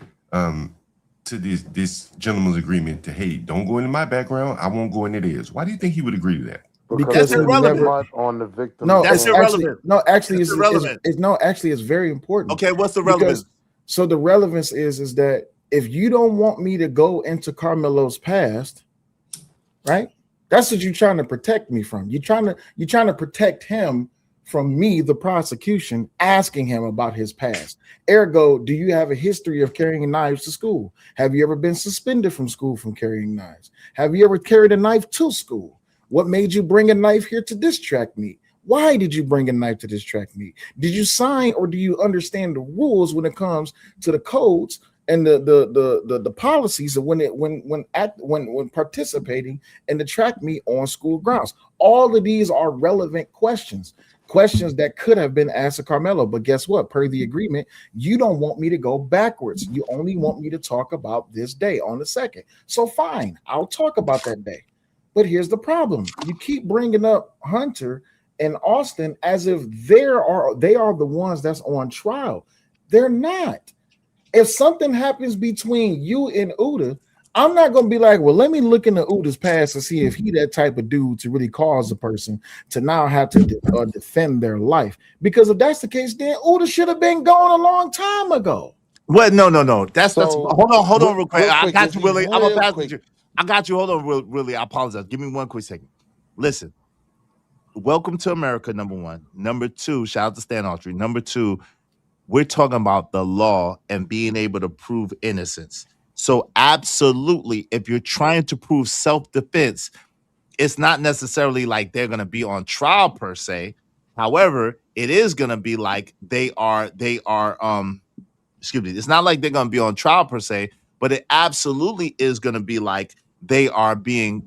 this gentleman's agreement to, hey, don't go into my background, I won't go into theirs. Why do you think he would agree to that? Because that's irrelevant on the victim. No, that's irrelevant. Actually, it's irrelevant. It's very important. Okay, what's the relevance? So the relevance is that if you don't want me to go into Carmelo's past, right? That's what you're trying to protect me from. You're trying to protect him from me, the prosecution, asking him about his past. Ergo, do you have a history of carrying knives to school? Have you ever been suspended from school from carrying knives? Have you ever carried a knife to school? What made you bring a knife here to this track meet? Why did you bring a knife to this track meet? Did you sign or do you understand the rules when it comes to the codes and the policies of when participating in the track meet on school grounds? All of these are relevant questions that could have been asked of Carmelo. But guess what? Per the agreement, you don't want me to go backwards. You only want me to talk about this day on the 2nd. So fine, I'll talk about that day. But here's the problem. You keep bringing up Hunter and Austin as if they are the ones that's on trial. They're not. If something happens between you and Uda, I'm not going to be like, well, let me look into Uda's past to see if he that type of dude to really cause a person to now have to defend their life. Because if that's the case, then Uda should have been gone a long time ago. What? No. Hold on real quick. I got you, Willie. I'm going to pass with you. I got you. Hold on, really. I apologize. Give me one quick second. Listen, welcome to America, number one. Number two, shout out to Stan Autry. Number two, we're talking about the law and being able to prove innocence. So absolutely, if you're trying to prove self-defense, it's not necessarily like they're going to be on trial per se. However, it is going to be like they are excuse me, it's not like they're going to be on trial per se, but it absolutely is going to be like they are being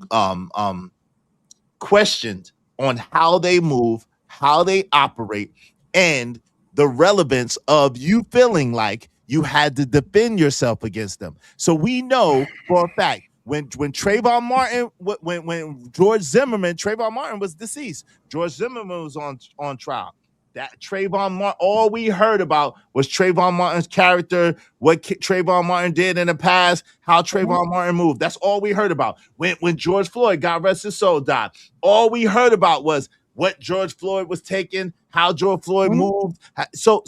questioned on how they move, how they operate, and the relevance of you feeling like you had to defend yourself against them. So we know for a fact when Trayvon Martin, when George Zimmerman, Trayvon Martin was deceased, George Zimmerman was on trial. That Trayvon Martin, all we heard about was Trayvon Martin's character, what Trayvon Martin did in the past, how Trayvon Martin moved. That's all we heard about. When George Floyd, God rest his soul, died, all we heard about was what George Floyd was taking, how George Floyd moved. So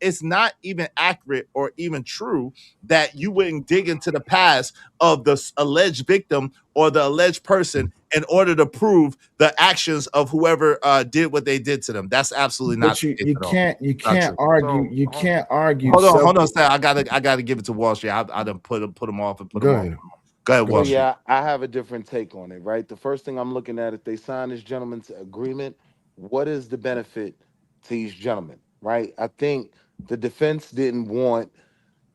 it's not even accurate or even true that you wouldn't dig into the past of the alleged victim or the alleged person in order to prove the actions of whoever did what they did to them. That's absolutely not. But you can't argue. Hold on, Sal. I gotta give it to Wall Street. I done put them off and put them on. Go ahead, Wall Street. Yeah, I have a different take on it, right? The first thing I'm looking at, if they sign this gentleman's agreement, what is the benefit to each gentleman, right? I think the defense didn't want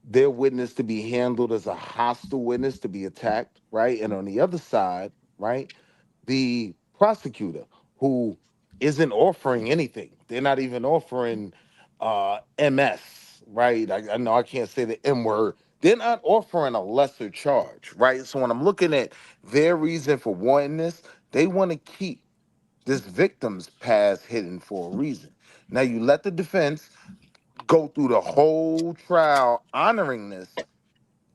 their witness to be handled as a hostile witness to be attacked, right? And on the other side, right, the prosecutor who isn't offering anything, they're not even offering MS, right? I know I can't say the M word. They're not offering a lesser charge, right? So when I'm looking at their reason for wanting this, they want to keep this victim's past hidden for a reason. Now you let the defense go through the whole trial honoring this,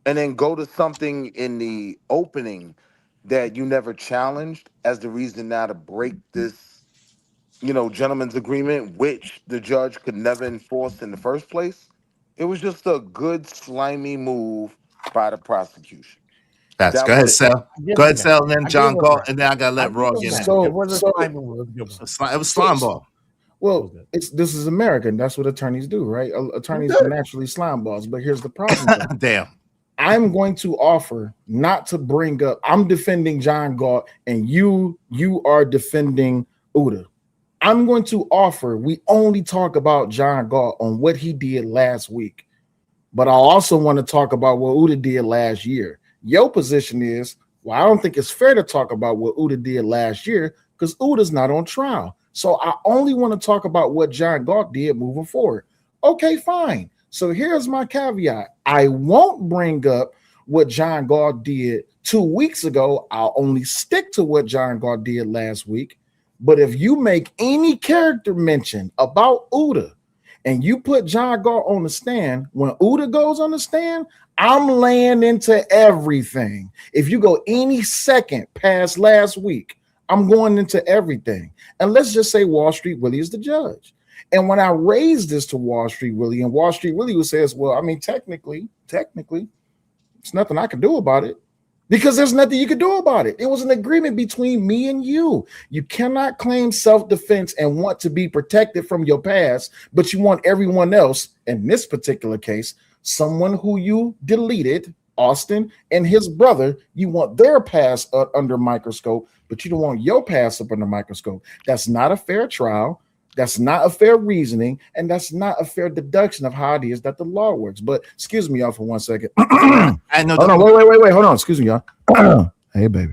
and then go to something in the opening that you never challenged as the reason now to break this, gentleman's agreement, which the judge could never enforce in the first place. It was just a good slimy move by the prosecution. That's go ahead, Sal. Go ahead, Sal, and then John Galt, and then I gotta let Raw get in. So it was slime ball. Well, this is America, and that's what attorneys do, right? Attorneys are naturally slime balls, but here's the problem. Damn. I'm going to offer not to bring up. I'm defending John Galt, and you are defending Uda. I'm going to offer. We only talk about John Galt on what he did last week, but I also want to talk about what Uda did last year. Your position is, well, I don't think it's fair to talk about what Uda did last year because Uda's not on trial. So I only want to talk about what John Galt did moving forward. Okay, fine. So here's my caveat. I won't bring up what John Galt did 2 weeks ago. I'll only stick to what John Galt did last week. But if you make any character mention about Uda and you put John Galt on the stand, when Uda goes on the stand, I'm laying into everything. If you go any second past last week, I'm going into everything. And let's just say Wall Street Willie is the judge. And when I raised this to Wall Street Willie, and Wall Street Willie says, well, I mean, technically, it's nothing I can do about it because there's nothing you can do about it. It was an agreement between me and you. You cannot claim self-defense and want to be protected from your past, but you want everyone else, in this particular case, someone who you deleted, Austin, and his brother, you want their past under microscope, but you don't want your past up under microscope. That's not a fair trial. That's not a fair reasoning, and that's not a fair deduction of how it is that the law works. But excuse me, y'all, for 1 second. I know. Hold on, wait. Hold on. Excuse me, y'all. Hey, baby.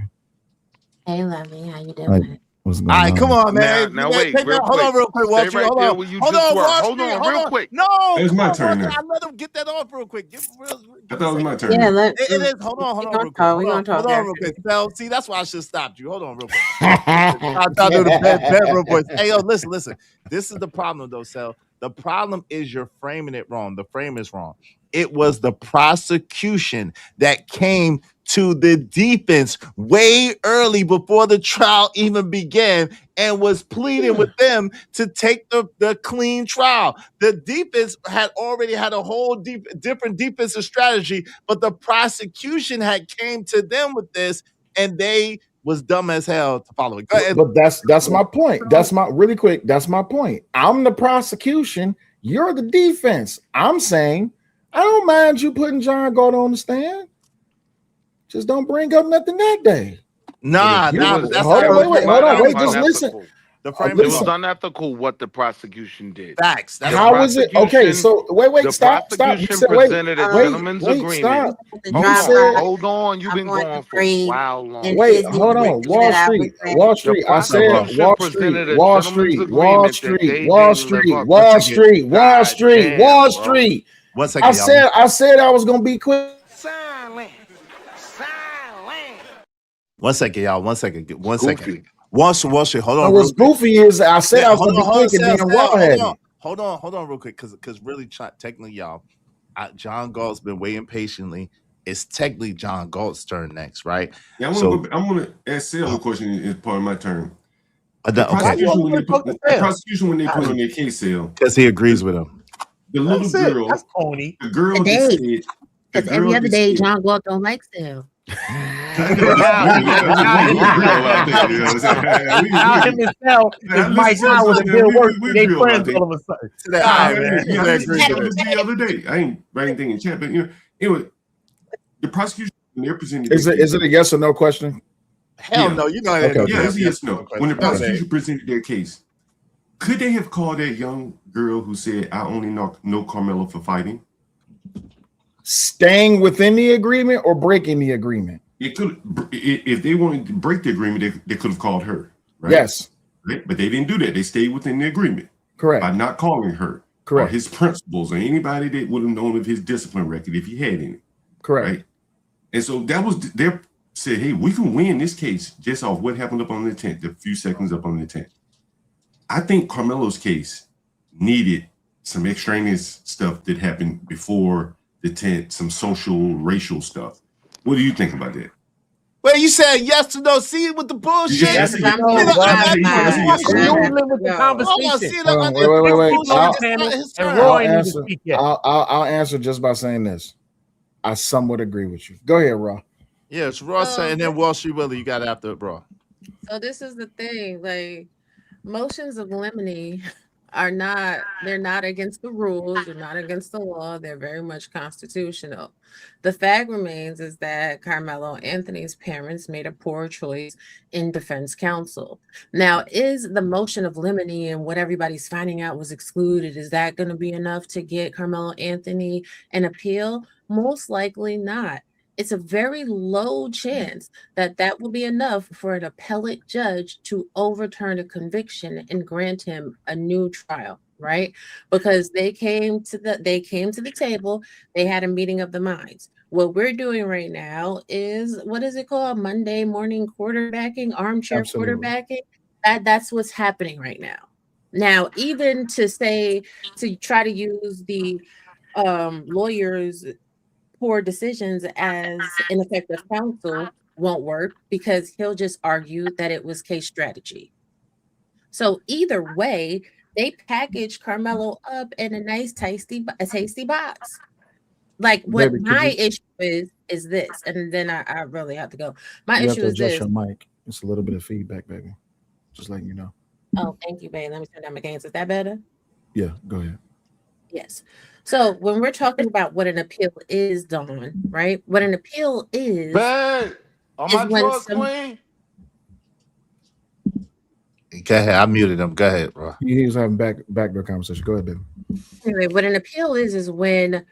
Hey, lovey. How you doing? What's going on? All right, come on, man. Now wait, hold on real quick, Wall Street. Hold on, Hold on, real quick. No, it was my turn. I let him get that off real quick. I thought it was my turn. Yeah, it is. Hold on real quick. Hold on real quick. Now, see, that's why I should have stopped you. Hold on real quick. I'll do the bedroom voice. Hey, yo, listen. This is the problem, though, Sal. The problem is you're framing it wrong. The frame is wrong. It was the prosecution that came to the defense way early before the trial even began and was pleading with them to take the clean trial. The defense had already had a whole different defensive strategy, but the prosecution had came to them with this, and they was dumb as hell to follow it. Go ahead. But that's my point. That's my point. I'm the prosecution. You're the defense. I'm saying I don't mind you putting John Galt on the stand. Just don't bring up nothing that day. Nah, You- nah. hold That's on, not wait, what hold on, wait, Unethical. just listen. The frame It is was wrong. unethical what the prosecution did. Facts. That's How is it? Okay, so wait, The stop. You prosecution said presented a gentleman's wait, agreement. stop. You said Hold on. You've been going for a while long. wait, hold on. Wall Street. The I said prosecution Wall presented Street. a Wall gentleman's Street. Wall agreement that Street. they Wall didn't live Street. up Wall to. Street. Wall Street. Damn, Wall bro. Street. 1 second, I said I was gonna be quick. 1 second, y'all. 1 second. 1 second. Wall Street. Hold on. And what's goofy is I said I was gonna be quick, and then Raw had it. Hold on, real quick, because really, technically, y'all, John Galt's been waiting patiently. It's technically John Galt's turn next, right? Yeah, I want to ask Sale a question. Is part of my turn. The Okay. prosecution when they put on their case, Sale, Because he agrees with him. the little girl, That's Tony. the girl that Today. said, the Because girl every other that day, said- John Galt don't like Sale. Now him and Sal is Mike Howard and Bill Worth. They friends all of a sudden. I listened to this the other day. I ain't anything in chat, but anyway, the prosecution when they're presenting. Is it a yes or no question? Hell no, you know that. Yeah, it's a yes no. When the prosecution presented their case, could they have called that young girl who said, "I only know Carmelo for fighting"? Staying within the agreement or breaking the agreement? It could, if they wanted to break the agreement, they could have called her. Right? Yes. Right? But they didn't do that. They stayed within the agreement. Correct. By not calling her. Correct. Or his principals or anybody that would have known of his discipline record if he had any. Correct. Right? And so that was their said, hey, we can win this case just off what happened up on the tent, the few seconds up on the tent. I think Carmelo's case needed some extraneous stuff that happened before the tent, some social, racial stuff. What do you think about that? Wait, you said yes or no? See with the bullshit. Yes, Wait. I'll answer just by saying this. I somewhat agree with you. Go ahead, Raw. Yeah, it's Raw saying, and then Wall Street Willie, you got after it, Raw. So this is the thing, like motions of limine they're not against the rules, they're not against the law, they're very much constitutional. The fact remains is that Carmelo Anthony's parents made a poor choice in defense counsel. Now, is the motion of limine and what everybody's finding out was excluded, is that going to be enough to get Carmelo Anthony an appeal? Most likely not. It's a very low chance that that will be enough for an appellate judge to overturn a conviction and grant him a new trial, right? Because they came to the table, they had a meeting of the minds. What we're doing right now is, what is it called? Monday morning quarterbacking, armchair quarterbacking. That's what's happening right now. Now, even to try to use the lawyers' poor decisions as ineffective counsel won't work, because he'll just argue that it was case strategy. So either way, they packaged Carmelo up in a nice tasty box. Like what my issue is this, and then I really have to go. My issue is this. Your mic. It's a little bit of feedback, baby. Just letting you know. Oh, thank you, babe. Let me turn down my gains. Is that better? Yeah, go ahead. Yes. So when we're talking about what an appeal is, Dawn, right? What an appeal is. Babe, are my drawers clean? Go ahead. I muted him. Go ahead, bro. He was having backdoor conversation. Go ahead, baby. Anyway, what an appeal is when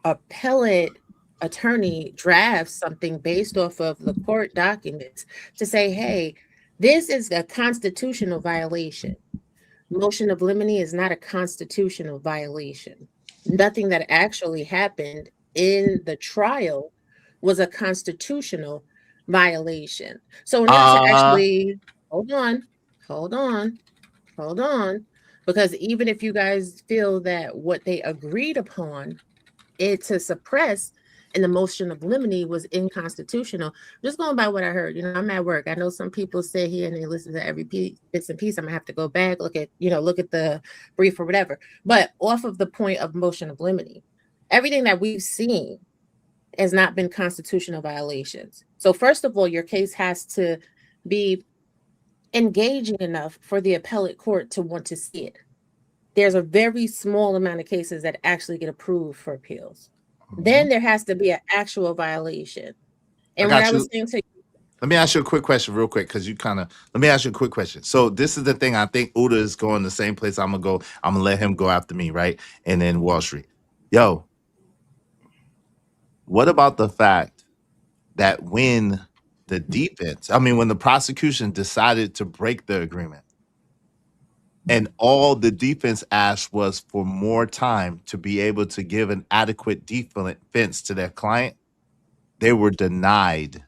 appellate attorney drafts something based off of the court documents to say, hey, this is a constitutional violation. Motion of limine is not a constitutional violation. Nothing that actually happened in the trial was a constitutional violation. So in order to actually hold on, because even if you guys feel that what they agreed upon to suppress in the motion of limine was inconstitutional, just going by what I heard, I'm at work. I know some people sit here and they listen to every bits and piece. I'm gonna have to go back, look at the brief or whatever. But off of the point of motion of limine, everything that we've seen has not been constitutional violations. So first of all, your case has to be engaging enough for the appellate court to want to see it. There's a very small amount of cases that actually get approved for appeals. Then there has to be an actual violation. And what I was saying to you, Let me ask you a quick question real quick, because let me ask you a quick question. So this is the thing. I think Uda is going the same place I'm going to go. I'm going to let him go after me, right? And then Wall Street. Yo, what about the fact that when the prosecution decided to break the agreement, and all the defense asked was for more time to be able to give an adequate defense to their client, they were denied.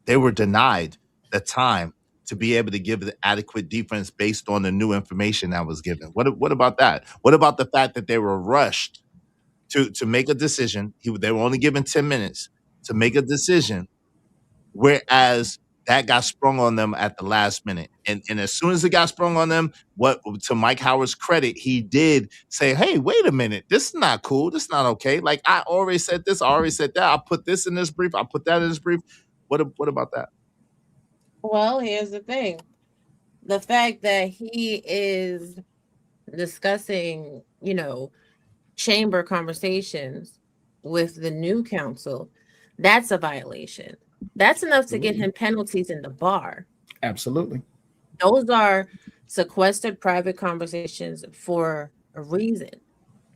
They were denied the time to be able to give the adequate defense based on the new information that was given. What about that? What about the fact that they were rushed to make a decision? They were only given 10 minutes to make a decision, whereas that got sprung on them at the last minute. And as soon as it got sprung on them, to Mike Howard's credit, he did say, hey, wait a minute, this is not cool. This is not okay. Like, I already said this, I already said that. I put this in this brief, I put that in this brief. What about that? Well, here's the thing. The fact that he is discussing, chamber conversations with the new counsel, that's a violation. That's enough to get him penalties in the bar. Absolutely. Those are sequestered private conversations for a reason.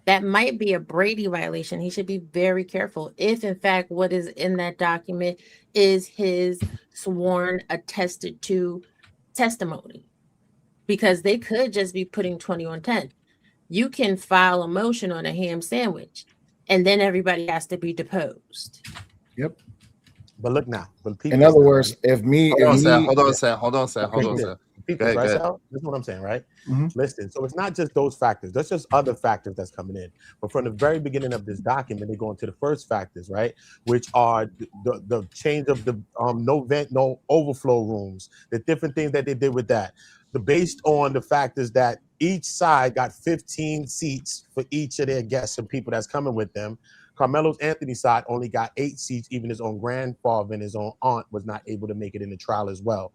That might be a Brady violation. He should be very careful if, in fact, what is in that document is his sworn, attested to testimony, because they could just be putting 20 on 10. You can file a motion on a ham sandwich, and then everybody has to be deposed. Yep. But look now. In other words, if me, hold on a second. People, right, Sal? This is what I'm saying, right? Mm-hmm. Listen, so it's not just those factors. There's just other factors that's coming in. But from the very beginning of this document, they go into the first factors, right? Which are the change of the no vent, no overflow rooms, the different things that they did with that. Based on the factors that each side got 15 seats for each of their guests and people that's coming with them. Carmelo's Anthony side only got 8 seats. Even his own grandfather and his own aunt was not able to make it in the trial as well.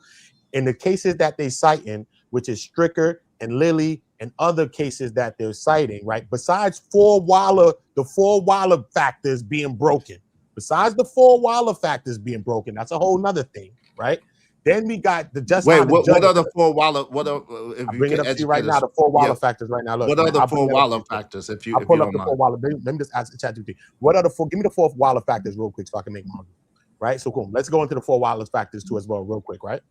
In the cases that they cite in, which is Stricker and Lilly and other cases that they're citing, right? Besides the 4 Waller factors being broken, that's a whole nother thing, right? Then we got the just. Wait, what are the 4 Waller? I'll bring it up to you right now. The 4 Waller factors right now. Look, what are the 4 Waller factors? If you pull up don't the mind. 4 Waller, let me just ask ChatGPT. What are the 4? Give me the 4 Waller factors real quick so I can make my argument. Right. So cool. Let's go into the 4 Waller factors too as well, real quick. Right.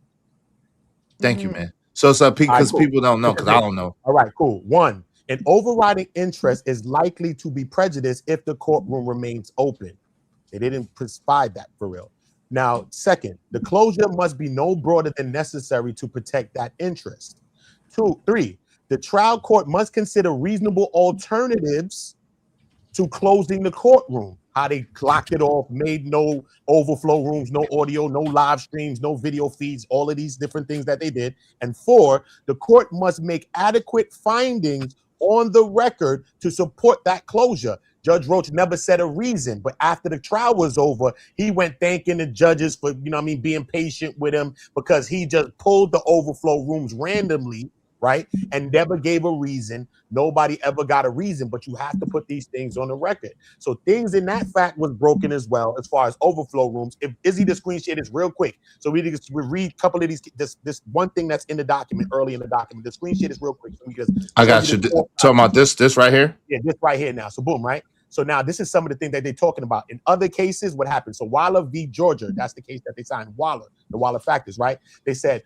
Thank you, man. So because people don't know, because I don't know. All right, cool. 1, an overriding interest is likely to be prejudiced if the courtroom remains open. They didn't prescribe that for real. Now, 2nd, the closure must be no broader than necessary to protect that interest. 3, the trial court must consider reasonable alternatives to closing the courtroom. How they locked it off, made no overflow rooms, no audio, no live streams, no video feeds, all of these different things that they did. And 4, the court must make adequate findings on the record to support that closure. Judge Roach never said a reason, but after the trial was over, he went thanking the judges for, being patient with him, because he just pulled the overflow rooms randomly, right? And never gave a reason. Nobody ever got a reason, but you have to put these things on the record. So things in that fact was broken as well, as far as overflow rooms. If Izzy, the screen share is real quick. So we read a couple of these, this one thing that's in the document, early in the document. The screen share is real quick. So I got you. Talking about this right here? Yeah, this right here now. So boom, right? So now this is some of the things that they're talking about. In other cases, what happened? So Waller v. Georgia, that's the case that they signed. Waller, the Waller factors, right? They said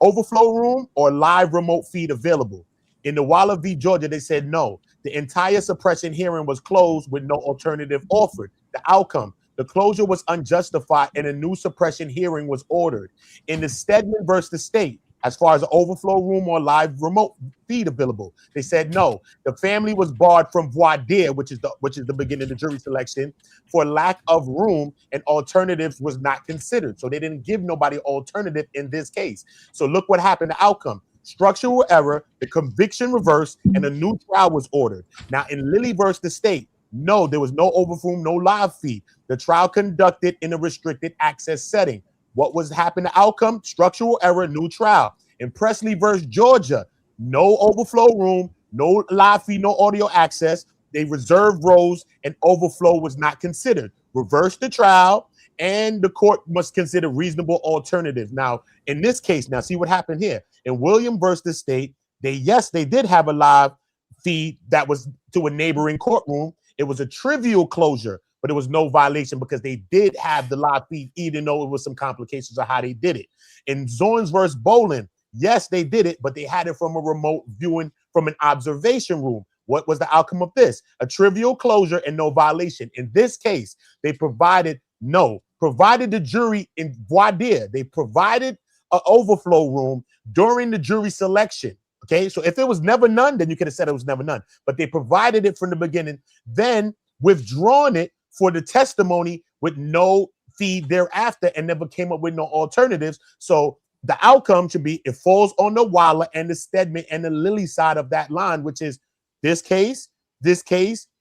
overflow room or live remote feed available. In the Waller v. Georgia, they said no. The entire suppression hearing was closed with no alternative offered. The outcome, the closure was unjustified and a new suppression hearing was ordered. In the Stedman versus the state, as far as the overflow room or live remote feed available, they said no. The family was barred from voir dire, which is the beginning of the jury selection, for lack of room, and alternatives was not considered. So they didn't give nobody alternative in this case. So look what happened. The outcome: structural error, the conviction reversed, and a new trial was ordered. Now in Lilly versus the state, no, there was no overflow, no live feed. The trial conducted in a restricted access setting. What was happening? The outcome: structural error, new trial. In Presley versus Georgia, no overflow room, no live feed, no audio access. They reserved rows and overflow was not considered. Reversed the trial and the court must consider reasonable alternatives. Now, in this case, now see what happened here. In William versus the state, they did have a live feed that was to a neighboring courtroom. It was a trivial closure, but it was no violation because they did have the live feed, even though it was some complications of how they did it. In Zorns versus Bolin, yes, they did it, but they had it from a remote viewing from an observation room. What was the outcome of this? A trivial closure and no violation. In this case, they provided the jury in voir dire. They provided an overflow room during the jury selection. Okay, so if it was never none, then you could have said it was never none. But they provided it from the beginning, then withdrawn it for the testimony with no feed thereafter and never came up with no alternatives. So the outcome should be it falls on the Waller and the Stedman and the Lilly side of that line, which is this case,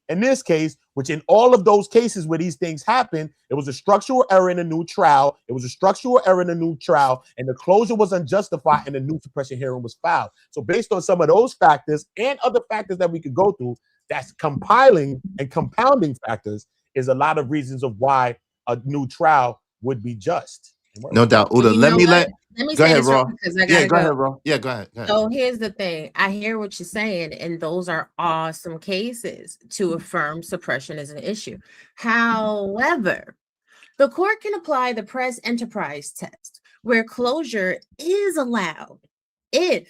and this case, which in all of those cases where these things happen, it was a structural error in a new trial. It was a structural error in a new trial, and the closure was unjustified, and the new suppression hearing was filed. So based on some of those factors and other factors that we could go through, that's compiling and compounding factors is a lot of reasons of why a new trial would be just. No doubt. Uda, let me go ahead, this Raw. because I Yeah, gotta go ahead, Raw. Yeah, go ahead. So here's the thing. I hear what you're saying, and those are awesome cases to affirm suppression as an issue. However, the court can apply the press enterprise test, where closure is allowed if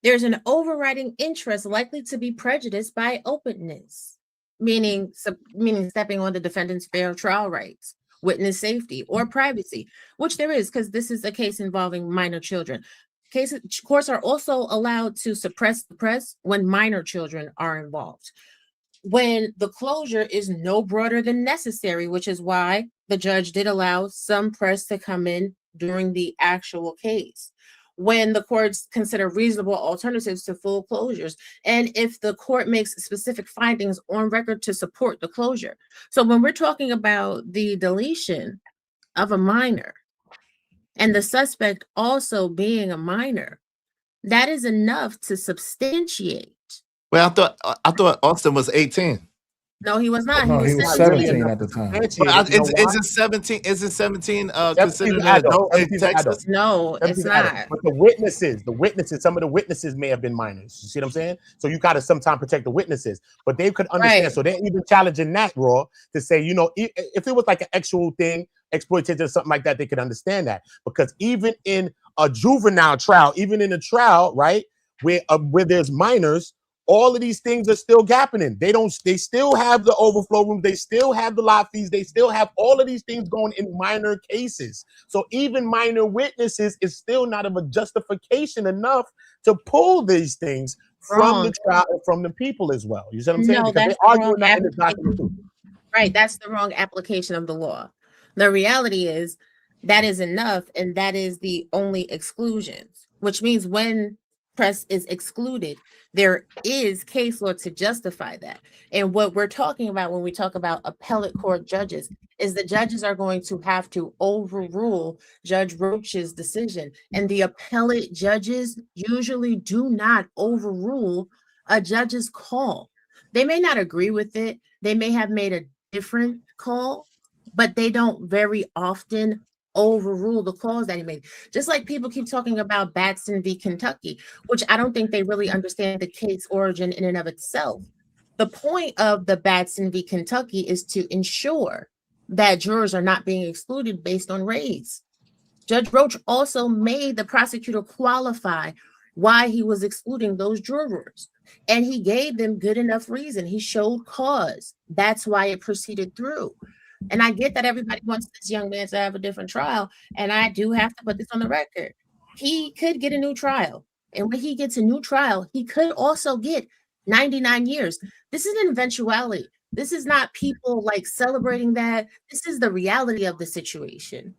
there's an overriding interest likely to be prejudiced by openness, meaning stepping on the defendant's fair trial rights, witness safety, or privacy, which there is, because this is a case involving minor children. Courts are also allowed to suppress the press when minor children are involved, when the closure is no broader than necessary, which is why the judge did allow some press to come in during the actual case, when the courts consider reasonable alternatives to full closures, and if the court makes specific findings on record to support the closure. So when we're talking about the deletion of a minor and the suspect also being a minor, that is enough to substantiate. Well, I thought Austin was 18. No, he was not. No, he was 17 at the time. But is it 17? Is it 17 considered an adult in Texas? No, it's not. But the witnesses, some of the witnesses may have been minors. You see what I'm saying? So you got to sometimes protect the witnesses, but they could understand. Right. So they're even challenging that, Raw, to say, you know, if it was like an actual thing, exploitation or something like that, they could understand that. Because even in a juvenile trial, even in a trial, right, where there's minors, all of these things are still happening. They still have the overflow room. They still have the lot fees. They still have all of these things going in minor cases. So even minor witnesses is still not of a justification enough to pull these things from the trial and from the people as well. You see what I'm saying? No, because that's they argue that in the document too. Right, that's the wrong application of the law. The reality is that is enough, and that is the only exclusions, which means when press is excluded, there is case law to justify that. And what we're talking about when we talk about appellate court judges is the judges are going to have to overrule Judge Roach's decision. And the appellate judges usually do not overrule a judge's call. They may not agree with it. They may have made a different call, but they don't very often overrule the calls that he made. Just like people keep talking about Batson v. Kentucky, which I don't think they really understand the case origin in and of itself. The point of the Batson v. Kentucky is to ensure that jurors are not being excluded based on race. Judge Roach also made the prosecutor qualify why he was excluding those jurors, and he gave them good enough reason. He showed cause. That's why it proceeded through. And I get that everybody wants this young man to have a different trial, and I do have to put this on the record. He could get a new trial, and when he gets a new trial, he could also get 99 years. This is an eventuality. This is not people like celebrating that. This is the reality of the situation.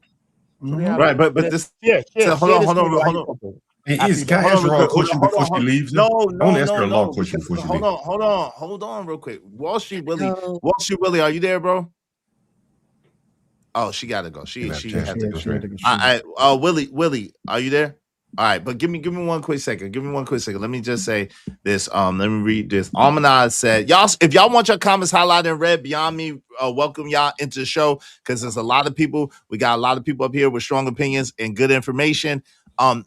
Right, but this. Hold on. Hey, can I ask her a question before she leaves? No. I want to ask her a long question before she leaves. Hold on, real quick. Wall Street Willie, are you there, bro? Oh, she gotta go. She had to go. Willie, are you there? All right, but give me 1 quick second. Give me 1 quick second. Let me just say this. Let me read this. Almanaz said, y'all, if y'all want your comments highlighted in red, Beyond Me, welcome y'all into the show because there's a lot of people. We got a lot of people up here with strong opinions and good information.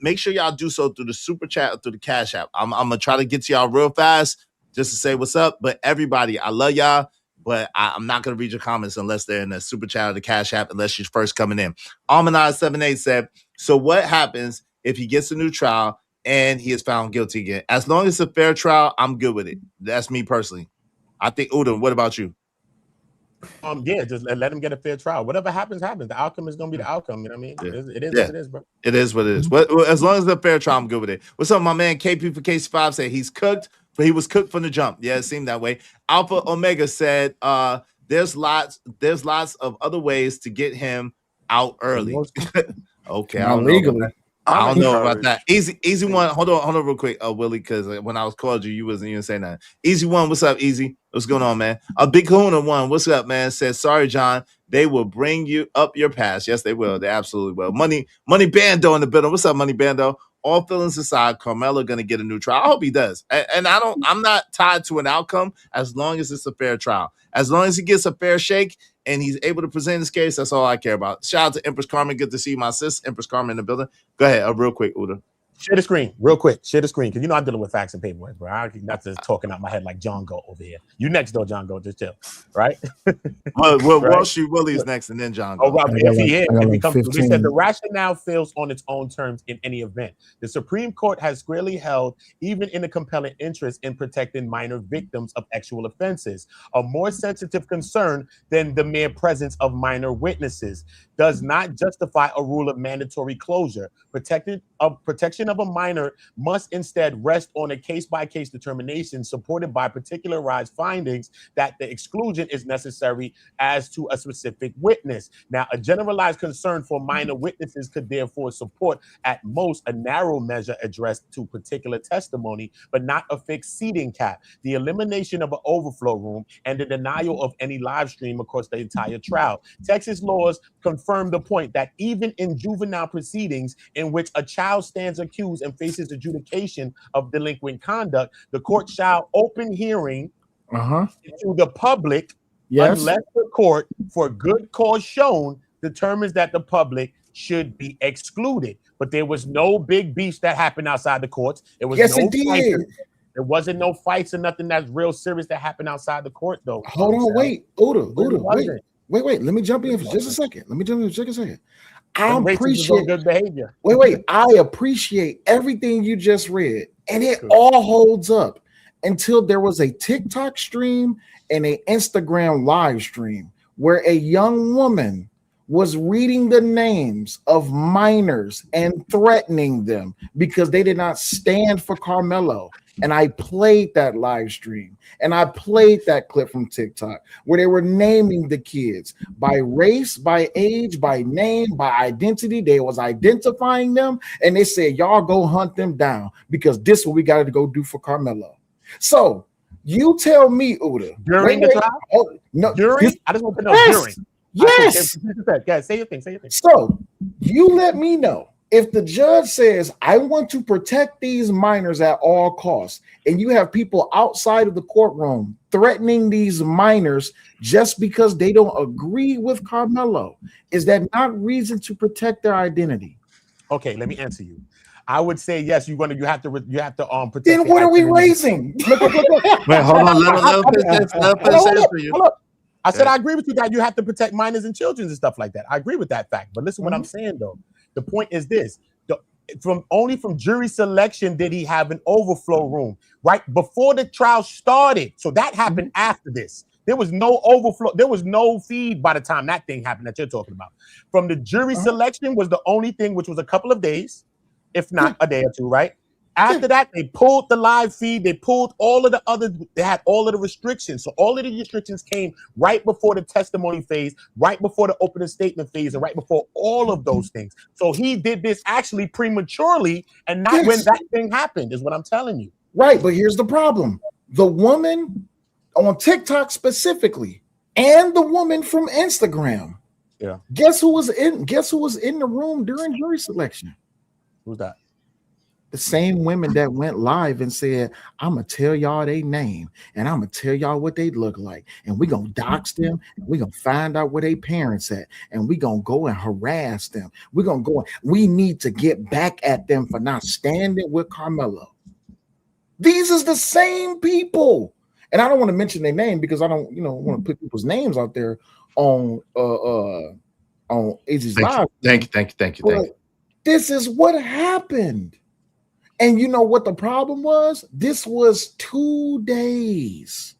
Make sure y'all do so through the super chat or through the Cash App. I'm gonna try to get to y'all real fast just to say what's up. But everybody, I love y'all. But I'm not gonna read your comments unless they're in the super chat or the Cash App, unless you're first coming in. Almanaz78 said, so what happens if he gets a new trial and he is found guilty again? As long as it's a fair trial, I'm good with it. That's me personally. I think, Udom, what about you? Yeah, just let him get a fair trial. Whatever happens, happens. The outcome is gonna be the outcome. You know what I mean? Yeah. It is Yeah. what it is, bro. It is what it is. As long as it's a fair trial, I'm good with it. What's up, my man? KP for Case 5 said he's cooked, but he was cooked from the jump. Yeah, it seemed that way. Alpha Omega said there's lots of other ways to get him out early. Okay, I Not don't legally. know. I don't know about that. Easy one. Hold on real quick, Willie, because when I was called you wasn't even saying that. Easy one, what's up, Easy? What's going on, man? A Big Kahuna one, what's up, man? Says, sorry, John. They will bring you up your past. Yes, they will. They absolutely will. Money Bando in the building. What's up, Money Bando? All feelings aside, Carmelo gonna get a new trial. I hope he does. And I'm not tied to an outcome as long as it's a fair trial. As long as he gets a fair shake and he's able to present his case, that's all I care about. Shout out to Empress Carmen. Good to see my sis, Empress Carmen, in the building. Go ahead, real quick, Uda. Share the screen, real quick. Share the screen, because you know I'm dealing with facts and paperwork, bro. I'm not just talking out my head like John Go over here. You next, though, John Go. Just chill, right? Well, Right? Wall Street Willie is next, and then John Go. Oh, Rob, if he comes through, they 15. said the rationale fails on its own terms in any event. The Supreme Court has squarely held, even in a compelling interest in protecting minor victims of sexual offenses, a more sensitive concern than the mere presence of minor witnesses, does not justify a rule of mandatory closure. Protection of a minor must instead rest on a case-by-case determination supported by particularized findings that the exclusion is necessary as to a specific witness. Now, a generalized concern for minor witnesses could therefore support at most a narrow measure addressed to particular testimony, but not a fixed seating cap. The elimination of an overflow room and the denial of any live stream across the entire trial. Texas laws confirm the point that even in juvenile proceedings in which a child stands accused and faces adjudication of delinquent conduct, the court shall open hearing to the public unless the court, for good cause shown, determines that the public should be excluded. But there was no big beef that happened outside the courts. It was There wasn't no fights or nothing that's real serious that happened outside the court, though. Hold on, wait, Uda, wait. Let me jump in for just a second. I appreciate good behavior. I appreciate everything you just read, and it all holds up until there was a TikTok stream and an Instagram live stream where a young woman was reading the names of minors and threatening them because they did not stand for Carmelo. And I played that live stream and I played that clip from TikTok where they were naming the kids by race, by age, by name, by identity. They was identifying them and they said, y'all go hunt them down because this is what we got to go do for Carmelo. So you tell me, Uda. During the trial? Oh, no, during? I just want to know during. Yes. Guys, say your thing. So you let me know. If the judge says, I want to protect these minors at all costs, and you have people outside of the courtroom threatening these minors just because they don't agree with Carmelo, is that not reason to protect their identity? Okay, let me answer you. I would say yes. You have to protect. Then what are we raising? Look. Wait, hold on. Let him finish for you. I said I agree with you that you have to protect minors and children and stuff like that. I agree with that fact. But listen, what I'm saying though. The point is this: only from jury selection did he have an overflow room right before the trial started. So that happened after this. There was no overflow. There was no feed by the time that thing happened that you're talking about. From the jury selection was the only thing, which was a couple of days, if not a day or two, right? After that, they pulled the live feed. They pulled all of the other. They had all of the restrictions. So all of the restrictions came right before the testimony phase, right before the opening statement phase, and right before all of those things. So he did this actually prematurely, and not when that thing happened, is what I'm telling you. Right, but here's the problem: the woman on TikTok specifically, and the woman from Instagram. Yeah. Guess who was in the room during jury selection? Who's that? The same women that went live and said, I'm gonna tell y'all their name and I'm gonna tell y'all what they look like, and we're gonna dox them, and we're gonna find out where their parents at, and we're gonna go and harass them. We're gonna go, we need to get back at them for not standing with Carmelo. These is the same people. And I don't want to mention their name because I don't, want to put people's names out there on AZ's live. Thank you. This is what happened. And you know what the problem was? This was 2 days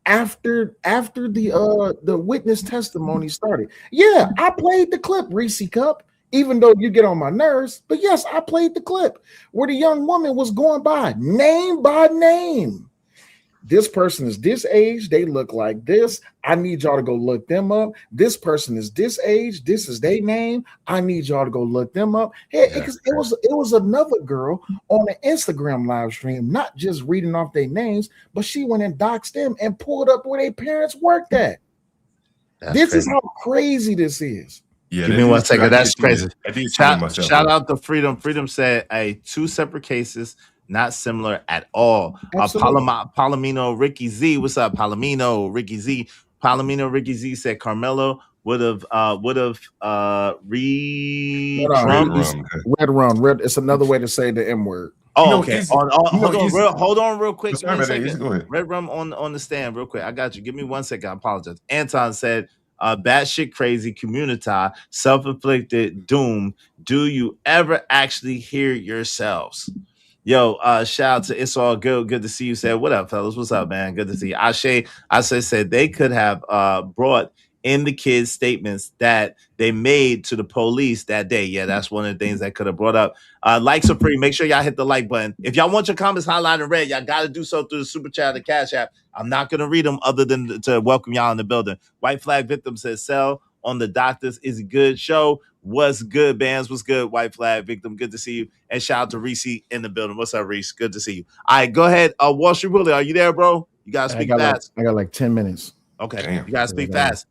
after the witness testimony started. Yeah, I played the clip, Reese Cup, even though you get on my nerves. But yes, I played the clip where the young woman was going by name. This person is this age. They look like this. I need y'all to go look them up. This person is this age. This is their name. I need y'all to go look them up. Hey, it was another girl on an Instagram live stream, not just reading off their names, but she went and doxed them and pulled up where their parents worked at. This is how crazy this is. Yeah, give me 1 second. That's crazy. Shout out to Freedom. Freedom said, "Hey, 2 separate cases, not similar at all." Palomino Ricky Z, what's up, Palomino Ricky Z? Palomino Ricky Z said Carmelo would have red rum. It's another way to say the M word. Oh, okay. Hold on, real quick. Red rum on the stand, real quick. I got you. Give me 1 second. I apologize. Anton said, batshit crazy community, self-inflicted doom. Do you ever actually hear yourselves? Yo, shout out to It's All Good. Good to see you. Said, what up, fellas? What's up, man? Good to see you. Ashe said they could have brought in the kids' statements that they made to the police that day. Yeah, that's one of the things that could have brought up. Like Supreme, make sure y'all hit the like button. If y'all want your comments highlighted in red, y'all got to do so through the Super Chat or the Cash App. I'm not going to read them other than to welcome y'all in the building. White Flag Victim says, Sell on the Doctors is a good show. What's good, bands? What's good, White Flag Victim? Good to see you. And shout out to Reese in the building. What's up, Reese? Good to see you. All right, go ahead. Wall Street Willie, are you there, bro? You got to speak fast. I got like 10 minutes. Okay, damn. You got to speak fast.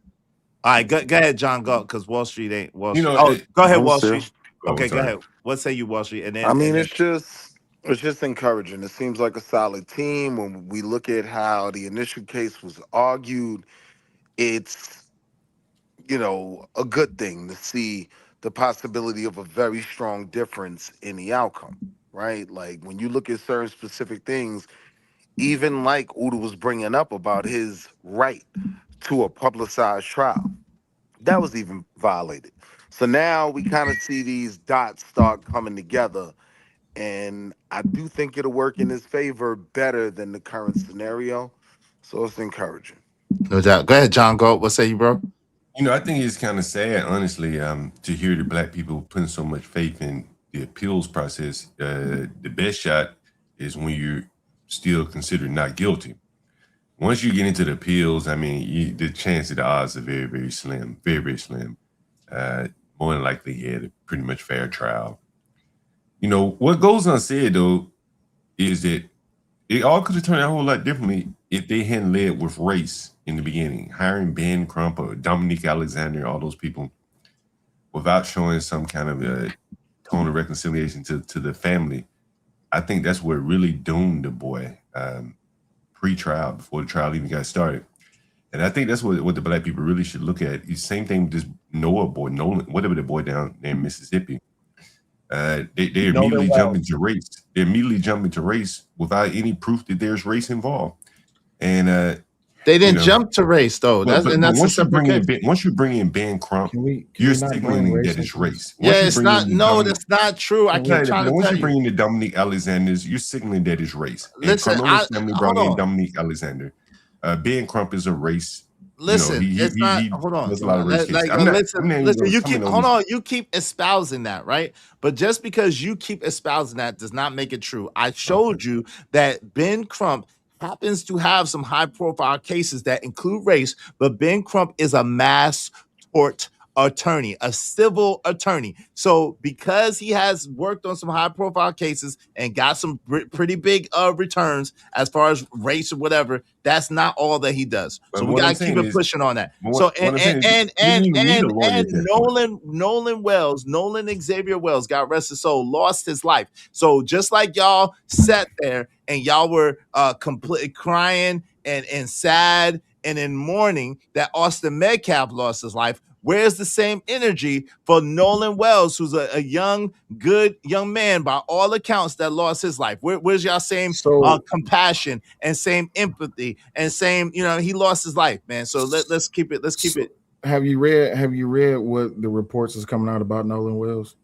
All right, go ahead, John, go, because Wall Street ain't Wall Street. Go ahead, Wall Street. Okay, go ahead. What say you, Wall Street? And then, I mean, it's just encouraging. It seems like a solid team. When we look at how the initial case was argued, it's, a good thing to see the possibility of a very strong difference in the outcome, right? Like when you look at certain specific things, even like Uda was bringing up about his right to a publicized trial, that was even violated. So now we kind of see these dots start coming together, and I do think it'll work in his favor better than the current scenario. So it's encouraging. No doubt. Go ahead, John. Go. What say you, bro? I think it's kind of sad, honestly, to hear the black people putting so much faith in the appeals process. The best shot is when you're still considered not guilty. Once you get into the appeals, I mean, the chance of the odds are very, very slim. Very, very slim. More than likely, he had a pretty much fair trial. What goes unsaid, though, is that it all could have turned out a whole lot differently if they hadn't led with race in the beginning, hiring Ben Crump or Dominique Alexander, all those people, without showing some kind of a tone of reconciliation to the family. I think that's what really doomed the boy pre-trial, before the trial even got started. And I think that's what the black people really should look at. The same thing with this Nolan, whatever the boy down there in Mississippi. They immediately jump into race. They immediately jump into race without any proof that there's race involved. And they didn't jump to race though. That's once you bring in Ben Crump, you're signaling that it's race. It's not. No, that's not true. I keep trying to tell you. Once you bring in the Dominique Alexanders, you're signaling that it's race. Listen, Carmelo's family brought in Dominique Alexander. Ben Crump is a race. Listen, it's not. Hold on. Listen. You keep. Hold on. You keep espousing that, right? But just because you keep espousing that does not make it true. I showed you that Ben Crump happens to have some high-profile cases that include race, but Ben Crump is a mass tort attorney, a civil attorney. So because he has worked on some high profile cases and got some pretty big returns as far as race or whatever, that's not all that he does. So we gotta keep it pushing on that. So and Nolan Xavier Wells, God rest his soul, lost his life. So just like y'all sat there and y'all were completely crying and sad and in mourning that Austin Metcalf lost his life, where's the same energy for Nolan Wells, who's a young, good young man by all accounts that lost his life? Where's y'all same compassion and same empathy and same, he lost his life, man. So let's keep it. Have you read what the reports is coming out about Nolan Wells?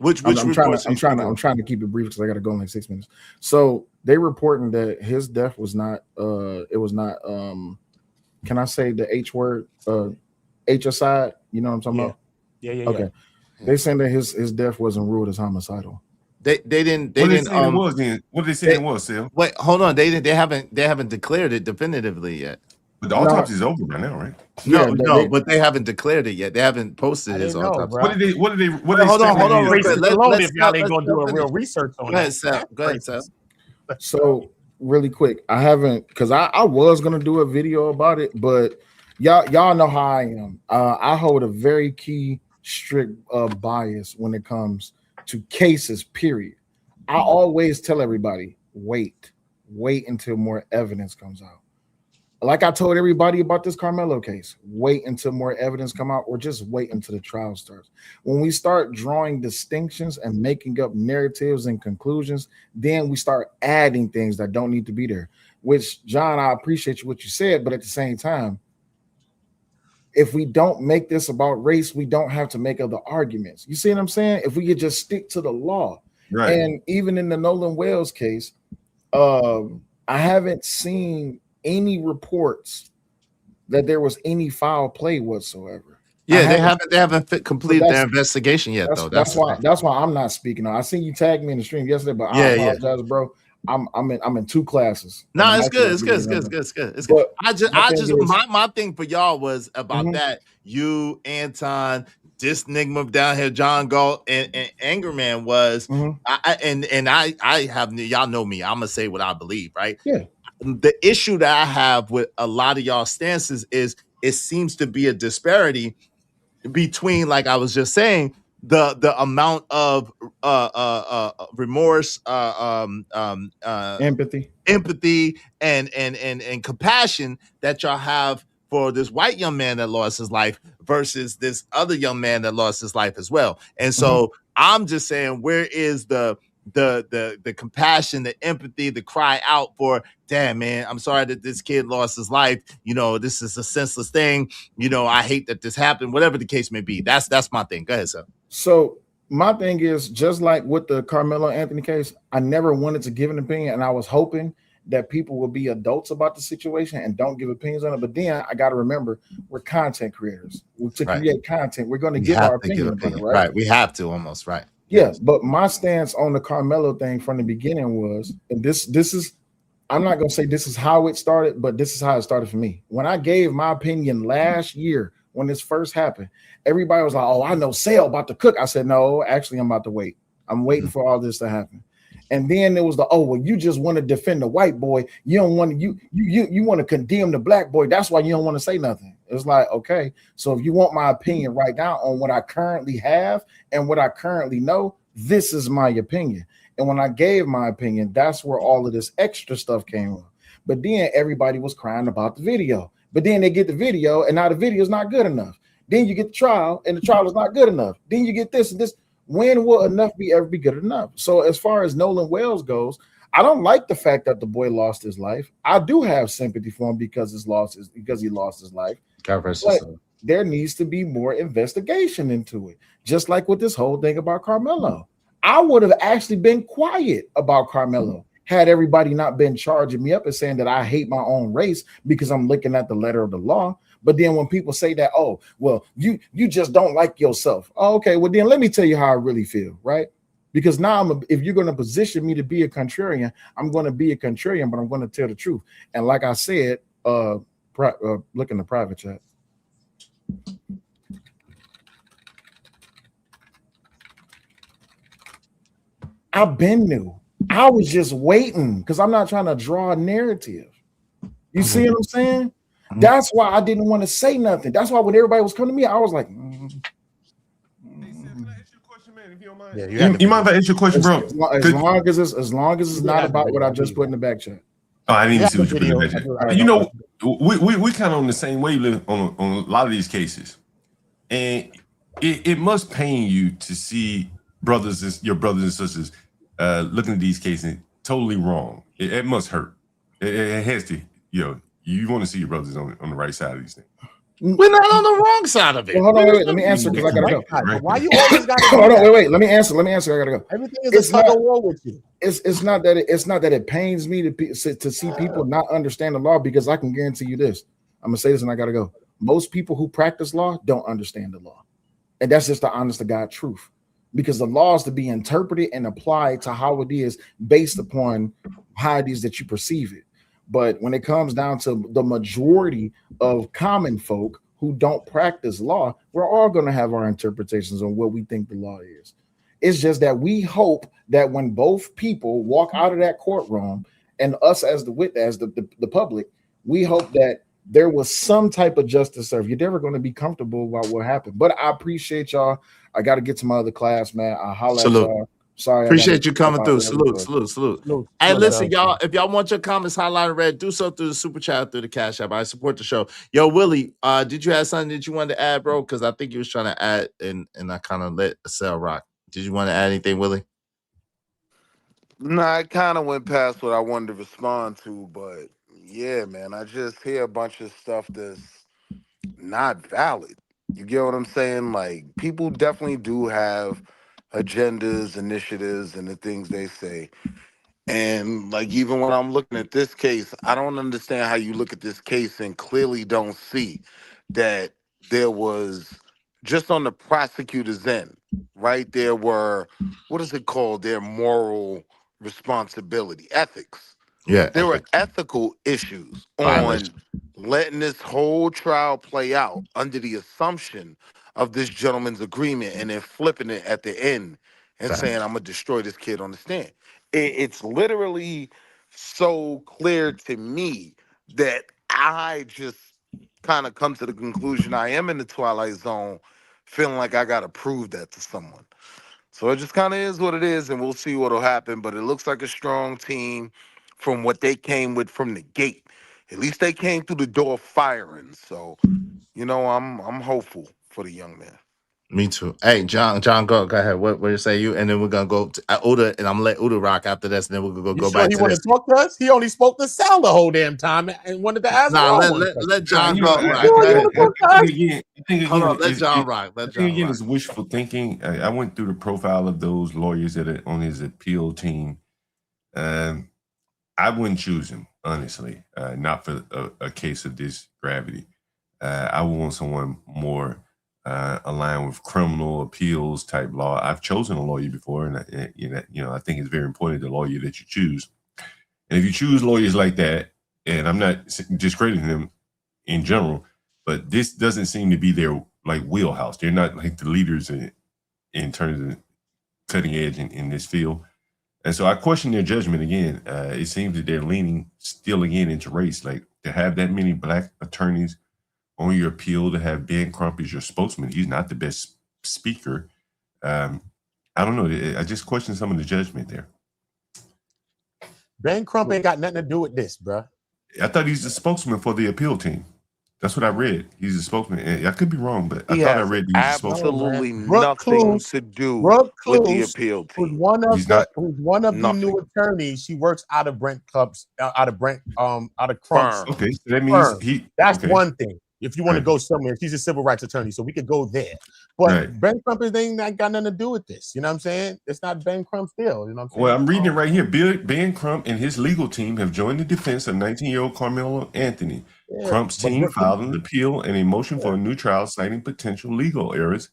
I'm trying to keep it brief because I got to go in like 6 minutes. So they reporting that his death was not can I say the H word, H aside? You know what I'm talking about? Yeah. Okay. They saying that his death wasn't ruled as homicidal. They didn't. What did they say it was, Sil? Wait, hold on. They haven't declared it definitively yet. But the autopsy is over by now, right? No, but they haven't declared it yet. They haven't posted his autopsy. What did they? Hold on. If y'all ain't gonna do a real research on that. Go ahead, Sal. So really quick, I haven't, because I was gonna do a video about it, but y'all know how I am. I hold a very key, strict bias when it comes to cases. Period. I always tell everybody, wait until more evidence comes out. Like I told everybody about this Carmelo case, wait until more evidence come out, or just wait until the trial starts. When we start drawing distinctions and making up narratives and conclusions, then we start adding things that don't need to be there. Which, John, I appreciate what you said, but at the same time, if we don't make this about race, we don't have to make other arguments. You see what I'm saying? If we could just stick to the law. Right. And even in the Nolan Wells case, I haven't seen any reports that there was any foul play whatsoever. Yeah, they haven't completed their investigation yet, though. That's why I'm not speaking. I seen you tag me in the stream yesterday, but I apologize, bro. I'm in two classes. No, it's good. It's good. My thing for y'all was about that. You, Anton, this Nigma down here, John Galt, and Angerman was. I have, y'all know me. I'm gonna say what I believe, right? Yeah. The issue that I have with a lot of y'all stances is it seems to be a disparity between, like I was just saying, the amount of remorse, empathy, and compassion that y'all have for this white young man that lost his life versus this other young man that lost his life as well. And so I'm just saying, where is the compassion, the empathy, the cry out for, damn, man, I'm sorry that this kid lost his life. This is a senseless thing. I hate that this happened, whatever the case may be. That's my thing. Go ahead, sir. So my thing is, just like with the Carmelo Anthony case, I never wanted to give an opinion, and I was hoping that people will be adults about the situation and don't give opinions on it. But then I got to remember, we're content creators. To create content, we're going to give our opinion about it, right? We have to almost, right? Yes, but my stance on the Carmelo thing from the beginning was, and this is, I'm not going to say this is how it started, but this is how it started for me. When I gave my opinion last year, when this first happened, everybody was like, oh, I know Sale about to cook. I said, no, actually, I'm about to wait. I'm waiting for all this to happen. And then there was the, oh, well, you just want to defend the white boy. You don't want to, you want to condemn the black boy. That's why you don't want to say nothing. It's like, okay, so if you want my opinion right now on what I currently have and what I currently know, this is my opinion. And when I gave my opinion, that's where all of this extra stuff came from. But then everybody was crying about the video. But then they get the video, and now the video is not good enough. Then you get the trial, and the trial is not good enough. Then you get this and this. When will enough ever be good enough? So as far as Nolan Wells goes, I don't like the fact that the boy lost his life. I do have sympathy for him because he lost his life. But there needs to be more investigation into it. Just like with this whole thing about Carmelo. I would have actually been quiet about Carmelo had everybody not been charging me up and saying that I hate my own race because I'm looking at the letter of the law. But then when people say that, oh, well, you just don't like yourself. Oh, okay, well, then let me tell you how I really feel, right? Because now if you're going to position me to be a contrarian, I'm going to be a contrarian, but I'm going to tell the truth. And like I said, look in the private chat. I've been new. I was just waiting because I'm not trying to draw a narrative. You see what I'm saying? That's why I didn't want to say nothing. That's why when everybody was coming to me, I was like, Yeah, you mind if I ask you a question, bro? as long as it's not about what I just put in the back chat. Oh, I didn't even see what you put in the back chat. You know, we kind of on the same wavelength on a lot of these cases, and it must pain you to see your brothers and sisters looking at these cases totally wrong. It must hurt. It has to. You want to see your brothers on the right side of these things. We're not on the wrong side of it. Well, hold on, wait. Let me answer because I gotta go. Right. Why you always gotta hold on, wait. Let me answer. I gotta go. Everything is a tug of war with you. It's not that it pains me to see people not understand the law, because I can guarantee you this. I'm gonna say this and I gotta go. Most people who practice law don't understand the law, and that's just the honest to God truth. Because the law is to be interpreted and applied to how it is based upon how it is that you perceive it. But when it comes down to the majority of common folk who don't practice law, we're all going to have our interpretations on what we think the law is. It's just that we hope that when both people walk out of that courtroom, and us as the public, we hope that there was some type of justice served. You're never going to be comfortable about what happened. But I appreciate y'all. I got to get to my other class, man. I'll holler at y'all. Sorry. Appreciate you coming through. Salute. Hey, listen, y'all. If y'all want your comments highlighted red, do so through the super chat, through the Cash App. I support the show. Yo, Willie, did you have something that you wanted to add, bro? Because I think you was trying to add, and I kind of let Cell rock. Did you want to add anything, Willie? No, I kind of went past what I wanted to respond to, but yeah, man, I just hear a bunch of stuff that's not valid. You get what I'm saying? Like, people definitely do have agendas, initiatives, and the things they say. And like, even when I'm looking at this case, I don't understand how you look at this case and clearly don't see that there was, just on the prosecutor's end, right? There were, what is it called? Their moral responsibility, ethics. Yeah. There were ethical issues on letting this whole trial play out under the assumption of this gentleman's agreement, and then flipping it at the end and saying, I'm gonna destroy this kid on the stand. It's literally so clear to me that I just kind of come to the conclusion I am in the Twilight Zone, feeling like I gotta prove that to someone. So it just kind of is what it is, and we'll see what'll happen. But it looks like a strong team from what they came with from the gate. At least they came through the door firing. So, I'm hopeful for the young man. Me too. Hey, John, go ahead. What you say you? And then we're gonna go to Uda, and I'm gonna let Uda rock after this, and then we're gonna go back He to want this. to talk to us? He only spoke to Sal the whole damn time and wanted to ask. Let John go. Let John rock. Again, it's wishful thinking. I went through the profile of those lawyers that are on his appeal team. I wouldn't choose him, honestly, not for a case of this gravity. I would want someone more aligned with criminal appeals type law. I've chosen a lawyer before, and I think it's very important the lawyer that you choose. And if you choose lawyers like that, and I'm not discrediting them in general, but this doesn't seem to be their like wheelhouse. They're not like the leaders in terms of cutting edge in this field. And so I question their judgment again. It seems that they're leaning still again into race. Like, to have that many black attorneys on your appeal, to have Ben Crump as your spokesman, he's not the best speaker. I don't know. I just question some of the judgment there. Ben Crump ain't got nothing to do with this, bro. I thought he's the spokesman for the appeal team. That's what I read. He's a spokesman. I could be wrong, but I thought I read he's a spokesman. Absolutely nothing to do with the appeal team. Who's one of the new attorneys. She works out of Crump's. Okay, so that means That's one thing. If you want to go somewhere, she's a civil rights attorney, so we could go there. But Ben Crump ain't got nothing to do with this. You know what I'm saying? It's not Ben Crump's deal. You know what I'm saying? Well, I'm reading it right here. Ben Crump and his legal team have joined the defense of 19-year-old Carmelo Anthony. Crump's team filed an appeal and a motion for a new trial, citing potential legal errors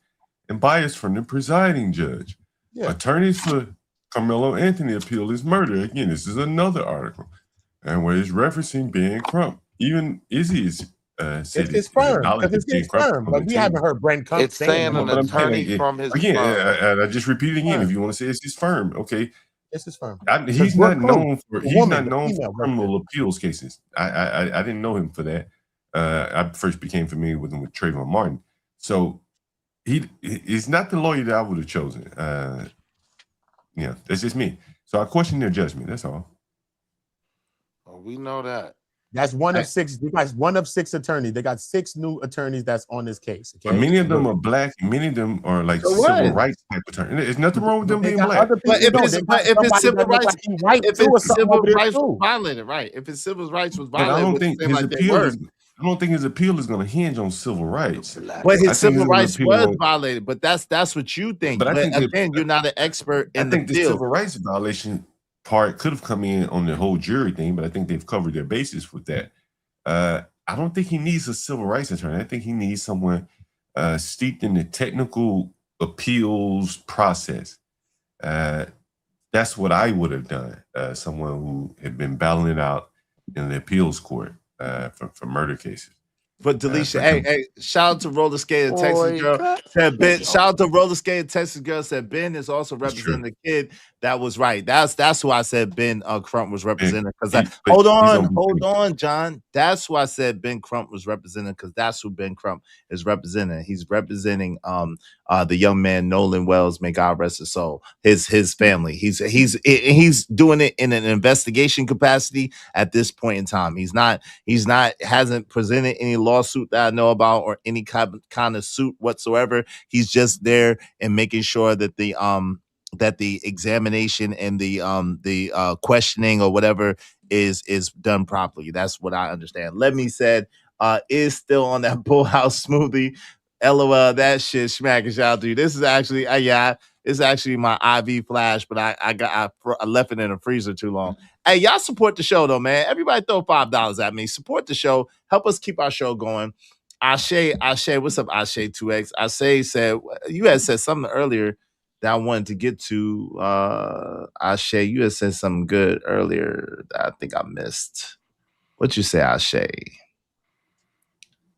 and bias from the presiding judge. Attorneys for Carmelo Anthony appeal is murder. Again, this is another article, and where it's referencing Ben Crump. Even Izzy is. It's firm because it's his firm, but we haven't heard Brent Crump saying an attorney from his again. firm. I just repeat it again. If you want to say it's his firm, okay. It's his firm. He's not known for female criminal appeals cases. I didn't know him for that. I first became familiar with him with Trayvon Martin. So he's not the lawyer that I would have chosen. Yeah, that's just me. So I question their judgment. That's all. Oh, we know that. That's one of six. They got one of six attorneys. They got 6 new attorneys that's on this case. Okay? But many of them are black. Many of them are like civil rights type attorneys. There's nothing wrong with them being black. But if it's civil rights, if it's civil rights was violated, right? If his civil rights was violated, I don't think his appeal is. I don't think his appeal is going to hinge on civil rights. But his civil rights was violated. But that's what you think. But I think again, you're not an expert in the field. The civil rights violation part could have come in on the whole jury thing, but I think they've covered their bases with that. I don't think he needs a civil rights attorney. I think he needs someone steeped in the technical appeals process. That's what I would have done. Someone who had been battling it out in the appeals court for murder cases. But Delisha, hey, shout out to Roller Skater Texas Girl. Said Ben, shout out to Roller Skater Texas Girl. Said Ben is also representing the kid. That was right. That's who I said Ben Crump was representing. Because hold on, John. That's who I said Ben Crump was representing, because that's who Ben Crump is representing. He's representing the young man Nolan Wells, may God rest his soul. His family. He's doing it in an investigation capacity at this point in time. Hasn't presented any lawsuit that I know about or any kind of suit whatsoever. He's just there and making sure that the examination and the questioning or whatever is done properly. That's what I understand. Lemmy said is still on that Bullhouse smoothie. LOL, that shit smacking. Shout out to you. This is actually it's actually my IV flash, but I left it in the freezer too long. Hey, y'all support the show though, man. Everybody throw $5 at me. Support the show. Help us keep our show going. Ashe, what's up, Ashe 2X? Ashe said, you had said something earlier that I wanted to get to. Ashe, you had said something good earlier that I think I missed. What you say, Ashe?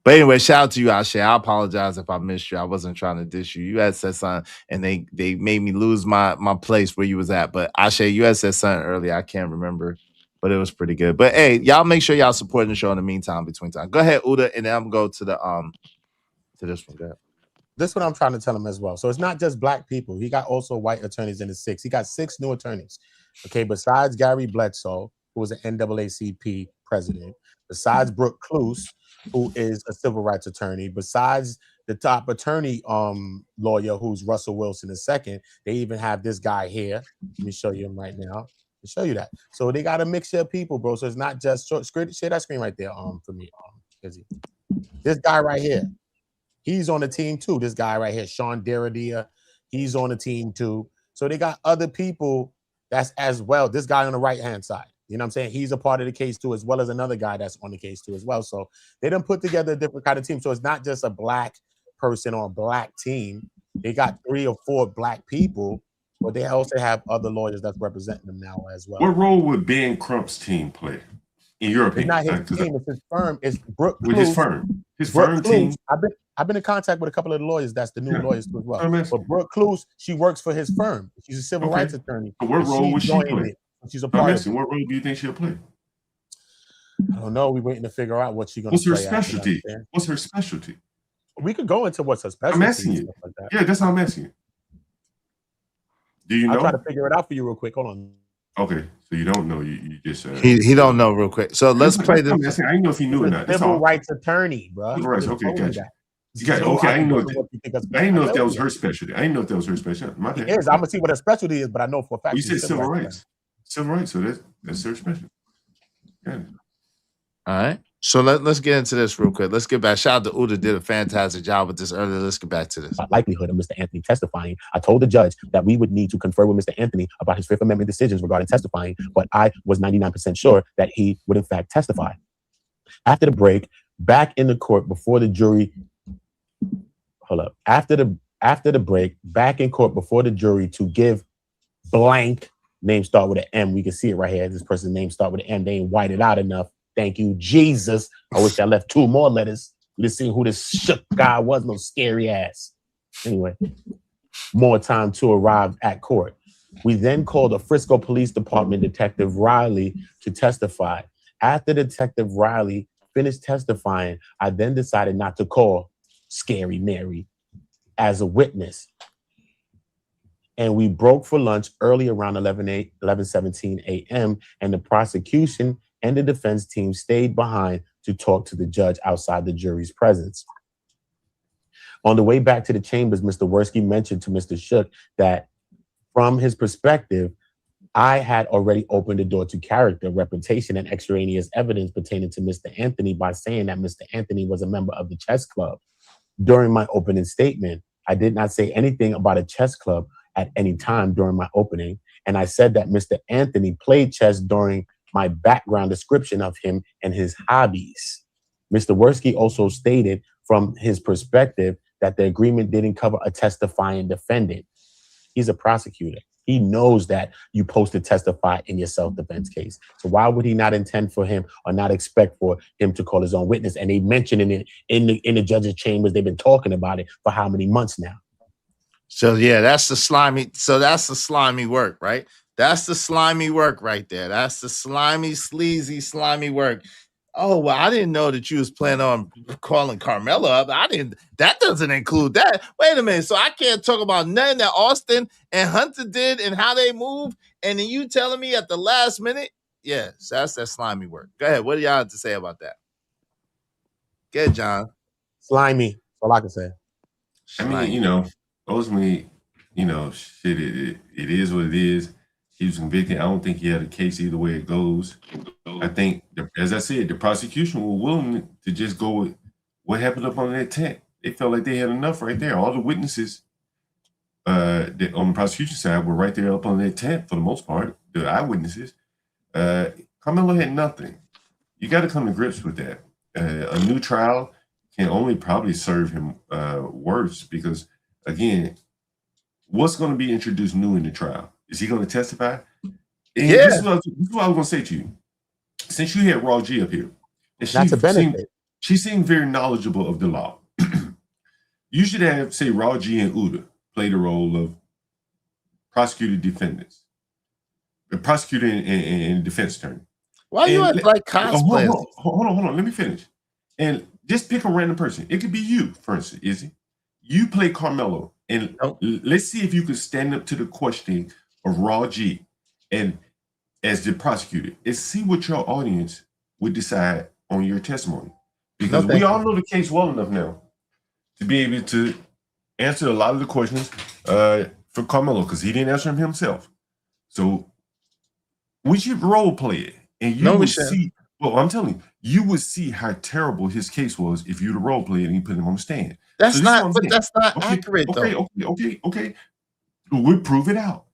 But anyway, shout out to you, Ashe. I apologize if I missed you. I wasn't trying to dish you. You had said something, and they made me lose my place where you was at. But Ashe, you had said something earlier. I can't remember, but it was pretty good. But hey, y'all make sure y'all supporting the show in the meantime, between time. Go ahead, Uda, and then I'm going to go to this one. Go ahead. This is what I'm trying to tell him as well. So it's not just black people. He got also white attorneys in the 6. He got 6 new attorneys. Okay, besides Gary Bledsoe, who was an NAACP president, besides Brooke Cluse, who is a civil rights attorney, besides the top attorney lawyer, who's Russell Wilson II, they even have this guy here. Let me show you him right now. To show you that. So they got a mixture of people, bro. So it's not just share that screen right there for me. This guy right here, he's on the team too. This guy right here, Sean Deradia, he's on the team too. So they got other people that's as well. This guy on the right-hand side, you know what I'm saying? He's a part of the case too, as well as another guy that's on the case too as well. So they done put together a different kind of team. So it's not just a black person or a black team. They got 3 or 4 black people, but they also have other lawyers that's representing them now as well. What role would Ben Crump's team play, in your opinion? It's not his team, it's his firm. It's Brooke with his firm. His firm team. I've been in contact with a couple of the lawyers. That's the new lawyers too as well. But Brooke Cluse, she works for his firm. She's a civil rights attorney. So what role would she play? She's a part of it. What role do you think she'll play? I don't know. We're waiting to figure out what she's going to play. What's her specialty? What's her specialty? We could go into what's her specialty. I'm asking you. Like that. Yeah, that's how I'm asking you. Do you know? I'll try to figure it out for you real quick. Hold on. Okay, so you don't know. You just he don't know real quick. So let's play this. I didn't know if he knew or not. Civil rights attorney, bro. Civil rights. Okay, gotcha. Okay, I didn't know if that was her specialty. I didn't know if that was her specialty. It is. I'm gonna see what her specialty is, but I know for a fact. You said civil rights. Civil rights. So that's her specialty. Yeah. All right. So let's get into this real quick. Let's get back. Shout out to Uda, did a fantastic job with this earlier. Let's get back to this. Likelihood of Mr. Anthony testifying. I told the judge that we would need to confer with Mr. Anthony about his Fifth Amendment decisions regarding testifying, but I was 99% sure that he would in fact testify. After the break, back in the court before the jury. Hold up. After the break, back in court before the jury to give blank, name start with an M. We can see it right here. This person's name start with an M. They ain't white it out enough. Thank you, Jesus. I wish I left 2 more letters. Let's see who this shook guy was. No scary ass. Anyway, more time to arrive at court. We then called the Frisco Police Department Detective Riley to testify. After Detective Riley finished testifying, I then decided not to call Scary Mary as a witness. And we broke for lunch early around 11:17 a.m. and the prosecution and the defense team stayed behind to talk to the judge outside the jury's presence. On the way back to the chambers, Mr. Worski mentioned to Mr. Shook that from his perspective, I had already opened the door to character, reputation, and extraneous evidence pertaining to Mr. Anthony by saying that Mr. Anthony was a member of the chess club. During my opening statement, I did not say anything about a chess club at any time during my opening, and I said that Mr. Anthony played chess during my background description of him and his hobbies. Mr. Worski also stated from his perspective that the agreement didn't cover a testifying defendant. He's a prosecutor. He knows that you're supposed to testify in your self-defense case. So why would he not intend for him or not expect for him to call his own witness? And they mentioned it in the judge's chambers. They've been talking about it for how many months now? So yeah, that's the slimy. So that's the slimy work, right? That's the slimy work right there. That's the slimy, sleazy, slimy work. Oh, well, I didn't know that you was planning on calling Carmelo up. That doesn't include that. Wait a minute. So I can't talk about nothing that Austin and Hunter did and how they moved. And then you telling me at the last minute? Yes, that's that slimy work. Go ahead. What do y'all have to say about that? Go ahead, John. Slimy. That's all I can say. I mean, ultimately, shit, it is what it is. He was convicted. I don't think he had a case either way it goes. I think, as I said, the prosecution were willing to just go with what happened up on that tent. They felt like they had enough right there. All the witnesses that on the prosecution side were right there up on that tent for the most part, the eyewitnesses. Carmelo had nothing. You got to come to grips with that. A new trial can only probably serve him worse because, again, what's going to be introduced new in the trial? Is he going to testify? And yeah. This is what I was going to say to you. Since you had Raw G up here, and that's a benefit. She seemed very knowledgeable of the law. You should have, say, Raw G and Uda play the role of prosecutor defendants, the prosecutor and defense attorney. Why you like cosplayers? Hold on. Let me finish. And just pick a random person. It could be you, for instance, Izzy. You play Carmelo, and let's see if you can stand up to the question of Raw G and as the prosecutor, and see what your audience would decide on your testimony. Because we all know the case well enough now to be able to answer a lot of the questions for Carmelo, because he didn't answer them himself. So we should role play it. And you would see, well, I'm telling you, you would see how terrible his case was if you'd role play it and you put him on the stand. That's not accurate, though. Okay. We'll prove it out.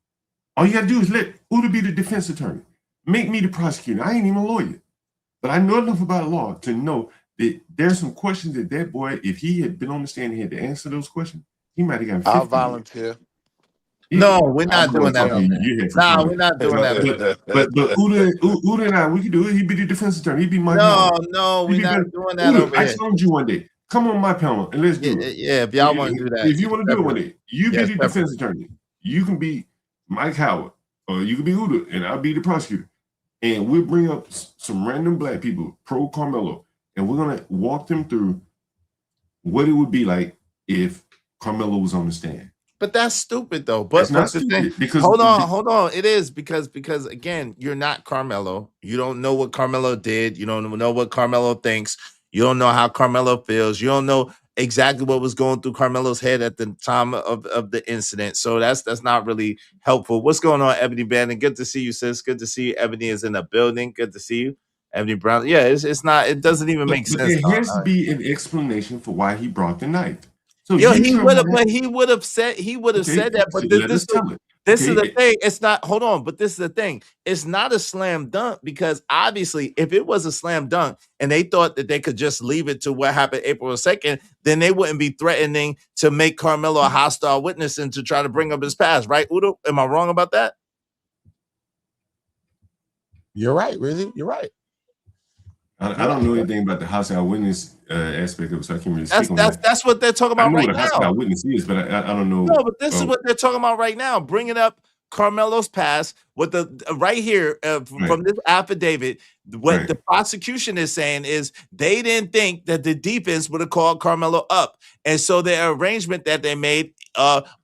All you got to do is let Uda be the defense attorney. Make me the prosecutor. I ain't even a lawyer. But I know enough about law to know that there's some questions that boy, if he had been on the stand and had to answer those questions, he might have gotten 50 I'll volunteer. No, we're not doing that. Nah, we're not doing that. But Uda and I, we could do it. He'd be the defense attorney. He'd be my No, we're not doing that Uda, over I here. challenge you one day. Come on my panel and let's do it. Yeah, if y'all want to do that. If you want to do it one day, you be the defense attorney. You can be Mike Howard, or you can be Uda, and I'll be the prosecutor. And we'll bring up some random black people, pro Carmelo, and we're going to walk them through what it would be like if Carmelo was on the stand. But that's stupid, though. But it's not the stupid thing, because hold on. It is because again, you're not Carmelo. You don't know what Carmelo did. You don't know what Carmelo thinks. You don't know how Carmelo feels. You don't know exactly what was going through Carmelo's head at the time of the incident. So that's not really helpful. What's going on, Ebony Bannon? Good to see you, sis. Good to see you. Ebony is in the building. Good to see you. Ebony Brown. Yeah, it's not. It doesn't even make sense. There has to be an explanation for why he brought the knife. So he would have said that. But this is the thing. It's not. Hold on. But this is the thing. It's not a slam dunk because obviously, if it was a slam dunk and they thought that they could just leave it to what happened April 2nd, then they wouldn't be threatening to make Carmelo a hostile witness and to try to bring up his past. Right, Udo? Am I wrong about that? You're right, really. You're right. I don't know anything about the hostile witness aspect of it, so I can't really speak on that. That's what they're talking about right now. I know what a hostile witness is, but I don't know. No, but this is what they're talking about right now. Bringing up Carmelo's past. What the right here from this affidavit, what the prosecution is saying is they didn't think that the defense would have called Carmelo up, and so the arrangement that they made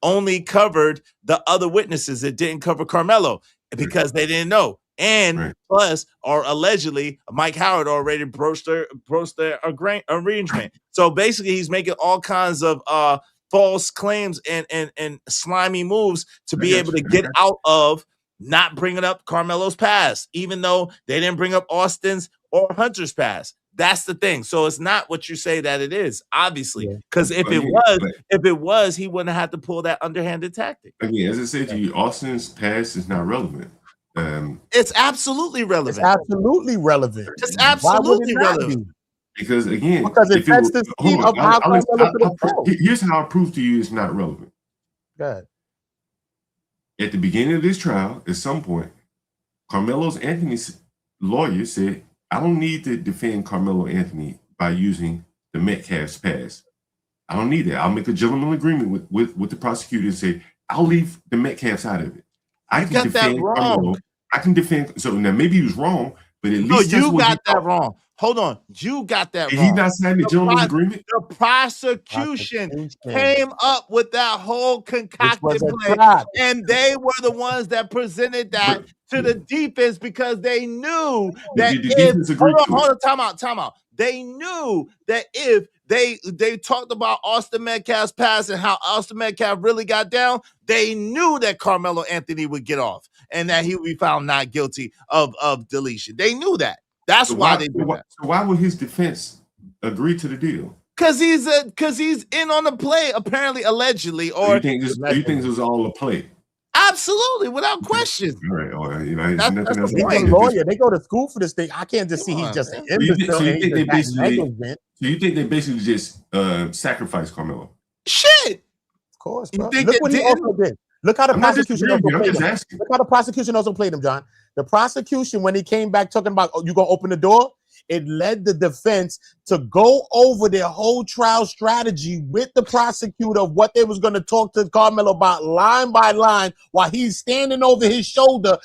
only covered the other witnesses. It didn't cover Carmelo because they didn't know. And plus, or allegedly, Mike Howard already broached their arrangement. So basically, he's making all kinds of false claims and slimy moves to be able to get out of not bringing up Carmelo's past, even though they didn't bring up Austin's or Hunter's past. That's the thing. So it's not what you say that it is, obviously, because if it was, he wouldn't have to pull that underhanded tactic. Again, as I said to you, Austin's past is not relevant. It's absolutely relevant. It's absolutely relevant. It's absolutely relevant. Because again, it sets the scene of how here's how I prove to you it's not relevant. Good. At the beginning of this trial, at some point, Carmelo Anthony's lawyer said, I don't need to defend Carmelo Anthony by using the Metcalf's past. I don't need that. I'll make a gentlemanly agreement with the prosecutor and say, I'll leave the Metcalfs out of it. I can defend Carmelo. I can defend. So now maybe he was wrong, but at least you got that wrong. Hold on, you got that wrong. He not signing the gentleman's agreement. The prosecution came up with that whole concocted play, and they were the ones that presented that to the defense because they knew that hold on, time out. They knew that if they talked about Austin Metcalf's past and how Austin Metcalf really got down, they knew that Carmelo Anthony would get off and that he would be found not guilty of deletion. They knew that. That's why they did that. So why would his defense agree to the deal? Because he's in on the play, apparently, allegedly. Or you think this was all a play? Absolutely, without question. All right, all right. That's the point. Lawyer, they go to school for this thing. I can't just see he's just an imbecile. So you think they basically just sacrificed Carmelo? Shit. Of course, bro. Look what he also did. Look how the prosecution also played him. Look how the prosecution also played him, John. The prosecution, when he came back talking about, you gonna open the door, it led the defense to go over their whole trial strategy with the prosecutor of what they was going to talk to Carmelo about line by line while he's standing over his shoulder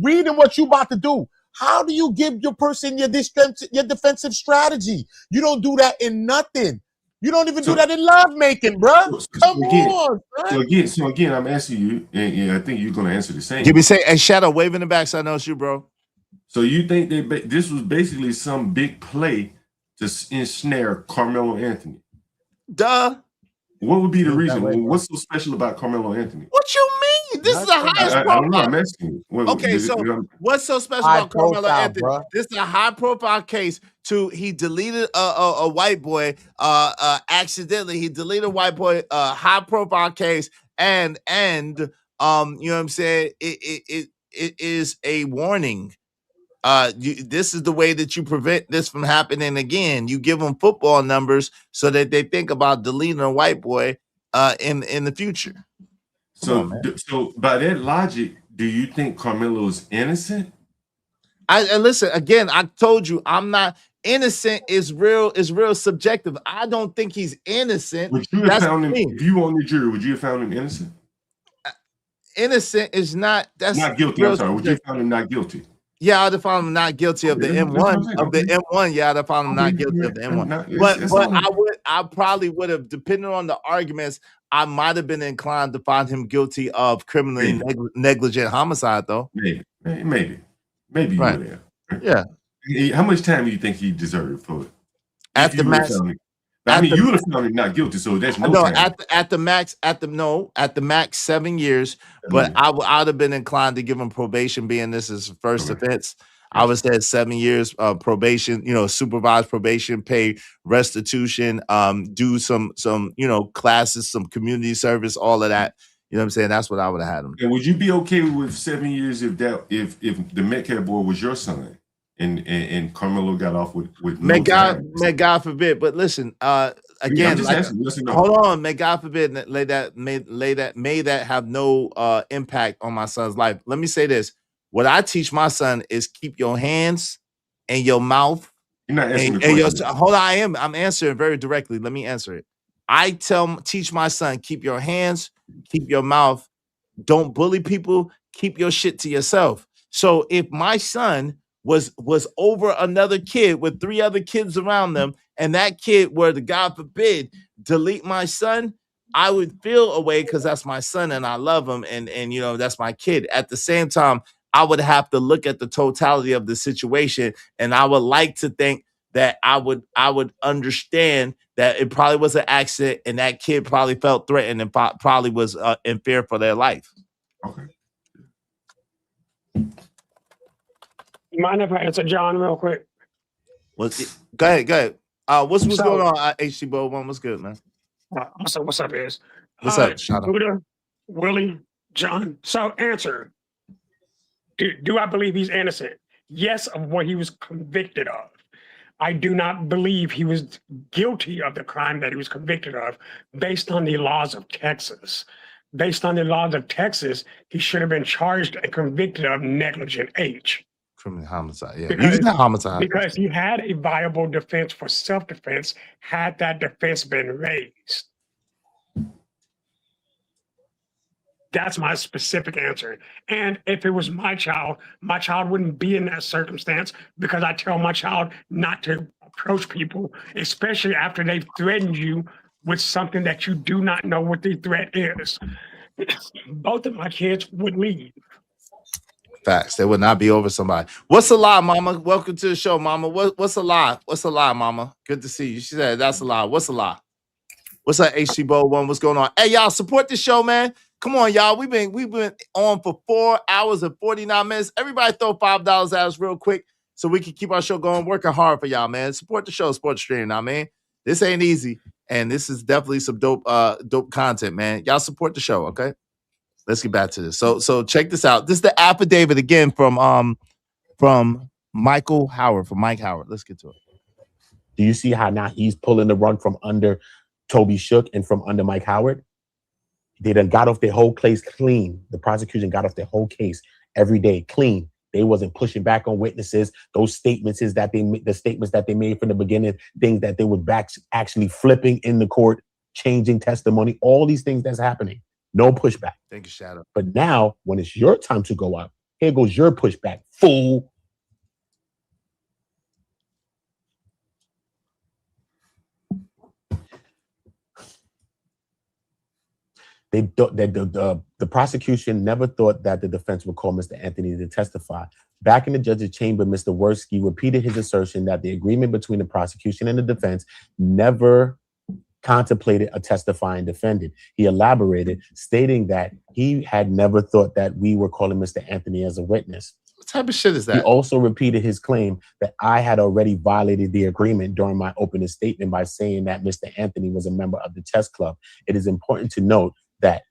reading what you about to do. How do you give your person your defensive strategy? You don't do that in nothing. You don't even do that in lovemaking, bro. Come on, bro. So again, I'm asking you, and I think you're going to answer the same. Give me a Shadow wave in the back so I know it's you, bro. So you think this was basically some big play to ensnare Carmelo Anthony? Duh. What would be the reason? What's so special about Carmelo Anthony? What you mean? This is the highest profile. I don't know. I'm asking you. Okay, so what's so special about Carmelo Anthony? Bro. This is a high profile case. He deleted a white boy accidentally. He deleted a white boy high profile case, and you know what I'm saying? It is a warning. This is the way that you prevent this from happening again. You give them football numbers so that they think about deleting a white boy in the future. So by that logic, do you think Carmelo is innocent? I listen again. I told you I'm not innocent. Is real subjective. I don't think he's innocent. Would you have found him? If you were on the jury, would you have found him innocent? Innocent is not. That's not guilty. I'm sorry. Would you have found him not guilty? Yeah, I'd have found him not guilty of the M1 of the M1. Yeah, I'd have found him not guilty of the M1. But I probably would have, depending on the arguments, I might have been inclined to find him guilty of criminally negligent homicide, though. Maybe you would have. Yeah. How much time do you think he deserved for it? At the max. You would have found him not guilty, so that's no time. At the max 7 years. But I'd have been inclined to give him probation, being this is first offense. I would say 7 years probation, supervised probation, pay restitution, do some classes, some community service, all of that. You know what I'm saying? That's what I would have had him. And would you be okay with 7 years if the Metcalf boy was your son? And Carmelo got off with no time. May God forbid. But listen, again, hold on. May God forbid may that have no impact on my son's life. Let me say this: what I teach my son is keep your hands and your mouth. You're not answering the question. Hold on, I'm answering very directly. Let me answer it. I teach my son, keep your hands, keep your mouth, don't bully people, keep your shit to yourself. So if my son was over another kid with 3 other kids around them, and that kid were to, God forbid, delete my son, I would feel a way because that's my son and I love him, and you know, that's my kid. At the same time, I would have to look at the totality of the situation, and I would like to think that I would understand that it probably was an accident, and that kid probably felt threatened and probably was in fear for their life. Okay. You mind if I answer John real quick? Go ahead. What's going on? HC Bo One, what's good, man? So what's up, is? What's up, Shadow? Buddha, Willie, John. So answer. Do I believe he's innocent? Yes, of what he was convicted of. I do not believe he was guilty of the crime that he was convicted of based on the laws of Texas. Based on the laws of Texas, he should have been charged and convicted of negligent H. Criminal homicide, yeah. Homicide. Because he had a viable defense for self-defense had that defense been raised. That's my specific answer. And if it was my child wouldn't be in that circumstance because I tell my child not to approach people, especially after they've threatened you with something that you do not know what the threat is. Both of my kids would leave. Facts. They would not be over somebody. What's a lie, mama? Welcome to the show, mama. What's a lie? What's a lie, mama? Good to see you. She said that's a lie. What's a lie? What's up, HC Bo One? What's going on? Hey, y'all, support the show, man. Come on, y'all. We've been on for 4 hours and 49 minutes. Everybody throw $5 at us real quick so we can keep our show going. Working hard for y'all, man. Support the show, support the stream. Now, man, this ain't easy, and this is definitely some dope content, man. Y'all support the show, okay? Let's get back to this. So check this out. This is the affidavit again from Michael Howard, from Mike Howard. Let's get to it. Do you see how now he's pulling the run from under Toby Shook and from under Mike Howard? They done got off their whole case clean. The prosecution got off their whole case every day clean. They wasn't pushing back on witnesses. Those statements the statements that they made from the beginning, things that they were back actually flipping in the court, changing testimony, all these things that's happening. No pushback. Thank you, Shadow. But now, when it's your time to go out, here goes your pushback, fool. The prosecution never thought that the defense would call Mr. Anthony to testify. Back in the judge's chamber, Mr. Worski repeated his assertion that the agreement between the prosecution and the defense never contemplated a testifying defendant. He elaborated, stating that he had never thought that we were calling Mr. Anthony as a witness. What type of shit is that? He also repeated his claim that I had already violated the agreement during my opening statement by saying that Mr. Anthony was a member of the chess club. It is important to note that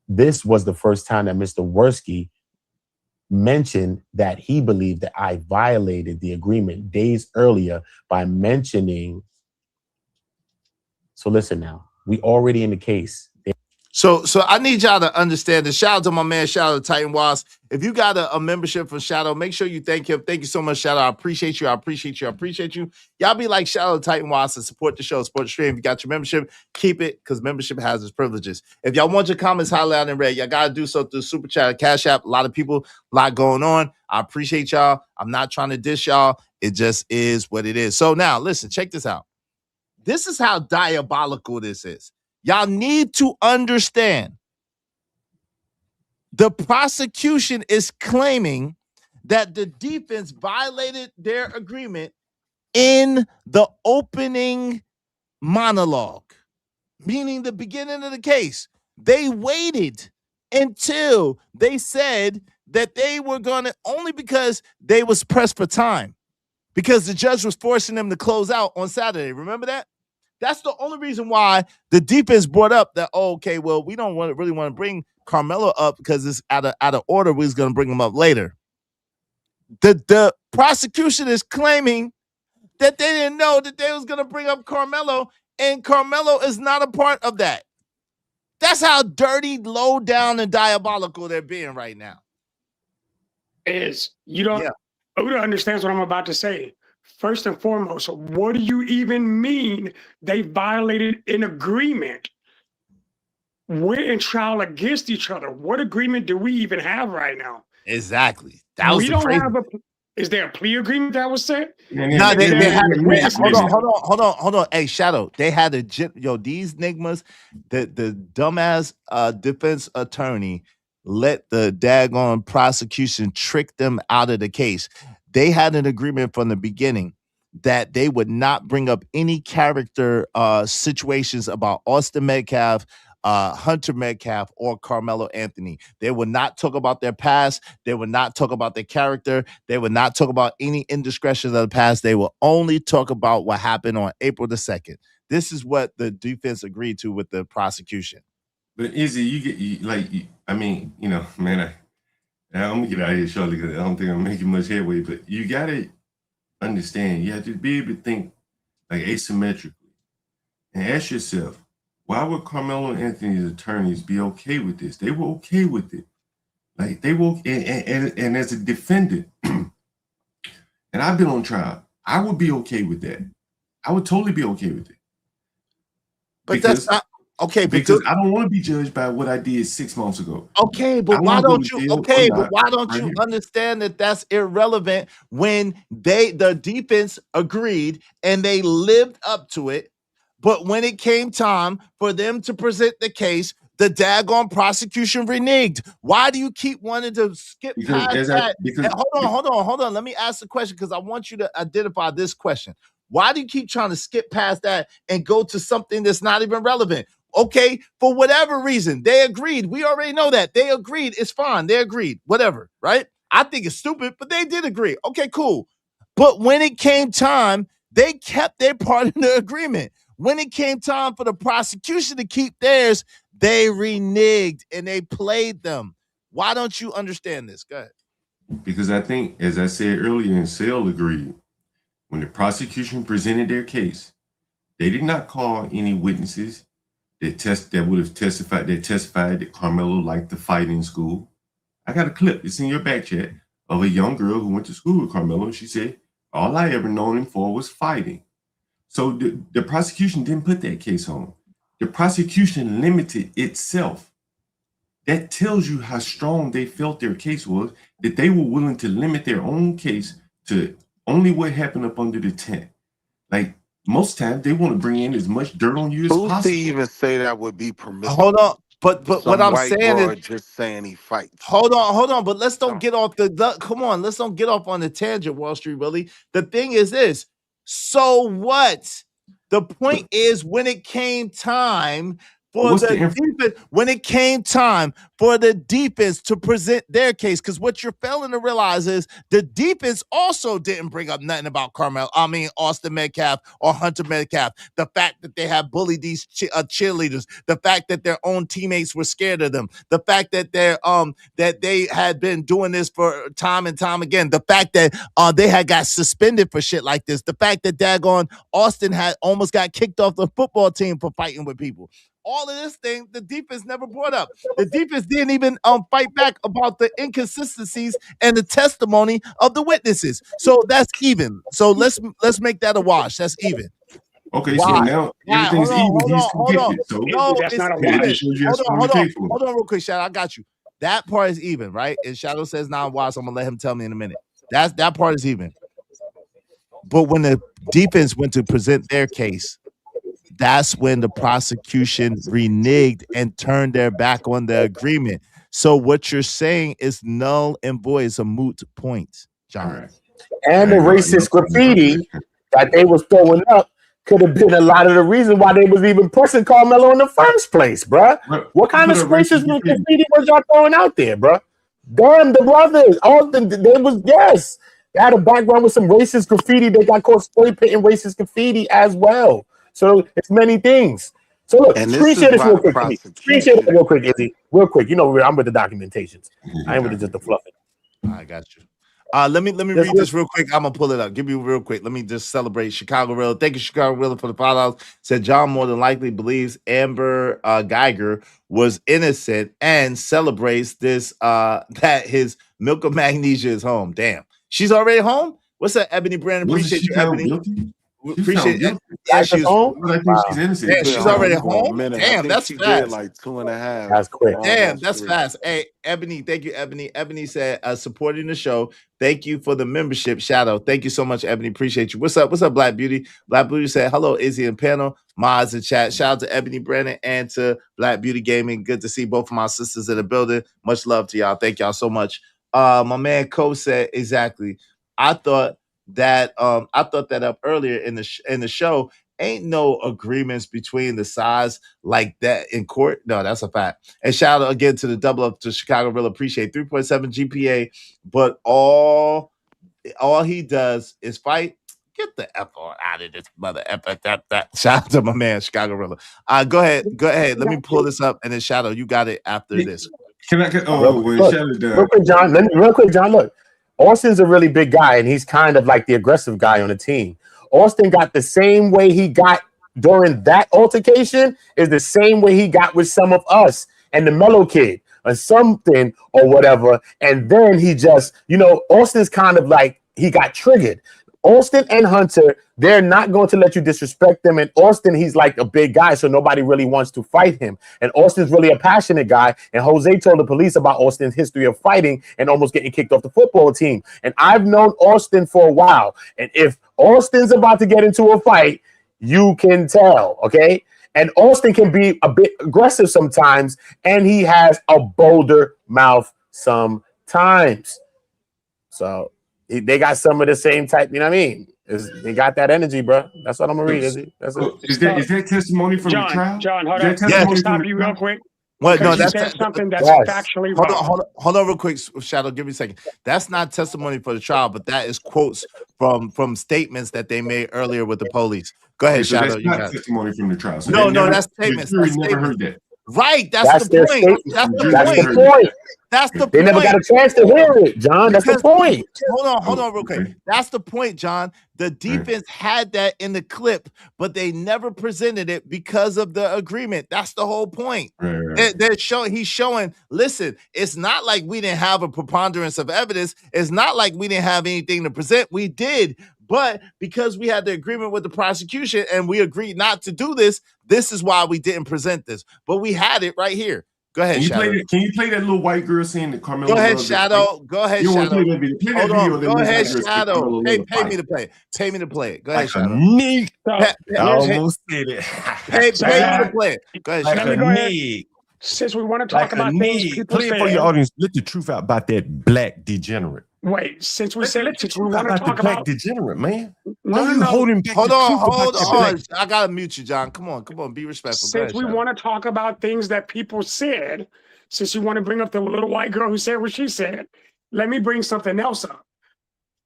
this was the first time that Mr. Worski mentioned that he believed that I violated the agreement days earlier by mentioning. So listen now, we already in the case. So I need y'all to understand this. Shout out to my man, Shadow Titan Was. If you got a membership from Shadow, make sure you thank him. Thank you so much, Shadow. I appreciate you. I appreciate you. I appreciate you. Y'all be like Shadow Titan Was and support the show, support the stream. If you got your membership, keep it, because membership has its privileges. If y'all want your comments highlighted in red, y'all got to do so through Super Chat or Cash App. A lot of people, a lot going on. I appreciate y'all. I'm not trying to dish y'all. It just is what it is. So now, listen, check this out. This is how diabolical this is. Y'all need to understand. The prosecution is claiming that the defense violated their agreement in the opening monologue, meaning the beginning of the case. They waited until they said that they were going to, only because they was pressed for time, because the judge was forcing them to close out on Saturday. Remember that? That's the only reason why the defense brought up that, oh, okay, well, we don't really want to bring Carmelo up because it's out of order. We're going to bring him up later. The prosecution is claiming that they didn't know that they was going to bring up Carmelo, and Carmelo is not a part of that. That's how dirty, low down, and diabolical they're being right now. You don't understand what I'm about to say. First and foremost, what do you even mean they violated an agreement? we're in trial against each other. What agreement do we even have right now? Exactly. That was We the don't crazy. have a. Is there a plea agreement that was set? No, they had Listen. hold on. Hey, Shadow, they had a these nigmas, the dumbass defense attorney let the daggone prosecution trick them out of the case. They had an agreement from the beginning that they would not bring up any character situations about Austin Metcalf, Hunter Metcalf, or Carmelo Anthony. They would not talk about their past. They would not talk about their character. They would not talk about any indiscretions of the past. They will only talk about what happened on April the 2nd. This is what the defense agreed to with the prosecution. But Izzy, I mean, you know, man, I'm gonna get out of here shortly because I don't think I'm making much headway. But you gotta understand, you have to be able to think like asymmetrically and ask yourself, why would Carmelo Anthony's attorneys be okay with this? They were okay with it. Like they will, and as a defendant, and I've been on trial, I would be okay with that. I would totally be okay with it. But because, that's not okay. Because I don't want to be judged by what I did 6 months ago. Okay, but why don't you? Okay, but why don't you understand that that's irrelevant when the defense agreed and they lived up to it, but when it came time for them to present the case, the daggone prosecution reneged. Why do you keep wanting to skip past that? Hold on. Let me ask the question because I want you to identify this question. Why do you keep trying to skip past that and go to something that's not even relevant? Okay, for whatever reason, they agreed. We already know that. They agreed. It's fine. They agreed. Whatever, right? I think it's stupid, but they did agree. Okay, cool. But when it came time, they kept their part in the agreement. When it came time for the prosecution to keep theirs, they reneged and they played them. Why don't you understand this? Go ahead. Because I think, as I said earlier, and Sale agreed, when the prosecution presented their case, they did not call any witnesses that would have testified that Carmelo liked to fight in school. I got a clip, it's in your back chat, of a young girl who went to school with Carmelo. She said, all I ever known him for was fighting. So the prosecution didn't put that case on. The prosecution limited itself. That tells you how strong they felt their case was, that they were willing to limit their own case to only what happened up under the tent. Like, most times they want to bring in as much dirt on you as possible. Who's to even say that would be permissible? Hold on, but what I'm white saying broad is just saying he fights. Hold on, but let's don't get off come on, let's don't get off on the tangent, Wall Street Willie. The thing is this, so what? The point is when it came time for when it came time for the defense to present their case, because what you're failing to realize is the defense also didn't bring up nothing about Austin Metcalf or Hunter Metcalf. The fact that they have bullied these cheerleaders, the fact that their own teammates were scared of them, the fact that that they had been doing this for time and time again, the fact that they had got suspended for shit like this, the fact that daggone Austin had almost got kicked off the football team for fighting with people. All of this thing, the defense never brought up. The defense didn't even fight back about the inconsistencies and the testimony of the witnesses. So that's even. So let's make that a wash. That's even. Okay, so now everything's even. He's convicted. So no, that's not a wash. wash. Hold on real quick, Shadow. I got you. That part is even, right? And Shadow says non-wash. I'm gonna let him tell me in a minute. That part is even. But when the defense went to present their case, that's when the prosecution reneged and turned their back on the agreement. So what you're saying is null and void. It's a moot point, John. And the racist graffiti that they was throwing up could have been a lot of the reason why they was even pushing Carmelo in the first place, bruh. What kind of racist graffiti was y'all throwing out there, bruh? Damn, the brothers, they had a background with some racist graffiti. They got caught spray painting racist graffiti as well. So it's many things. So look, screenshare this real quick. Screenshare it real quick, Izzy. Real quick. You know, I'm with the documentations. I ain't with just the fluffing. I got you. Let me read this real quick. I'm gonna pull it up. Give you real quick. Let me just celebrate Chicago Real. Thank you, Chicago Real, for the $5. Said John more than likely believes Amber Geiger was innocent and celebrates this that his milk of magnesia is home. Damn, she's already home. What's up, Ebony Brandon? Appreciate you, Ebony. Appreciate it. Yeah, That's she was. home? I think Wow. she's innocent. Yeah, she's already home. I Damn, think that's she fast. did like 2.5. That's quick. Damn, that's 3. fast. Hey, Ebony, thank you, Ebony. Ebony said, supporting the show. Thank you for the membership, Shadow. Thank you so much, Ebony. Appreciate you. What's up? What's up, Black Beauty? Black Beauty said, hello, Izzy and panel. Mods in chat. Shout out to Ebony Brandon and to Black Beauty Gaming. Good to see both of my sisters in the building. Much love to y'all. Thank y'all so much. My man Cole said, exactly. I thought that up earlier in the show. Ain't no agreements between the sides like that in court. No, that's a fact. And shout out again to the double up to Chicago. Real appreciate 3.7 GPA, but all he does is fight. Get the F out of this mother F. Shout out to my man Chicago Rilla. Go ahead. Let me pull this up and then Shadow, you got it after this. Can I get real quick, John? Real quick, John. Look, Austin's a really big guy, and he's kind of like the aggressive guy on the team. Austin got the same way he got during that altercation is the same way he got with some of us and the Mellow Kid or something or whatever. And then he just, Austin's kind of like he got triggered. Austin and Hunter, they're not going to let you disrespect them. And Austin, he's like a big guy, so nobody really wants to fight him. And Austin's really a passionate guy. And Jose told the police about Austin's history of fighting and almost getting kicked off the football team. And I've known Austin for a while. And if Austin's about to get into a fight, you can tell, okay? And Austin can be a bit aggressive sometimes, and he has a bolder mouth sometimes. So they got some of the same type, you know what I mean? They got that energy, bro. That's what I'm gonna read. That's it. Is that testimony from the trial? John, hold on. Can I stop you real quick? What? No, that's something that's factually wrong. Hold on real quick, Shadow. Give me a second. That's not testimony for the trial, but that is quotes from statements that they made earlier with the police. Go ahead, so Shadow. That's not testimony from the trial. So No, that's statements. The jury never heard that. Right, that's the point. That's the point. That's the point. They never got a chance to hear it, John. That's the point. Hold on, real quick. That's the point, John. The defense had that in the clip, but they never presented it because of the agreement. That's the whole point. He's showing, listen, it's not like we didn't have a preponderance of evidence. It's not like we didn't have anything to present. We did. But because we had the agreement with the prosecution and we agreed not to do this, this is why we didn't present this. But we had it right here. Go ahead, Shadow. Can you play that little white girl saying that Carmelo? Go ahead, Shadow. Go ahead, Shadow. Hold on. Go ahead, Shadow. Pay me to play it. Pay me to play it. Go ahead, Shadow. I almost said it. Pay me to play it. Go ahead, Shadow. Since we want to talk about things people play it for your audience. Let the truth out about that black degenerate. Wait, since we said it, we want to talk the black about degenerate, man. No, Why are you holding back? Hold on. I gotta mute you, John. Come on. Be respectful. Since we want to talk about things that people said, since you want to bring up the little white girl who said what she said, let me bring something else up.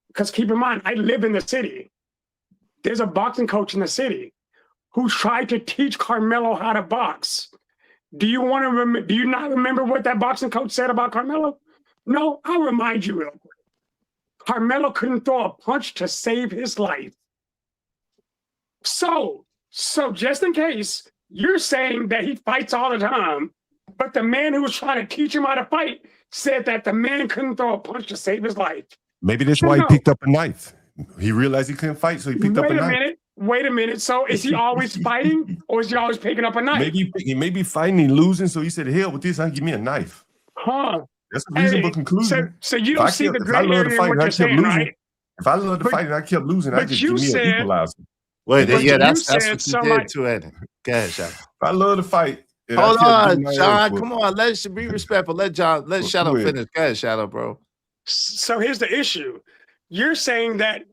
Because keep in mind, I live in the city. There's a boxing coach in the city who tried to teach Carmelo how to box. Do you not remember what that boxing coach said about Carmelo? No, I'll remind you real quick. Carmelo couldn't throw a punch to save his life. So just in case, you're saying that he fights all the time, but the man who was trying to teach him how to fight said that the man couldn't throw a punch to save his life. Maybe that's why he picked up a knife. He realized he couldn't fight, so he picked up a knife. Wait a minute. So is he always fighting, or is he always picking up a knife? Maybe he may be fighting and losing, so he said, hell with this, I'll give me a knife. Huh. That's a reasonable conclusion. So you don't see the gray area in what you're saying, right? If I love to fight and I kept losing, I just give me an equalizer. Wait, that's what you did too, Eddie. Go ahead, Shadow. If I love to fight. Hold on, John. Come on. Let's be respectful. Let Shadow finish. Go ahead, Shadow, bro. So here's the issue. You're saying that,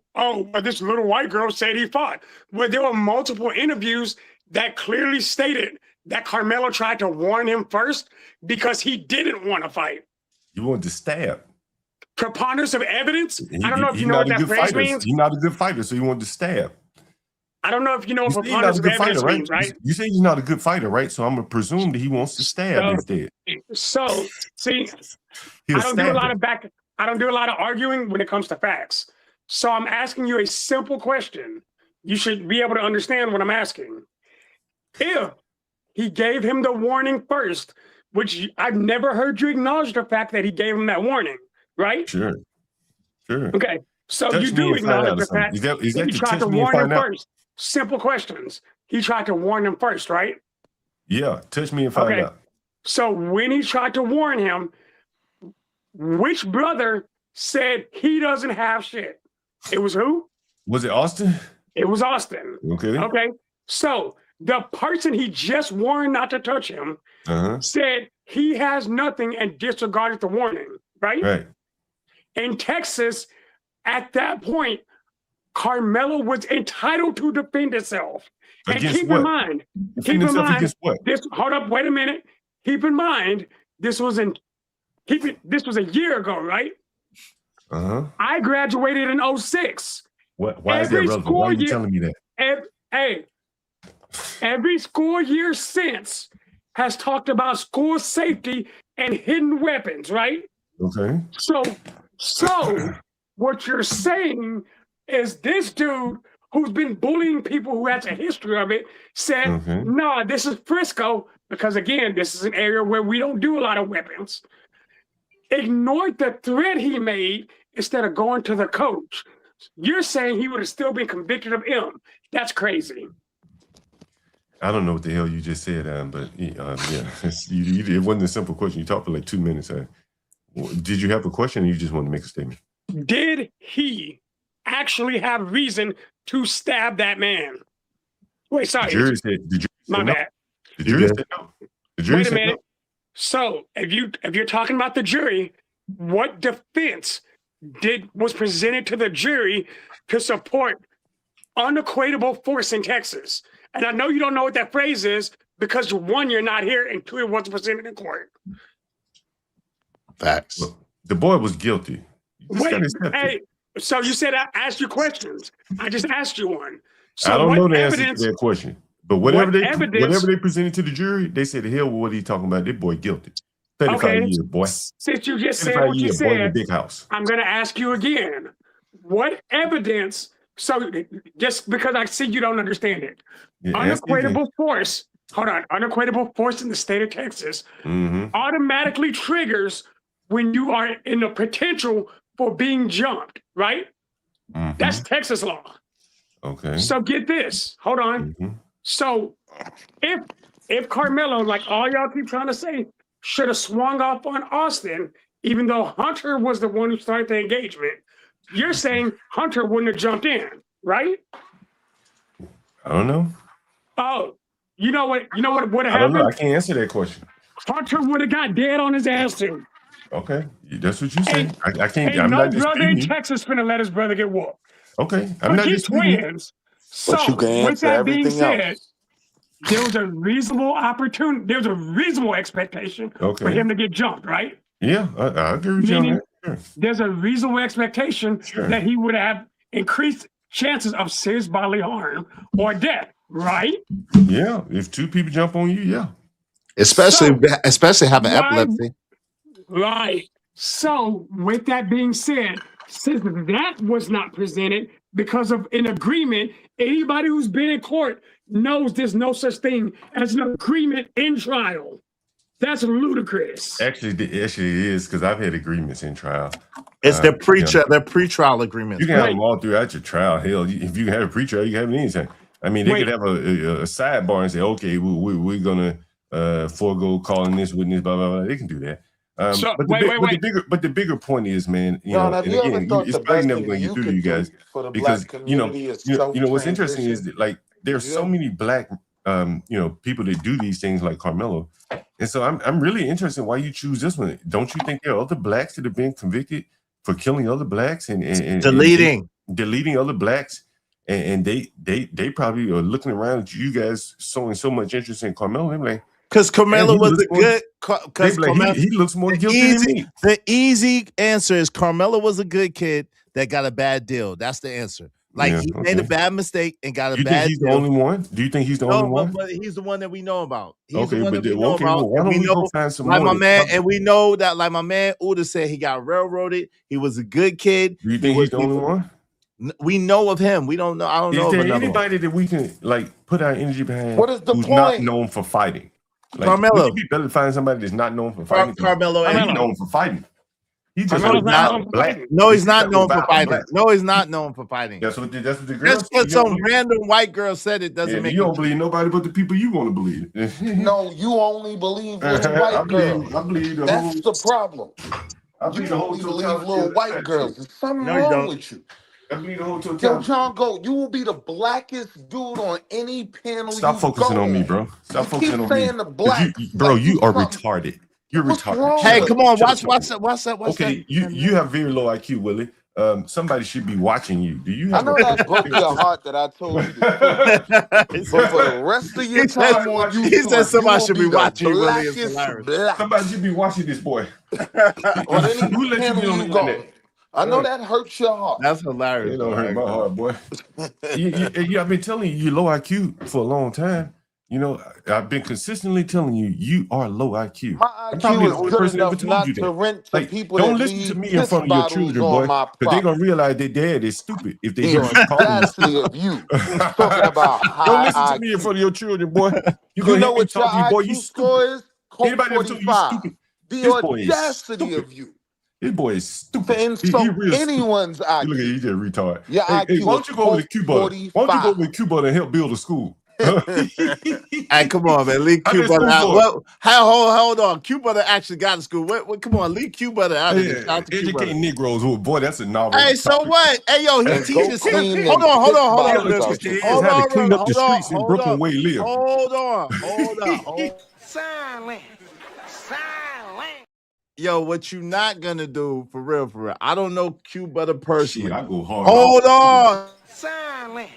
this little white girl said he fought. Well, there were multiple interviews that clearly stated that Carmelo tried to warn him first because he didn't want to fight. You wanted to stab. Preponderance of evidence? I don't know if you know what that phrase means. He's not a good fighter, so you wanted to stab. I don't know if you know what preponderance of evidence means, right? You say he's not a good fighter, right? So I'm going to presume that he wants to stab instead. So, see, I don't do a lot of arguing when it comes to facts. So I'm asking you a simple question. You should be able to understand what I'm asking. If he gave him the warning first, which I've never heard you acknowledge the fact that he gave him that warning, right? Sure. Okay. So Touch you me do and find acknowledge out or the something. fact Is that he the tried touch to me and warn him find out? first. Simple questions. He tried to warn him first, right? Yeah, touch me and find Okay. out. So when he tried to warn him, which brother said he doesn't have shit? It was who? Was it Austin? It was Austin. Okay. Okay. So the person he just warned not to touch him said he has nothing and disregarded the warning, right? Right. In Texas, at that point, Carmelo was entitled to defend himself. And Against keep what? in mind, Defend himself against what? this. Hold up, wait a minute. Keep in mind, this was a year ago, right? I graduated in 06. Why is that relevant? Why are you telling me that? Every school year since has talked about school safety and hidden weapons, right? Okay. So what you're saying is this dude who's been bullying people who has a history of it said, nah, this is Frisco, because again, this is an area where we don't do a lot of weapons. Ignored the threat he made instead of going to the coach. You're saying he would have still been convicted of M. That's crazy. I don't know what the hell you just said, but yeah, it wasn't a simple question. You talked for like 2 minutes. Did you have a question or you just wanted to make a statement? Did he actually have reason to stab that man? Wait, sorry. The jury said my no. bad. The jury said no. The jury Wait a said minute. no. So if you're talking about the jury, what defense was presented to the jury to support unequatable force in Texas? And I know you don't know what that phrase is because one, you're not here, and two, it wasn't presented in court. Facts. Well, the boy was guilty. Wait, hey, so you said I asked you questions. I just asked you one. So I don't what know the answer evidence, to that question. But whatever evidence- they presented to the jury, they said, hell with what he talking about. That boy guilty. 35 years, boy. Since you just said 35 what you years, boy in the said, big house. I'm going to ask you again. What evidence? So just because I see you don't understand it, Yeah, ask me again. unequatable force. Hold on, unequatable force in the state of Texas automatically triggers when you are in the potential for being jumped. Right? That's Texas law. Okay. So get this. Hold on. So if Carmelo, like all y'all keep trying to say, should have swung off on Austin, even though Hunter was the one who started the engagement, you're saying Hunter wouldn't have jumped in, right? I don't know. Oh, you know what would have I don't know. I happened? can't answer that question. Hunter would have got dead on his ass too. Okay. That's what you say. I can't. Ain't I'm no not brother in disputing. Texas finna let his brother get whooped. Okay. I'm not Forget disputing. twins. But So you can with answer that being everything said, else. there was a reasonable opportunity. There was a reasonable expectation for Okay. him to get jumped, right? Yeah, I agree with you on Meaning that. Sure. there's a reasonable expectation that he would have increased chances of serious bodily harm or death, right? Yeah. If two people jump on you, yeah. Especially having Why- epilepsy. Right. So, with that being said, since that was not presented because of an agreement, anybody who's been in court knows there's no such thing as an agreement in trial. That's ludicrous. Actually, it is because I've had agreements in trial. It's their Yeah. pre-trial agreements. You can have them all throughout your trial. Hell, if you have a pre-trial, you can have it anytime. I mean, they could have a sidebar and say, okay, we're going to forego calling this witness, blah, blah, blah. They can do that. But the bigger point is, man, you John, know, have and you ever again, thought it's the probably best never thing going to get you through to could you guys do for the because, black you know, community is what's interesting is that, like, there's so many black, people that do these things like Carmelo. And so I'm really interested in why you choose this one. Don't you think there are other blacks that have been convicted for killing other blacks and deleting other blacks? And they probably are looking around at you guys showing so much interest in Carmelo. They're like, because Carmelo was a good. He looks more guilty than me. The easy answer is Carmelo was a good kid that got a bad deal. That's the answer. Like he made a bad mistake and got a bad deal. Do you think he's the only one? Do you think he's the only one? But he's the one that we know about. He's Okay, the one but that we know about. well, why don't we go find some like more? my man, and we know that, like my man Uda said, he got railroaded. He was a good kid. Do you think he's the only one? We know of him. We don't know. I don't know Is of there another anybody that we can like put our energy behind? What is the who's point? not known for fighting? Like, Carmelo. Would it be better to find somebody that's not known for fighting? Carmelo. He's known for fighting. He just Carmelo's not not known for black. fighting. No, he's He not got no known for violent fighting. black. No, he's not known for fighting. That's what the girl Just said. because some random white girl said it doesn't Yeah, make you it don't believe nobody but the people you want to believe. No, you only believe little white girls. I believe the That's whole. the problem. I believe the whole only believe totality little of white that girls. shit. There's something No, you wrong don't. with you. I believe the whole Yo, totality. John Gold, you will be the blackest dude on any panel Stop you focusing go on me, bro. Stop You focusing keep on me. saying the 'Cause black, bro, like you are something. retarded. You're What's retarded. wrong Hey, with come it? on, Shut watch up. that. Okay, you have very low IQ, Willie. Somebody should be watching you. Do you I have know that broke your heart that I told you the truth. But for the rest of your time on YouTube, he said you somebody will should be be the watching you, Willie. It's blackest hilarious. black. Somebody should be watching this boy. On any Who let you panel get on the you go. internet? I know that hurts your heart. That's hilarious. It don't bro. hurt my heart, boy. I've been telling you, you're low IQ for a long time. You know, I've been consistently telling you, you are low IQ. My I'm probably IQ the only is good person that ever enough told not you to that. rent to Like, people don't that listen to leave me in piss front of your bottles children, on boy, my because they're property. gonna realize their dad is stupid if they The hear you calling them audacity stupid. of you talking about Don't high listen to IQ. me in front of your children, boy. You're You gonna know hear me what your talk to you, boy. You IQ score stupid. is? Colt Anybody ever told you 45. stupid? The This boy is audacity stupid. of you This boy is to stupid. He insult real stupid. anyone's Look at IQ. you, just retard. Your Hey, IQ why is don't you go over to Colt Q Butter? Why don't you go over 45. to Q Butter and help build a school? Hey, come on, man. Leave How Q that Butter school out. going? Well, hold on. Q Butter actually got to school. Come on, leave Q Butter out of this. Shout out to Q Butter. Educating Negroes. Oh, boy, that's a novel. Hey, so what? Hey, yo, he And go teaches. clean Hold them on, piss Tell Lucas. your bottles out teacher your is Hold how to on, clean up the hold on, streets in Brooklyn where he live. hold on. Silent. Yo, what you not gonna do for real? I don't know Q Butter personally. Shit, I go hard. Hold on. Silent.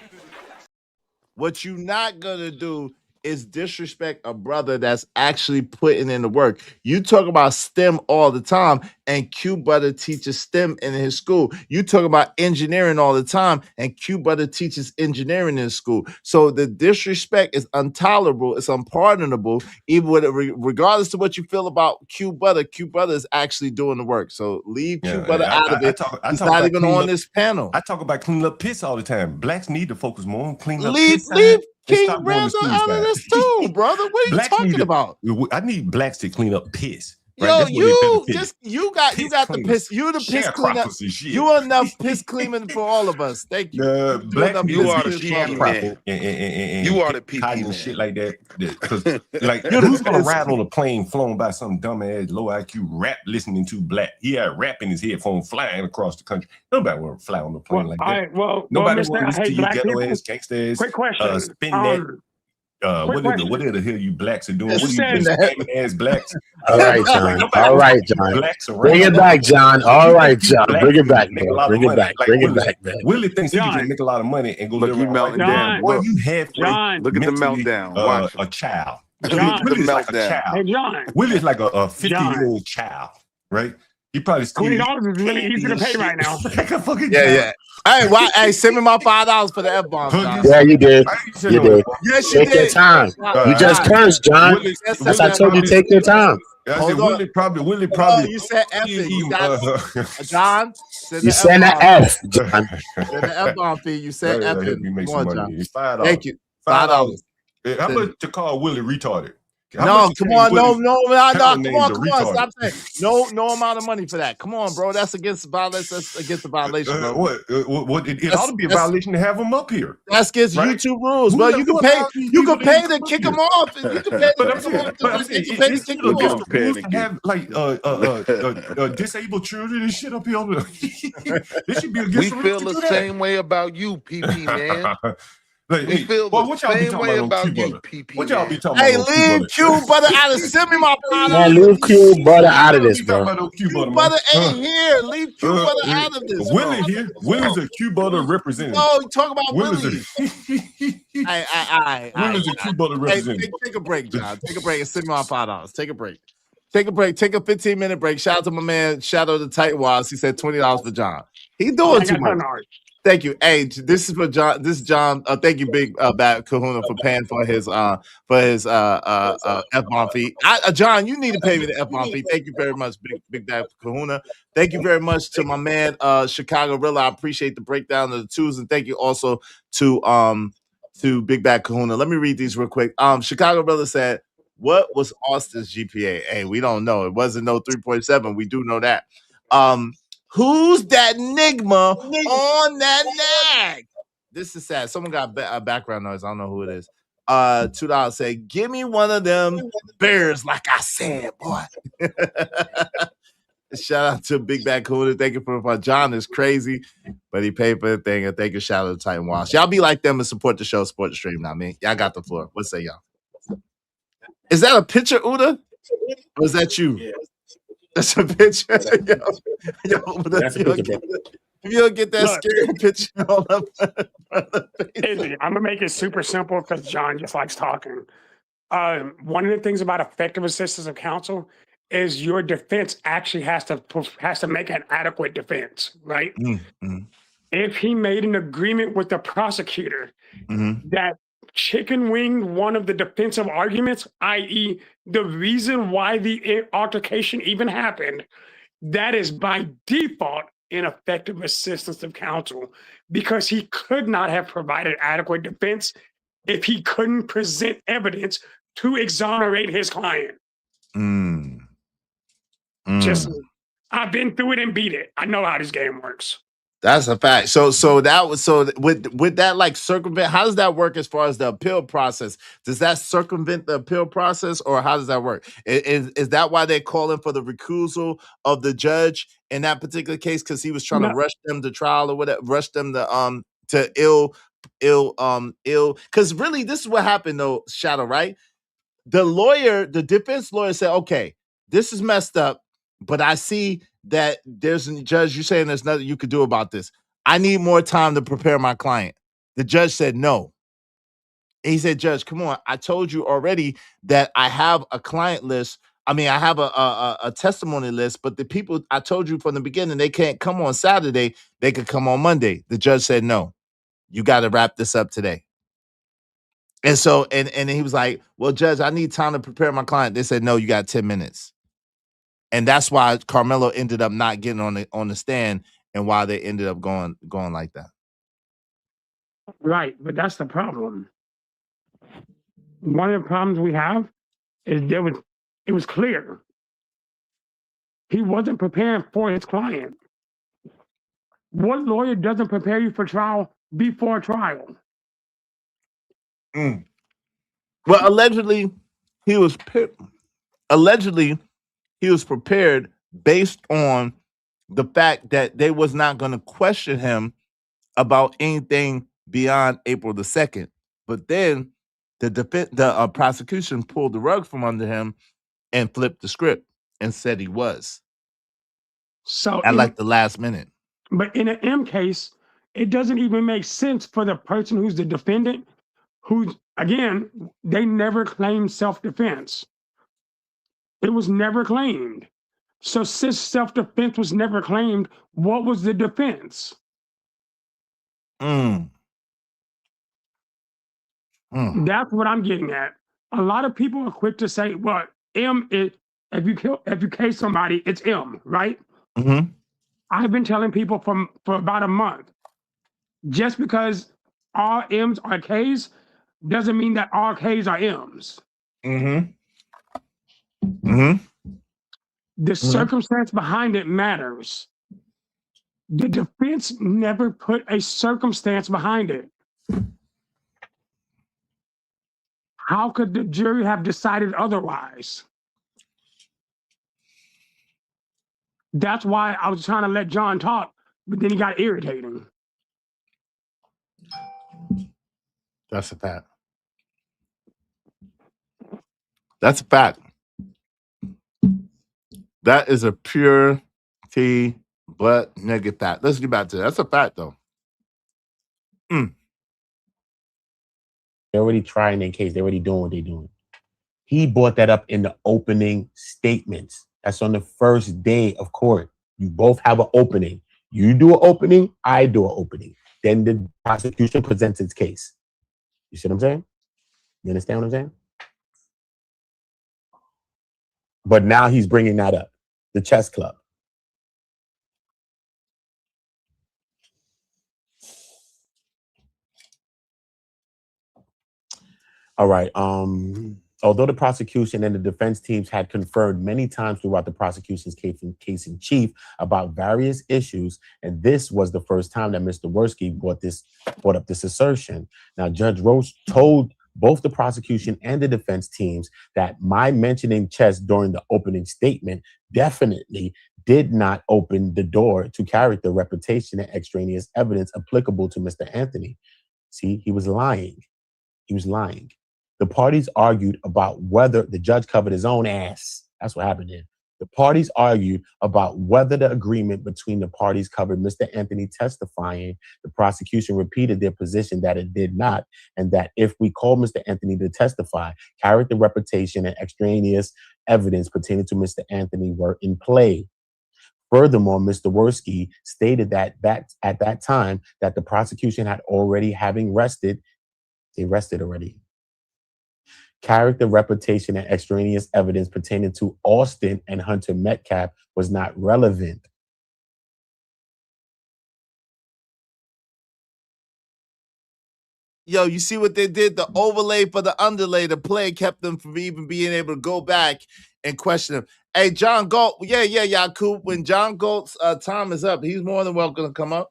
What you not gonna do is disrespect a brother that's actually putting in the work. You talk about STEM all the time, and Q Butter teaches STEM in his school. You talk about engineering all the time, and Q Butter teaches engineering in school. So the disrespect is intolerable. It's unpardonable. Even with regardless of what you feel about Q Butter is actually doing the work. So leave Q Butter out of it. He's not even on this panel. I talk about cleaning up piss all the time. Blacks need to focus more on cleaning up Leave piss. King Randall out of this too, brother. What are you talking about? I need blacks to clean up piss. Right? Yo, That's where they benefit. you got the piss. You the piss cleaner. Sharecroppers and shit. You enough piss cleaning for all of us. Thank you. Blacks need You are to the be PP man. and You are the PP cotton man. and shit like that. Because like who's gonna ride on a plane flown by some dumbass low IQ rap listening to black? He had rap in his headphone flying across the country. Nobody want to fly on a plane like that. Nobody want to listen to you ghetto ass gangsters. Quick question. Spin that. What the hell you blacks are doing? What are you doing, spamming ass blacks? All right, John. All right, John. Blacks around. Bring it back, John. All right, John. Bring it back, man. Bring it back. Bring it back, man. Willie thinks he can just make a lot of money and go live Look, you around melting down. Boy, you halfway. Look at the meltdown. Watch him. A child. John. Willie's like a Meltdown. child. Hey, John. Willie's like a 50-year-old child, right? He probably still $20 is really easy to pay right now. like a fucking Yeah. Hey, hey, send me my $5 for the F-bomb, John. Yeah, you did. You did. Yes, you Take your did. time. You just cursed, John. As I told you, take your time. I said Willie probably. You said F it. You got John. You said an F, John. Send the F-bomb fee. You said F it. Make Come some on, money. John. It's $5. Thank you. $5. How much to call Willie retarded? No, come on, no, come on, retarded? stop saying no amount of money for that. Come on, bro, that's against violence. That's against the violation, bro. What? It ought to be a violation to have him up here. That's against YouTube rules, bro. You can pay to kick him off, and you can pay to kick him off. Look at him panicking. Have like disabled children and shit up here. This should be against We feel the same way about you, PP man. We feel the same way about you, PP. What y'all be talking Hey, about? leave Q Butter out of send me my $5. Man, leave Q Butter out of this, bro. Q Butter ain't here. Leave Q Butter out of this. Willie here. Willie's a Q Butter representative. No, you talk about Willie's Willie. Willie's a Q Butter representative. Take a break, John. Take a break and send me my $5. Take a break. Take a break. Take a 15-minute break. Shout out to my man, Shadow the Tightwads. He said $20 for John. He doing too much. Thank you. Hey, this is for John. This is John. Thank you, Big Bad Kahuna, for paying for his F-bomb fee. John, you need to pay me the F-bomb fee. Thank you very much, Big Bad Kahuna. Thank you very much to my man Chicago Rilla. I appreciate the breakdown of the twos, and thank you also to Big Bad Kahuna. Let me read these real quick. Chicago Rilla said, "What was Austin's GPA?" Hey, we don't know. It wasn't no 3.7. We do know that. Who's that Nigma on that nag? This is sad. Someone got a background noise. I don't know who it is. $2 say, give me one of them bears, like I said, boy. Shout out to Big Bad Cooler. Thank you for the fun. John is crazy, but he paid for the thing. And thank you, shout out to Titan Wash. Y'all be like them and support the show, support the stream. Now, me. Y'all got the floor. What say y'all? Is that a picture, Uda? Or is that you? Yeah. That's a picture. Yo, That's a picture, bro. If you don't get that scary picture all up, I'm gonna make it super simple because John just likes talking. One of the things about effective assistance of counsel is your defense actually has to make an adequate defense, right? Mm-hmm. If he made an agreement with the prosecutor that chicken winged one of the defensive arguments, i.e., the reason why the altercation even happened, that is by default ineffective assistance of counsel because he could not have provided adequate defense if he couldn't present evidence to exonerate his client. Just, I've been through it and beat it. I know how this game works. That's a fact. So that was with that, like, circumvent. How does that work as far as the appeal process? Does that circumvent the appeal process, or how does that work? Is that why they're calling for the recusal of the judge in that particular case because he was trying to rush them to trial or whatever, rush them to ill? Because really, this is what happened though, Shadow. Right? The defense lawyer said, "Okay, this is messed up, but I see that there's a judge, you're saying there's nothing you could do about this. I need more time to prepare my client." The judge said no. And he said, "Judge, come on. I told you already that I have a client list. I mean, I have a testimony list, but the people I told you from the beginning, they can't come on Saturday. They could come on Monday." The judge said, "No, you got to wrap this up today." And so, and he was like, "Well, Judge, I need time to prepare my client." They said, "No, you got 10 minutes." And that's why Carmelo ended up not getting on the stand, and why they ended up going like that. Right, but that's the problem. One of the problems we have is it was clear he wasn't preparing for his client. What lawyer doesn't prepare you for trial before trial? Well, allegedly he was prepared based on the fact that they was not going to question him about anything beyond April the 2nd. But then the prosecution pulled the rug from under him and flipped the script and said he was. So at like the last minute. But in an M case, it doesn't even make sense for the person who's the defendant, who, again, they never claimed self-defense. It was never claimed. So since self-defense was never claimed, what was the defense? That's what I'm getting at. A lot of people are quick to say, well, M is, if you case somebody, it's M, right? I've been telling people for about a month, just because all M's are K's doesn't mean that all K's are M's. The circumstance behind it matters. The defense never put a circumstance behind it. How could the jury have decided otherwise? That's why I was trying to let John talk, but then he got irritating. That's a fact. That's a fact. That is a pure T but nigga fact. Let's get back to that. That's a fact though. They're already trying their case. They're already doing what they're doing. He brought that up in the opening statements. That's on the first day of court. You both have an opening. You do an opening, I do an opening. Then the prosecution presents its case. You see what I'm saying? You understand what I'm saying? But now he's bringing that up. The chess club. All right. Although the prosecution and the defense teams had conferred many times throughout the prosecution's case in chief about various issues, and this was the first time that Mr. Worski brought up this assertion. Now, Judge Roach told both the prosecution and the defense teams that my mentioning chess during the opening statement definitely did not open the door to character, reputation, and extraneous evidence applicable to Mr. Anthony. See, he was lying. He was lying. The parties argued about whether the judge covered his own ass. That's what happened there. The parties argued about whether the agreement between the parties covered Mr. Anthony testifying. The prosecution repeated their position that it did not, and that if we call Mr. Anthony to testify, character, reputation, and extraneous evidence pertaining to Mr. Anthony were in play. Furthermore, Mr. Worski stated that at that time that the prosecution had already rested already. Character, reputation, and extraneous evidence pertaining to Austin and Hunter Metcalf was not relevant. Yo, you see what they did? The overlay for the underlay, the play kept them from even being able to go back and question him. Hey, John Galt, Yakub, when John Galt's time is up, he's more than welcome to come up.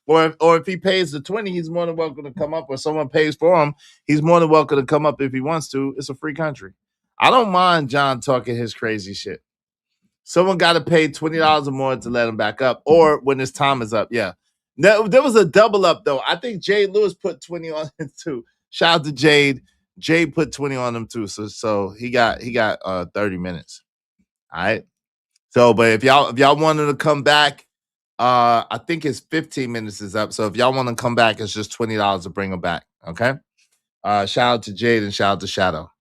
Or if he pays the 20, he's more than welcome to come up. Or someone pays for him, he's more than welcome to come up if he wants to. It's a free country. I don't mind John talking his crazy shit. Someone got to pay $20 or more to let him back up, or when his time is up. Yeah. There was a double up, though. I think Jade Lewis put 20 on him, too. Shout out to Jade. Jade put 20 on him, too. So he got 30 minutes. All right. So, but if y'all wanted to come back, I think it's 15 minutes is up. So if y'all want to come back, it's just $20 to bring them back. Okay. Shout out to Jade and shout out to Shadow.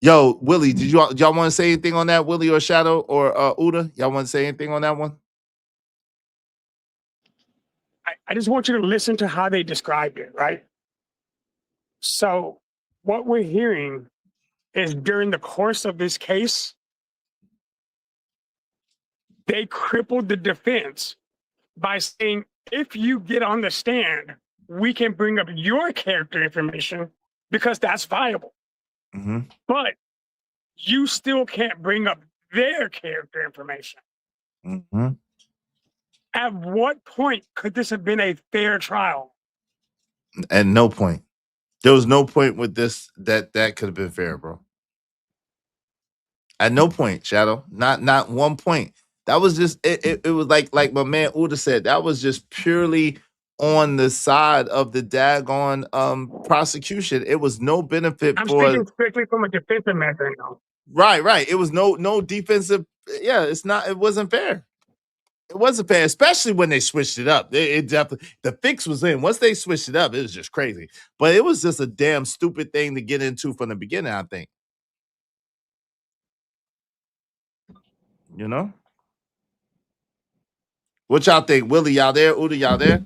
Yo, Willie, y'all want to say anything on that, Willie or Shadow or Uda? Y'all want to say anything on that one? I just want you to listen to how they described it, right? So what we're hearing is during the course of this case, they crippled the defense by saying, if you get on the stand, we can bring up your character information because that's viable. Mm-hmm. But you still can't bring up their character information. Mm-hmm. At what point could this have been a fair trial? At no point. There was no point with this that could have been fair, bro. At no point, Shadow. Not 1 point. That was just it was like my man Uda said, that was just purely on the side of the daggone prosecution. It was no benefit I'm for speaking strictly from a defensive method now. Right. It was no defensive. Yeah, it wasn't fair. It wasn't fair, especially when they switched it up. It definitely, the fix was in. Once they switched it up, it was just crazy. But it was just a damn stupid thing to get into from the beginning, I think. You know? What y'all think? Willie, y'all there? Uda, y'all there?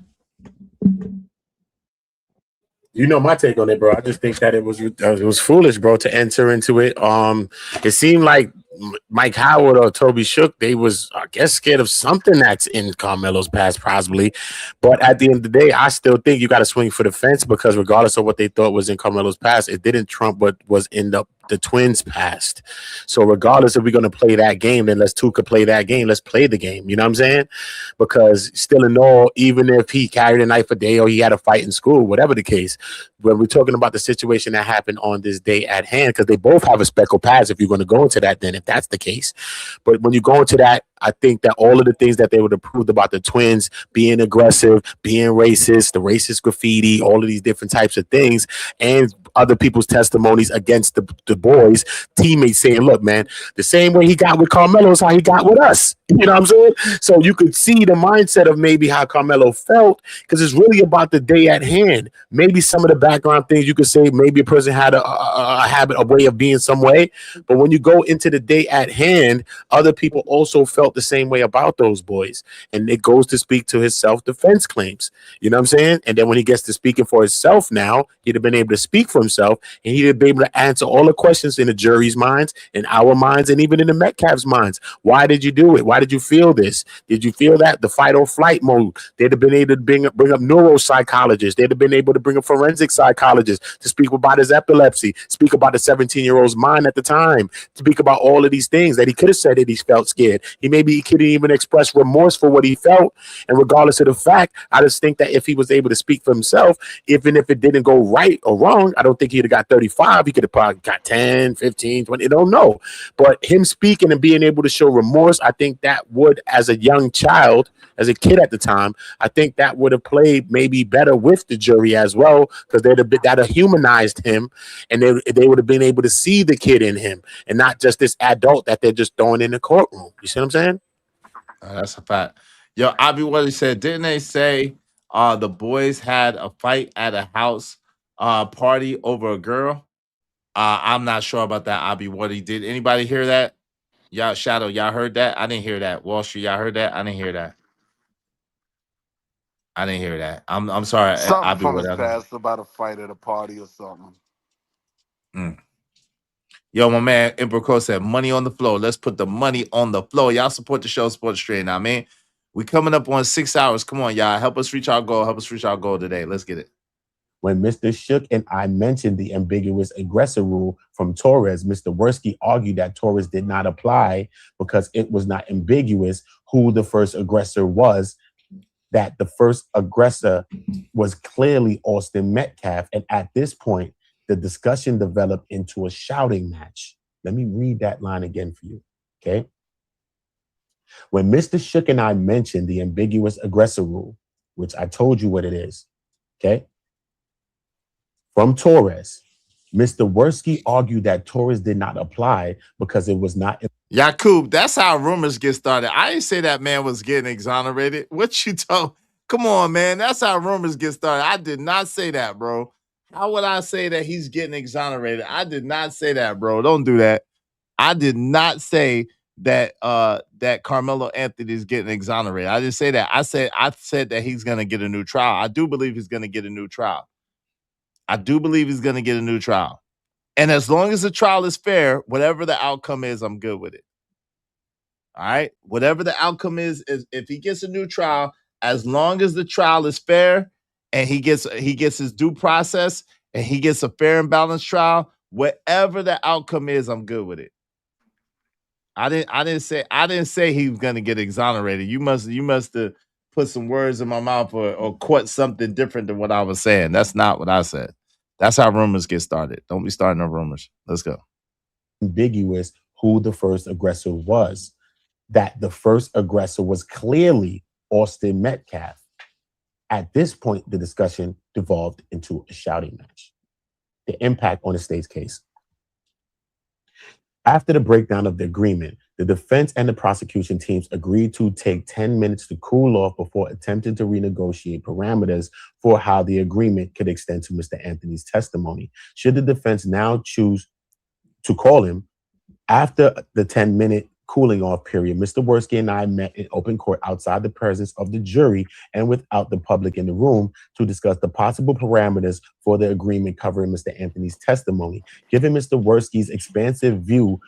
You know my take on it, bro. I just think that it was foolish, bro, to enter into it. It seemed like Mike Howard or Toby Shook, they was, I guess, scared of something that's in Carmelo's past, possibly. But at the end of the day, I still think you got to swing for the fence because regardless of what they thought was in Carmelo's past, it didn't trump what was in the Twins' past. So regardless if we're going to play that game, then let's Tuca play that game. Let's play the game. You know what I'm saying? Because still in all, even if he carried a knife a day or he had a fight in school, whatever the case, when we're talking about the situation that happened on this day at hand, because they both have a speckled past, if you're going to go into that, then if that's the case. But when you go into that, I think that all of the things that they would have proved about the Twins being aggressive, being racist, the racist graffiti, all of these different types of things, and other people's testimonies against the boys, teammates saying, look, man, the same way he got with Carmelo is how he got with us. You know what I'm saying? So you could see the mindset of maybe how Carmelo felt, because it's really about the day at hand. Maybe some of the background things you could say, maybe a person had a habit, a way of being some way. But when you go into the day at hand, other people also felt the same way about those boys. And it goes to speak to his self-defense claims. You know what I'm saying? And then when he gets to speaking for himself now, he'd have been able to speak for himself, and he'd be able to answer all the questions in the jury's minds, in our minds, and even in the Metcalf's minds. Why did you do it? Why did you feel this? Did you feel that? The fight or flight mode. They'd have been able to bring up neuropsychologists. They'd have been able to bring up forensic psychologists to speak about his epilepsy, speak about the 17-year-old's mind at the time, speak about all of these things that he could have said that he felt scared. He couldn't even express remorse for what he felt. And regardless of the fact, I just think that if he was able to speak for himself, even if it didn't go right or wrong, I don't think he'd have got 35. He could have probably got 10, 15, 20. I don't know. But him speaking and being able to show remorse, I think that would, as a young child, as a kid at the time, I think that would have played maybe better with the jury as well, because that have humanized him, and they would have been able to see the kid in him and not just this adult that they're just throwing in the courtroom. You see what I'm saying? That's a fact. Yo, Abby, what he said, didn't they say the boys had a fight at a house party over a girl? I'm not sure about that, Abby. What he did. Anybody hear that? Y'all, Shadow, y'all heard that? I didn't hear that. Wall Street, y'all heard that? I didn't hear that. I didn't hear that. I'm sorry, Something Abby. from his What? past about a fight at a party or something. Yo, my man Emperor Crow said, money on the floor. Let's put the money on the floor. Y'all support the show, support the stream. Now, man, we coming up on 6 hours. Come on, y'all. Help us reach our goal. Help us reach our goal today. Let's get it. When Mr. Shook and I mentioned the ambiguous aggressor rule from Torres, Mr. Worski argued that Torres did not apply because it was not ambiguous who the first aggressor was, that the first aggressor was clearly Austin Metcalf. And at this point, the discussion developed into a shouting match. Let me read that line again for you, okay? When Mr. Shook and I mentioned the ambiguous aggressor rule, which I told you what it is, okay? From Torres, Mr. Worski argued that Torres did not apply because it was not. Yakub, that's how rumors get started. I didn't say that man was getting exonerated. What you told? Come on, man. That's how rumors get started. I did not say that, bro. How would I say that he's getting exonerated? I did not say that, bro. Don't do that. I did not say that that Carmelo Anthony is getting exonerated. I didn't say that. I said that he's gonna get a new trial. I do believe he's gonna get a new trial. I do believe he's gonna get a new trial. And as long as the trial is fair, whatever the outcome is, I'm good with it. All right. Whatever the outcome is if he gets a new trial, as long as the trial is fair and he gets his due process and he gets a fair and balanced trial, whatever the outcome is, I'm good with it. I didn't say he was gonna get exonerated. You must have put some words in my mouth or caught something different than what I was saying. That's not what I said. That's how rumors get started. Don't be starting no rumors. Let's go. Ambiguous who the first aggressor was, that the first aggressor was clearly Austin Metcalf. At this point, the discussion devolved into a shouting match. The impact on the state's case. After the breakdown of the agreement, the defense and the prosecution teams agreed to take 10 minutes to cool off before attempting to renegotiate parameters for how the agreement could extend to Mr. Anthony's testimony. Should the defense now choose to call him, after the 10-minute cooling off period, Mr. Worski and I met in open court outside the presence of the jury and without the public in the room to discuss the possible parameters for the agreement covering Mr. Anthony's testimony. Given Mr. Worski's expansive view.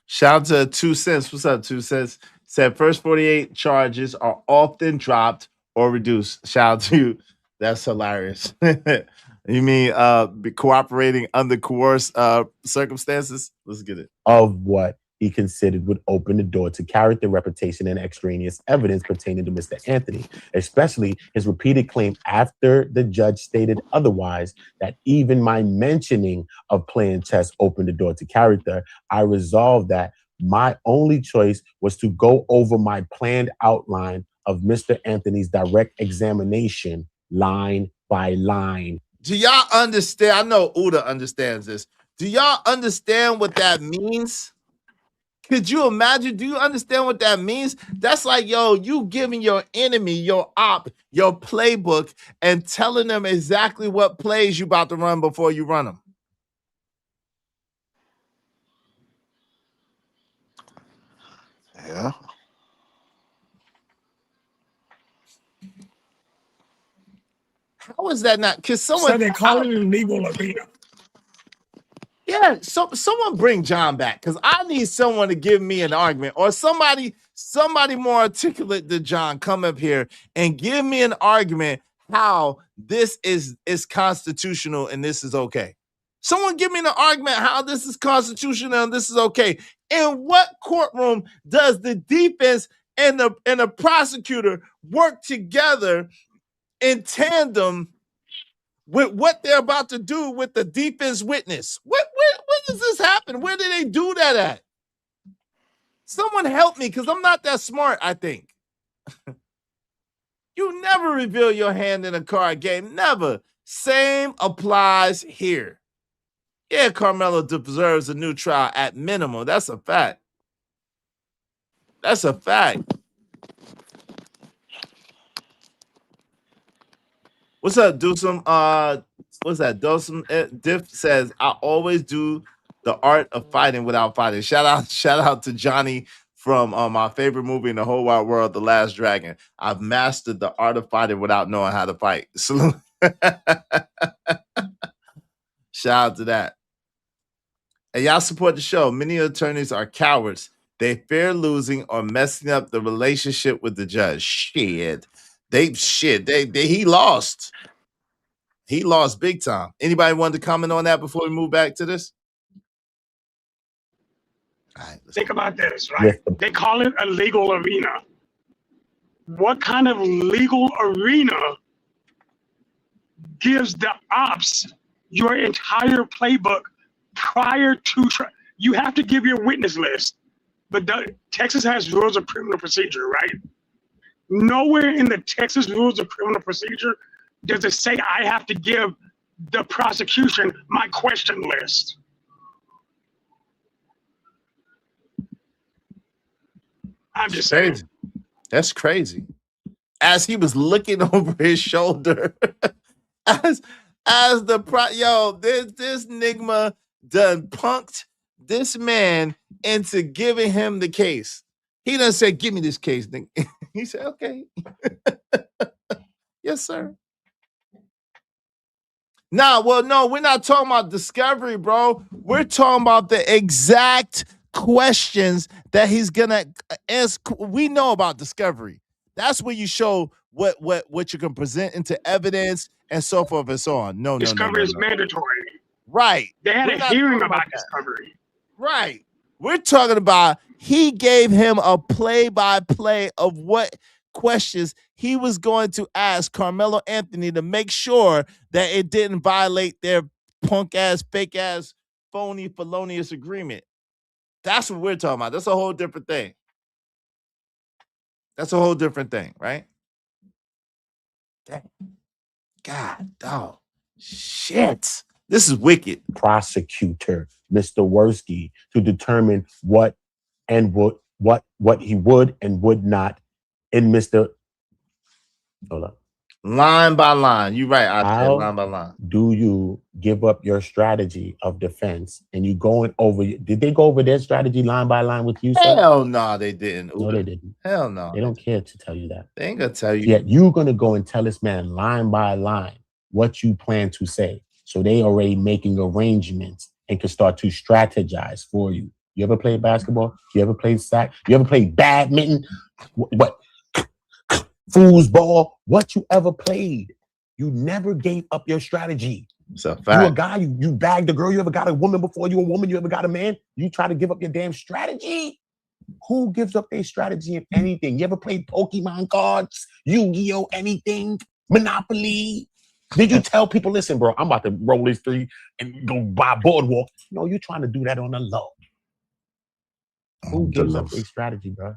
Shout out to 2 cents. What's up, 2 cents? Said first 48 charges are often dropped or reduced. Shout out to you. That's hilarious. You mean cooperating under coerced circumstances? Let's get it. Of what he considered would open the door to character, reputation, and extraneous evidence pertaining to Mr. Anthony, especially his repeated claim after the judge stated otherwise that even my mentioning of playing chess opened the door to character. I resolved that my only choice was to go over my planned outline of Mr. Anthony's direct examination line by line. Do y'all understand? I know Uda understands this. Do y'all understand what that means? Could you imagine? Do you understand what that means? That's like, yo, you giving your enemy, your op, your playbook and telling them exactly what plays you about to run before you run them. Yeah. How is that not? Because someone So they call it a legal arena. Yeah, so someone bring John back because I need someone to give me an argument, or somebody more articulate than John come up here and give me an argument how this is constitutional and this is okay. Someone give me an argument how this is constitutional and this is okay. In what courtroom does the defense and the prosecutor work together in tandem with what they're about to do with the defense witness? Where does this happen? Where do they do that at? Someone help me, because I'm not that smart, I think. You never reveal your hand in a card game. Never. Same applies here. Yeah, Carmelo deserves a new trial at minimum. That's a fact. That's a fact. What's up, Dusum? What's that? Dusum Diff says, I always do the art of fighting without fighting. Shout out to Johnny from my favorite movie in the whole wide world, The Last Dragon. I've mastered the art of fighting without knowing how to fight. Salute. Shout out to that. And y'all support the show. Many attorneys are cowards. They fear losing or messing up the relationship with the judge. He lost. He lost big time. Anybody want to comment on that before we move back to this? All right, think about this, right? They call it a legal arena. What kind of legal arena gives the ops your entire playbook prior to you have to give your witness list, but Texas has rules of criminal procedure, right? Nowhere in the Texas rules of criminal procedure does it say I have to give the prosecution my question list. I'm just saying. That's crazy. As he was looking over his shoulder, as this Nigma done punked this man into giving him the case. He done said, "Give me this case." He said, "Okay." Yes, sir. No, we're not talking about discovery, bro. We're talking about the exact questions that he's gonna ask. We know about discovery. That's where you show what you can present into evidence and so forth and so on. No, discovery is mandatory. Right. They had a hearing about discovery. Right. We're talking about he gave him a play-by-play of what questions he was going to ask Carmelo Anthony to make sure that it didn't violate their punk-ass, fake-ass, phony, felonious agreement. That's what we're talking about. That's a whole different thing. That's a whole different thing, right? God, dog. Shit. This is wicked. Prosecutor, Mr. Worski, to determine what he would and would not in Mr. Hold up. Line by line. You're right. I said How line by line. do you give up your strategy of defense and you going over? Did they go over their strategy line by line with you, sir? Hell no, they didn't. No, they didn't. Hell no. They don't care to tell you that. They ain't gonna tell you. Yet you're gonna go and tell this man line by line what you plan to say. So they already making arrangements and can start to strategize for you. You ever played basketball? You ever played sack? You ever played badminton? What? Foosball? What you ever played? You never gave up your strategy. It's a fact. You a guy, you bagged a girl, you ever got a woman before you a woman, you ever got a man? You try to give up your damn strategy? Who gives up their strategy in anything? You ever played Pokemon cards? Yu-Gi-Oh! Anything? Monopoly? Did you tell people, listen, bro, I'm about to roll this 3 and go buy Boardwalk? No, you're trying to do that on the low. Who gives up their strategy, bro?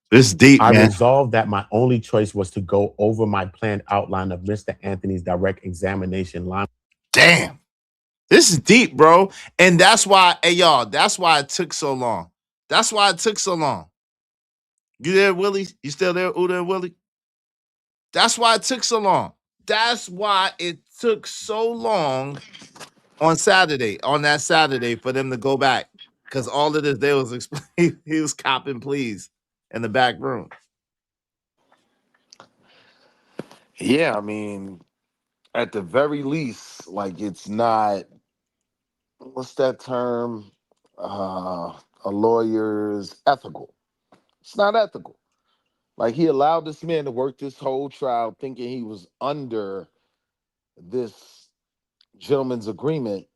This deep, man. I resolved that my only choice was to go over my planned outline of Mr. Anthony's direct examination line. Damn. This is deep, bro. And that's why, hey, y'all, that's why it took so long. That's why it took so long. You there, Willie? You still there, Uda and Willie? That's why it took so long. That's why it took so long on that Saturday for them to go back. Because all of this, they was explaining, he was copping pleas in the back room. Yeah, I mean, at the very least, like it's not, what's that term? A lawyer's ethical. It's not ethical. Like he allowed this man to work this whole trial thinking he was under this gentleman's agreement.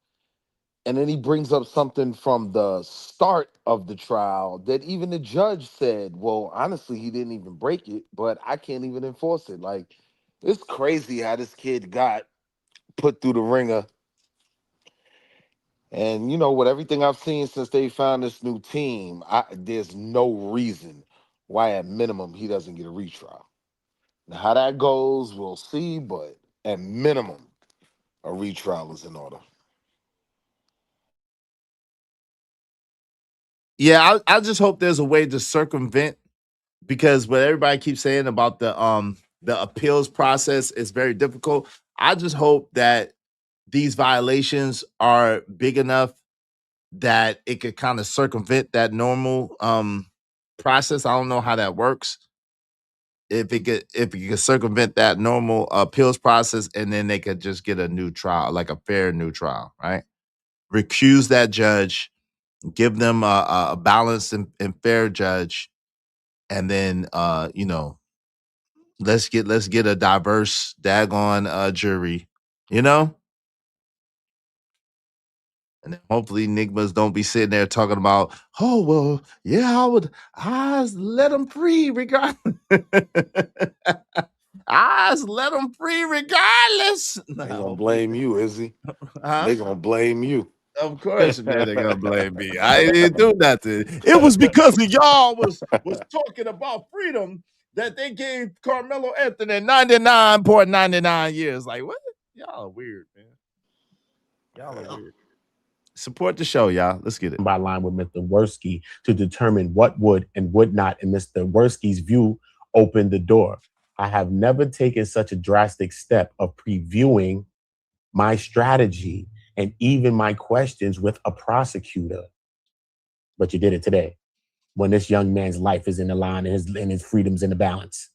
And then he brings up something from the start of the trial that even the judge said, well, honestly, he didn't even break it, but I can't even enforce it. Like, it's crazy how this kid got put through the ringer. And, you know, with everything I've seen since they found this new team, there's no reason why, at minimum, he doesn't get a retrial. Now, how that goes, we'll see, but at minimum, a retrial is in order. Yeah, I just hope there's a way to circumvent, because what everybody keeps saying about the appeals process is very difficult. I just hope that these violations are big enough that it could kind of circumvent that normal process. I don't know how that works. If it could circumvent that normal appeals process, and then they could just get a new trial, like a fair new trial, right? Recuse that judge, give them a balanced and fair judge, and then you know, let's get a diverse daggone jury, you know? And then hopefully Nigmas don't be sitting there talking about, oh well, yeah, I let them free regardless. I let them free regardless. They gonna blame you, Izzy. Huh? They gonna blame you. Of course, man, they're gonna blame me. I didn't do nothing. It was because of y'all was talking about freedom that they gave Carmelo Anthony 99.99 years. Like, what? Y'all are weird, man. Y'all are weird. Support the show, y'all. Let's get it. By line with Mr. Worski to determine what would and would not, in Mr. Worski's view, open the door. I have never taken such a drastic step of previewing my strategy and even my questions with a prosecutor. But you did it today, when this young man's life is in the line and his freedom's in the balance.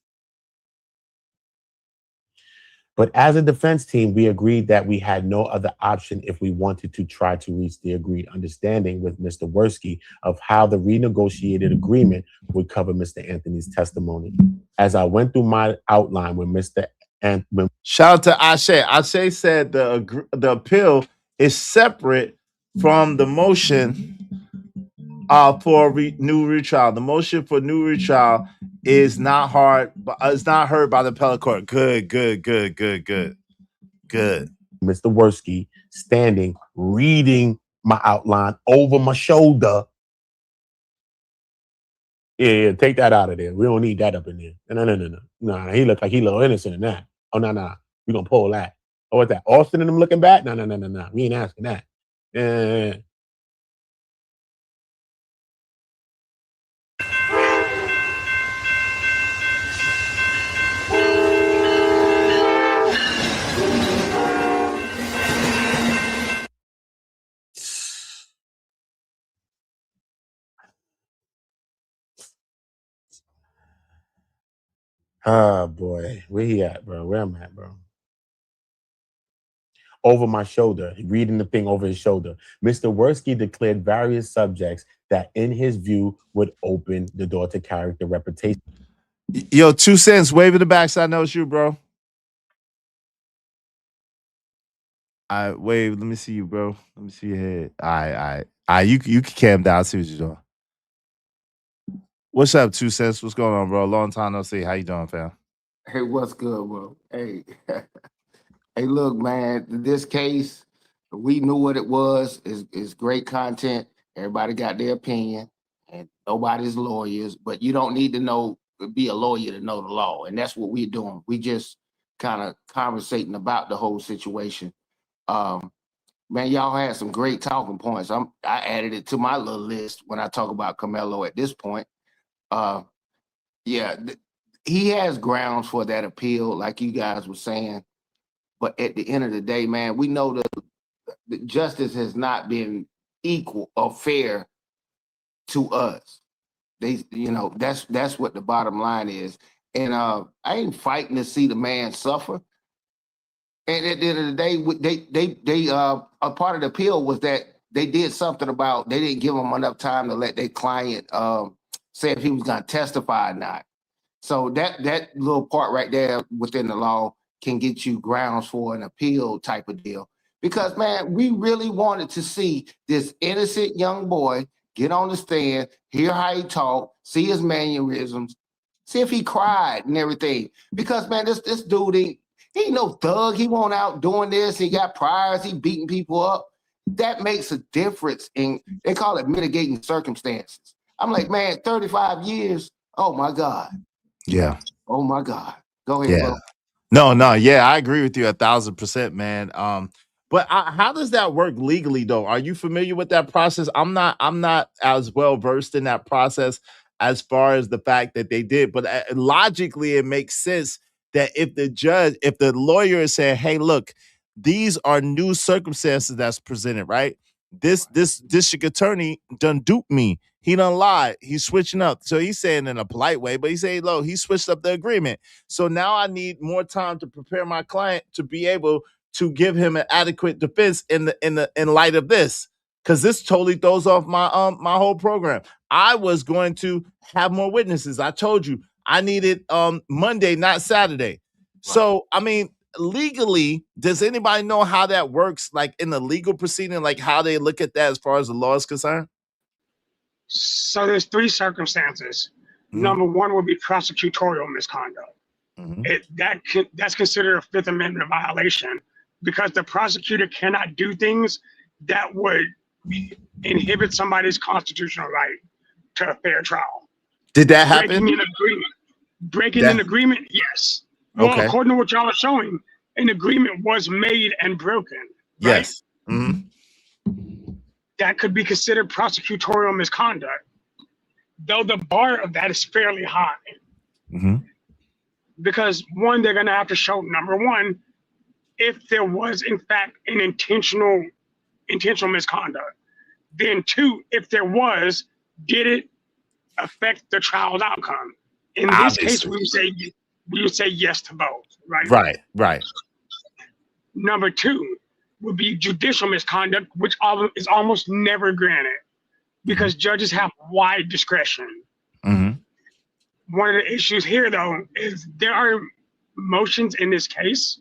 But as a defense team, we agreed that we had no other option if we wanted to try to reach the agreed understanding with Mr. Worski of how the renegotiated agreement would cover Mr. Anthony's testimony. As I went through my outline with Mr. Anthony. Shout out to Ashe. Ashe said the appeal is separate from the motion for new retrial. The motion for new retrial is not hard, but it's not heard by the appellate court. Good. Mr. Worski standing, reading my outline over my shoulder. Yeah, take that out of there. We don't need that up in there. No. Nah, he looked like he a little innocent in that. Oh, no. We gonna pull that. Oh, what's that? Austin and them looking back? No. We ain't asking that. Oh boy, where he at, bro? Where I'm at, bro? Over my shoulder, reading the thing over his shoulder. Mr. Worski declared various subjects that, in his view, would open the door to character reputation. Yo, 2 cents, wave in the back so I know it's you, bro. All right, wave. Let me see you, bro. Let me see your head. All right. You can calm down. I see what you're doing. What's up, 2 cents? What's going on, bro? Long time no see. How you doing, fam? Hey, what's good, bro? Hey, hey, look, man. This case, we knew what it was. It's great content. Everybody got their opinion, and nobody's lawyers. But you don't need to be a lawyer to know the law, and that's what we're doing. We just kind of conversating about the whole situation. Man, y'all had some great talking points. I added it to my little list when I talk about Carmelo at this point. Yeah, he has grounds for that appeal, like you guys were saying. But at the end of the day, man, we know the justice has not been equal or fair to us. That's what the bottom line is. And I ain't fighting to see the man suffer. And at the end of the day, they a part of the appeal was that they did something about they didn't give him enough time to let their client say if he was going to testify or not. So that little part right there within the law can get you grounds for an appeal type of deal. Because man, we really wanted to see this innocent young boy get on the stand, hear how he talk, see his mannerisms, see if he cried and everything. Because man, this dude he ain't no thug. He won't out doing this. He got priors. He beating people up. That makes a difference in, they call it mitigating circumstances. I'm like, man, 35 years. Oh my God. Yeah. Oh my God. Go ahead, bro. No, yeah, I agree with you 1,000%, man. But how does that work legally, though? Are you familiar with that process? I'm not as well versed in that process as far as the fact that they did, but logically, it makes sense that if the lawyer is saying, "Hey, look, these are new circumstances that's presented," right? This district attorney done duped me. He done lied. He's switching up. So he's saying in a polite way, but he's saying, "Look, he switched up the agreement." So now I need more time to prepare my client to be able to give him an adequate defense in light of this, because this totally throws off my whole program. I was going to have more witnesses. I told you I needed Monday, not Saturday. So I mean, legally, does anybody know how that works? Like in the legal proceeding, like how they look at that as far as the law is concerned? So there's three circumstances. Mhm. Number one would be prosecutorial misconduct. That's considered a Fifth Amendment violation because the prosecutor cannot do things that would inhibit somebody's constitutional right to a fair trial. Did that happen? Breaking an agreement, yes. Well, Okay. according to what y'all are showing, an agreement was made and broken. Right? Yes. Mhm. That could be considered prosecutorial misconduct, though the bar of that is fairly high. Mhm. Because one, they're going to have to show, number one, if there was in fact an intentional misconduct. Then two, if there was, did it affect the trial's outcome? In this case, we would say yes to both, right? Right. Number two would be judicial misconduct, which is almost never granted because judges have wide discretion. Mhm. One of the issues here, though, is there are motions in this case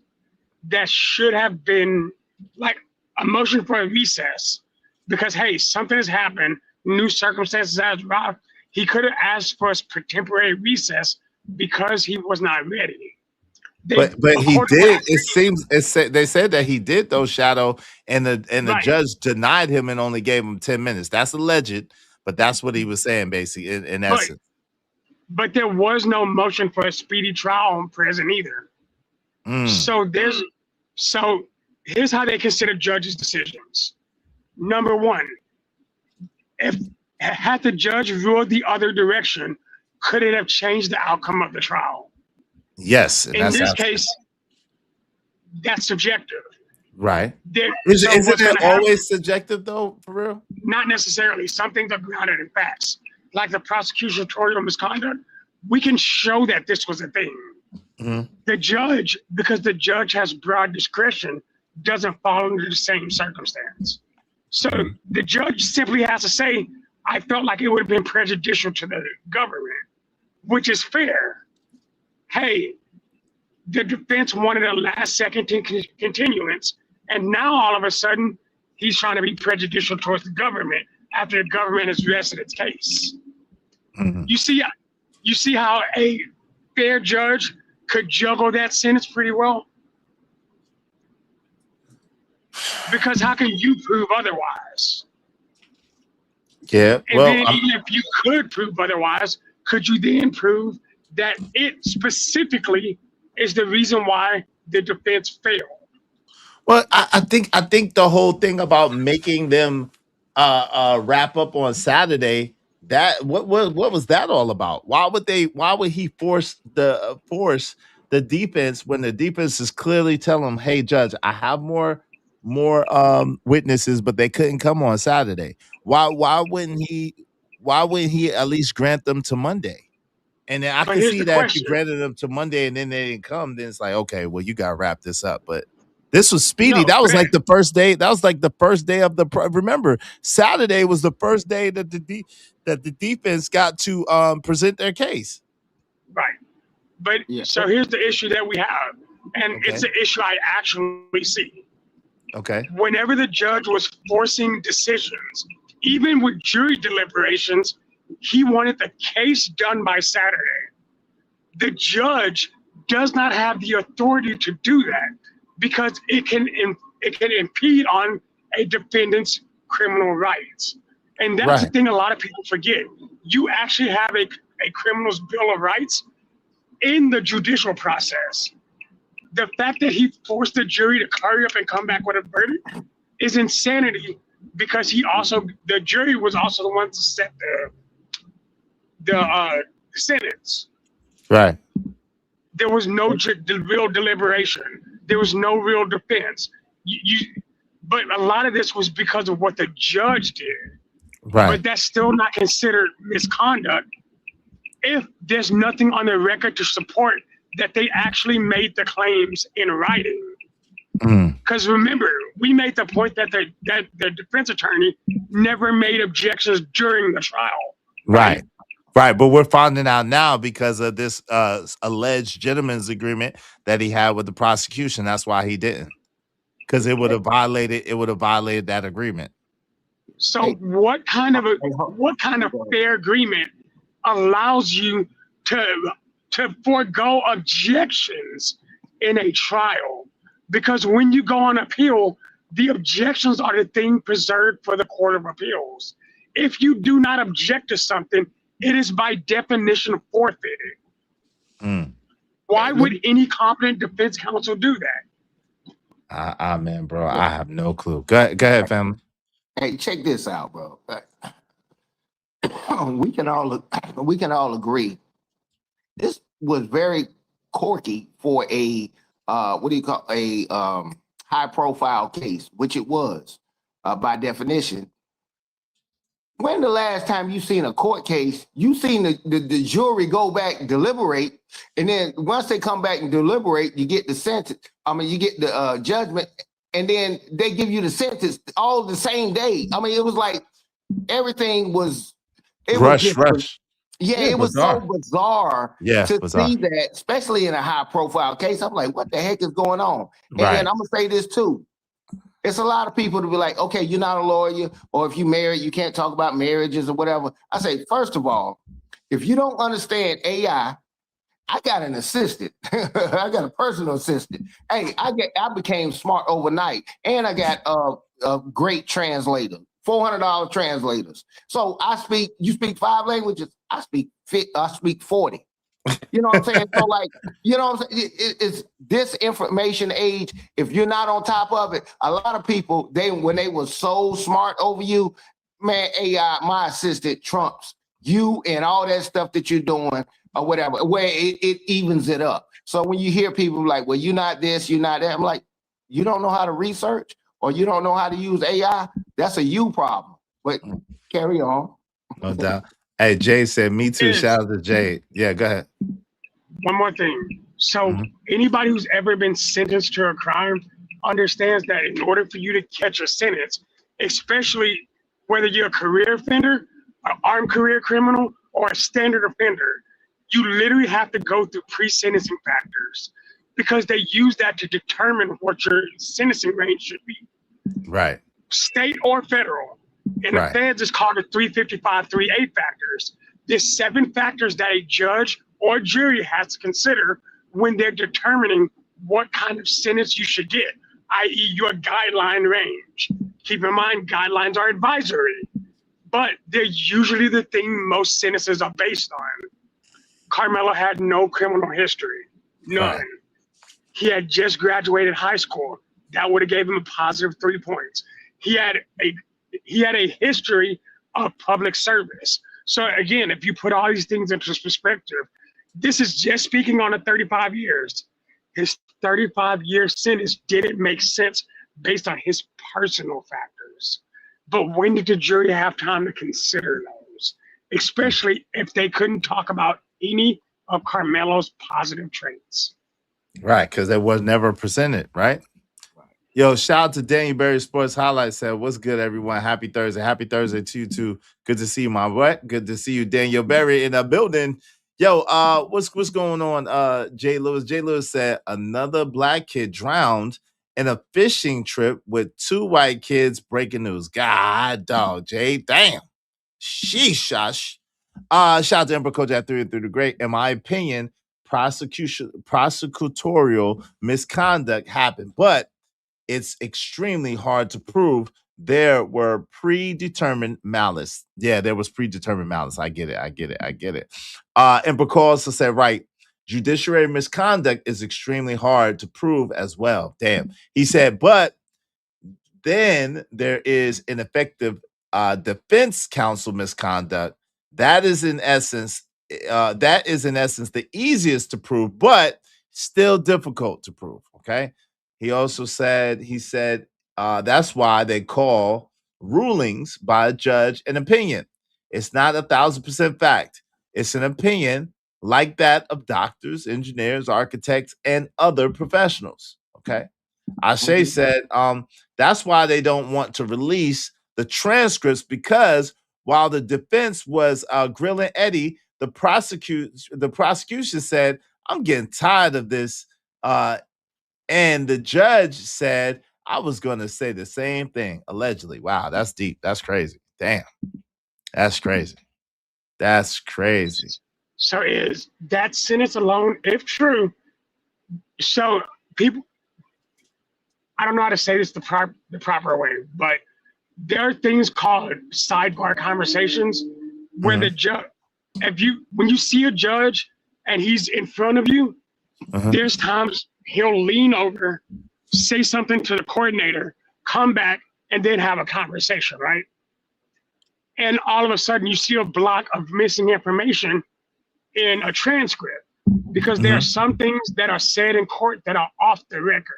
that should have been like a motion for a recess because, hey, something has happened, new circumstances have arrived. He could have asked for a temporary recess because he was not ready. But he did. They said that he did though, Shadow, and the judge denied him and only gave him 10 minutes. That's alleged, but that's what he was saying basically in essence. But there was no motion for a speedy trial present either. So here's how they consider judges' decisions. Number one, had the judge ruled the other direction, could it have changed the outcome of the trial? Yes. In this case, that's subjective. Right. Isn't it always subjective though, for real? Not necessarily. Some things are grounded in facts. Like the prosecutorial misconduct, we can show that this was a thing. Mhm. The judge, because the judge has broad discretion, doesn't fall under the same circumstance. So the judge simply has to say, I felt like it would have been prejudicial to the government, which is fair. Hey, the defense wanted a last second continuance, and now all of a sudden, he's trying to be prejudicial towards the government after the government has rested its case. You see how a fair judge could juggle that sentence pretty well? Because how can you prove otherwise? Yeah. And then even if you could prove otherwise, could you then prove that it specifically is the reason why the defense failed? Well, I think the whole thing about making them wrap up on Saturday, that what was that all about? Why would he force the defense when the defense is clearly telling him, "Hey judge, I have more witnesses, but they couldn't come on Saturday." Why wouldn't he at least grant them to Monday? And then I can see that if you granted them to Monday and then they didn't come, then it's like, okay, well, you got to wrap this up. But this was speedy. No, that was man. like the first day. That was like the first day of the. Remember, Saturday was the first day that the defense got to present their case. Right. But so here's the issue that we have, and it's an issue I actually see. Okay. Whenever the judge was forcing decisions, even with jury deliberations, he wanted the case done by Saturday. The judge does not have the authority to do that because it can impede on a defendant's criminal rights. And that's the thing a lot of people forget. You actually have a criminal's bill of rights in the judicial process. The fact that he forced the jury to hurry up and come back with a verdict is insanity because the jury was also the one to set the sentence. Right. There was no real deliberation. There was no real defense. But a lot of this was because of what the judge did. Right. But that's still not considered misconduct if there's nothing on the record to support that they actually made the claims in writing. Because remember, we made the point that the defense attorney never made objections during the trial. Right. Right. But we're finding out now because of this alleged gentleman's agreement that he had with the prosecution. That's why he didn't. Because it would have violated that agreement. So what kind of fair agreement allows you to forego objections in a trial? Because when you go on appeal, the objections are the thing preserved for the Court of Appeals. If you do not object to something, it is by definition forfeited. Why would any competent defense counsel do that? Man, bro, I have no clue. Go ahead, family. Hey, check this out, bro. We can all agree this was very quirky for a high profile case, which it was by definition. When the last time you seen a court case, you seen the jury go back and deliberate, and then once they come back and deliberate, you get the sentence. You get the judgment, and then they give you the sentence all the same day. It was like everything was. Rush. Yeah, it was so bizarre to bizarre. see that, especially in a high profile case. I'm like, what the heck is going on? And Right. then I'm gonna say this too. It's a lot of people to be like, okay, you're not a lawyer, or if you married, you can't talk about marriages or whatever. I say, first of all, if you don't understand AI, I got an assistant. I got a personal assistant. Hey, I became smart overnight, and I got a great translator, $400 translators. So you speak 5 languages. I speak 40. You know what I'm saying? So like, you know what I'm saying? It's this information age. If you're not on top of it, a lot of people, when they were so smart over you, man, AI, my assistant trumps you and all that stuff that you're doing or whatever, where it evens it up. So when you hear people like, well, you're not this, you're not that, I'm like, you don't know how to research or you don't know how to use AI? That's a you problem. But carry on. No doubt. Hey, Jay said, me too. Shout out to Jay. Yeah, go ahead. One more thing. So anybody who's ever been sentenced to a crime understands that in order for you to catch a sentence, especially whether you're a career offender, an armed career criminal, or a standard offender, you literally have to go through pre-sentencing factors because they use that to determine what your sentencing range should be. Right. State or federal. And the feds is called the 355, 38 factors. There's 7 factors that a judge or jury has to consider when they're determining what kind of sentence you should get, i.e. your guideline range. Keep in mind, guidelines are advisory, but they're usually the thing most sentences are based on. Carmelo had no criminal history, none. Right. He had just graduated high school. That would have gave him a positive 3 points. He had a history of public service. So again, if you put all these things into perspective, this is just speaking on a 35 years. His 35-year sentence didn't make sense based on his personal factors. But when did the jury have time to consider those? Especially if they couldn't talk about any of Carmelo's positive traits. Right, because that was never presented, right? Yo, shout out to Daniel Berry Sports Highlights. Said, what's good, everyone? Happy Thursday. Happy Thursday to you, too. Good to see you, my what? Good to see you, Daniel Berry, in the building. Yo, what's going on? Jay Lewis. Jay Lewis said another black kid drowned in a fishing trip with 2 white kids. Breaking news. God, dog, Jay. Damn. Sheesh. Shout out to Emperor Coach at 3 through the great. In my opinion, prosecutorial misconduct happened, but it's extremely hard to prove there were predetermined malice. Yeah, there was predetermined malice. I get it. And because said, right, judiciary misconduct is extremely hard to prove as well. Damn. He said, but then there is ineffective defense counsel misconduct. That is in essence the easiest to prove, but still difficult to prove. Okay. He also said, that's why they call rulings by a judge an opinion. It's not 1,000% fact. It's an opinion like that of doctors, engineers, architects, and other professionals. Okay. Ashe said, that's why they don't want to release the transcripts, because while the defense was grilling Eddie, the prosecution said, I'm getting tired of this. And the judge said, I was going to say the same thing, allegedly. Wow, that's deep. That's crazy. Damn. That's crazy. That's crazy. So is that sentence alone, if true, so people, I don't know how to say this the proper way, but there are things called sidebar conversations where the judge, when you see a judge and he's in front of you, there's times he'll lean over, say something to the coordinator, come back, and then have a conversation, right? And all of a sudden you see a block of missing information in a transcript because there are some things that are said in court that are off the record.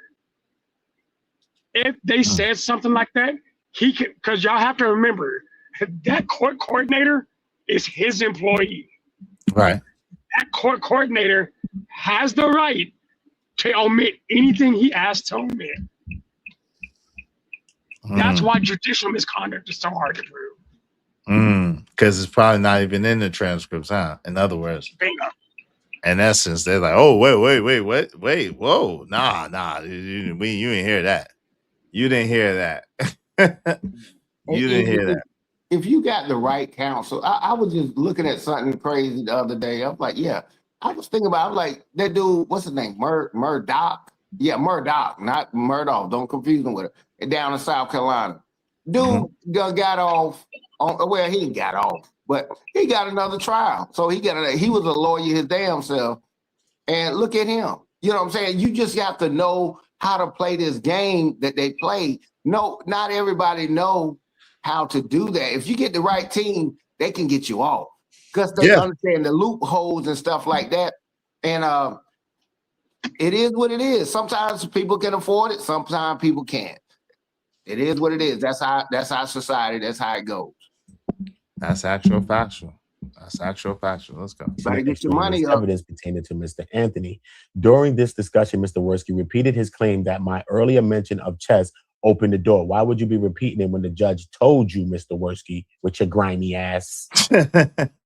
If they said something like that, he can, because y'all have to remember that court coordinator is his employee. Right. That court coordinator has the right to omit anything he asks to omit. That's why judicial misconduct is so hard to prove. Because it's probably not even in the transcripts, huh? In other words. Bingo. In essence, they're like, oh, wait, whoa, nah, you didn't hear that. You didn't hear that. You didn't hear that. If you got the right counsel, I was just looking at something crazy the other day. I'm like, yeah, I was thinking about, I'm like, that dude, what's his name? Murdoch? Yeah, Murdoch, not Murdoch. Don't confuse him with it. Down in South Carolina. Dude got off on, well, he got off, but he got another trial. So he was a lawyer his damn self. And look at him. You know what I'm saying? You just have to know how to play this game that they play. No, not everybody know how to do that. If you get the right team, they can get you off because they understand the loopholes and stuff like that. And it is what it is. Sometimes people can afford it. Sometimes people can't. It is what it is. That's our society. That's how it goes. That's actual factual. Let's go. Better get your money up. Evidence pertaining to Mr. Anthony. During this discussion, Mr. Worski repeated his claim that my earlier mention of chess opened the door. Why would you be repeating it when the judge told you, Mr. Worski, with your grimy ass,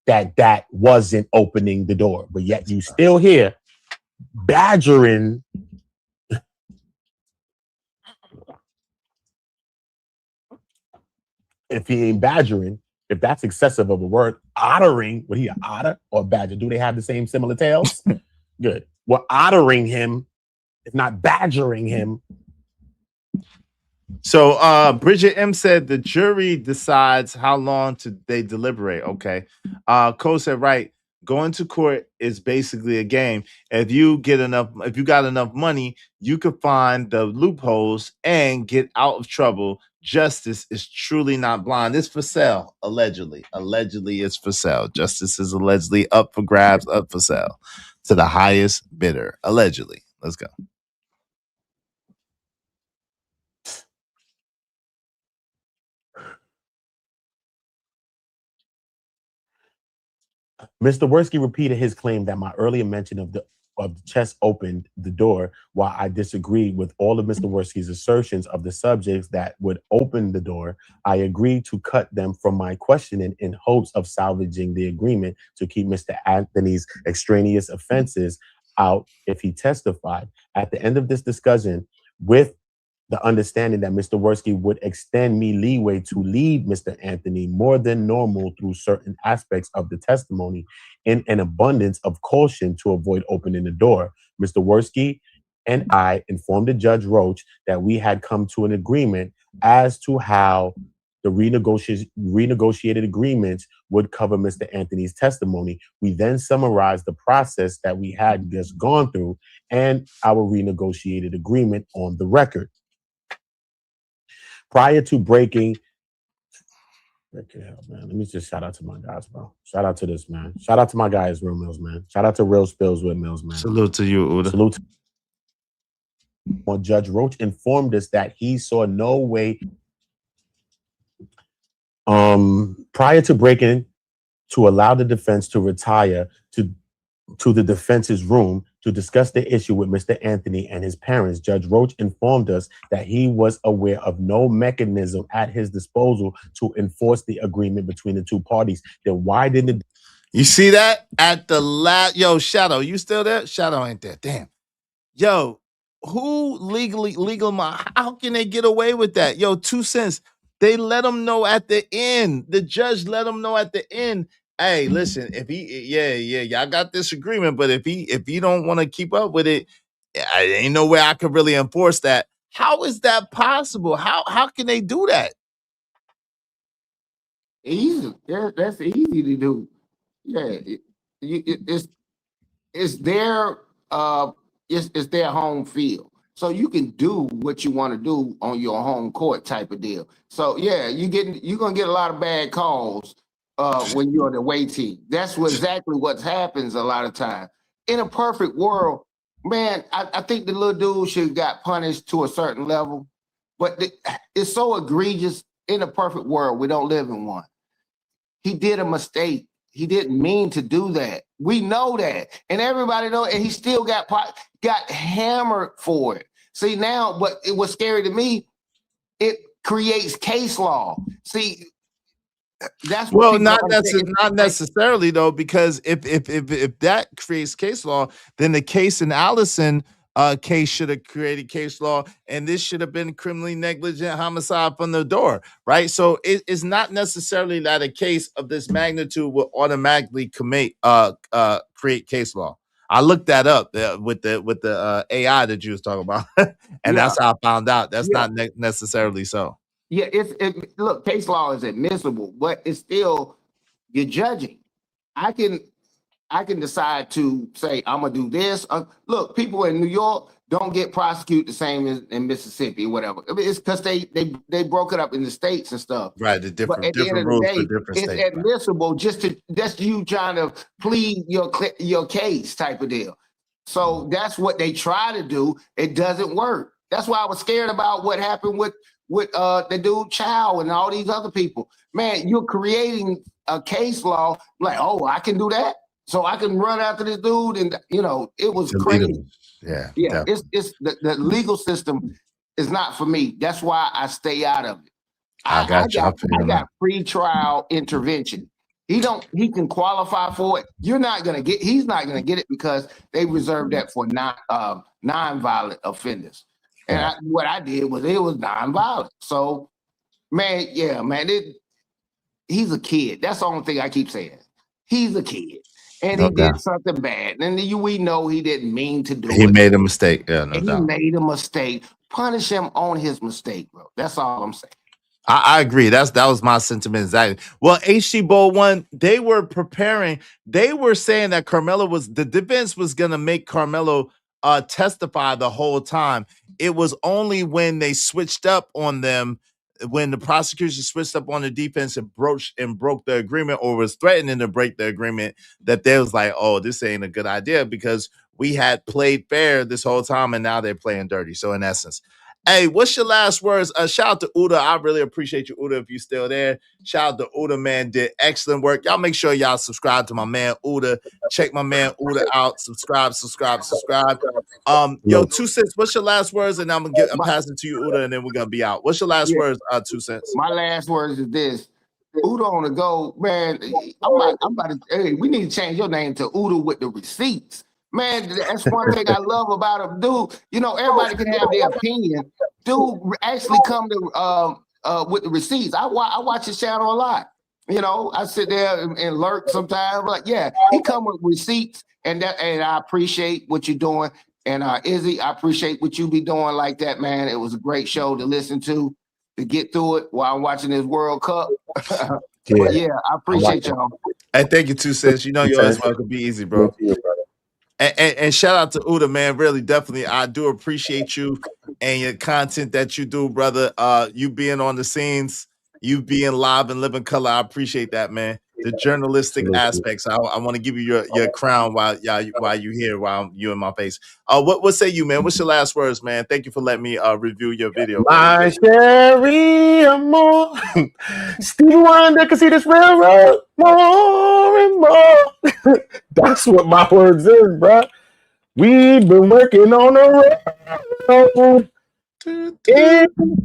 that wasn't opening the door? But yet you still here badgering. If he ain't badgering, if that's excessive of a word, ottering, would he an otter or a badger? Do they have the same similar tails? Good. We're ottering him, if not badgering him. So Bridget M said the jury decides how long they deliberate. Okay. Cole said, right, going to court is basically a game. If you got enough money, you could find the loopholes and get out of trouble. Justice is truly not blind. It's for sale, allegedly. Allegedly, it's for sale. Justice is allegedly up for grabs, up for sale to the highest bidder. Allegedly. Let's go. Mr. Worski repeated his claim that my earlier mention of the chest opened the door. While I disagreed with all of Mr. Worski's assertions of the subjects that would open the door, I agreed to cut them from my questioning in hopes of salvaging the agreement to keep Mr. Anthony's extraneous offenses out if he testified. At the end of this discussion, with the understanding that Mr. Worski would extend me leeway to lead Mr. Anthony more than normal through certain aspects of the testimony in an abundance of caution to avoid opening the door. Mr. Worski and I informed the Judge Roach that we had come to an agreement as to how the renegotiated agreements would cover Mr. Anthony's testimony. We then summarized the process that we had just gone through and our renegotiated agreement on the record. Prior to breaking, man, let me just shout out to my guys, bro. Shout out to this, man. Shout out to my guys, Real Mills, man. Shout out to Real Spills with Mills, man. Salute to you, Uda. Salute to Judge Roach informed us that he saw no way prior to breaking to allow the defense to retire to the defense's room to discuss the issue with Mr. Anthony and his parents. Judge Roach informed us that he was aware of no mechanism at his disposal to enforce the agreement between the two parties. Then why didn't you see that at the last? Yo, Shadow, you still there? Shadow ain't there. Damn. Yo, who legal? How can they get away with that? Yo, 2 cents. They let them know at the end. The judge let them know at the end. Hey, listen, if y'all got this agreement, but if he don't want to keep up with it, ain't no way I could really enforce that. How is that possible? How can they do that? Easy. That's easy to do. Yeah, it's their it's their home field, so you can do what you want to do on your home court type of deal. So yeah, you're gonna get a lot of bad calls when you're on the away team. That's exactly what happens a lot of times. In a perfect world, man, I think the little dude should have got punished to a certain level, but it's so egregious. In a perfect world, we don't live in one. He did a mistake. He didn't mean to do that. We know that, and everybody knows. And he still got hammered for it. See now, but it was scary to me. It creates case law. See, that's well, not necessarily though, because if that creates case law, then the case in Allison case should have created case law, and this should have been criminally negligent homicide from the door, right? So it's not necessarily that a case of this magnitude will automatically create case law. I looked that up with the AI that you was talking about, and that's how I found out. That's not necessarily so. Yeah, look, case law is admissible, but it's still you're judging. I can decide to say I'm gonna do this. Look, people in New York don't get prosecuted the same as in Mississippi or whatever. I mean, it's because they broke it up in the states and stuff. Right, the different different rules day, for different it's states. admissible that's you trying to plead your case type of deal. So that's what they try to do. It doesn't work. That's why I was scared about what happened with the dude Chow and all these other people. Man, you're creating a case law like, oh, I can do that. So I can run after this dude, and it was crazy. Yeah. It's the legal system is not for me. That's why I stay out of it. I got pre-trial intervention. He can qualify for it. He's not gonna get it because they reserved that for non-violent offenders. And what I did was it was non-violent. So, man, he's a kid. That's the only thing I keep saying. He's a kid. And he did something bad. And we know he didn't mean to do it. He made a mistake. Yeah, no doubt. He made a mistake. Punish him on his mistake, bro. That's all I'm saying. I agree. That was my sentiment exactly. Well, HG Bowl 1, they were preparing. They were saying that the defense was going to make Carmelo testify the whole time. It was only when they switched up on them, when the prosecution switched up on the defense and broke the agreement or was threatening to break the agreement, that they was like, oh, this ain't a good idea because we had played fair this whole time and now they're playing dirty. So in essence, Hey, what's your last words? Shout out to Uda. I really appreciate you, Uda, if you're still there. Shout out to Uda, man. Did excellent work. Y'all make sure y'all subscribe to my man Uda. Check my man Uda out. Subscribe. Yo, 2 cents. What's your last words? And I'm pass it to you, Uda, and then we're gonna be out. What's your last words? 2 cents. My last words is this. Uda on the go, man. I'm about to. Hey, we need to change your name to Uda with the receipts, man. That's one thing I love about him, dude. You know, everybody can have their opinion. Dude, actually come to with the receipts. I watch his channel a lot. You know, I sit there and lurk sometimes. Like, yeah, he come with receipts, and I appreciate what you're doing. And Izzy, I appreciate what you be doing like that, man. It was a great show to listen to get through it while I'm watching this World Cup. But yeah, I appreciate y'all. Hey, thank you, 2 cents. You know you're always welcome. Be easy, bro. And shout out to Uda, man. Really, definitely, I do appreciate you and your content that you do, brother. You being on the scenes, you being live and living color. I appreciate that, man. The journalistic aspects. I want to give you your crown while you here, while you in my face. What say you, man? What's your last words, man? Thank you for letting me review your video. My Sherry more. Stevie Wonder can see this railroad more and more. That's what my words is, bro. We've been working on the road in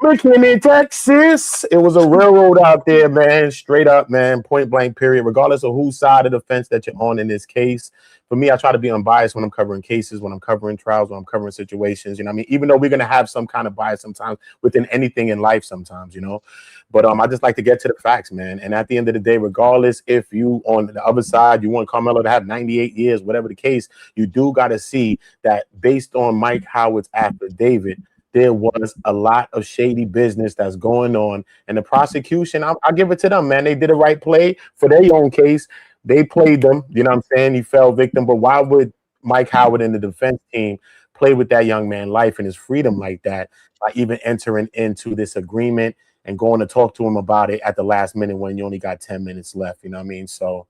McKinney, Texas. It was a railroad out there, man. Straight up, man. Point blank, period. Regardless of whose side of the fence that you're on in this case. For me, I try to be unbiased when I'm covering cases, when I'm covering trials, when I'm covering situations. You know what I mean? Even though we're going to have some kind of bias sometimes within anything in life sometimes, you know? But I just like to get to the facts, man. And at the end of the day, regardless if you on the other side, you want Carmelo to have 98 years, whatever the case, you do got to see that based on Mike Howard's affidavit, there was a lot of shady business that's going on. And the prosecution, I'll give it to them, man. They did a right play for their own case. They played them, you know what I'm saying? He fell victim. But why would Mike Howard and the defense team play with that young man's life and his freedom like that by even entering into this agreement and going to talk to him about it at the last minute when you only got 10 minutes left? You know what I mean? So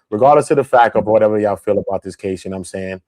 regardless of the fact of whatever y'all feel about this case, you know what I'm saying?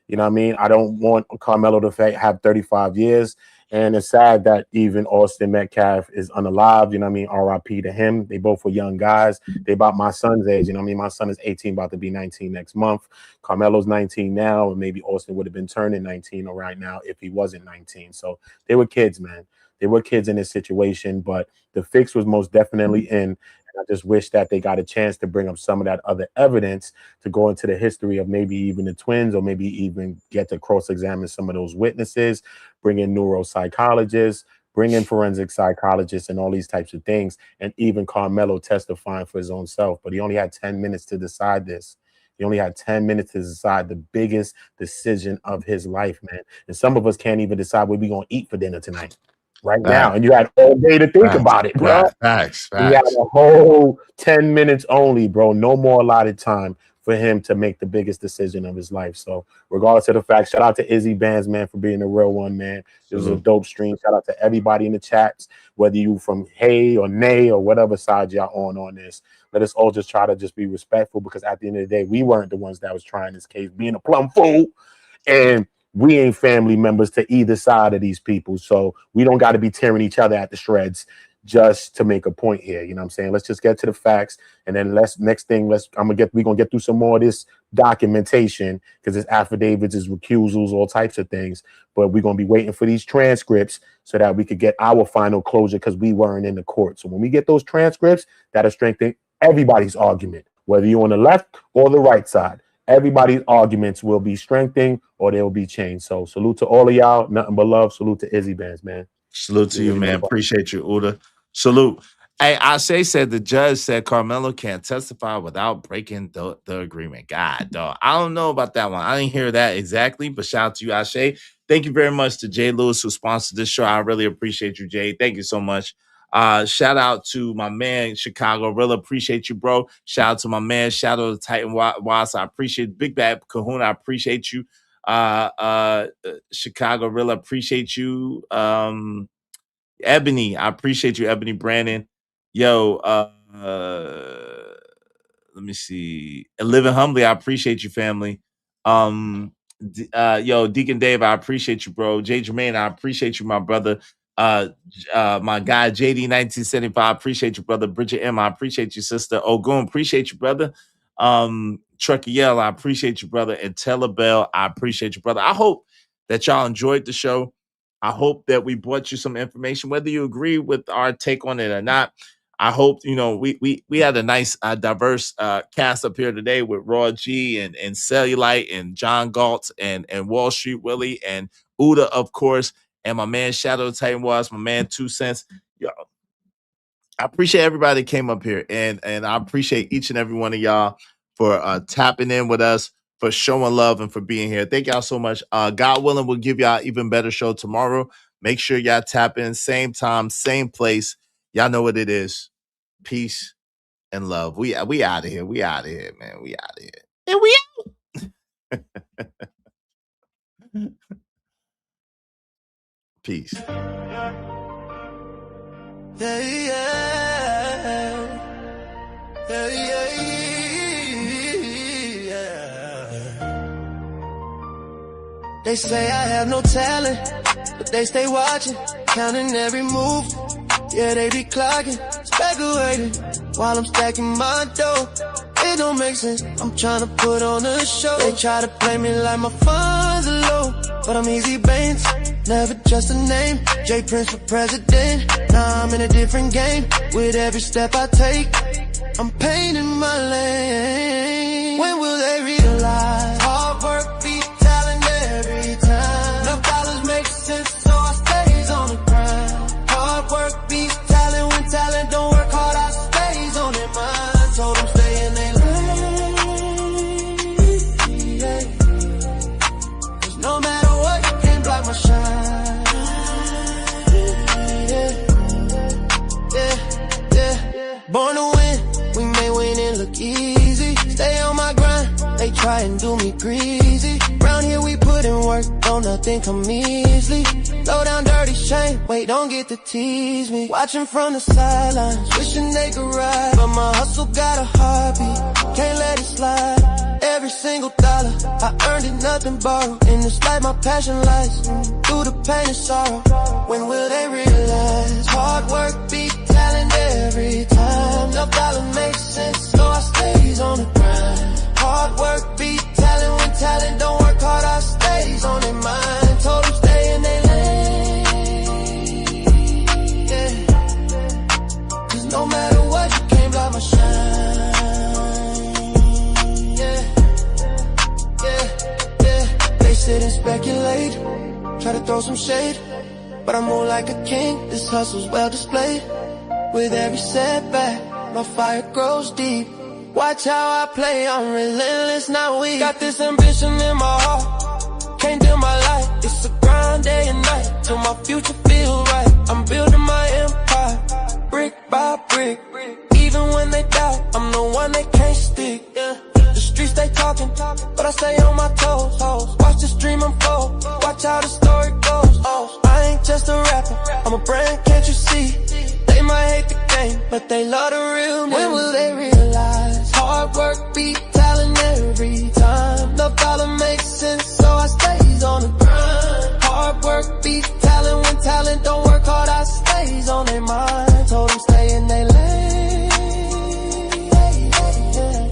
You know what I mean? I don't want Carmelo to have 35 years. And it's sad that even Austin Metcalf is unalive. You know what I mean? RIP to him. They both were young guys. They about my son's age. You know what I mean? My son is 18, about to be 19 next month. Carmelo's 19 now, and maybe Austin would have been turning 19 right now if he wasn't 19. So they were kids, man. They were kids in this situation, but the fix was most definitely in. I just wish that they got a chance to bring up some of that other evidence to go into the history of maybe even the twins, or maybe even get to cross-examine some of those witnesses, bring in neuropsychologists, bring in forensic psychologists and all these types of things, and even Carmelo testifying for his own self. But he only had 10 minutes to decide this. He only had 10 minutes to decide the biggest decision of his life, man. And some of us can't even decide what we're going to eat for dinner tonight. Right now, and you had all day to think about it, bro. Facts. You had a whole 10 minutes only, bro. No more allotted time for him to make the biggest decision of his life. So regardless of the fact, shout out to Izzy Bands, man, for being a real one, man. It was a dope stream. Shout out to everybody in the chats, whether you from hey or nay or whatever side y'all on this. Let us all just try to just be respectful, because at the end of the day, we weren't the ones that was trying this case, being a plum fool. And we ain't family members to either side of these people. So we don't got to be tearing each other at the shreds just to make a point here. You know what I'm saying? Let's just get to the facts. And then we're going to get through some more of this documentation, because it's affidavits, it's recusals, all types of things. But we're going to be waiting for these transcripts so that we could get our final closure, because we weren't in the court. So when we get those transcripts, that'll strengthen everybody's argument, whether you're on the left or the right side. Everybody's arguments will be strengthened or they will be changed. So salute to all of y'all. Nothing but love. Salute to Izzy Bands, man. Salute to you, man. Appreciate you, Uda. Salute. Hey, Ashe said the judge said Carmelo can't testify without breaking the agreement. God, dog. I don't know about that one. I didn't hear that exactly, but shout out to you, Ashe. Thank you very much to Jay Lewis, who sponsored this show. I really appreciate you, Jay. Thank you so much. Shout out to my man Chicago Rilla. Appreciate you, bro. Shout out to my man Shadow the Titan Watts. I appreciate Big Bad Kahuna. I appreciate you. Chicago Rilla. Appreciate you. Ebony, I appreciate you, Ebony Brandon. Yo, let me see. And Living Humbly, I appreciate you, family. Yo, Deacon Dave, I appreciate you, bro. Jay Jermaine, I appreciate you, my brother. My guy JD 1975, appreciate you, brother. Bridget M, I appreciate you, sister. Ogun, appreciate you, brother. Truckiel, I appreciate you, brother. And Teller Bell, I appreciate you, brother. I hope that y'all enjoyed the show. I hope that we brought you some information, whether you agree with our take on it or not. I hope, you know, we had a nice diverse cast up here today with Raw G and Cellulite and John Galt and Wall Street Willie and Uda, of course, and my man Shadow Titan was my man 2 Cents. Yo, I appreciate everybody that came up here, and I appreciate each and every one of y'all for tapping in with us, for showing love, and for being here. Thank y'all so much. God willing, we'll give y'all even better show tomorrow. Make sure y'all tap in, same time, same place. Y'all know what it is. Peace and love. We out of here. We out of here, man. We out of here. And we out. Peace. Yeah, yeah, yeah. They say I have no talent, but they stay watching, counting every move. Yeah, they be clocking, speculating, while I'm stacking my dough. It don't make sense, I'm trying to put on a show. They try to play me like my funds are low, but I'm easy Baines, never just a name. J Prince for president, now I'm in a different game. With every step I take, I'm painting my lane. When will they realize hard work beat talent every time? No dollars make sense, so I stays on the grind. Hard work beats talent, when talent don't work hard, I stays on their mind. Told them stay in their lane, yeah. 'Cause no matter what, you can't block my shine. Yeah. Born to win, we may win and look easy. Stay on my grind, they try and do me greasy. Round here we put in work, don't nothing come easily. Low down dirty shame, wait, don't get to tease me. Watching from the sidelines, wishing they could ride, but my hustle got a heartbeat, can't let it slide. Every single dollar, I earned it, nothing borrowed. In this life my passion lies, through the pain and sorrow. When will they realize hard work beat talent every time? No dollar makes sense, so I stays on the grind. Hard work beat talent, when talent don't work hard, I stays on their mind. Told them stay in their lane, yeah. 'Cause no matter what, you can't block my shine. They sit and speculate, try to throw some shade, but I'm more like a king, this hustle's well displayed. With every setback, my fire grows deep. Watch how I play, I'm relentless, not weak. Got this ambition in my heart, can't do my life. It's a grind day and night, till my future feel right. I'm building my empire, brick by brick. Even when they doubt, I'm the one they can't stick, yeah. The streets they talking, but I stay on my toes. Watch this dream unfold, watch how the story goes. Oh, I ain't just a rapper, I'm a brand, can't you see? They might hate the game, but they love the real me. When will they realize hard work beat talent every time? No dollar makes sense, so I stays on the grind. Hard work beat talent, when talent don't work hard, I stays on their mind. Told them stay in their lane, yeah.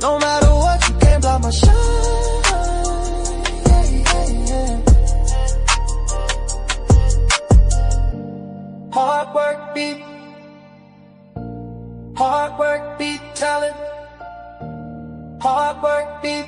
No matter what, you can't block my shine. Hard work beat talent. Hard work beat